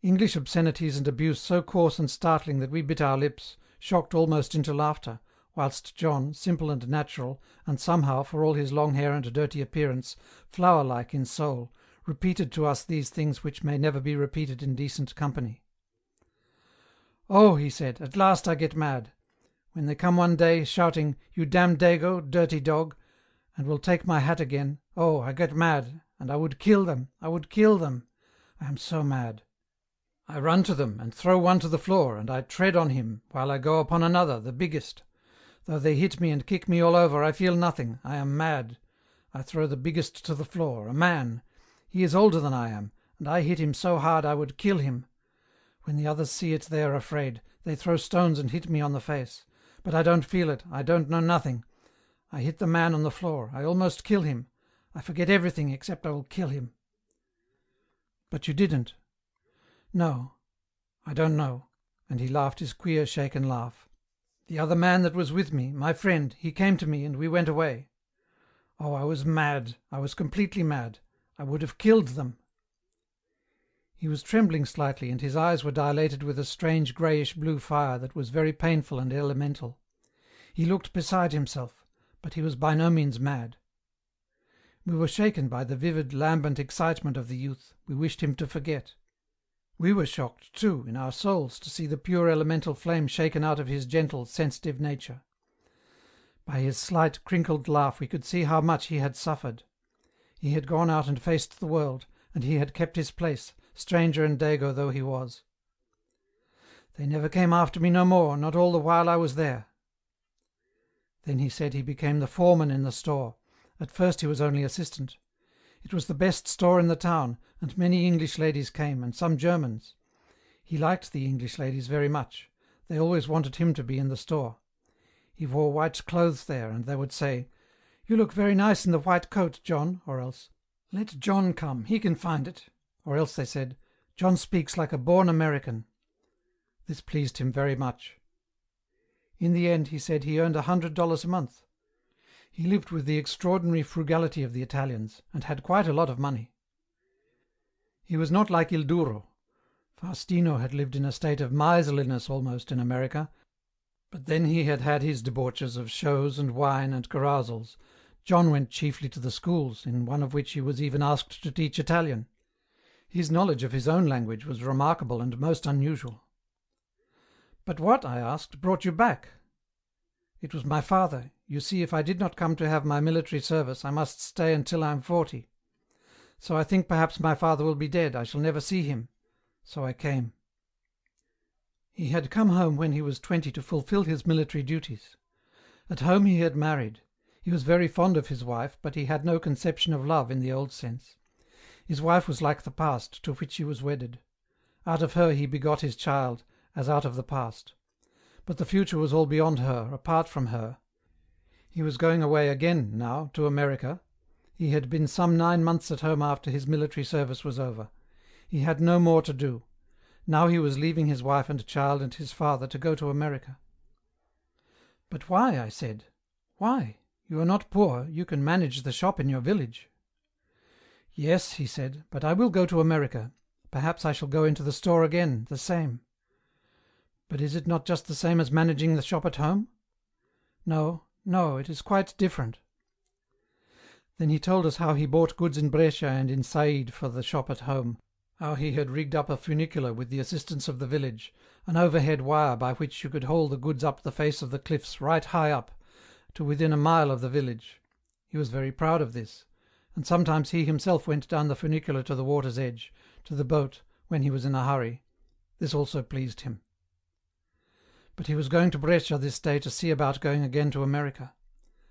English obscenities and abuse so coarse and startling that we bit our lips, shocked almost into laughter, whilst John, simple and natural, and somehow, for all his long hair and dirty appearance, flower-like in soul, repeated to us these things which may never be repeated in decent company. "Oh," he said, "at last I get mad. When they come one day, shouting, 'You damn Dago, dirty dog,' and will take my hat again, oh, I get mad, and I would kill them, I am so mad. I run to them, and throw one to the floor, and I tread on him, while I go upon another, the biggest. Though they hit me and kick me all over, I feel nothing, I am mad. I throw the biggest to the floor, a man. He is older than I am, and I hit him so hard I would kill him. When the others see it they are afraid, they throw stones and hit me on the face. But I don't feel it, I don't know nothing. I hit the man on the floor, I almost kill him. I forget everything except I will kill him." "But you didn't?" "No, I don't know," and he laughed his queer shaken laugh. "The other man that was with me, my friend, he came to me and we went away. Oh, I was mad, I was completely mad. I would have killed them." He was trembling slightly and his eyes were dilated with a strange greyish-blue fire that was very painful and elemental. He looked beside himself, but he was by no means mad. We were shaken by the vivid, lambent excitement of the youth, we wished him to forget. We were shocked, too, in our souls to see the pure elemental flame shaken out of his gentle, sensitive nature. By his slight, crinkled laugh we could see how much he had suffered. He had gone out and faced the world, and he had kept his place, stranger and Dago though he was. "They never came after me no more, not all the while I was there." Then he said he became the foreman in the store. At first he was only assistant. It was the best store in the town, and many English ladies came, and some Germans. He liked the English ladies very much. They always wanted him to be in the store. He wore white clothes there, and they would say, "You look very nice in the white coat, John," or else, "Let John come, he can find it." Or else they said, "John speaks like a born American." This pleased him very much. In the end, he said, he earned $100 a month. He lived with the extraordinary frugality of the Italians, and had quite a lot of money. He was not like Il Duro. Faustino had lived in a state of miserliness almost in America, but then he had had his debauches of shows and wine and carousals. John went chiefly to the schools, in one of which he was even asked to teach Italian. His knowledge of his own language was remarkable and most unusual. "But what," I asked, "brought you back?" "It was my father. You see, if I did not come to have my military service, I must stay until I am 40. So I think perhaps my father will be dead, I shall never see him. So I came." He had come home when he was 20 to fulfill his military duties. At home he had married. He was very fond of his wife, but he had no conception of love in the old sense. His wife was like the past, to which he was wedded. Out of her he begot his child, as out of the past. But the future was all beyond her, apart from her. He was going away again, now, to America. He had been some 9 months at home after his military service was over. He had no more to do. Now he was leaving his wife and child and his father to go to America. "But why?" I said. "Why? You are not poor, you can manage the shop in your village." "Yes," he said, "but I will go to America. Perhaps I shall go into the store again, the same." "But is it not just the same as managing the shop at home?" "No, no, it is quite different." Then he told us how he bought goods in Brescia and in Said for the shop at home, how he had rigged up a funicular with the assistance of the village, an overhead wire by which you could haul the goods up the face of the cliffs right high up, to within a mile of the village. He was very proud of this, and sometimes he himself went down the funicular to the water's edge, to the boat, when he was in a hurry. This also pleased him. But he was going to Brescia this day to see about going again to America.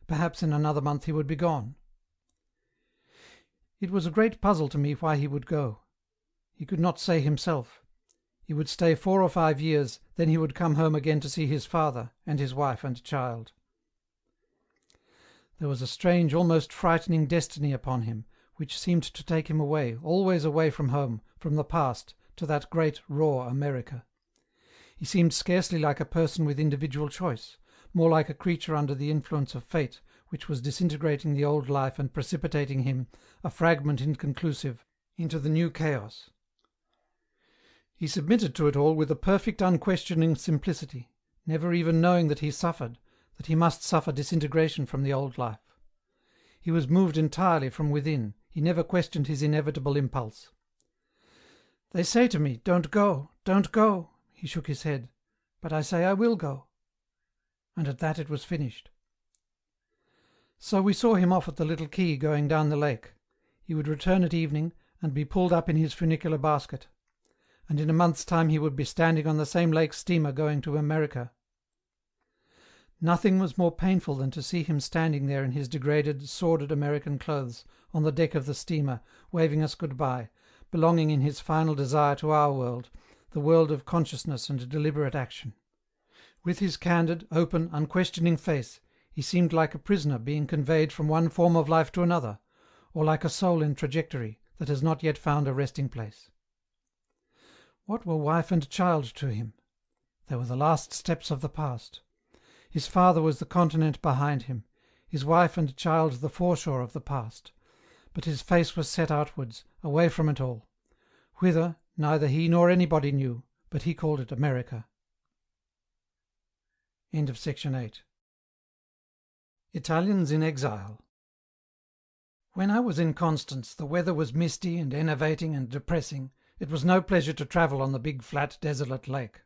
Perhaps in another month he would be gone. It was a great puzzle to me why he would go. He could not say himself. He would stay 4 or 5 years, then he would come home again to see his father and his wife and child. There was a strange, almost frightening destiny upon him, which seemed to take him away, always away from home, from the past, to that great, raw America. He seemed scarcely like a person with individual choice, more like a creature under the influence of fate, which was disintegrating the old life and precipitating him, a fragment inconclusive, into the new chaos. He submitted to it all with a perfect unquestioning simplicity, never even knowing that he suffered, that he must suffer disintegration from the old life. He was moved entirely from within, he never questioned his inevitable impulse. "They say to me, 'Don't go, don't go.'" He shook his head. "But I say I will go." And at that it was finished. So we saw him off at the little quay going down the lake. He would return at evening, and be pulled up in his funicular basket. And in a month's time he would be standing on the same lake steamer going to America. Nothing was more painful than to see him standing there in his degraded, sordid American clothes, on the deck of the steamer, waving us good-bye, belonging in his final desire to our world, the world of consciousness and deliberate action. With his candid, open, unquestioning face, he seemed like a prisoner being conveyed from one form of life to another, or like a soul in trajectory that has not yet found a resting place. What were wife and child to him? They were the last steps of the past. His father was the continent behind him, his wife and child the foreshore of the past, but his face was set outwards, away from it all. Whither, neither he nor anybody knew, but he called it America. End of section 8. Italians in Exile. When I was in Constance, the weather was misty and enervating and depressing. It was no pleasure to travel on the big flat desolate lake.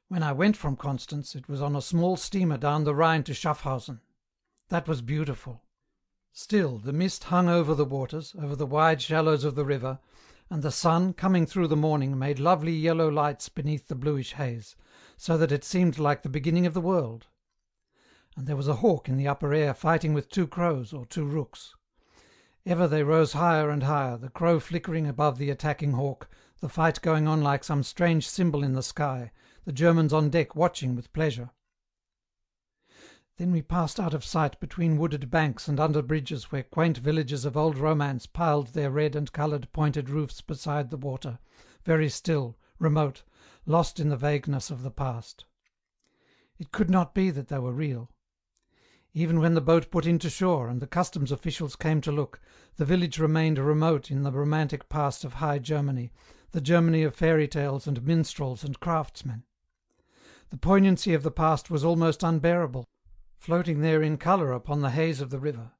When I went from Constance, it was on a small steamer down the Rhine to Schaffhausen. That was beautiful. Still, the mist hung over the waters, over the wide shallows of the river, and the sun, coming through the morning, made lovely yellow lights beneath the bluish haze, so that it seemed like the beginning of the world. And there was a hawk in the upper air fighting with 2 crows or 2 rooks. Ever they rose higher and higher, the crow flickering above the attacking hawk, the fight going on like some strange symbol in the sky, the Germans on deck watching with pleasure. Then we passed out of sight between wooded banks and under bridges where quaint villages of old romance piled their red and coloured pointed roofs beside the water, very still, remote, lost in the vagueness of the past. It could not be that they were real. Even when the boat put into shore and the customs officials came to look, the village remained remote in the romantic past of High Germany, the Germany of fairy tales and minstrels and craftsmen. The poignancy of the past was almost unbearable, floating there in colour upon the haze of the river.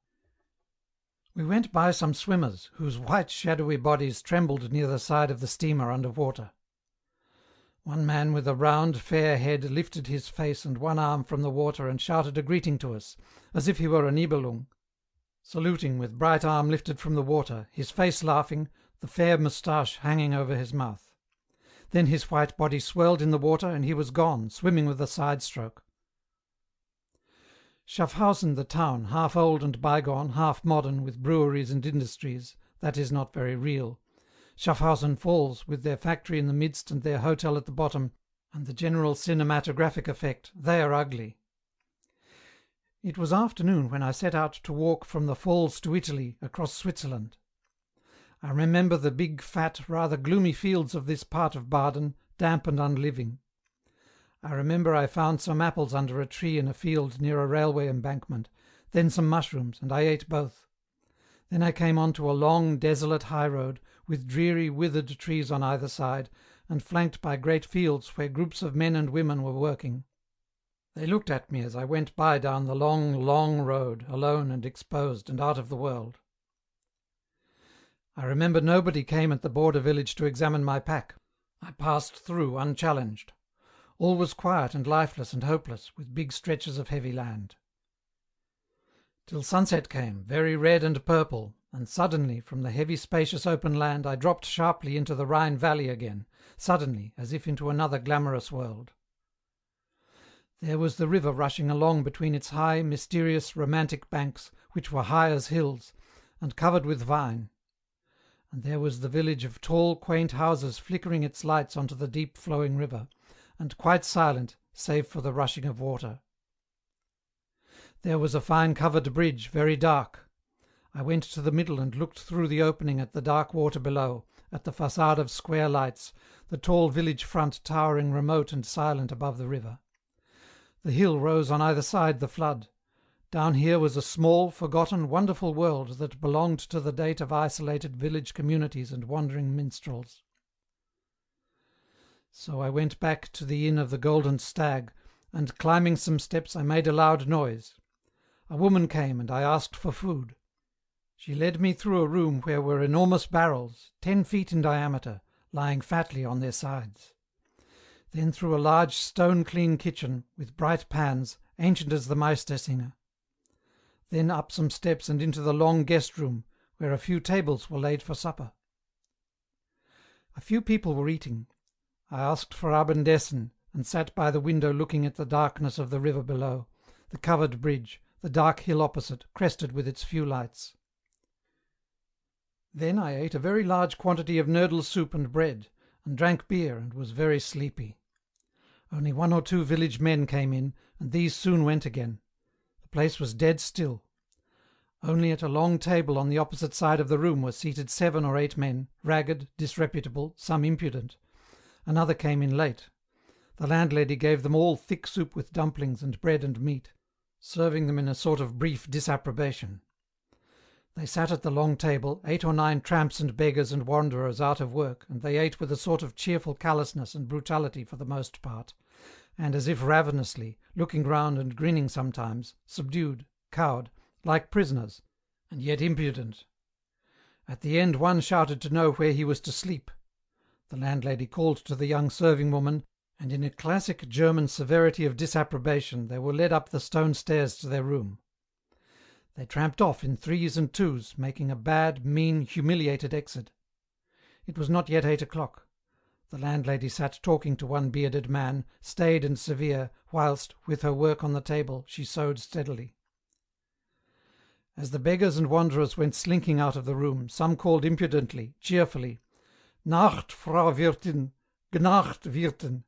We went by some swimmers, whose white shadowy bodies trembled near the side of the steamer under water. One man with a round, fair head lifted his face and one arm from the water and shouted a greeting to us, as if he were a Nibelung, saluting with bright arm lifted from the water, his face laughing, the fair moustache hanging over his mouth. Then his white body swirled in the water and he was gone, swimming with a side stroke. Schaffhausen, the town, half old and bygone, half modern, with breweries and industries, that is not very real. Schaffhausen Falls, with their factory in the midst and their hotel at the bottom, and the general cinematographic effect, they are ugly. It was afternoon when I set out to walk from the Falls to Italy, across Switzerland. I remember the big, fat, rather gloomy fields of this part of Baden, damp and unliving. I remember I found some apples under a tree in a field near a railway embankment, then some mushrooms, and I ate both. Then I came on to a long, desolate highroad, with dreary, withered trees on either side, and flanked by great fields where groups of men and women were working. They looked at me as I went by down the long, long road, alone and exposed and out of the world. I remember nobody came at the border village to examine my pack. I passed through unchallenged. All was quiet and lifeless and hopeless, with big stretches of heavy land. Till sunset came, very red and purple, and suddenly, from the heavy spacious open land, I dropped sharply into the Rhine valley again, suddenly, as if into another glamorous world. There was the river rushing along between its high, mysterious, romantic banks, which were high as hills, and covered with vine. And there was the village of tall, quaint houses flickering its lights onto the deep flowing river, and quite silent, save for the rushing of water. There was a fine covered bridge, very dark. I went to the middle and looked through the opening at the dark water below, at the façade of square lights, the tall village front towering remote and silent above the river. The hill rose on either side the flood. Down here was a small, forgotten, wonderful world that belonged to the date of isolated village communities and wandering minstrels. So I went back to the Inn of the Golden Stag, and climbing some steps I made a loud noise. A woman came and I asked for food. She led me through a room where were enormous barrels, 10 feet in diameter, lying fatly on their sides. Then through a large stone-clean kitchen, with bright pans, ancient as the Meistersinger. Then up some steps and into the long guest room, where a few tables were laid for supper. A few people were eating. I asked for Abendessen, and sat by the window looking at the darkness of the river below, the covered bridge, the dark hill opposite, crested with its few lights. Then I ate a very large quantity of nurdle soup and bread, and drank beer and was very sleepy. Only 1 or 2 village men came in, and these soon went again. The place was dead still. Only at a long table on the opposite side of the room were seated 7 or 8 men, ragged, disreputable, some impudent. Another came in late. The landlady gave them all thick soup with dumplings and bread and meat, serving them in a sort of brief disapprobation. They sat at the long table, 8 or 9 tramps and beggars and wanderers out of work, and they ate with a sort of cheerful callousness and brutality for the most part, and as if ravenously, looking round and grinning sometimes, subdued, cowed, like prisoners, and yet impudent. At the end one shouted to know where he was to sleep. The landlady called to the young serving woman, and in a classic German severity of disapprobation they were led up the stone stairs to their room. They tramped off in 3s and 2s, making a bad, mean, humiliated exit. It was not yet 8 o'clock. The landlady sat talking to one bearded man, staid and severe, whilst, with her work on the table, she sewed steadily. As the beggars and wanderers went slinking out of the room, some called impudently, cheerfully, "Nacht, Frau Wirtin, Gnacht, Wirtin,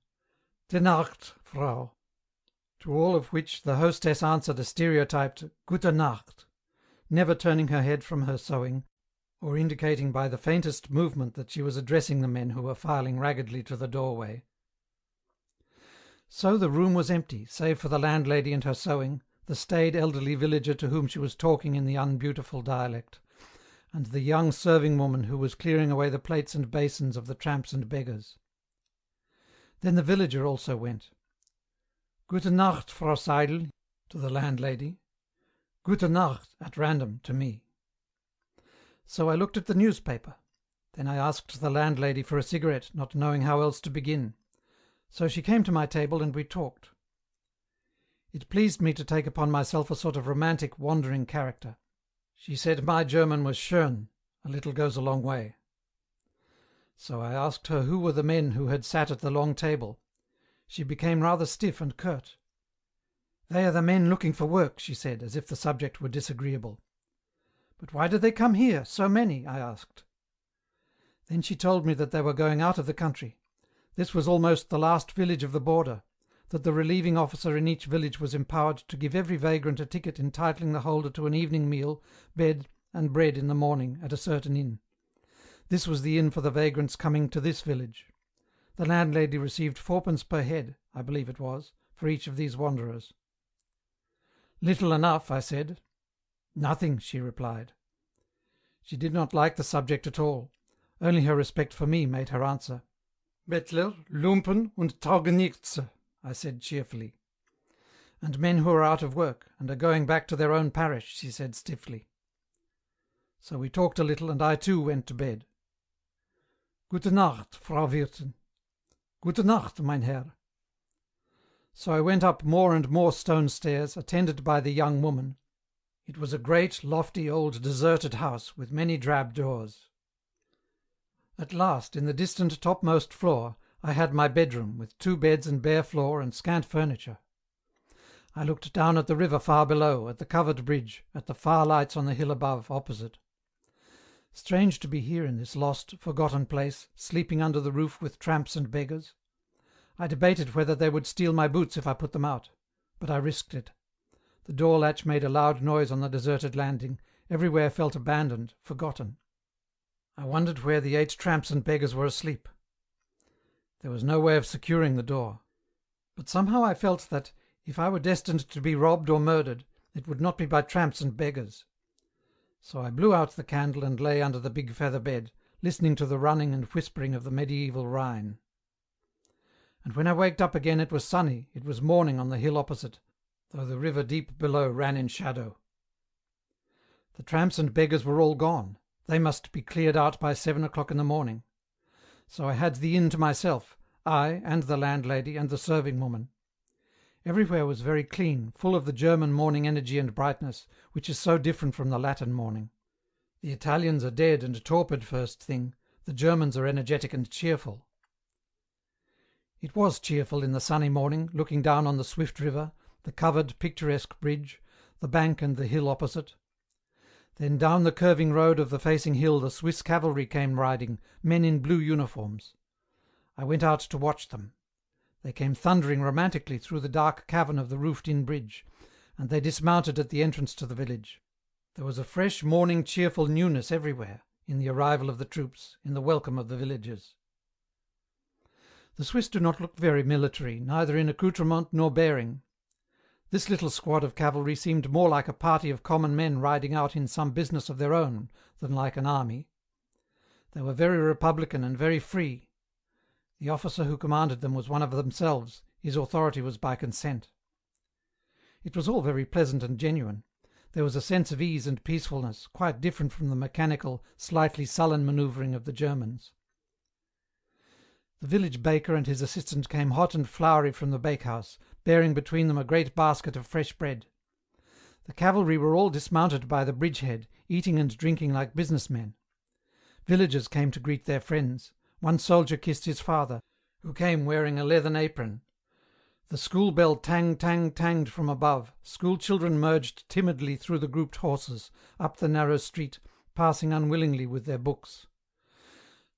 de Nacht, Frau," to all of which the hostess answered a stereotyped "Gute Nacht," never turning her head from her sewing, or indicating by the faintest movement that she was addressing the men who were filing raggedly to the doorway. So the room was empty, save for the landlady and her sewing, the staid elderly villager to whom she was talking in the unbeautiful dialect, and the young serving woman who was clearing away the plates and basins of the tramps and beggars. Then the villager also went. "Gute Nacht, Frau Seidel," to the landlady. "Gute Nacht," at random, to me. So I looked at the newspaper. Then I asked the landlady for a cigarette, not knowing how else to begin. So she came to my table and we talked. It pleased me to take upon myself a sort of romantic, wandering character. She said my German was schön, a little goes a long way. So I asked her who were the men who had sat at the long table. She became rather stiff and curt. "They are the men looking for work," she said, as if the subject were disagreeable. "But why do they come here, so many?" I asked. Then she told me that they were going out of the country. This was almost the last village of the border, that the relieving officer in each village was empowered to give every vagrant a ticket entitling the holder to an evening meal, bed, and bread in the morning at a certain inn. This was the inn for the vagrants coming to this village. The landlady received 4d. per head, I believe it was, for each of these wanderers. "Little enough," I said. "Nothing," she replied. She did not like the subject at all. Only her respect for me made her answer. "Bettler, Lumpen und Taugenichtse," I said cheerfully. "And men who are out of work, and are going back to their own parish," she said stiffly. So we talked a little, and I too went to bed. "Gute Nacht, Frau Wirtin." "Gute Nacht, mein Herr." So I went up more and more stone stairs, attended by the young woman. It was a great, lofty, old, deserted house, with many drab doors. At last, in the distant topmost floor, I had my bedroom, with 2 beds and bare floor and scant furniture. I looked down at the river far below, at the covered bridge, at the far lights on the hill above, opposite. Strange to be here in this lost, forgotten place, sleeping under the roof with tramps and beggars. I debated whether they would steal my boots if I put them out, but I risked it. The door latch made a loud noise on the deserted landing, everywhere felt abandoned, forgotten. I wondered where the 8 tramps and beggars were asleep. There was no way of securing the door. But somehow I felt that, if I were destined to be robbed or murdered, it would not be by tramps and beggars. So I blew out the candle and lay under the big feather bed, listening to the running and whispering of the medieval Rhine. And when I waked up again it was sunny, it was morning on the hill opposite, though the river deep below ran in shadow. The tramps and beggars were all gone. They must be cleared out by 7 o'clock in the morning. So I had the inn to myself, I and the landlady and the serving woman. Everywhere was very clean, full of the German morning energy and brightness, which is so different from the Latin morning. The Italians are dead and torpid first thing, the Germans are energetic and cheerful. It was cheerful in the sunny morning, looking down on the swift river, the covered, picturesque bridge, the bank and the hill opposite. Then down the curving road of the facing hill the Swiss cavalry came riding, men in blue uniforms. I went out to watch them. They came thundering romantically through the dark cavern of the roofed-in bridge, and they dismounted at the entrance to the village. There was a fresh morning cheerful newness everywhere, in the arrival of the troops, in the welcome of the villagers. The Swiss do not look very military, neither in accoutrement nor bearing. This little squad of cavalry seemed more like a party of common men riding out in some business of their own than like an army. They were very republican and very free. The officer who commanded them was one of themselves, his authority was by consent. It was all very pleasant and genuine. There was a sense of ease and peacefulness, quite different from the mechanical, slightly sullen manoeuvring of the Germans. The village baker and his assistant came hot and floury from the bakehouse, bearing between them a great basket of fresh bread. The cavalry were all dismounted by the bridgehead, eating and drinking like businessmen. Villagers came to greet their friends. One soldier kissed his father, who came wearing a leathern apron. The school bell tanged from above. School children merged timidly through the grouped horses, up the narrow street, passing unwillingly with their books.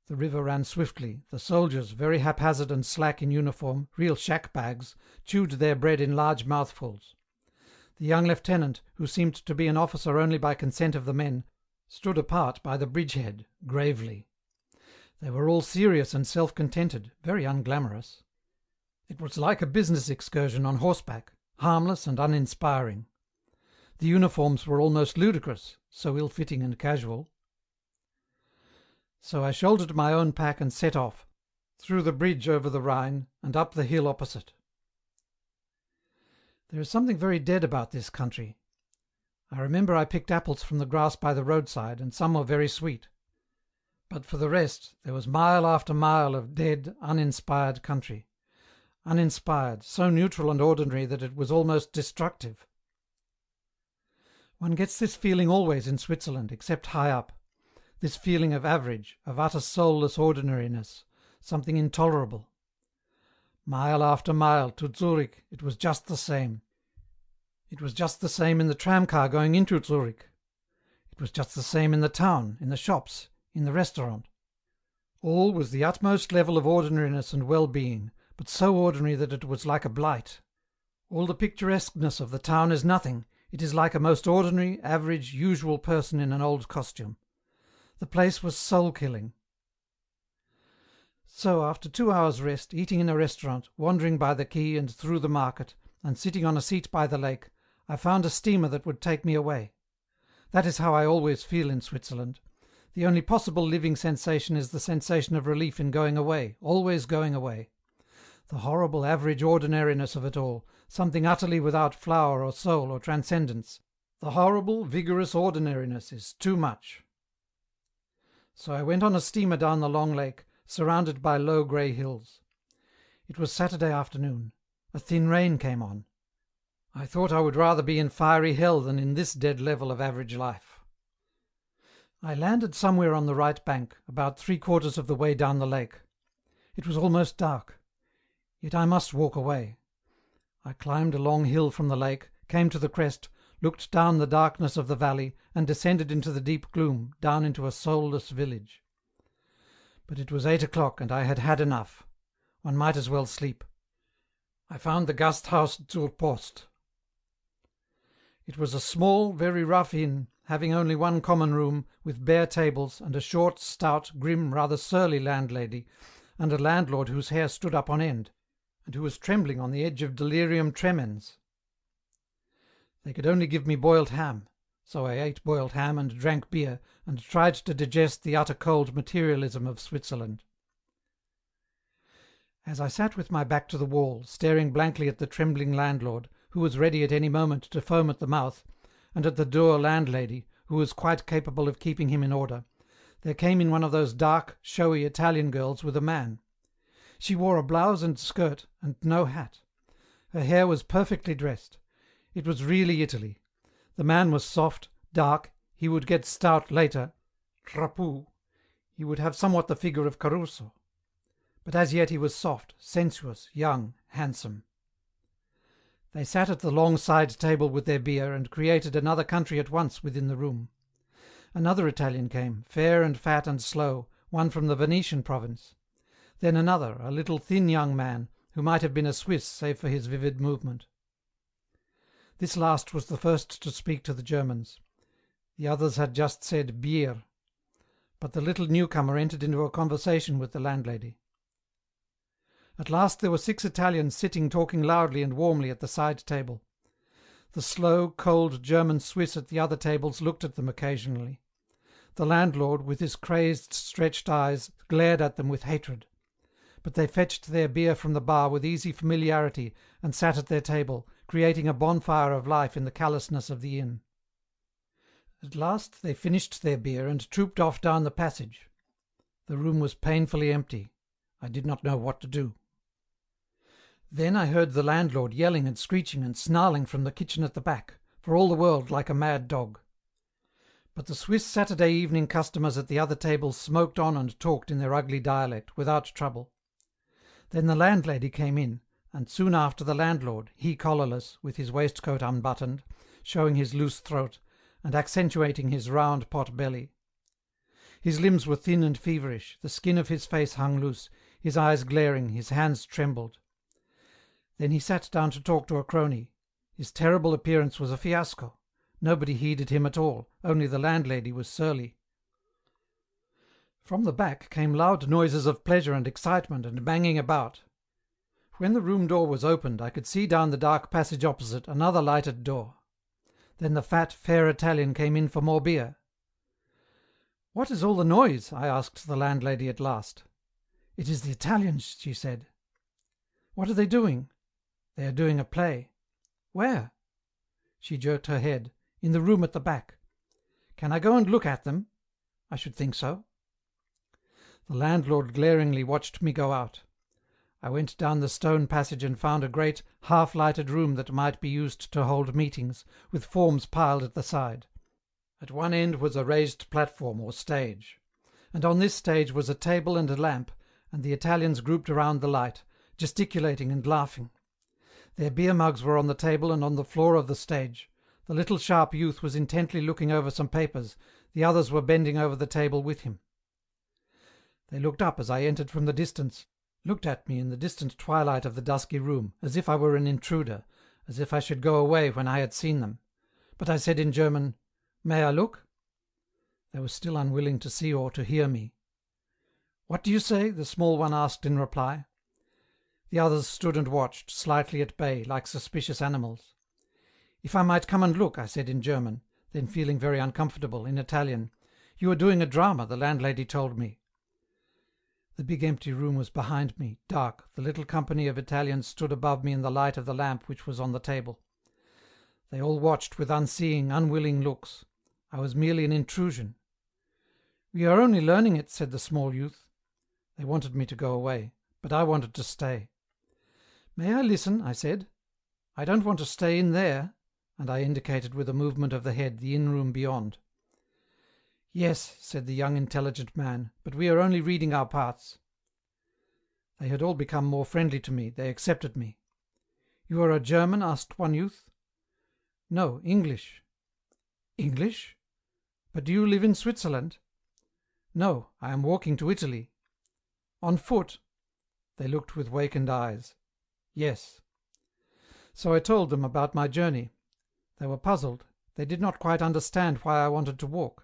The river ran swiftly. The soldiers, very haphazard and slack in uniform, real shack bags, chewed their bread in large mouthfuls. The young lieutenant, who seemed to be an officer only by consent of the men, stood apart by the bridgehead, gravely. They were all serious and self-contented, very unglamorous. It was like a business excursion on horseback, harmless and uninspiring. The uniforms were almost ludicrous, so ill-fitting and casual. So I shouldered my own pack and set off, through the bridge over the Rhine and up the hill opposite. There is something very dead about this country. I remember I picked apples from the grass by the roadside, and some were very sweet. But for the rest, there was mile after mile of dead, uninspired country. Uninspired, so neutral and ordinary that it was almost destructive. One gets this feeling always in Switzerland, except high up. This feeling of average, of utter soulless ordinariness, something intolerable. Mile after mile, to Zurich, it was just the same. It was just the same in the tramcar going into Zurich. It was just the same in the town, in the shops, in the restaurant. All was the utmost level of ordinariness and well-being, but so ordinary that it was like a blight. All the picturesqueness of the town is nothing. It is like a most ordinary, average, usual person in an old costume. The place was soul-killing. So, after 2 hours' rest, eating in a restaurant, wandering by the quay and through the market, and sitting on a seat by the lake, I found a steamer that would take me away. That is how I always feel in Switzerland. The only possible living sensation is the sensation of relief in going away, always going away. The horrible average ordinariness of it all, something utterly without flower or soul or transcendence. The horrible, vigorous ordinariness is too much. So I went on a steamer down the long lake, surrounded by low grey hills. It was Saturday afternoon. A thin rain came on. I thought I would rather be in fiery hell than in this dead level of average life. I landed somewhere on the right bank, about 3/4 of the way down the lake. It was almost dark. Yet I must walk away. I climbed a long hill from the lake, came to the crest, looked down the darkness of the valley, and descended into the deep gloom, down into a soulless village. But it was 8 o'clock, and I had had enough. One might as well sleep. I found the Gasthaus zur Post. It was a small, very rough inn, having only one common room, with bare tables, and a short, stout, grim, rather surly landlady, and a landlord whose hair stood up on end, and who was trembling on the edge of delirium tremens. They could only give me boiled ham, so I ate boiled ham and drank beer, and tried to digest the utter cold materialism of Switzerland. As I sat with my back to the wall, staring blankly at the trembling landlord, who was ready at any moment to foam at the mouth, and at the dour landlady, who was quite capable of keeping him in order, there came in one of those dark, showy Italian girls with a man. She wore a blouse and skirt, and no hat. Her hair was perfectly dressed. It was really Italy. The man was soft, dark, he would get stout later, trapu, he would have somewhat the figure of Caruso. But as yet he was soft, sensuous, young, handsome. They sat at the long side table with their beer, and created another country at once within the room. Another Italian came, fair and fat and slow, one from the Venetian province. Then another, a little thin young man, who might have been a Swiss save for his vivid movement. This last was the first to speak to the Germans. The others had just said Bier. But the little newcomer entered into a conversation with the landlady. At last there were 6 Italians sitting talking loudly and warmly at the side table. The slow, cold German Swiss at the other tables looked at them occasionally. The landlord, with his crazed, stretched eyes, glared at them with hatred. But they fetched their beer from the bar with easy familiarity and sat at their table, creating a bonfire of life in the callousness of the inn. At last they finished their beer and trooped off down the passage. The room was painfully empty. I did not know what to do. Then I heard the landlord yelling and screeching and snarling from the kitchen at the back, for all the world like a mad dog. But the Swiss Saturday evening customers at the other tables smoked on and talked in their ugly dialect, without trouble. Then the landlady came in, and soon after the landlord, he collarless, with his waistcoat unbuttoned, showing his loose throat, and accentuating his round pot belly. His limbs were thin and feverish, the skin of his face hung loose, his eyes glaring, his hands trembled. Then he sat down to talk to a crony. His terrible appearance was a fiasco. Nobody heeded him at all, only the landlady was surly. From the back came loud noises of pleasure and excitement and banging about. When the room door was opened, I could see down the dark passage opposite another lighted door. Then the fat, fair Italian came in for more beer. "What is all the noise?" I asked the landlady at last. "It is the Italians," she said. "What are they doing?" "They are doing a play." "Where?" She jerked her head. "In the room at the back." "Can I go and look at them?" "I should think so." The landlord glaringly watched me go out. I went down the stone passage and found a great, half-lighted room that might be used to hold meetings, with forms piled at the side. At one end was a raised platform or stage, and on this stage was a table and a lamp, and the Italians grouped around the light, gesticulating and laughing. Their beer mugs were on the table and on the floor of the stage. The little sharp youth was intently looking over some papers, the others were bending over the table with him. They looked up as I entered from the distance, looked at me in the distant twilight of the dusky room, as if I were an intruder, as if I should go away when I had seen them. But I said in German, "May I look?" They were still unwilling to see or to hear me. "What do you say?" the small one asked in reply. The others stood and watched, slightly at bay, like suspicious animals. "If I might come and look," I said in German, then feeling very uncomfortable, in Italian. "You are doing a drama, the landlady told me." The big empty room was behind me, dark, the little company of Italians stood above me in the light of the lamp which was on the table. They all watched with unseeing, unwilling looks. I was merely an intrusion. "We are only learning it," said the small youth. They wanted me to go away, but I wanted to stay. "May I listen?" I said. "I don't want to stay in there," and I indicated with a movement of the head the inn-room beyond. "Yes," said the young intelligent man, "but we are only reading our parts." They had all become more friendly to me, they accepted me. "You are a German?" asked one youth. "No, English." "English? But do you live in Switzerland?" "No, I am walking to Italy." "On foot?" They looked with wakened eyes. "Yes." So I told them about my journey. They were puzzled, they did not quite understand why I wanted to walk.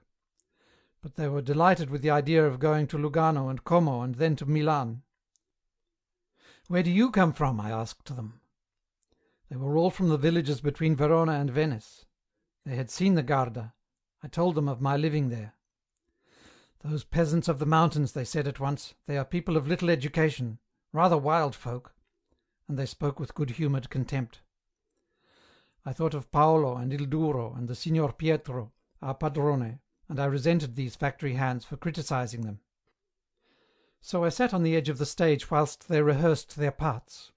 But they were delighted with the idea of going to Lugano and Como and then to Milan. "Where do you come from?" I asked them. They were all from the villages between Verona and Venice. They had seen the Garda. I told them of my living there. "Those peasants of the mountains," they said at once, "they are people of little education, rather wild folk," and they spoke with good-humoured contempt. I thought of Paolo and Il Duro and the Signor Pietro, our padrone, and I resented these factory hands for criticizing them. So I sat on the edge of the stage whilst they rehearsed their parts.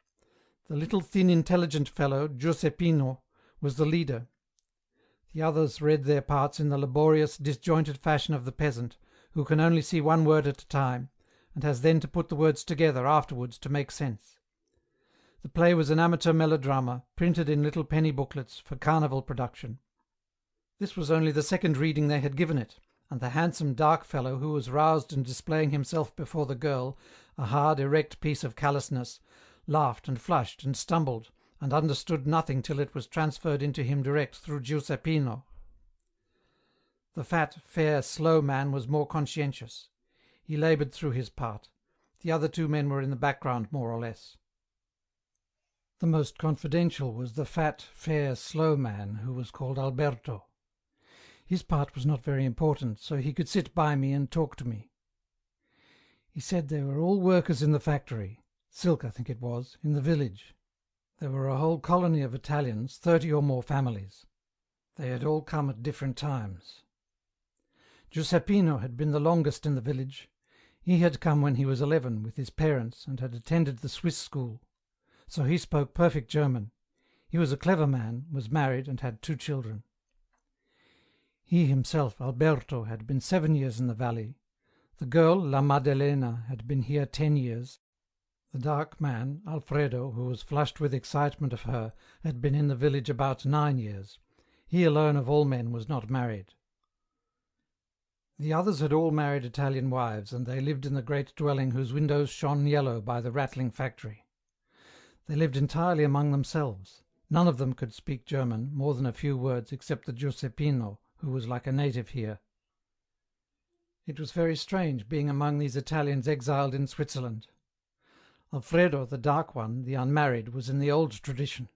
The little thin intelligent fellow, Giuseppino, was the leader. The others read their parts in the laborious, disjointed fashion of the peasant, who can only see one word at a time, and has then to put the words together afterwards to make sense. The play was an amateur melodrama, printed in little penny booklets, for carnival production. This was only the second reading they had given it, and the handsome dark fellow who was roused and displaying himself before the girl, a hard erect piece of callousness, laughed and flushed and stumbled, and understood nothing till it was transferred into him direct through Giuseppino. The fat, fair, slow man was more conscientious. He laboured through his part. The other two men were in the background more or less. The most confidential was the fat, fair, slow man who was called Alberto. His part was not very important, so he could sit by me and talk to me. He said they were all workers in the factory, silk I think it was, in the village. There were a whole colony of Italians, 30 or more families. They had all come at different times. Giuseppino had been the longest in the village. He had come when he was 11 with his parents and had attended the Swiss school. So he spoke perfect German. He was a clever man, was married and had 2 children. He himself, Alberto, had been 7 years in the valley. The girl, La Maddalena, had been here 10 years. The dark man, Alfredo, who was flushed with excitement of her, had been in the village about 9 years. He alone of all men was not married. The others had all married Italian wives, and they lived in the great dwelling whose windows shone yellow by the rattling factory. They lived entirely among themselves. None of them could speak German, more than a few words, except the Giuseppino, who was like a native here. It was very strange being among these Italians exiled in Switzerland. Alfredo, the dark one, the unmarried, was in the old tradition.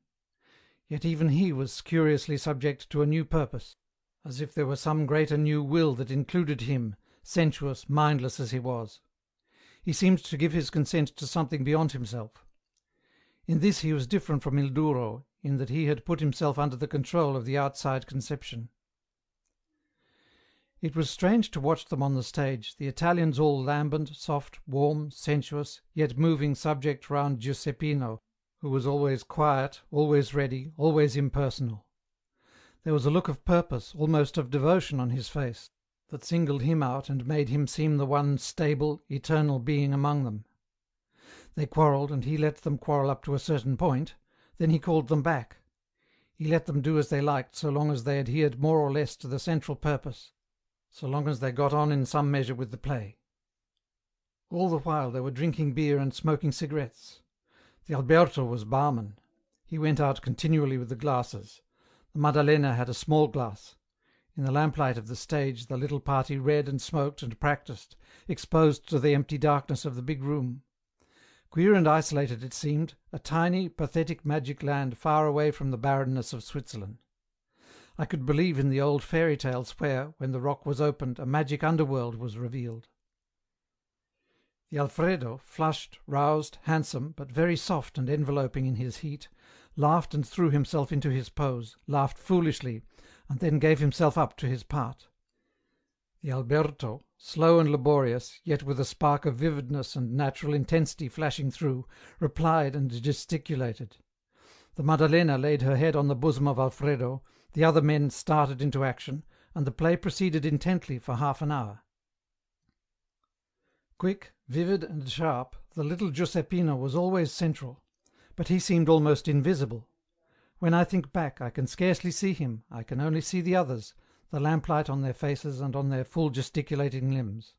Yet even he was curiously subject to a new purpose, as if there were some greater new will that included him, sensuous, mindless as he was. He seemed to give his consent to something beyond himself. In this he was different from Il Duro, in that he had put himself under the control of the outside conception. It was strange to watch them on the stage, the Italians all lambent, soft, warm, sensuous, yet moving subject round Giuseppino, who was always quiet, always ready, always impersonal. There was a look of purpose, almost of devotion on his face, that singled him out and made him seem the one stable, eternal being among them. They quarrelled, and he let them quarrel up to a certain point, then he called them back. He let them do as they liked so long as they adhered more or less to the central purpose, so long as they got on in some measure with the play. All the while they were drinking beer and smoking cigarettes. The Alberto was barman. He went out continually with the glasses. The Maddalena had a small glass. In the lamplight of the stage the little party read and smoked and practised, exposed to the empty darkness of the big room. Queer and isolated it seemed, a tiny, pathetic magic land far away from the barrenness of Switzerland. I could believe in the old fairy tales where, when the rock was opened, a magic underworld was revealed. The Alfredo, flushed, roused, handsome, but very soft and enveloping in his heat, laughed and threw himself into his pose, laughed foolishly, and then gave himself up to his part. The Alberto, slow and laborious, yet with a spark of vividness and natural intensity flashing through, replied and gesticulated. The Maddalena laid her head on the bosom of Alfredo, the other men started into action, and the play proceeded intently for half an hour. Quick, vivid, and sharp, the little Giuseppino was always central, but he seemed almost invisible. When I think back, I can scarcely see him, I can only see the others, the lamplight on their faces and on their full gesticulating limbs.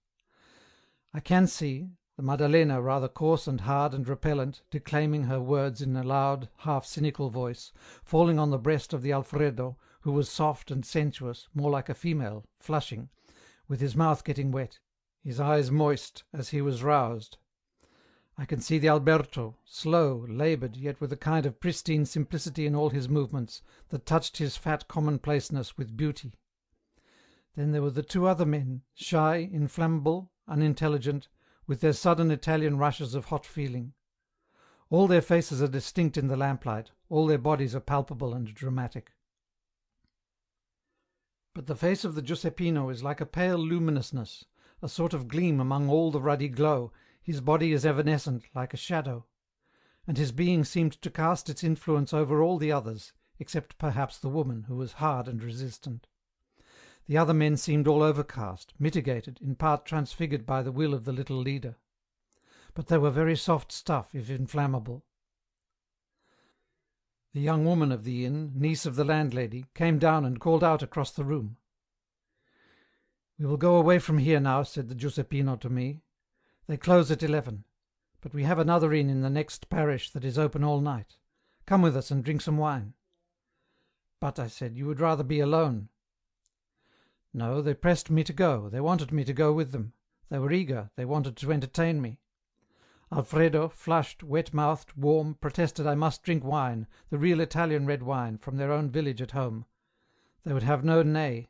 I can see the Maddalena, rather coarse and hard and repellent, declaiming her words in a loud, half-cynical voice, falling on the breast of the Alfredo, who was soft and sensuous, more like a female, flushing, with his mouth getting wet, his eyes moist, as he was roused. I can see the Alberto, slow, laboured, yet with a kind of pristine simplicity in all his movements, that touched his fat commonplaceness with beauty. Then there were the two other men, shy, inflammable, unintelligent, with their sudden Italian rushes of hot feeling. All their faces are distinct in the lamplight, all their bodies are palpable and dramatic. But the face of the Giuseppino is like a pale luminousness, a sort of gleam among all the ruddy glow, his body is evanescent, like a shadow, and his being seemed to cast its influence over all the others, except perhaps the woman, who was hard and resistant. The other men seemed all overcast, mitigated, in part transfigured by the will of the little leader. But they were very soft stuff, if inflammable. The young woman of the inn, niece of the landlady, came down and called out across the room. "We will go away from here now," said the Giuseppino to me. "They close at 11. But we have another inn in the next parish that is open all night. Come with us and drink some wine." "But," I said, "you would rather be alone." No, they pressed me to go, they wanted me to go with them. They were eager, they wanted to entertain me. Alfredo, flushed, wet-mouthed, warm, protested I must drink wine, the real Italian red wine, from their own village at home. They would have no nay.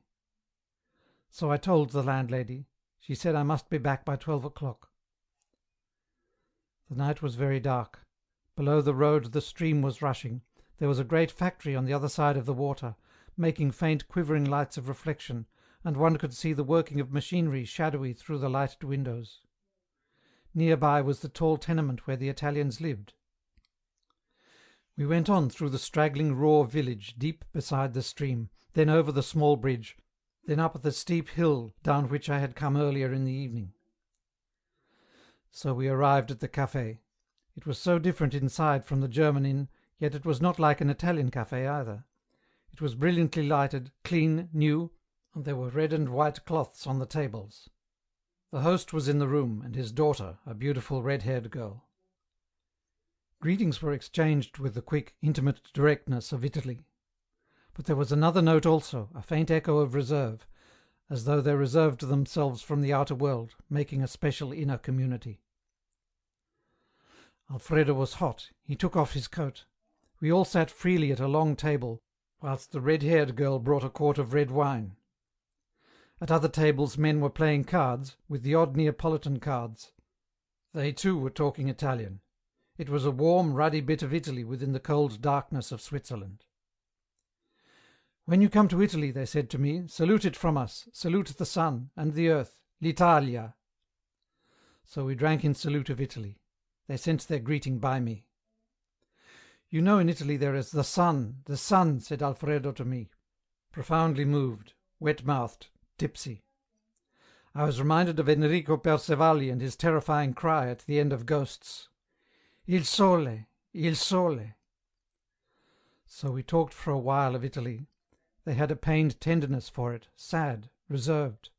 So I told the landlady. She said I must be back by 12 o'clock. The night was very dark. Below the road the stream was rushing. There was a great factory on the other side of the water, making faint quivering lights of reflection, and one could see the working of machinery shadowy through the lighted windows. Near by was the tall tenement where the Italians lived. We went on through the straggling raw village, deep beside the stream, then over the small bridge, then up the steep hill down which I had come earlier in the evening. So we arrived at the café. It was so different inside from the German inn, yet it was not like an Italian cafe either. It was brilliantly lighted, clean, new, and there were red and white cloths on the tables. The host was in the room, and his daughter, a beautiful red-haired girl. Greetings were exchanged with the quick, intimate directness of Italy. But there was another note also, a faint echo of reserve, as though they reserved themselves from the outer world, making a special inner community. Alfredo was hot. He took off his coat. We all sat freely at a long table, whilst the red-haired girl brought a quart of red wine. At other tables men were playing cards, with the odd Neapolitan cards. They too were talking Italian. It was a warm, ruddy bit of Italy within the cold darkness of Switzerland. "When you come to Italy," they said to me, "salute it from us, salute the sun, and the earth, l'Italia." So we drank in salute of Italy. They sent their greeting by me. "You know in Italy there is the sun," said Alfredo to me, profoundly moved, wet-mouthed, tipsy. I was reminded of Enrico Percevalli and his terrifying cry at the end of Ghosts. "Il sole, il sole." So we talked for a while of Italy. They had a pained tenderness for it, sad, reserved.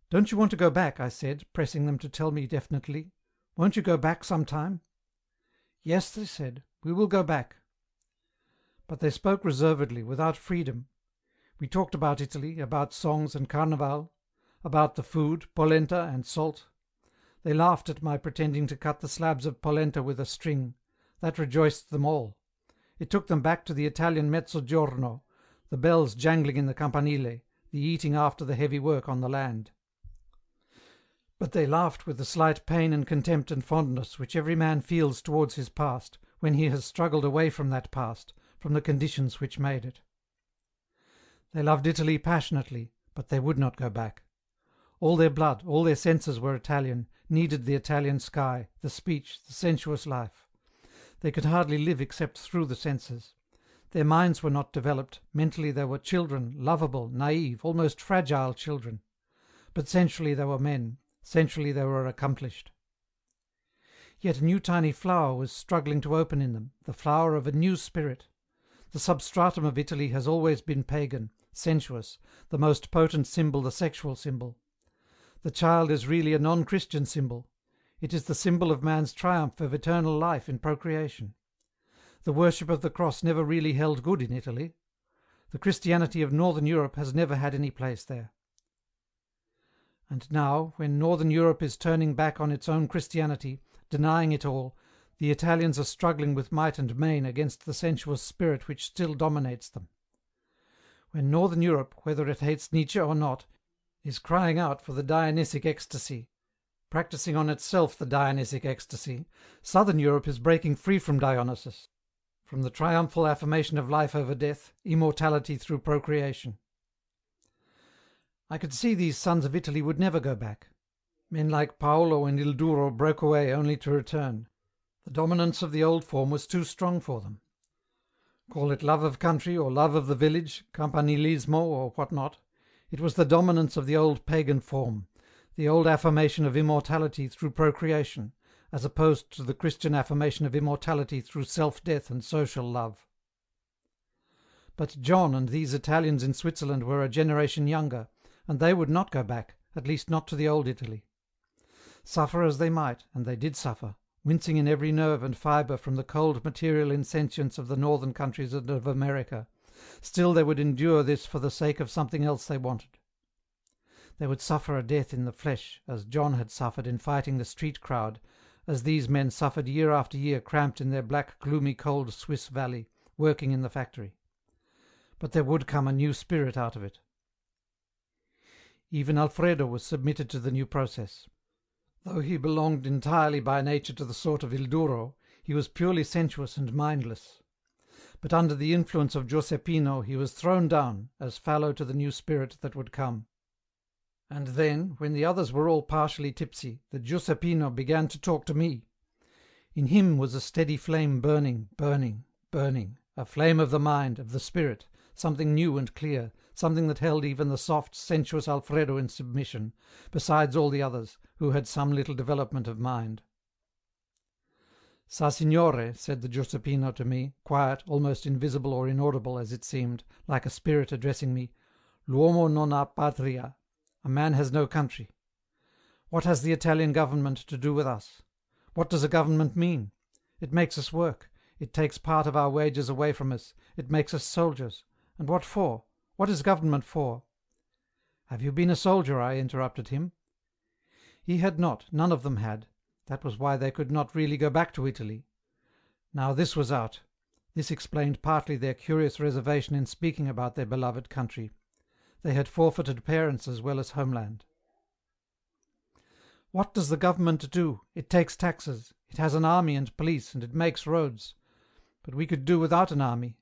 "Don't you want to go back?" I said, pressing them to tell me definitely. "Won't you go back some time?" "Yes," they said, "we will go back." But they spoke reservedly, without freedom. We talked about Italy, about songs and carnival, about the food, polenta and salt. They laughed at my pretending to cut the slabs of polenta with a string. That rejoiced them all. It took them back to the Italian mezzogiorno, the bells jangling in the campanile, the eating after the heavy work on the land. But they laughed with the slight pain and contempt and fondness which every man feels towards his past, when he has struggled away from that past, from the conditions which made it. They loved Italy passionately, but they would not go back. All their blood, all their senses were Italian, needed the Italian sky, the speech, the sensuous life. They could hardly live except through the senses. Their minds were not developed, mentally they were children, lovable, naive, almost fragile children. But sensually they were men, sensually they were accomplished. Yet a new tiny flower was struggling to open in them, the flower of a new spirit. The substratum of Italy has always been pagan, sensuous, the most potent symbol the sexual symbol. The child is really a non-Christian symbol. It is the symbol of man's triumph of eternal life in procreation. The worship of the cross never really held good in Italy. The Christianity of Northern Europe has never had any place there. And now, when Northern Europe is turning back on its own Christianity, denying it all, the Italians are struggling with might and main against the sensuous spirit which still dominates them. When Northern Europe, whether it hates Nietzsche or not, is crying out for the Dionysic ecstasy, practicing on itself the Dionysic ecstasy, Southern Europe is breaking free from Dionysus, from the triumphal affirmation of life over death, immortality through procreation. I could see these sons of Italy would never go back. Men like Paolo and Il Duro broke away only to return. The dominance of the old form was too strong for them. Call it love of country or love of the village, campanilismo or what not, it was the dominance of the old pagan form, the old affirmation of immortality through procreation, as opposed to the Christian affirmation of immortality through self-death and social love. But John and these Italians in Switzerland were a generation younger, and they would not go back, at least not to the old Italy. Suffer as they might, and they did suffer, wincing in every nerve and fibre from the cold material insentience of the northern countries and of America, still they would endure this for the sake of something else they wanted. They would suffer a death in the flesh, as John had suffered in fighting the street crowd, as these men suffered year after year cramped in their black, gloomy, cold Swiss valley, working in the factory. But there would come a new spirit out of it. Even Alfredo was submitted to the new process. Though he belonged entirely by nature to the sort of Il Duro, he was purely sensuous and mindless. But under the influence of Giuseppino he was thrown down, as fallow to the new spirit that would come. And then, when the others were all partially tipsy, the Giuseppino began to talk to me. In him was a steady flame burning, burning, burning, a flame of the mind, of the spirit, something new and clear, something that held even the soft, sensuous Alfredo in submission, besides all the others, who had some little development of mind. "Sa signore," said the Giuseppino to me, quiet, almost invisible or inaudible as it seemed, like a spirit addressing me, "l'uomo non ha patria. A man has no country. What has the Italian government to do with us? What does a government mean? It makes us work, it takes part of our wages away from us, it makes us soldiers. And what for? What is government for?" "Have you been a soldier?" I interrupted him. He had not, none of them had. That was why they could not really go back to Italy. Now this was out. This explained partly their curious reservation in speaking about their beloved country. They had forfeited parents as well as homeland. "What does the government do? It takes taxes, it has an army and police, and it makes roads. But we could do without an army,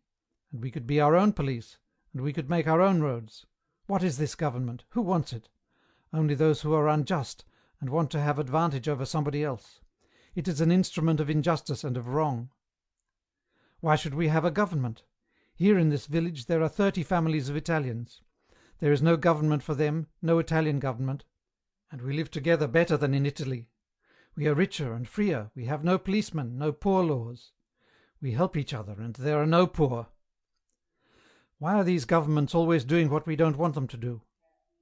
and we could be our own police, and we could make our own roads. What is this government? Who wants it? Only those who are unjust, and want to have advantage over somebody else. It is an instrument of injustice and of wrong. Why should we have a government? Here in this village there are 30 families of Italians. There is no government for them, no Italian government, and we live together better than in Italy. We are richer and freer, we have no policemen, no poor laws. We help each other, and there are no poor. Why are these governments always doing what we don't want them to do?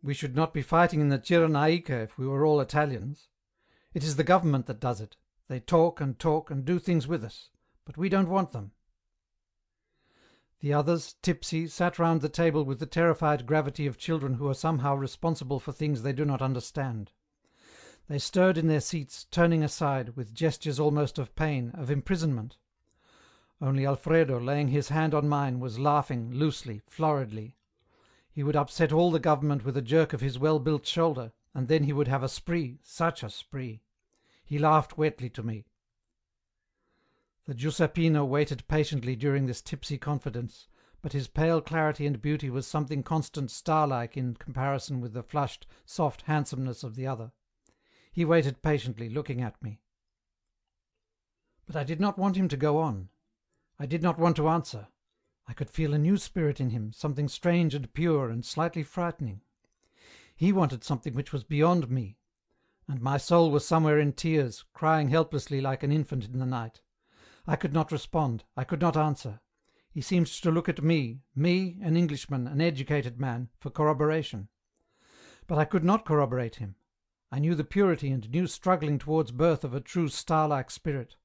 We should not be fighting in the Cyrenaica if we were all Italians. It is the government that does it. They talk and do things with us, but we don't want them." The others, tipsy, sat round the table with the terrified gravity of children who are somehow responsible for things they do not understand. They stirred in their seats, turning aside, with gestures almost of pain, of imprisonment. Only Alfredo, laying his hand on mine, was laughing, loosely, floridly. He would upset all the government with a jerk of his well-built shoulder, and then he would have a spree, such a spree. He laughed wetly to me. The Giuseppino waited patiently during this tipsy confidence, but his pale clarity and beauty was something constant star-like in comparison with the flushed, soft handsomeness of the other. He waited patiently, looking at me. But I did not want him to go on. I did not want to answer. I could feel a new spirit in him, something strange and pure and slightly frightening. He wanted something which was beyond me, and my soul was somewhere in tears, crying helplessly like an infant in the night. I could not respond, I could not answer. He seemed to look at me, an Englishman, an educated man, for corroboration. But I could not corroborate him. I knew the purity and new struggling towards birth of a true star-like spirit.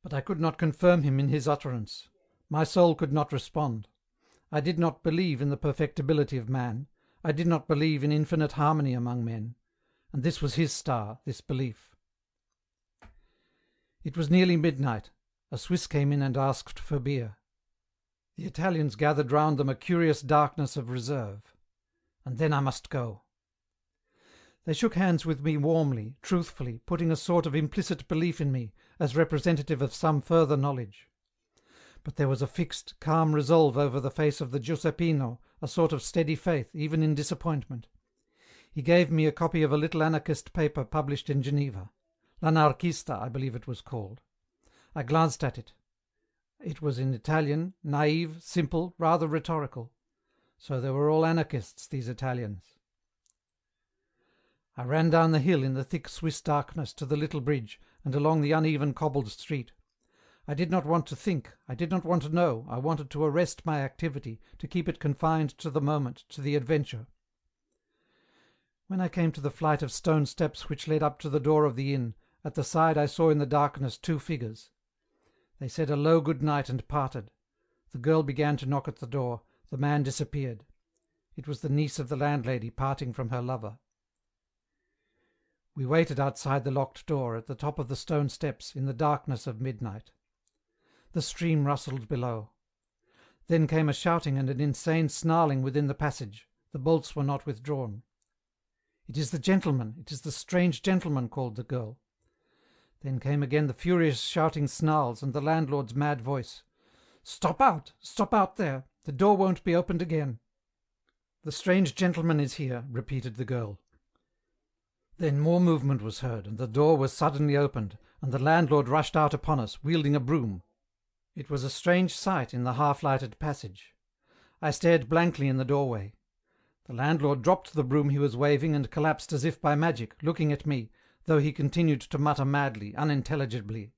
But I could not confirm him in his utterance. My soul could not respond. I did not believe in the perfectibility of man. I did not believe in infinite harmony among men. And this was his star, this belief. It was nearly midnight. A Swiss came in and asked for beer. The Italians gathered round them a curious darkness of reserve. And then I must go. They shook hands with me warmly, truthfully, putting a sort of implicit belief in me, as representative of some further knowledge. But there was a fixed, calm resolve over the face of the Giuseppino, a sort of steady faith, even in disappointment. He gave me a copy of a little anarchist paper published in Geneva. L'Anarchista, I believe it was called. I glanced at it. It was in Italian, naive, simple, rather rhetorical. So they were all anarchists, these Italians. I ran down the hill in the thick Swiss darkness to the little bridge, and along the uneven cobbled street. I did not want to think, I did not want to know, I wanted to arrest my activity, to keep it confined to the moment, to the adventure. When I came to the flight of stone steps which led up to the door of the inn, at the side I saw in the darkness 2 figures. They said a low good night and parted. The girl began to knock at the door, the man disappeared. It was the niece of the landlady parting from her lover. We waited outside the locked door, at the top of the stone steps, in the darkness of midnight. The stream rustled below. Then came a shouting and an insane snarling within the passage. The bolts were not withdrawn. "It is the gentleman, it is the strange gentleman," called the girl. Then came again the furious shouting snarls and the landlord's mad voice. Stop out there, the door won't be opened again." "The strange gentleman is here," repeated the girl. Then more movement was heard, and the door was suddenly opened, and the landlord rushed out upon us, wielding a broom. It was a strange sight in the half-lighted passage. I stared blankly in the doorway. The landlord dropped the broom he was waving and collapsed as if by magic, looking at me, though he continued to mutter madly, unintelligibly.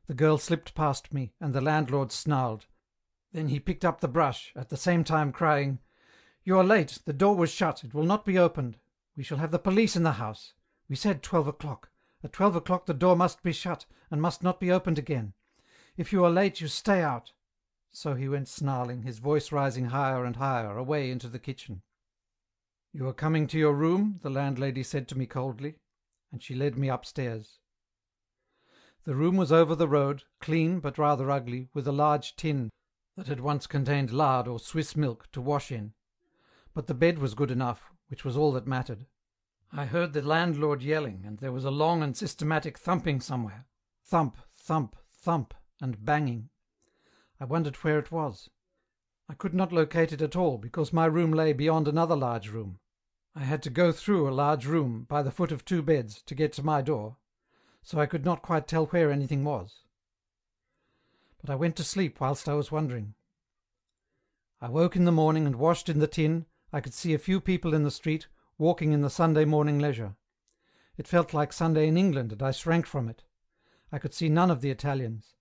The girl slipped past me, and the landlord snarled. Then he picked up the brush, at the same time crying, "You are late, the door was shut, it will not be opened. We shall have the police in the house. We said 12 o'clock. At 12 o'clock the door must be shut, and must not be opened again. If you are late, you stay out." So he went snarling, his voice rising higher and higher, away into the kitchen. "You are coming to your room?" the landlady said to me coldly, and she led me upstairs. The room was over the road, clean but rather ugly, with a large tin, that had once contained lard or Swiss milk, to wash in. But the bed was good enough, which was all that mattered. I heard the landlord yelling, and there was a long and systematic thumping somewhere. Thump, thump, thump, and banging. I wondered where it was. I could not locate it at all, because my room lay beyond another large room. I had to go through a large room, by the foot of 2 beds, to get to my door, so I could not quite tell where anything was. But I went to sleep whilst I was wondering. I woke in the morning and washed in the tin. I could see a few people in the street, walking in the Sunday morning leisure. It felt like Sunday in England, and I shrank from it. I could see none of the Italians.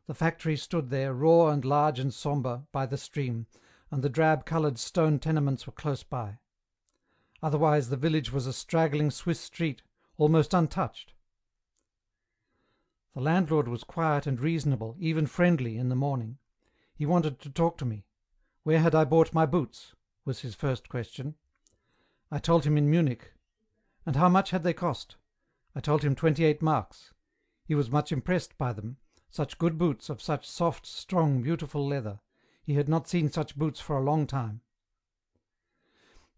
The factory stood there, raw and large and sombre, by the stream, and the drab-coloured stone tenements were close by. Otherwise the village was a straggling Swiss street, almost untouched. The landlord was quiet and reasonable, even friendly, in the morning. He wanted to talk to me. Where had I bought my boots? Was his first question. I told him in Munich. And how much had they cost? I told him 28 marks. He was much impressed by them. Such good boots, of such soft, strong, beautiful leather. He had not seen such boots for a long time.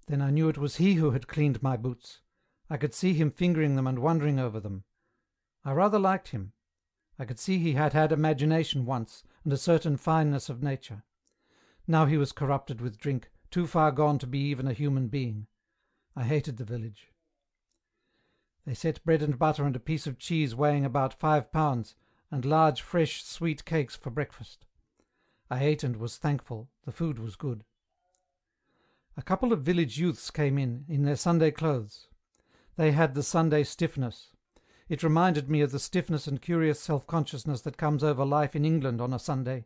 Then I knew it was he who had cleaned my boots. I could see him fingering them and wondering over them. I rather liked him. I could see he had had imagination once, and a certain fineness of nature. Now he was corrupted with drink, too far gone to be even a human being. I hated the village. They set bread and butter and a piece of cheese weighing about 5 pounds, and large fresh sweet cakes for breakfast. I ate and was thankful, the food was good. A couple of village youths came in their Sunday clothes. They had the Sunday stiffness. It reminded me of the stiffness and curious self-consciousness that comes over life in England on a Sunday.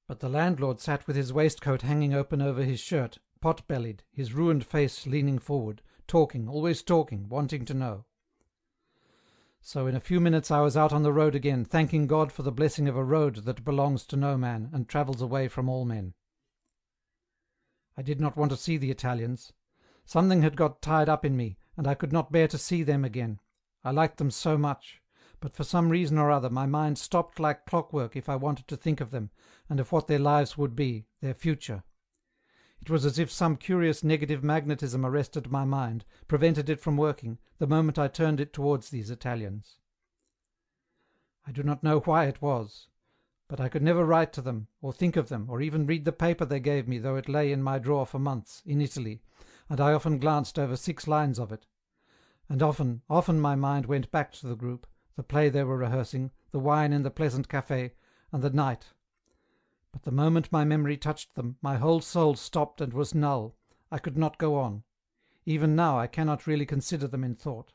But the landlord sat with his waistcoat hanging open over his shirt, pot-bellied, his ruined face leaning forward, talking, always talking, wanting to know. So in a few minutes I was out on the road again, thanking God for the blessing of a road that belongs to no man, and travels away from all men. I did not want to see the Italians. Something had got tied up in me, and I could not bear to see them again. I liked them so much, but for some reason or other my mind stopped like clockwork if I wanted to think of them, and of what their lives would be, their future. It was as if some curious negative magnetism arrested my mind, prevented it from working, the moment I turned it towards these Italians. I do not know why it was, but I could never write to them, or think of them, or even read the paper they gave me, though it lay in my drawer for months, in Italy, and I often glanced over 6 lines of it. And often my mind went back to the group, the play they were rehearsing, the wine in the pleasant café, and the night. But the moment my memory touched them, my whole soul stopped and was null. I could not go on. Even now I cannot really consider them in thought.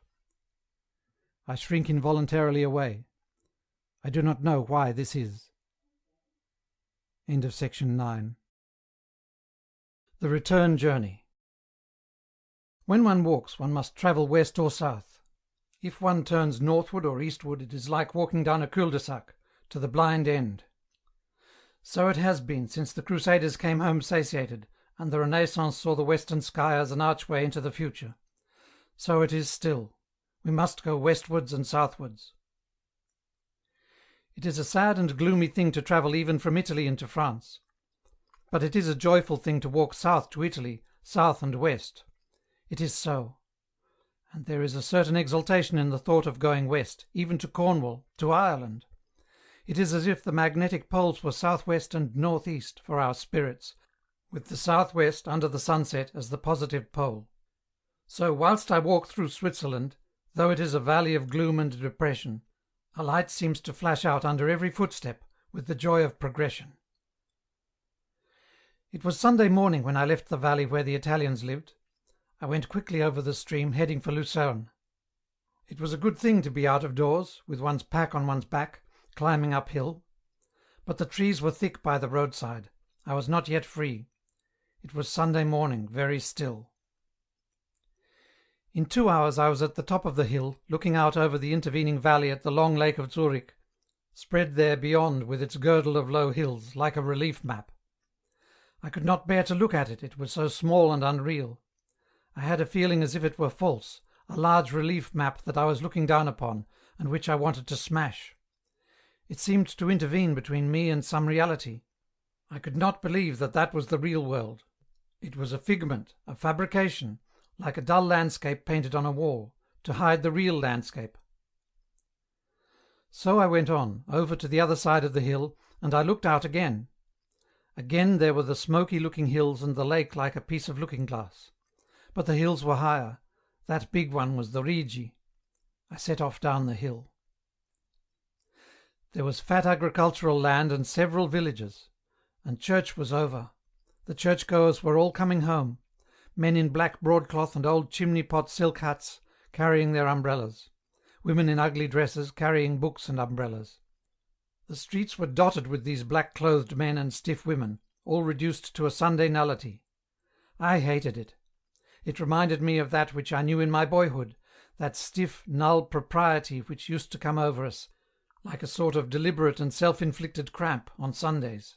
I shrink involuntarily away. I do not know why this is. End of section 9. The return journey. When one walks, one must travel west or south. If one turns northward or eastward, it is like walking down a cul-de-sac, to the blind end. So it has been since the Crusaders came home satiated, and the Renaissance saw the western sky as an archway into the future. So it is still. We must go westwards and southwards. It is a sad and gloomy thing to travel even from Italy into France. But it is a joyful thing to walk south to Italy, south and west. It is so. And there is a certain exultation in the thought of going west, even to Cornwall, to Ireland. It is as if the magnetic poles were southwest and northeast for our spirits, with the southwest under the sunset as the positive pole. So whilst I walk through Switzerland, though it is a valley of gloom and depression, a light seems to flash out under every footstep with the joy of progression. It was Sunday morning when I left the valley where the Italians lived. I went quickly over the stream, heading for Lucerne. It was a good thing to be out of doors, with one's pack on one's back, climbing uphill. But the trees were thick by the roadside. I was not yet free. It was Sunday morning, very still. In 2 hours I was at the top of the hill, looking out over the intervening valley at the long lake of Zurich, spread there beyond with its girdle of low hills, like a relief map. I could not bear to look at it, it was so small and unreal. I had a feeling as if it were false, a large relief map that I was looking down upon, and which I wanted to smash. It seemed to intervene between me and some reality. I could not believe that that was the real world. It was a figment, a fabrication, like a dull landscape painted on a wall, to hide the real landscape. So I went on, over to the other side of the hill, and I looked out again. Again there were the smoky-looking hills and the lake like a piece of looking-glass. But the hills were higher. That big one was the Rigi. I set off down the hill. There was fat agricultural land and several villages, and church was over. The churchgoers were all coming home, men in black broadcloth and old chimney-pot silk hats, carrying their umbrellas, women in ugly dresses, carrying books and umbrellas. The streets were dotted with these black-clothed men and stiff women, all reduced to a Sunday nullity. I hated it. It reminded me of that which I knew in my boyhood, that stiff, null propriety which used to come over us, like a sort of deliberate and self-inflicted cramp, on Sundays.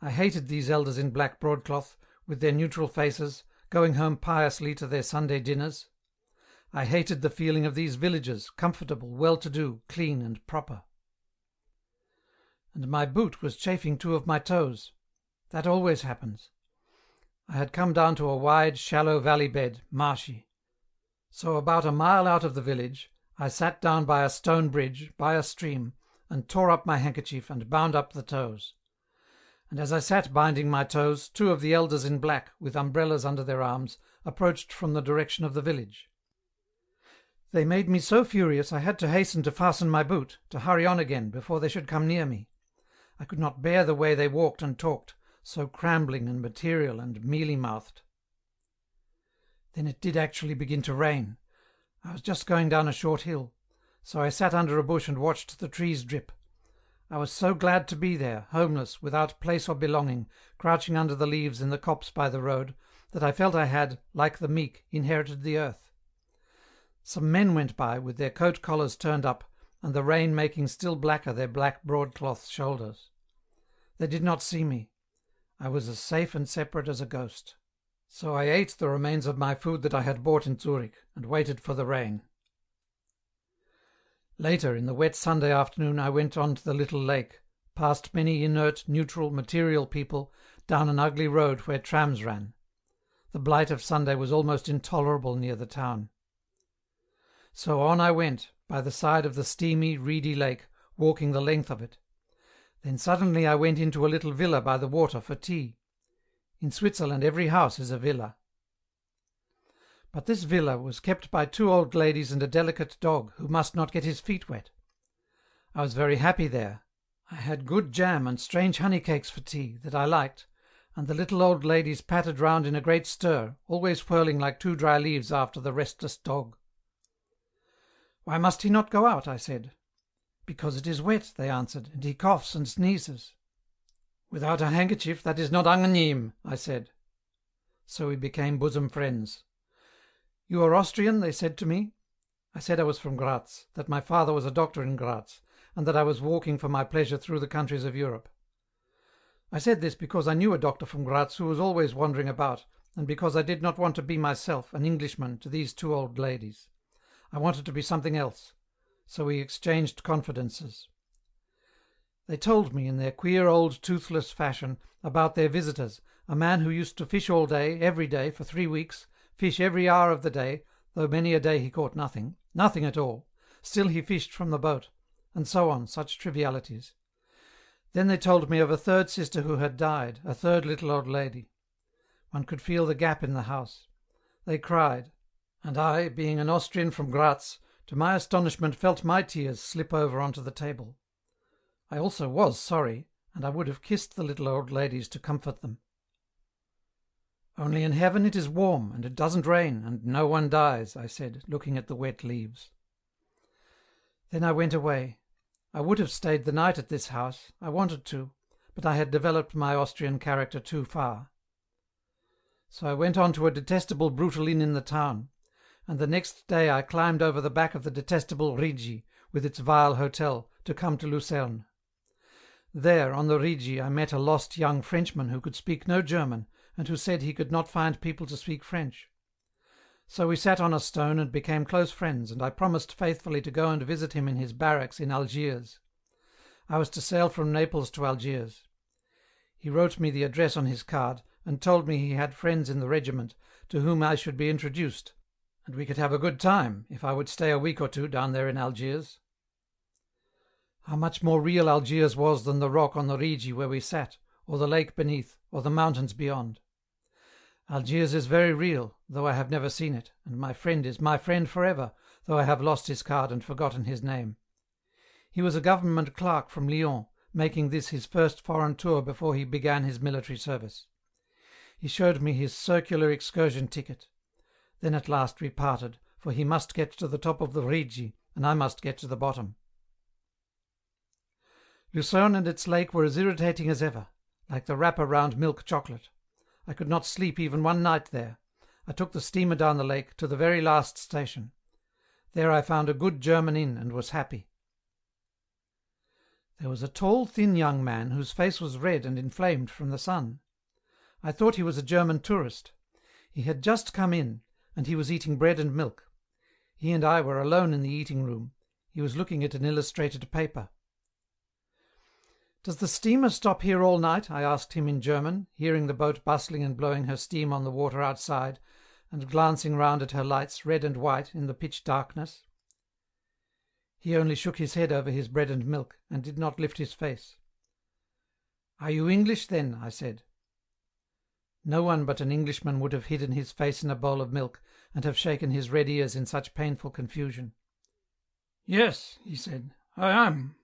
I hated these elders in black broadcloth, with their neutral faces, going home piously to their Sunday dinners. I hated the feeling of these villagers, comfortable, well-to-do, clean and proper. And my boot was chafing 2 of my toes. That always happens. I had come down to a wide, shallow valley bed, marshy. So about a mile out of the village, I sat down by a stone bridge, by a stream, and tore up my handkerchief and bound up the toes. And as I sat binding my toes, 2 of the elders in black, with umbrellas under their arms, approached from the direction of the village. They made me so furious I had to hasten to fasten my boot, to hurry on again before they should come near me. I could not bear the way they walked and talked, so crambling and material and mealy-mouthed. Then it did actually begin to rain. I was just going down a short hill, so I sat under a bush and watched the trees drip. I was so glad to be there, homeless, without place or belonging, crouching under the leaves in the copse by the road, that I felt I had, like the meek, inherited the earth. Some men went by, with their coat collars turned up, and the rain making still blacker their black broadcloth shoulders. They did not see me. I was as safe and separate as a ghost. So I ate the remains of my food that I had bought in Zurich, and waited for the rain. Later, in the wet Sunday afternoon, I went on to the little lake, past many inert, neutral, material people, down an ugly road where trams ran. The blight of Sunday was almost intolerable near the town. So on I went, by the side of the steamy, reedy lake, walking the length of it. Then suddenly I went into a little villa by the water for tea. In Switzerland every house is a villa. But this villa was kept by 2 old ladies and a delicate dog, who must not get his feet wet. I was very happy there. I had good jam and strange honey cakes for tea, that I liked, and the little old ladies pattered round in a great stir, always whirling like 2 dry leaves after the restless dog. "Why must he not go out?" I said. "Because it is wet," they answered, "and he coughs and sneezes." "Without a handkerchief, that is not angenehm," I said. So we became bosom friends. "You are Austrian?" they said to me. I said I was from Graz, that my father was a doctor in Graz, and that I was walking for my pleasure through the countries of Europe. I said this because I knew a doctor from Graz who was always wandering about, and because I did not want to be myself, an Englishman, to these 2 old ladies. I wanted to be something else, so we exchanged confidences. They told me, in their queer old toothless fashion, about their visitors, a man who used to fish all day, every day, for 3 weeks, fish every hour of the day, though many a day he caught nothing, nothing at all, still he fished from the boat, and so on, such trivialities. Then they told me of a 3rd sister who had died, a 3rd little old lady. One could feel the gap in the house. They cried, and I, being an Austrian from Graz, to my astonishment felt my tears slip over onto the table. I also was sorry, and I would have kissed the little old ladies to comfort them. "Only in heaven it is warm, and it doesn't rain, and no one dies," I said, looking at the wet leaves. Then I went away. I would have stayed the night at this house, I wanted to, but I had developed my Austrian character too far. So I went on to a detestable brutal inn in the town, and the next day I climbed over the back of the detestable Rigi, with its vile hotel, to come to Lucerne. There, on the Rigi, I met a lost young Frenchman who could speak no German, and who said he could not find people to speak French. So we sat on a stone and became close friends, and I promised faithfully to go and visit him in his barracks in Algiers. I was to sail from Naples to Algiers. He wrote me the address on his card, and told me he had friends in the regiment, to whom I should be introduced, and we could have a good time, if I would stay a week or two down there in Algiers. How much more real Algiers was than the rock on the Rigi where we sat, or the lake beneath, or the mountains beyond. Algiers is very real, though I have never seen it, and my friend is my friend forever, though I have lost his card and forgotten his name. He was a government clerk from Lyons, making this his first foreign tour before he began his military service. He showed me his circular excursion ticket. Then at last we parted, for he must get to the top of the Rigi, and I must get to the bottom. Lucerne and its lake were as irritating as ever, like the wrapper round milk chocolate. I could not sleep even one night there. I took the steamer down the lake to the very last station. There I found a good German inn and was happy. There was a tall, thin young man whose face was red and inflamed from the sun. I thought he was a German tourist. He had just come in, and he was eating bread and milk. He and I were alone in the eating room. He was looking at an illustrated paper. "Does the steamer stop here all night?" I asked him in German, hearing the boat bustling and blowing her steam on the water outside, and glancing round at her lights, red and white, in the pitch darkness. He only shook his head over his bread and milk, and did not lift his face. "Are you English, then?" I said. No one but an Englishman would have hidden his face in a bowl of milk, and have shaken his red ears in such painful confusion. "Yes," he said, "I am."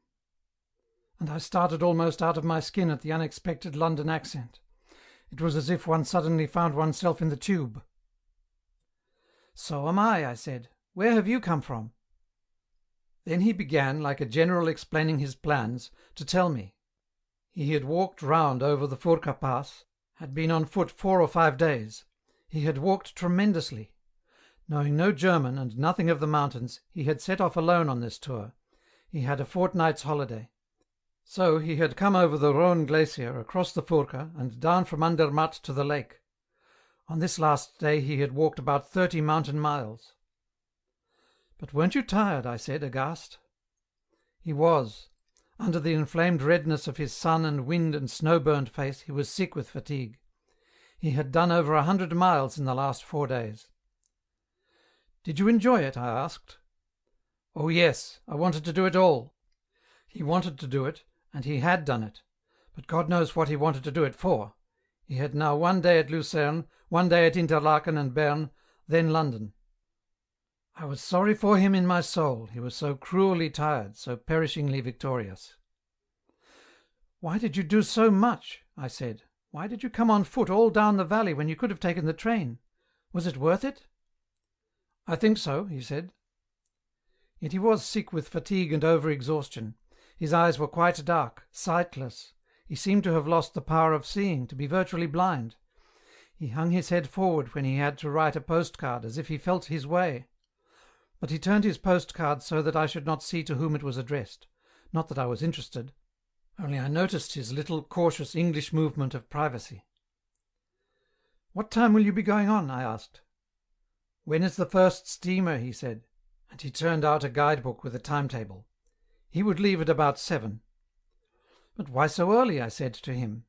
And I started almost out of my skin at the unexpected London accent. It was as if one suddenly found oneself in the tube. "So am I," said. "Where have you come from?" Then he began, like a general explaining his plans, to tell me. He had walked round over the Furka Pass, had been on foot 4 or 5 days. He had walked tremendously. Knowing no German and nothing of the mountains, he had set off alone on this tour. He had a fortnight's holiday. So he had come over the Rhone glacier, across the Furka, and down from Andermatt to the lake. On this last day he had walked about 30 mountain miles. "But weren't you tired?" I said, aghast. He was. Under the inflamed redness of his sun and wind and snow-burnt face he was sick with fatigue. He had done over 100 miles in the last 4 days. "Did you enjoy it?" I asked. "Oh yes, I wanted to do it all." He wanted to do it, and he had done it, but God knows what he wanted to do it for. He had now 1 day at Lucerne, 1 day at Interlaken and Bern, then London. I was sorry for him in my soul, he was so cruelly tired, so perishingly victorious. "Why did you do so much?" I said. "Why did you come on foot all down the valley when you could have taken the train? Was it worth it?" "I think so," he said. Yet he was sick with fatigue and over-exhaustion. His eyes were quite dark, sightless. He seemed to have lost the power of seeing, to be virtually blind. He hung his head forward when he had to write a postcard, as if he felt his way. But he turned his postcard so that I should not see to whom it was addressed. Not that I was interested. Only I noticed his little cautious English movement of privacy. "What time will you be going on?" I asked. "When is the first steamer?" he said, and he turned out a guidebook with a timetable. He would leave at about 7. "But why so early?" I said to him.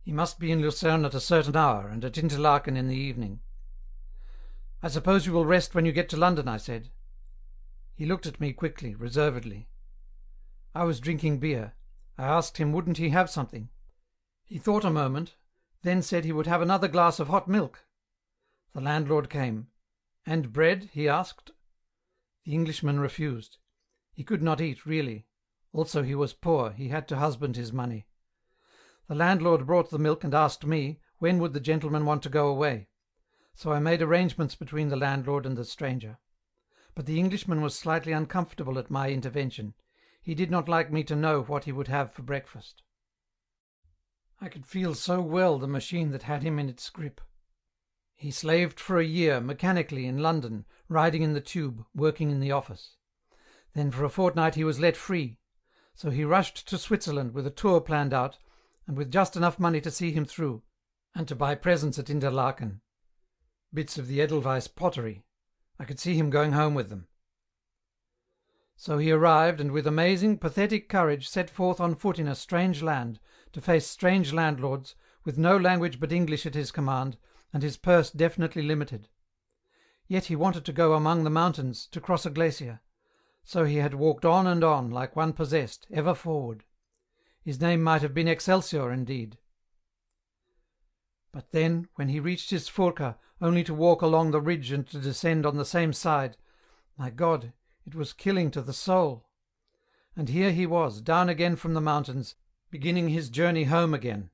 He must be in Lucerne at a certain hour, and at Interlaken in the evening. "I suppose you will rest when you get to London," I said. He looked at me quickly, reservedly. I was drinking beer. I asked him wouldn't he have something. He thought a moment, then said he would have another glass of hot milk. The landlord came. "And bread?" he asked. The Englishman refused. He could not eat, really. Also he was poor, he had to husband his money. The landlord brought the milk and asked me, when would the gentleman want to go away. So I made arrangements between the landlord and the stranger. But the Englishman was slightly uncomfortable at my intervention. he did not like me to know what he would have for breakfast. I could feel so well the machine that had him in its grip. He slaved for a year, mechanically, in London, riding in the tube, working in the office. Then for a fortnight he was let free, so he rushed to Switzerland with a tour planned out, and with just enough money to see him through, and to buy presents at Interlaken. Bits of the Edelweiss pottery. I could see him going home with them. So he arrived, and with amazing, pathetic courage set forth on foot in a strange land, to face strange landlords, with no language but English at his command, and his purse definitely limited. Yet he wanted to go among the mountains, to cross a glacier. So he had walked on and on, like one possessed, ever forward. His name might have been Excelsior, indeed. But then, when he reached his Furka, only to walk along the ridge and to descend on the same side, my God, it was killing to the soul. And here he was, down again from the mountains, beginning his journey home again.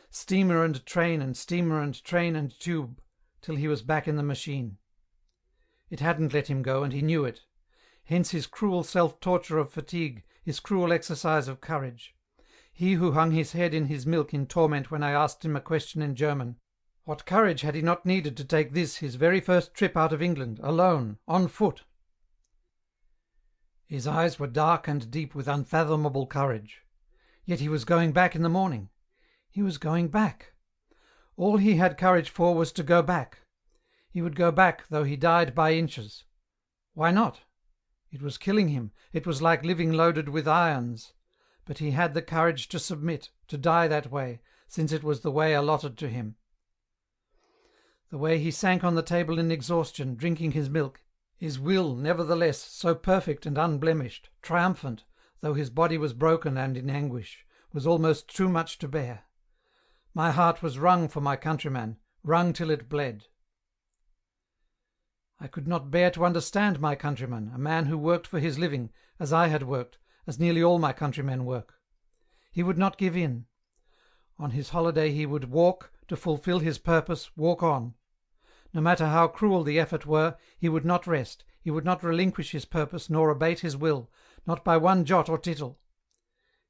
Steamer and train and steamer and train and tube, till he was back in the machine. It hadn't let him go, and he knew it. Hence his cruel self-torture of fatigue, his cruel exercise of courage. He who hung his head in his milk in torment when I asked him a question in German. What courage had he not needed to take this, his very first trip out of England, alone, on foot? His eyes were dark and deep with unfathomable courage. Yet he was going back in the morning. He was going back. All he had courage for was to go back. He would go back, though he died by inches. Why not? It was killing him. It was like living loaded with irons. But he had the courage to submit, to die that way, since it was the way allotted to him. The way he sank on the table in exhaustion, drinking his milk, his will, nevertheless, so perfect and unblemished, triumphant, though his body was broken and in anguish, was almost too much to bear. My heart was wrung for my countryman, wrung till it bled. I could not bear to understand my countryman, a man who worked for his living, as I had worked, as nearly all my countrymen work. He would not give in. On his holiday he would walk, to fulfil his purpose, walk on. No matter how cruel the effort were, he would not rest, he would not relinquish his purpose nor abate his will, not by one jot or tittle.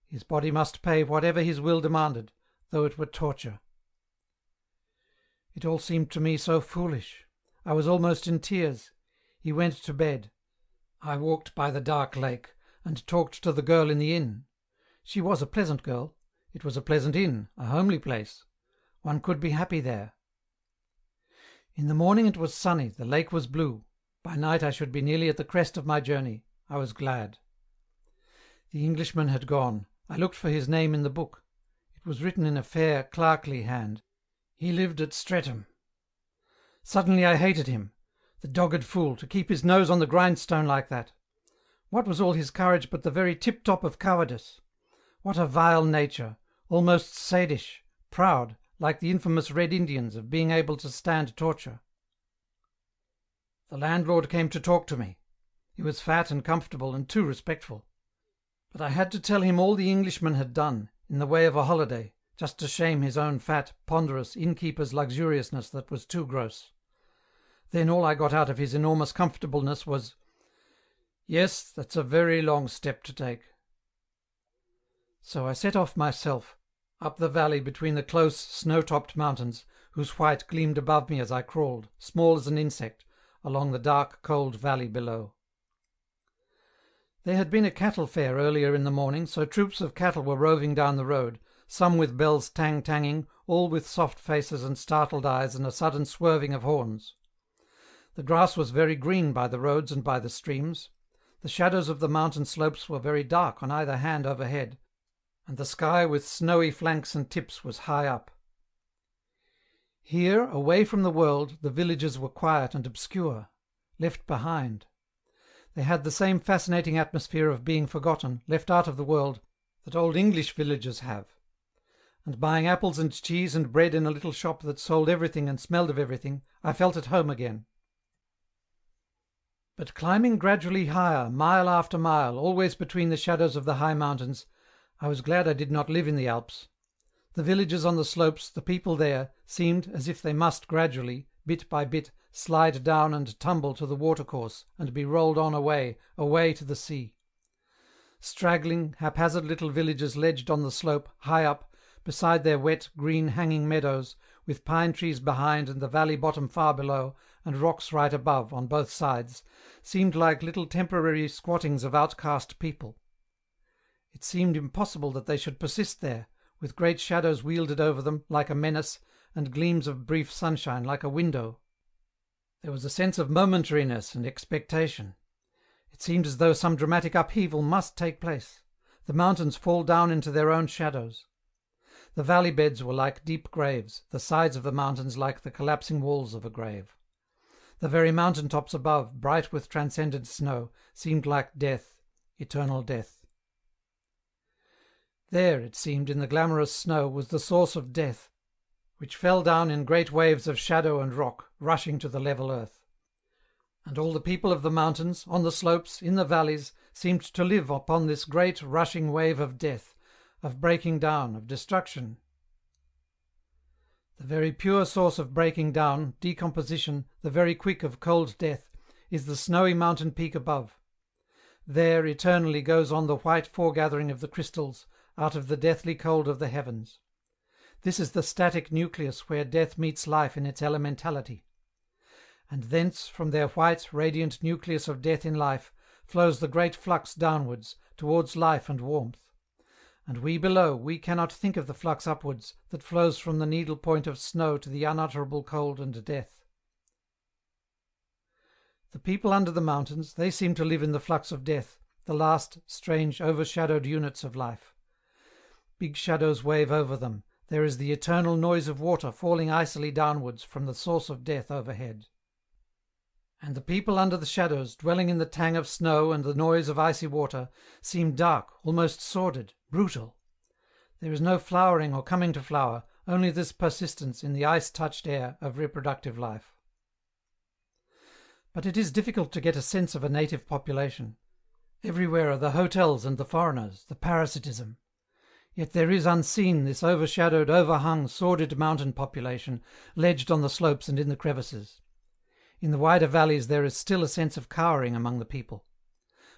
His body must pay whatever his will demanded, though it were torture. It all seemed to me so foolish. I was almost in tears. He went to bed. I walked by the dark lake, and talked to the girl in the inn. She was a pleasant girl. It was a pleasant inn, a homely place. One could be happy there. In the morning it was sunny, the lake was blue. By night I should be nearly at the crest of my journey. I was glad. The Englishman had gone. I looked for his name in the book. It was written in a fair, clerkly hand. He lived at Streatham. Suddenly I hated him. The dogged fool, to keep his nose on the grindstone like that. What was all his courage but the very tip-top of cowardice? What a vile nature, almost sadish, proud, like the infamous Red Indians, of being able to stand torture. The landlord came to talk to me. He was fat and comfortable and too respectful. But I had to tell him all the Englishman had done, in the way of a holiday, just to shame his own fat, ponderous innkeeper's luxuriousness that was too gross. Then all I got out of his enormous comfortableness was, "Yes, that's a very long step to take." So I set off myself, up the valley between the close, snow-topped mountains, whose white gleamed above me as I crawled, small as an insect, along the dark, cold valley below. There had been a cattle fair earlier in the morning, so troops of cattle were roving down the road, some with bells tang-tanging, all with soft faces and startled eyes and a sudden swerving of horns. The grass was very green by the roads and by the streams. The shadows of the mountain slopes were very dark on either hand overhead, and the sky with snowy flanks and tips was high up. Here, away from the world, the villages were quiet and obscure, left behind. They had the same fascinating atmosphere of being forgotten, left out of the world, that old English villages have. And buying apples and cheese and bread in a little shop that sold everything and smelled of everything, I felt at home again. But climbing gradually higher, mile after mile, always between the shadows of the high mountains, I was glad I did not live in the Alps. The villages on the slopes, the people there, seemed as if they must gradually, bit by bit, slide down and tumble to the watercourse and be rolled on away, away to the sea. straggling, haphazard little villages ledged on the slope, high up, beside their wet, green hanging meadows, with pine trees behind and the valley bottom far below, and rocks right above, on both sides, seemed like little temporary squattings of outcast people. It seemed impossible that they should persist there, with great shadows wielded over them, like a menace, and gleams of brief sunshine, like a window. There was a sense of momentariness and expectation. It seemed as though some dramatic upheaval must take place. The mountains fall down into their own shadows. The valley beds were like deep graves, the sides of the mountains like the collapsing walls of a grave. The very mountain tops above, bright with transcendent snow, seemed like death, eternal death. There, it seemed, in the glamorous snow, was the source of death, which fell down in great waves of shadow and rock, rushing to the level earth. And all the people of the mountains, on the slopes, in the valleys, seemed to live upon this great rushing wave of death, of breaking down, of destruction. The very pure source of breaking down, decomposition, the very quick of cold death, is the snowy mountain peak above. There eternally goes on the white foregathering of the crystals, out of the deathly cold of the heavens. This is the static nucleus where death meets life in its elementality. And thence, from their white, radiant nucleus of death in life, flows the great flux downwards, towards life and warmth. And we below, we cannot think of the flux upwards, that flows from the needle point of snow to the unutterable cold and death. The people under the mountains, they seem to live in the flux of death, the last, strange, overshadowed units of life. Big shadows wave over them. There is the eternal noise of water falling icily downwards from the source of death overhead. And the people under the shadows, dwelling in the tang of snow and the noise of icy water, seem dark, almost sordid, brutal. There is no flowering or coming to flower, only this persistence in the ice-touched air of reproductive life. But it is difficult to get a sense of a native population. Everywhere are the hotels and the foreigners, the parasitism. Yet there is unseen this overshadowed, overhung, sordid mountain population, ledged on the slopes and in the crevices. In the wider valleys there is still a sense of cowering among the people.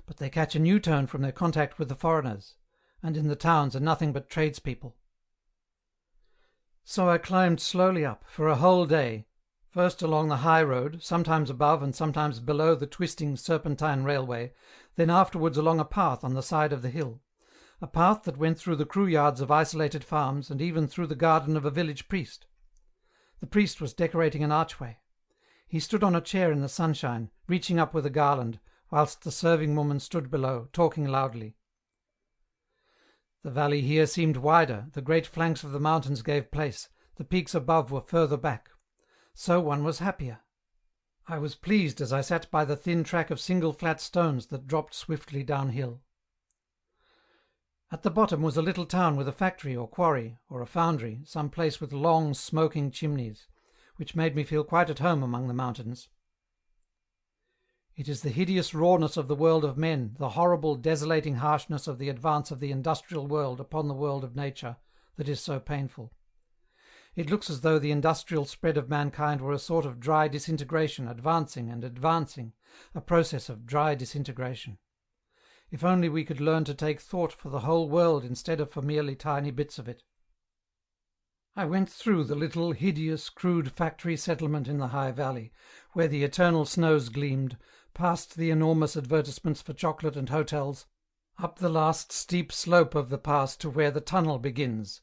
But they catch a new tone from their contact with the foreigners, and in the towns are nothing but tradespeople. So I climbed slowly up, for a whole day, first along the high road, sometimes above and sometimes below the twisting serpentine railway, then afterwards along a path on the side of the hill. A path that went through the crew yards of isolated farms and even through the garden of a village priest. The priest was decorating an archway. He stood on a chair in the sunshine, reaching up with a garland, whilst the serving woman stood below, talking loudly. The valley here seemed wider, the great flanks of the mountains gave place, the peaks above were further back. So one was happier. I was pleased as I sat by the thin track of single flat stones that dropped swiftly downhill. At the bottom was a little town with a factory or quarry, or a foundry, some place with long, smoking chimneys, which made me feel quite at home among the mountains. It is the hideous rawness of the world of men, the horrible, desolating harshness of the advance of the industrial world upon the world of nature, that is so painful. It looks as though the industrial spread of mankind were a sort of dry disintegration, advancing and advancing, a process of dry disintegration. If only we could learn to take thought for the whole world instead of for merely tiny bits of it. I went through the little, hideous, crude factory settlement in the high valley, where the eternal snows gleamed, past the enormous advertisements for chocolate and hotels, up the last steep slope of the pass to where the tunnel begins.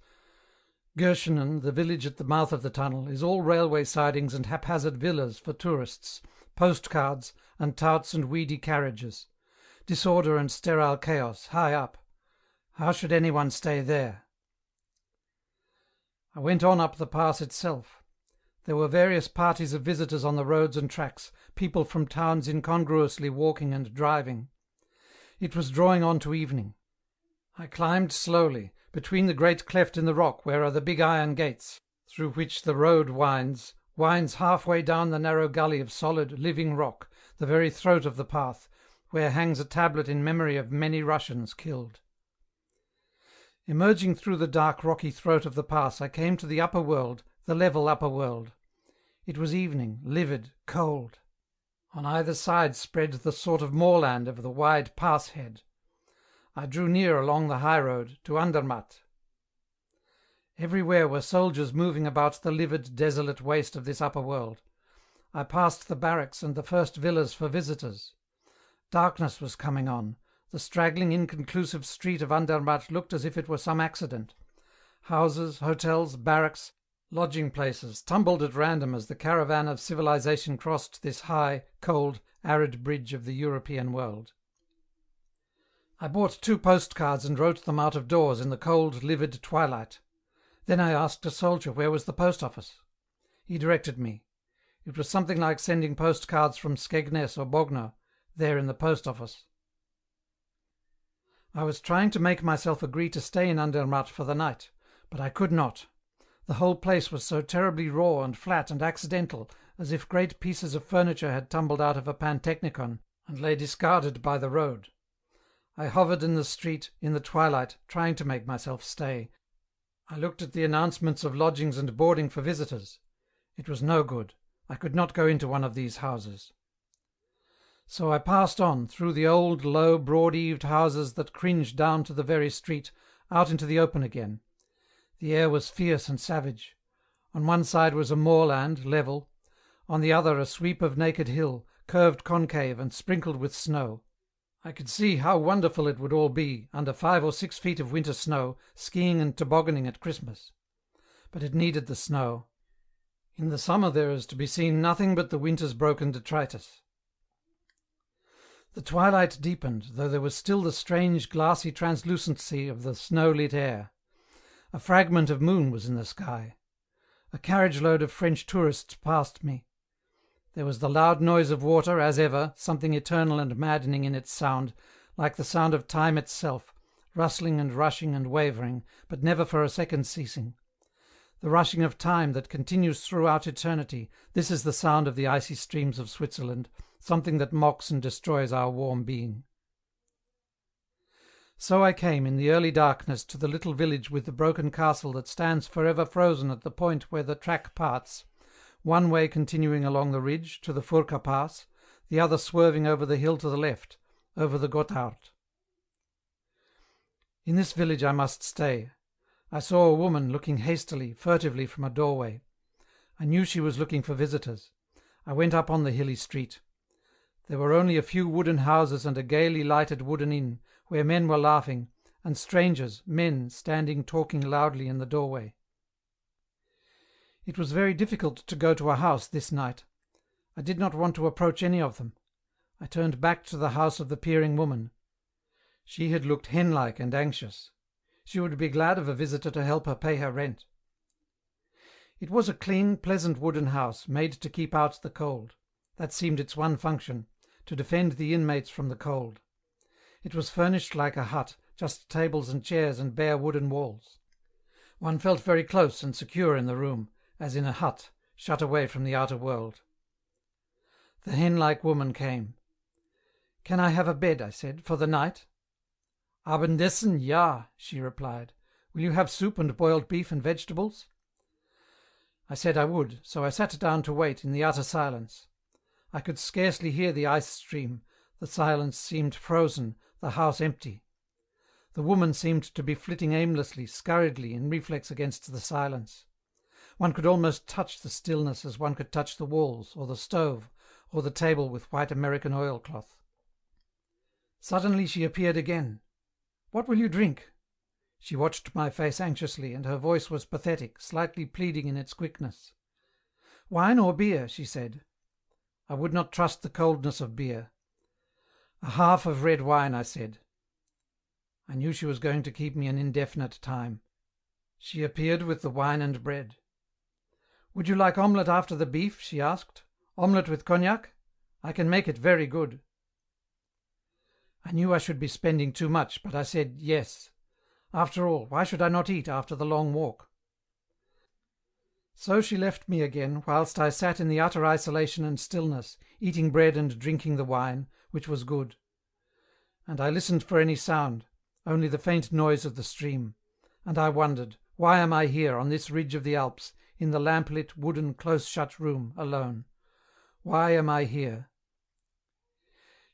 Gershenen, the village at the mouth of the tunnel, is all railway sidings and haphazard villas for tourists, postcards, and touts and weedy carriages. Disorder and sterile chaos, high up. How should anyone stay there? I went on up the pass itself. There were various parties of visitors on the roads and tracks, people from towns incongruously walking and driving. It was drawing on to evening. I climbed slowly, between the great cleft in the rock where are the big iron gates, through which the road winds halfway down the narrow gully of solid, living rock, the very throat of the path, where hangs a tablet in memory of many Russians killed. Emerging through the dark rocky throat of the pass, I came to the upper world, the level upper world. It was evening, livid, cold. On either side spread the sort of moorland of the wide pass head. I drew near along the high road to Andermatt. Everywhere were soldiers moving about the livid, desolate waste of this upper world. I passed the barracks and the first villas for visitors. Darkness was coming on. The straggling, inconclusive street of Andermatt looked as if it were some accident. Houses, hotels, barracks, lodging places tumbled at random as the caravan of civilization crossed this high, cold, arid bridge of the European world. I bought 2 postcards and wrote them out of doors in the cold, livid twilight. Then I asked a soldier where was the post office. He directed me. It was something like sending postcards from Skegness or Bognor, there in the post office. I was trying to make myself agree to stay in Andermatt for the night, but I could not. The whole place was so terribly raw and flat and accidental, as if great pieces of furniture had tumbled out of a pantechnicon and lay discarded by the road. I hovered in the street, in the twilight, trying to make myself stay. I looked at the announcements of lodgings and boarding for visitors. It was no good. I could not go into one of these houses. So I passed on, through the old, low, broad-eaved houses that cringed down to the very street, out into the open again. The air was fierce and savage. On one side was a moorland, level; on the other a sweep of naked hill, curved concave and sprinkled with snow. I could see how wonderful it would all be, under 5 or 6 feet of winter snow, skiing and tobogganing at Christmas. But it needed the snow. In the summer there is to be seen nothing but the winter's broken detritus. The twilight deepened, though there was still the strange glassy translucency of the snow-lit air. A fragment of moon was in the sky. A carriage-load of French tourists passed me. There was the loud noise of water, as ever, something eternal and maddening in its sound, like the sound of time itself, rustling and rushing and wavering, but never for a second ceasing. The rushing of time that continues throughout eternity, this is the sound of the icy streams of Switzerland, something that mocks and destroys our warm being. So I came in the early darkness to the little village with the broken castle that stands forever frozen at the point where the track parts, one way continuing along the ridge to the Furka Pass, the other swerving over the hill to the left, over the Gotthard. In this village I must stay. I saw a woman looking hastily, furtively from a doorway. I knew she was looking for visitors. I went up on the hilly street. There were only a few wooden houses and a gaily lighted wooden inn, where men were laughing, and strangers, men, standing talking loudly in the doorway. It was very difficult to go to a house this night. I did not want to approach any of them. I turned back to the house of the peering woman. She had looked hen-like and anxious. She would be glad of a visitor to help her pay her rent. It was a clean, pleasant wooden house, made to keep out the cold. That seemed its one function, to defend the inmates from the cold. It was furnished like a hut, just tables and chairs and bare wooden walls. One felt very close and secure in the room, as in a hut, shut away from the outer world. The hen-like woman came. "Can I have a bed," I said, "for the night?" "Abendessen, ja," she replied. "Will you have soup and boiled beef and vegetables?" I said I would, so I sat down to wait in the utter silence. I could scarcely hear the ice stream, the silence seemed frozen, the house empty. The woman seemed to be flitting aimlessly, scurriedly, in reflex against the silence. One could almost touch the stillness as one could touch the walls, or the stove, or the table with white American oilcloth. Suddenly she appeared again. "What will you drink?" She watched my face anxiously, and her voice was pathetic, slightly pleading in its quickness. "Wine or beer?" she said. I would not trust the coldness of beer. "A half of red wine," I said. I knew she was going to keep me an indefinite time. She appeared with the wine and bread. "Would you like omelette after the beef?" she asked. "Omelette with cognac? I can make it very good." I knew I should be spending too much, but I said yes. After all, why should I not eat after the long walk? So she left me again, whilst I sat in the utter isolation and stillness, eating bread and drinking the wine, which was good. And I listened for any sound, only the faint noise of the stream. And I wondered, why am I here, on this ridge of the Alps, in the lamp-lit, wooden, close-shut room, alone? Why am I here?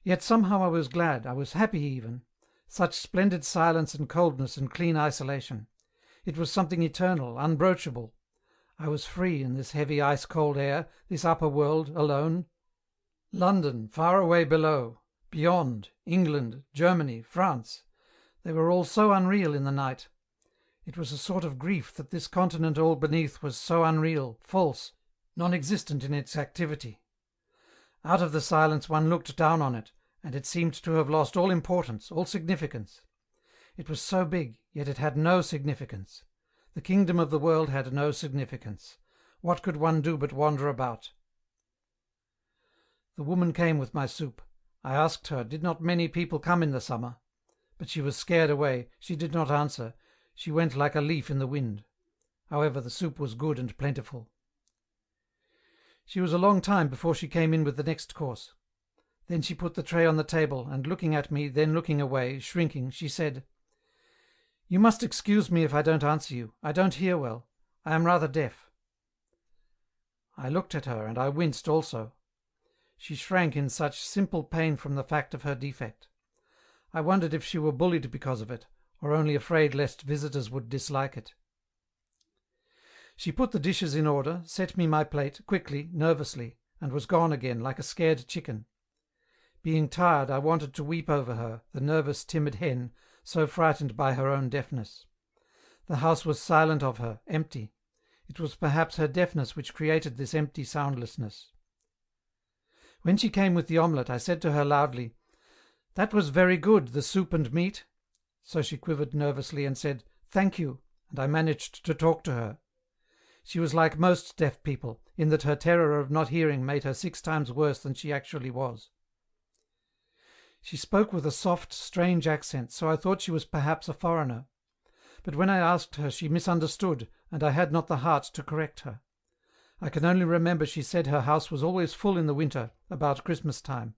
Yet somehow I was glad, I was happy even. Such splendid silence and coldness and clean isolation. It was something eternal, unbroachable. I was free in this heavy ice-cold air, this upper world, alone. London, far away below, beyond, England, Germany, France, they were all so unreal in the night. It was a sort of grief that this continent all beneath was so unreal, false, non-existent in its activity. Out of the silence one looked down on it, and it seemed to have lost all importance, all significance. It was so big, yet it had no significance. The kingdom of the world had no significance. What could one do but wander about? The woman came with my soup. I asked her, did not many people come in the summer? But she was scared away, she did not answer, she went like a leaf in the wind. However, the soup was good and plentiful. She was a long time before she came in with the next course. Then she put the tray on the table, and looking at me, then looking away, shrinking, she said, "You must excuse me if I don't answer you. I don't hear well. I am rather deaf." I looked at her, and I winced also. She shrank in such simple pain from the fact of her defect. I wondered if she were bullied because of it, or only afraid lest visitors would dislike it. She put the dishes in order, set me my plate, quickly, nervously, and was gone again, like a scared chicken. Being tired, I wanted to weep over her, the nervous, timid hen, so frightened by her own deafness. The house was silent of her, empty. It was perhaps her deafness which created this empty soundlessness. When she came with the omelette, I said to her loudly, "That was very good, the soup and meat." So she quivered nervously and said, "Thank you," and I managed to talk to her. She was like most deaf people, in that her terror of not hearing made her 6 times worse than she actually was. She spoke with a soft, strange accent, so I thought she was perhaps a foreigner. But when I asked her, she misunderstood, and I had not the heart to correct her. I can only remember she said her house was always full in the winter, about Christmas time.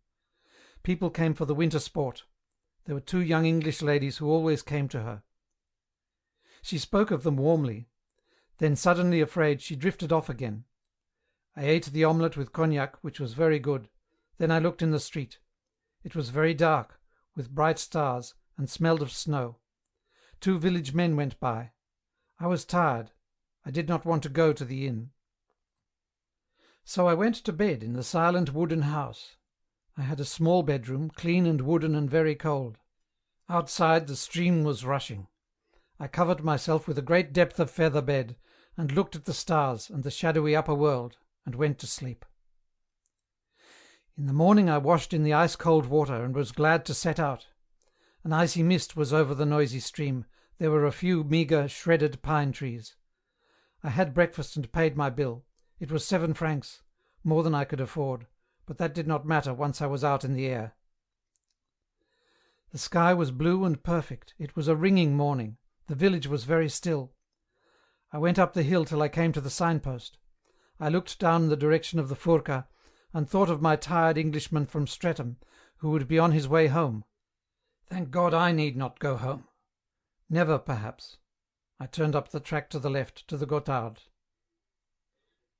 People came for the winter sport. There were 2 young English ladies who always came to her. She spoke of them warmly. Then, suddenly afraid, she drifted off again. I ate the omelette with cognac, which was very good. Then I looked in the street. It was very dark, with bright stars, and smelled of snow. 2 village men went by. I was tired. I did not want to go to the inn. So I went to bed in the silent wooden house. I had a small bedroom, clean and wooden and very cold. Outside the stream was rushing. I covered myself with a great depth of feather bed, and looked at the stars and the shadowy upper world, and went to sleep. In the morning I washed in the ice-cold water, and was glad to set out. An icy mist was over the noisy stream. There were a few meagre, shredded pine trees. I had breakfast and paid my bill. It was 7 francs, more than I could afford, but that did not matter once I was out in the air. The sky was blue and perfect. It was a ringing morning. The village was very still. I went up the hill till I came to the signpost. I looked down in the direction of the Furca, and thought of my tired Englishman from Streatham, who would be on his way home. Thank God I need not go home. Never, perhaps. I turned up the track to the left, to the Gotthard.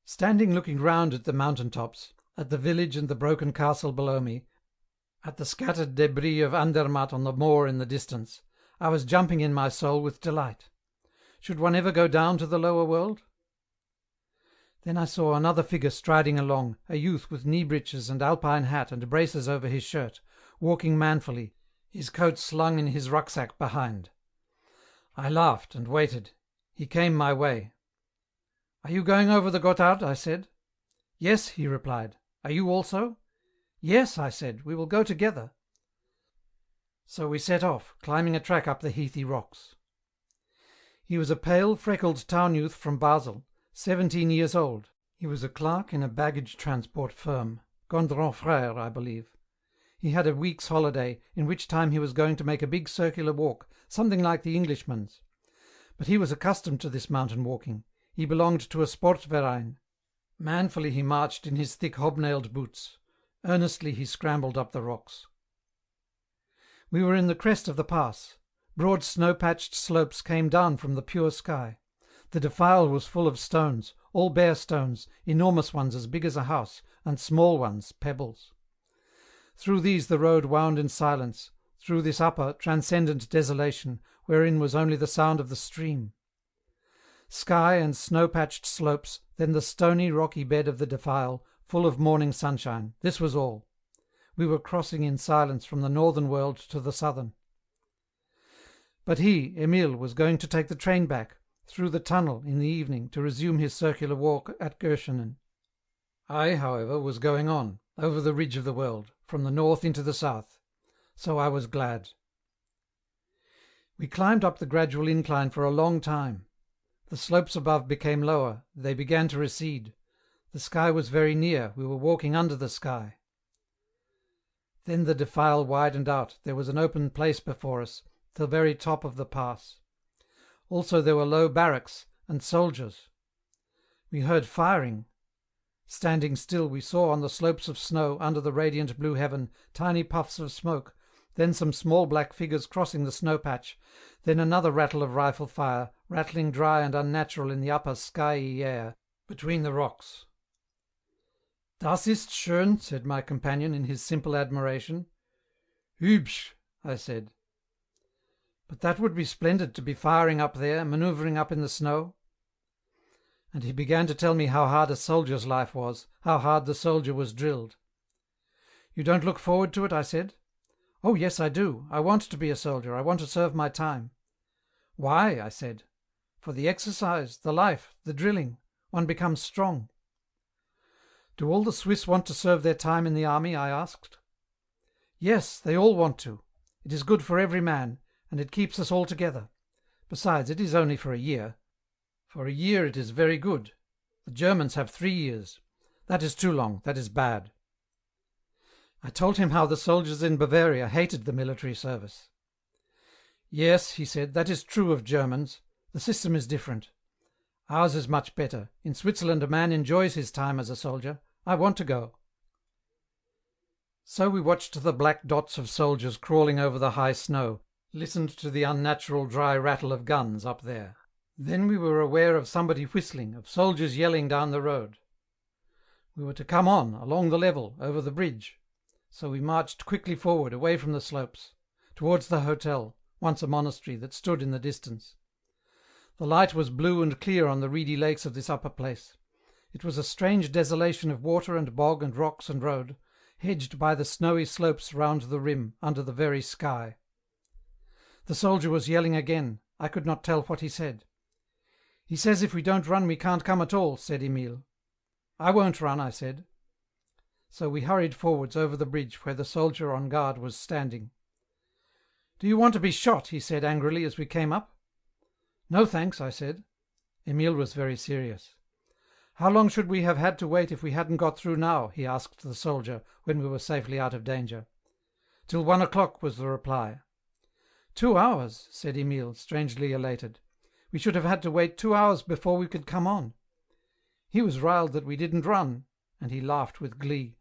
Standing looking round at the mountain tops, at the village and the broken castle below me, at the scattered debris of Andermatt on the moor in the distance, I was jumping in my soul with delight. Should one ever go down to the lower world? Then I saw another figure striding along, a youth with knee-breeches and alpine hat and braces over his shirt, walking manfully, his coat slung in his rucksack behind. I laughed and waited. He came my way. "Are you going over the Gotthard?" I said. "Yes," he replied. "Are you also?" "Yes," I said, "we will go together." So we set off, climbing a track up the heathy rocks. He was a pale, freckled town youth from Basel, 17 years old. He was a clerk in a baggage transport firm, Gondron Frère, I believe. He had a week's holiday, in which time he was going to make a big circular walk, something like the Englishman's. But he was accustomed to this mountain walking. He belonged to a sportverein. Manfully he marched in his thick hobnailed boots. Earnestly he scrambled up the rocks. We were in the crest of the pass. Broad snow-patched slopes came down from the pure sky. The defile was full of stones, all bare stones, enormous ones as big as a house, and small ones, pebbles. Through these the road wound in silence, through this upper, transcendent desolation, wherein was only the sound of the stream. Sky and snow-patched slopes, then the stony, rocky bed of the defile, full of morning sunshine. This was all. We were crossing in silence from the northern world to the southern. But he, Emile, was going to take the train back, through the tunnel, in the evening, to resume his circular walk at Göschenen. I, however, was going on, over the ridge of the world, from the north into the south. So I was glad. We climbed up the gradual incline for a long time. The slopes above became lower, they began to recede. The sky was very near, we were walking under the sky. Then the defile widened out, there was an open place before us, the very top of the pass. Also there were low barracks, and soldiers. We heard firing. Standing still, we saw on the slopes of snow, under the radiant blue heaven, tiny puffs of smoke, then some small black figures crossing the snow-patch, then another rattle of rifle fire, rattling dry and unnatural in the upper skyey air, between the rocks. "Das ist schön," said my companion in his simple admiration. "Hübsch," I said. But that would be splendid to be firing up there, manoeuvring up in the snow. And he began to tell me how hard a soldier's life was, how hard the soldier was drilled. "You don't look forward to it?" I said. "Oh yes, I do. I want to be a soldier. I want to serve my time." "Why?" I said. "For the exercise, the life, the drilling. One becomes strong." "Do all the Swiss want to serve their time in the army?" I asked. "Yes, they all want to. It is good for every man, and it keeps us all together. Besides, it is only for a year. For a year it is very good. The Germans have 3 years. That is too long, that is bad." I told him how the soldiers in Bavaria hated the military service. "Yes," he said, "that is true of Germans. The system is different. Ours is much better. In Switzerland a man enjoys his time as a soldier. I want to go." So we watched the black dots of soldiers crawling over the high snow, listened to the unnatural dry rattle of guns up there. Then we were aware of somebody whistling, of soldiers yelling down the road. We were to come on, along the level, over the bridge. So we marched quickly forward, away from the slopes, towards the hotel, once a monastery, that stood in the distance. The light was blue and clear on the reedy lakes of this upper place. It was a strange desolation of water and bog and rocks and road, hedged by the snowy slopes round the rim, under the very sky. The soldier was yelling again. I could not tell what he said. "He says if we don't run we can't come at all," said Emile. "I won't run," I said. So we hurried forwards over the bridge where the soldier on guard was standing. "Do you want to be shot?" he said angrily as we came up. "No, thanks," I said. Emile was very serious. "How long should we have had to wait if we hadn't got through now?" he asked the soldier when we were safely out of danger. "Till 1 o'clock," was the reply. 2 hours, said Emile, strangely elated. "We should have had to wait 2 hours before we could come on." He was riled that we didn't run, and he laughed with glee.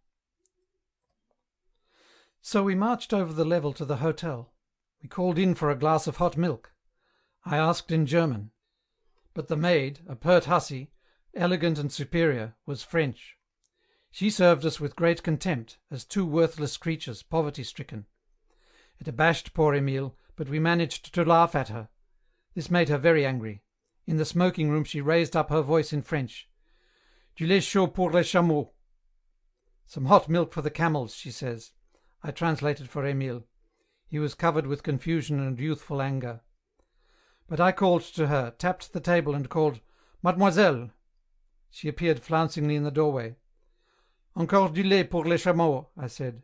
So we marched over the level to the hotel. We called in for a glass of hot milk. I asked in German. But the maid, a pert hussy, elegant and superior, was French. She served us with great contempt, as 2 worthless creatures, poverty-stricken. It abashed poor Emile, but we managed to laugh at her. This made her very angry. In the smoking room she raised up her voice in French. "Du lait chaud pour les chameaux." "Some hot milk for the camels," she says. I translated for Emile. He was covered with confusion and youthful anger. But I called to her, tapped the table and called, "Mademoiselle." She appeared flouncingly in the doorway. "Encore du lait pour les chameaux," I said.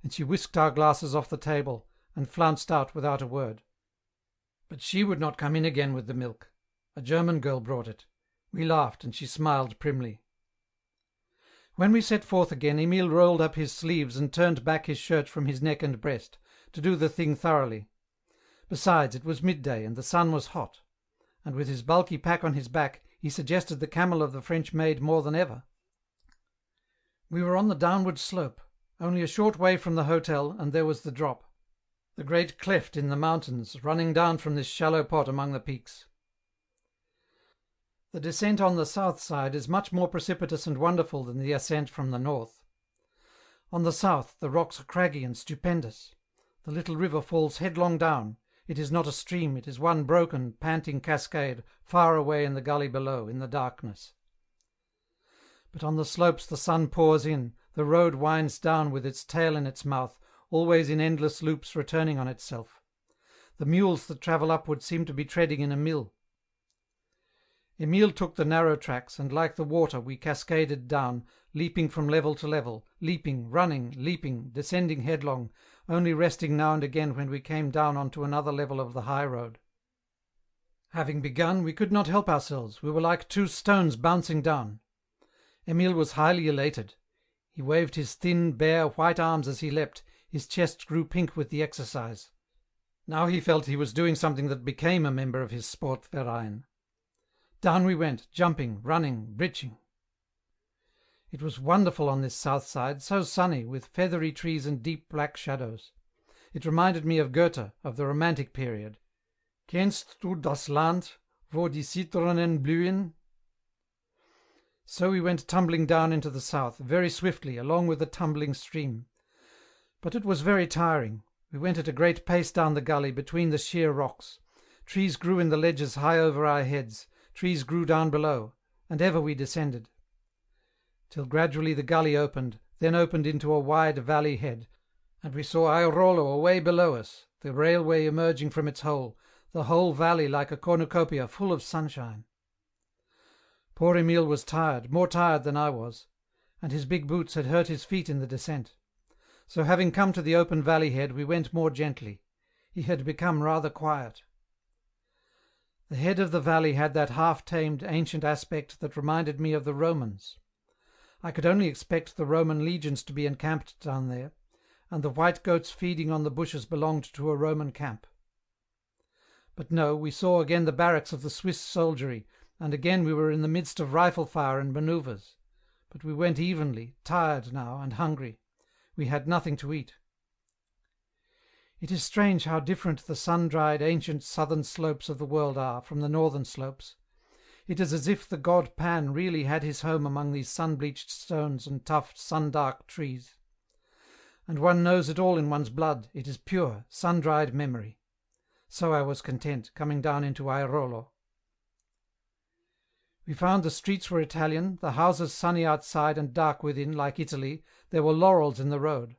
And she whisked our glasses off the table and flounced out without a word. But she would not come in again with the milk. A German girl brought it. We laughed, and she smiled primly. When we set forth again, Emile rolled up his sleeves and turned back his shirt from his neck and breast, to do the thing thoroughly. Besides, it was midday, and the sun was hot, and with his bulky pack on his back, he suggested the camel of the French maid more than ever. We were on the downward slope, only a short way from the hotel, and there was the drop, the great cleft in the mountains running down from this shallow pot among the peaks. The descent on the south side is much more precipitous and wonderful than the ascent from the north. On the south the rocks are craggy and stupendous. The little river falls headlong down. It is not a stream, it is one broken, panting cascade far away in the gully below, in the darkness. But on the slopes the sun pours in, the road winds down with its tail in its mouth, always in endless loops returning on itself. The mules that travel upward seem to be treading in a mill. Emile took the narrow tracks, and like the water we cascaded down, leaping from level to level, leaping, running, leaping, descending headlong, only resting now and again when we came down onto another level of the high road. Having begun, we could not help ourselves, we were like two stones bouncing down. Emile was highly elated. He waved his thin, bare, white arms as he leapt, his chest grew pink with the exercise. Now he felt he was doing something that became a member of his Sportverein. Down we went, jumping, running, britching. It was wonderful on this south side, so sunny, with feathery trees and deep black shadows. It reminded me of Goethe, of the Romantic period. Kennst du das Land, wo die Zitronen blühen? So we went tumbling down into the south, very swiftly, along with the tumbling stream. But it was very tiring. We went at a great pace down the gully, between the sheer rocks. Trees grew in the ledges high over our heads, trees grew down below, and ever we descended. Till gradually the gully opened, then opened into a wide valley head, and we saw Airolo away below us, the railway emerging from its hole, the whole valley like a cornucopia full of sunshine. Poor Emile was tired, more tired than I was, and his big boots had hurt his feet in the descent. So having come to the open valley head, we went more gently. He had become rather quiet. The head of the valley had that half-tamed ancient aspect that reminded me of the Romans. I could only expect the Roman legions to be encamped down there, and the white goats feeding on the bushes belonged to a Roman camp. But no, we saw again the barracks of the Swiss soldiery, and again we were in the midst of rifle fire and manoeuvres. But we went evenly, tired now and hungry. We had nothing to eat. It is strange how different the sun-dried ancient southern slopes of the world are from the northern slopes. It is as if the god Pan really had his home among these sun-bleached stones and tough, sun-dark trees. And one knows it all in one's blood, it is pure, sun-dried memory. So I was content, coming down into Airolo. We found the streets were Italian, the houses sunny outside and dark within, like Italy. There were laurels in the road.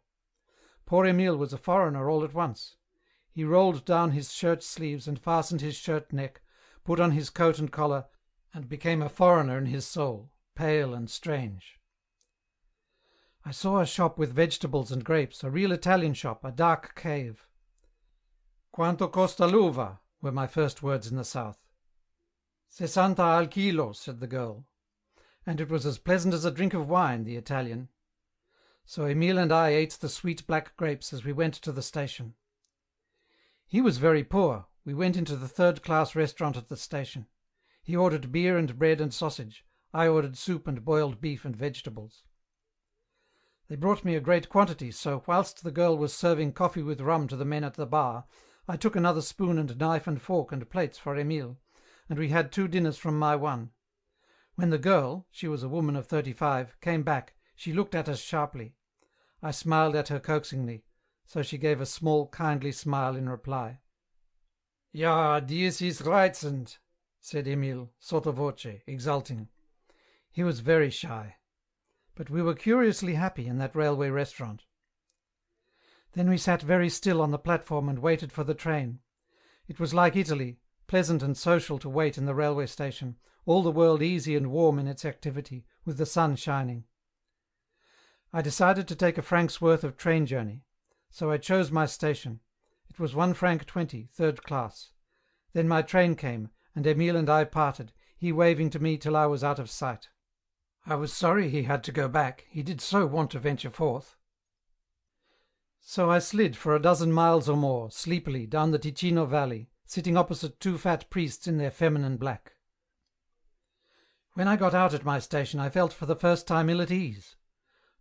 Poor Emile was a foreigner all at once. He rolled down his shirt sleeves and fastened his shirt neck, put on his coat and collar, and became a foreigner in his soul, pale and strange. I saw a shop with vegetables and grapes, a real Italian shop, a dark cave. "Quanto costa l'uva?" were my first words in the south. "60 al chilo," said the girl. And it was as pleasant as a drink of wine, the Italian. So Emile and I ate the sweet black grapes as we went to the station. He was very poor. We went into the third-class restaurant at the station. He ordered beer and bread and sausage. I ordered soup and boiled beef and vegetables. They brought me a great quantity, so whilst the girl was serving coffee with rum to the men at the bar, I took another spoon and knife and fork and plates for Emile, and we had 2 dinners from my one. When the girl, she was a woman of 35, came back, she looked at us sharply. I smiled at her coaxingly, so she gave a small kindly smile in reply. "Ja, dies ist reizend," said Emile, sotto voce, exulting. He was very shy. But we were curiously happy in that railway restaurant. Then we sat very still on the platform and waited for the train. It was like Italy, pleasant and social to wait in the railway station, all the world easy and warm in its activity, with the sun shining. I decided to take a franc's worth of train journey, so I chose my station. It was 1 franc 20, third class. Then my train came, and Emile and I parted, he waving to me till I was out of sight. I was sorry he had to go back, he did so want to venture forth. So I slid for a dozen miles or more, sleepily, down the Ticino valley, sitting opposite 2 fat priests in their feminine black. When I got out at my station, I felt for the first time ill at ease.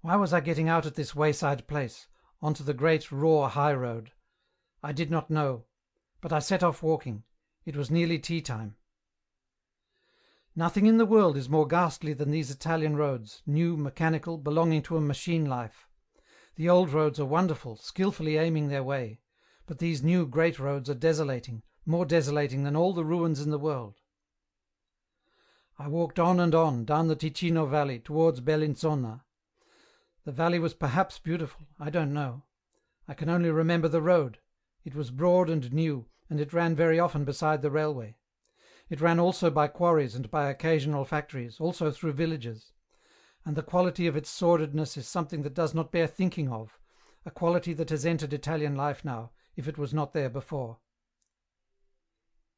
Why was I getting out at this wayside place, onto the great raw high road? I did not know, but I set off walking. It was nearly tea time. Nothing in the world is more ghastly than these Italian roads, new, mechanical, belonging to a machine life. The old roads are wonderful, skilfully aiming their way. but these new great roads are desolating, more desolating than all the ruins in the world. I walked on and on, down the Ticino valley, towards Bellinzona. The valley was perhaps beautiful, I don't know. I can only remember the road. It was broad and new, and it ran very often beside the railway. It ran also by quarries and by occasional factories, also through villages. And the quality of its sordidness is something that does not bear thinking of, a quality that has entered Italian life now, if it was not there before.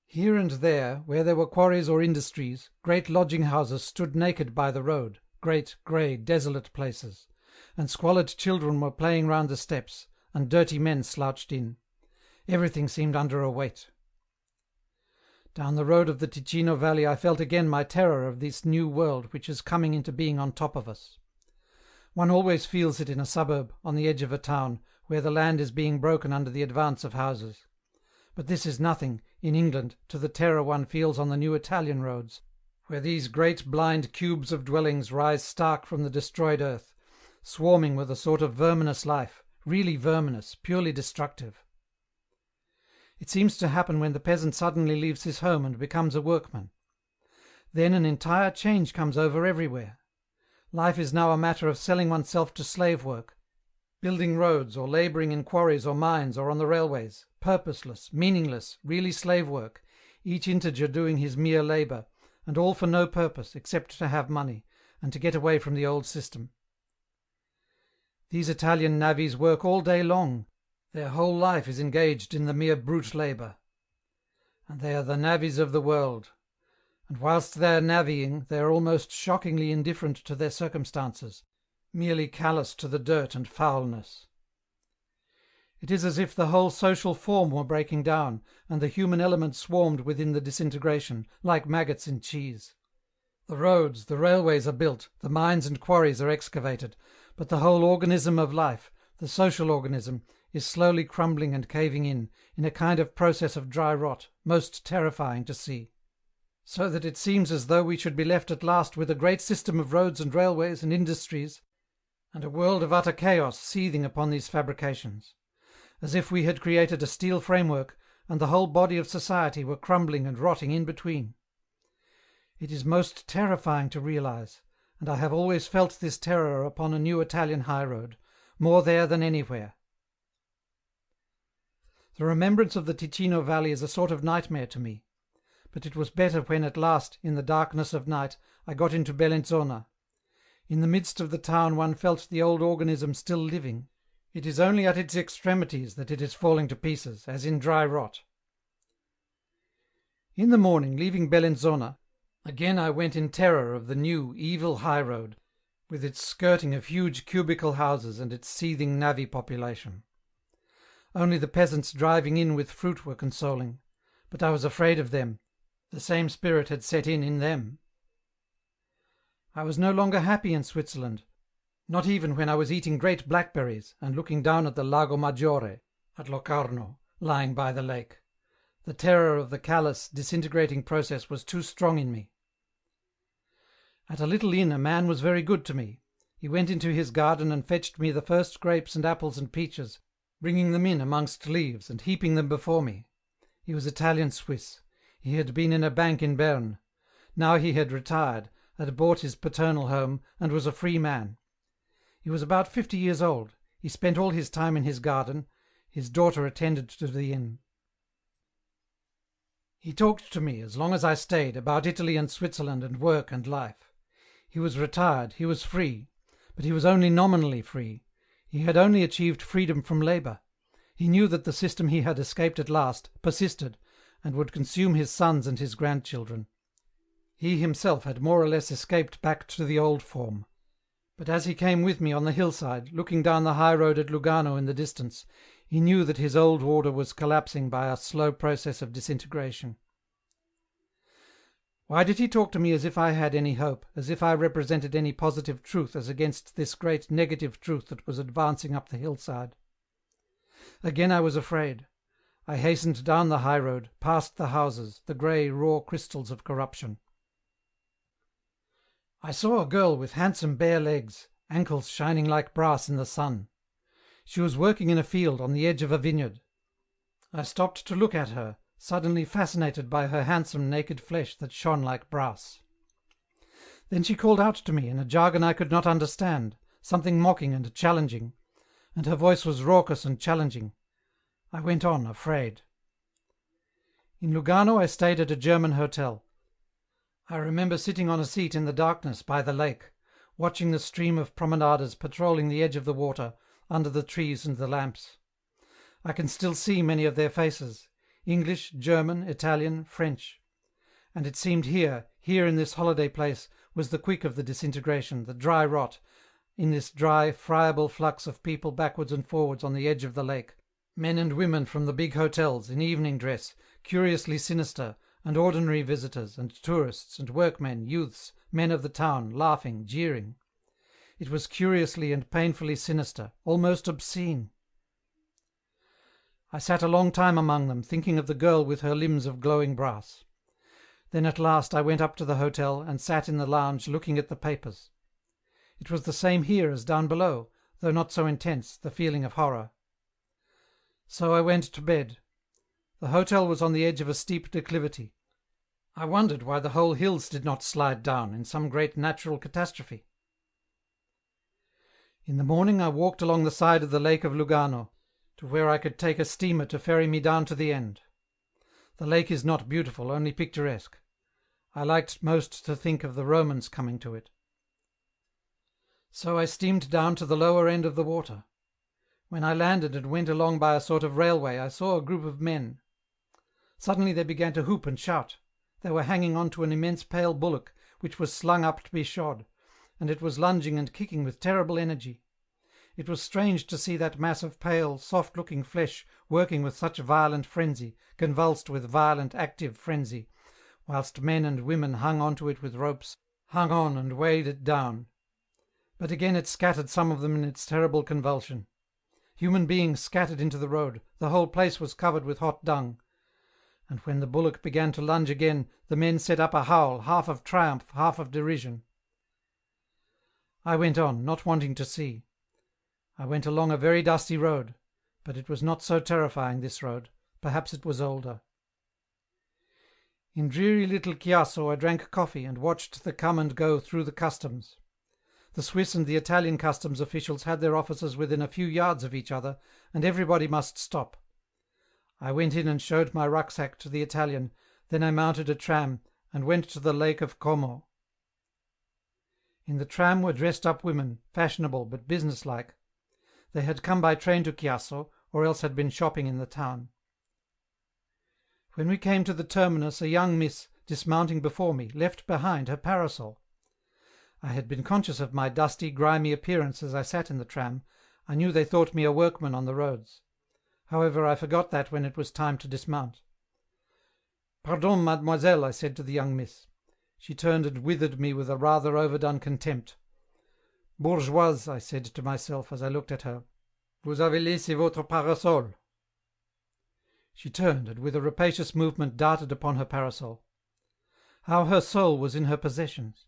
Here and there, where there were quarries or industries, great lodging-houses stood naked by the road, great, grey, desolate places, and squalid children were playing round the steps, and dirty men slouched in. Everything seemed under a weight. Down the road of the Ticino valley I felt again my terror of this new world which is coming into being on top of us. One always feels it in a suburb, on the edge of a town, where the land is being broken under the advance of houses. But this is nothing, in England, to the terror one feels on the new Italian roads, where these great blind cubes of dwellings rise stark from the destroyed earth, swarming with a sort of verminous life, really verminous, purely destructive. It seems to happen when the peasant suddenly leaves his home and becomes a workman. Then an entire change comes over everywhere. Life is now a matter of selling oneself to slave work, building roads or labouring in quarries or mines or on the railways, purposeless, meaningless, really slave work, each integer doing his mere labour, and all for no purpose except to have money, and to get away from the old system. These Italian navvies work all day long, their whole life is engaged in the mere brute labour. And they are the navvies of the world, and whilst they are navvying they are almost shockingly indifferent to their circumstances, merely callous to the dirt and foulness. It is as if the whole social form were breaking down, and the human element swarmed within the disintegration, like maggots in cheese. The roads, the railways are built, the mines and quarries are excavated, but the whole organism of life, the social organism, is slowly crumbling and caving in a kind of process of dry rot, most terrifying to see. So that it seems as though we should be left at last with a great system of roads and railways and industries, and a world of utter chaos seething upon these fabrications, as if we had created a steel framework, and the whole body of society were crumbling and rotting in between. It is most terrifying to realize, and I have always felt this terror upon a new Italian highroad, more there than anywhere. The remembrance of the Ticino valley is a sort of nightmare to me, but it was better when at last, in the darkness of night, I got into Bellinzona. In the midst of the town one felt the old organism still living. It is only at its extremities that it is falling to pieces, as in dry rot. In the morning, leaving Bellinzona, again I went in terror of the new, evil highroad, with its skirting of huge cubical houses and its seething navvy population. Only the peasants driving in with fruit were consoling, but I was afraid of them. The same spirit had set in them. I was no longer happy in Switzerland, not even when I was eating great blackberries and looking down at the Lago Maggiore, at Locarno, lying by the lake. The terror of the callous, disintegrating process was too strong in me. At a little inn a man was very good to me. He went into his garden and fetched me the first grapes and apples and peaches, bringing them in amongst leaves and heaping them before me. He was Italian-Swiss. He had been in a bank in Berne. Now he had retired, had bought his paternal home, and was a free man. He was about 50 years old. He spent all his time in his garden. His daughter attended to the inn. He talked to me, as long as I stayed, about Italy and Switzerland and work and life. He was retired, he was free, but he was only nominally free. He had only achieved freedom from labour. He knew that the system he had escaped at last persisted, and would consume his sons and his grandchildren. He himself had more or less escaped back to the old form. But as he came with me on the hillside, looking down the high road at Lugano in the distance, he knew that his old order was collapsing by a slow process of disintegration. Why did he talk to me as if I had any hope, as if I represented any positive truth as against this great negative truth that was advancing up the hillside? Again I was afraid. I hastened down the high road, past the houses, the grey, raw crystals of corruption. I saw a girl with handsome bare legs, ankles shining like brass in the sun. She was working in a field on the edge of a vineyard. I stopped to look at her, suddenly fascinated by her handsome naked flesh that shone like brass. Then she called out to me in a jargon I could not understand, something mocking and challenging, and her voice was raucous and challenging. I went on, afraid. In Lugano I stayed at a German hotel. I remember sitting on a seat in the darkness by the lake, watching the stream of promenaders patrolling the edge of the water, under the trees and the lamps. I can still see many of their faces, English, German, Italian, French. And it seemed here in this holiday place, was the quick of the disintegration, the dry rot, in this dry, friable flux of people backwards and forwards on the edge of the lake, men and women from the big hotels, in evening dress, curiously sinister, and ordinary visitors, and tourists, and workmen, youths, men of the town, laughing, jeering. It was curiously and painfully sinister, almost obscene. I sat a long time among them, thinking of the girl with her limbs of glowing brass. Then at last I went up to the hotel, and sat in the lounge looking at the papers. It was the same here as down below, though not so intense, the feeling of horror. So I went to bed. The hotel was on the edge of a steep declivity. I wondered why the whole hills did not slide down, in some great natural catastrophe. In the morning I walked along the side of the lake of Lugano, to where I could take a steamer to ferry me down to the end. The lake is not beautiful, only picturesque. I liked most to think of the Romans coming to it. So I steamed down to the lower end of the water. When I landed and went along by a sort of railway, I saw a group of men. Suddenly they began to whoop and shout. They were hanging on to an immense pale bullock, which was slung up to be shod, and it was lunging and kicking with terrible energy. It was strange to see that mass of pale, soft-looking flesh working with such violent frenzy, convulsed with violent, active frenzy, whilst men and women hung on to it with ropes, hung on and weighed it down. But again it scattered some of them in its terrible convulsion. Human beings scattered into the road, the whole place was covered with hot dung. And when the bullock began to lunge again, the men set up a howl, half of triumph, half of derision. I went on, not wanting to see. I went along a very dusty road, but it was not so terrifying, this road. Perhaps it was older. In dreary little Chiasso I drank coffee and watched the come and go through the customs. The Swiss and the Italian customs officials had their offices within a few yards of each other, and everybody must stop. I went in and showed my rucksack to the Italian, then I mounted a tram and went to the Lake of Como. In the tram were dressed-up women, fashionable but businesslike. They had come by train to Chiasso, or else had been shopping in the town. When we came to the terminus, a young miss, dismounting before me, left behind her parasol. I had been conscious of my dusty, grimy appearance as I sat in the tram. I knew they thought me a workman on the roads. However, I forgot that when it was time to dismount. "Pardon, mademoiselle," I said to the young miss. She turned and withered me with a rather overdone contempt. "Bourgeoise," I said to myself as I looked at her, "vous avez laissé votre parasol." She turned, and with a rapacious movement darted upon her parasol. How her soul was in her possessions!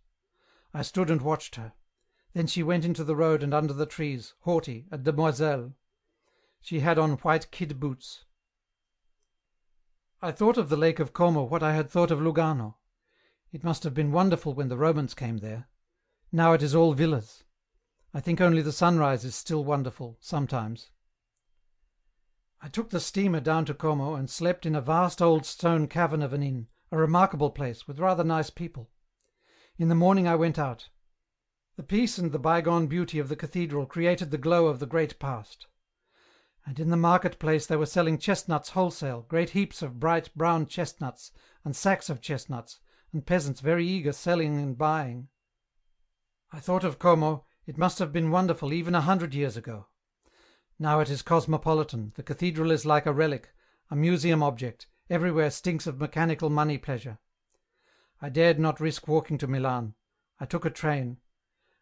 I stood and watched her. Then she went into the road and under the trees, haughty, a demoiselle. She had on white kid boots. I thought of the Lake of Como what I had thought of Lugano. It must have been wonderful when the Romans came there. Now it is all villas. I think only the sunrise is still wonderful, sometimes. I took the steamer down to Como and slept in a vast old stone cavern of an inn, a remarkable place, with rather nice people. In the morning I went out. The peace and the bygone beauty of the cathedral created the glow of the great past. And in the market-place they were selling chestnuts wholesale, great heaps of bright brown chestnuts, and sacks of chestnuts, and peasants very eager selling and buying. I thought of Como. It must have been wonderful even 100 years ago. Now it is cosmopolitan, the cathedral is like a relic, a museum object, everywhere stinks of mechanical money pleasure. I dared not risk walking to Milan. I took a train.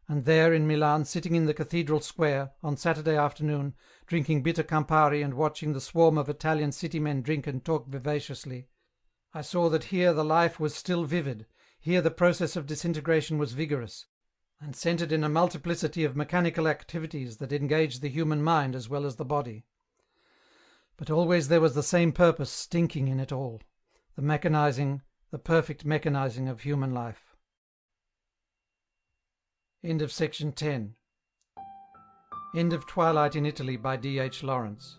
And there in Milan, sitting in the cathedral square, on Saturday afternoon, drinking bitter Campari and watching the swarm of Italian city men drink and talk vivaciously, I saw that here the life was still vivid, here the process of disintegration was vigorous, and centred in a multiplicity of mechanical activities that engage the human mind as well as the body. But always there was the same purpose stinking in it all, the mechanizing, the perfect mechanizing of human life. End of section 10. End of Twilight in Italy by D. H. Lawrence.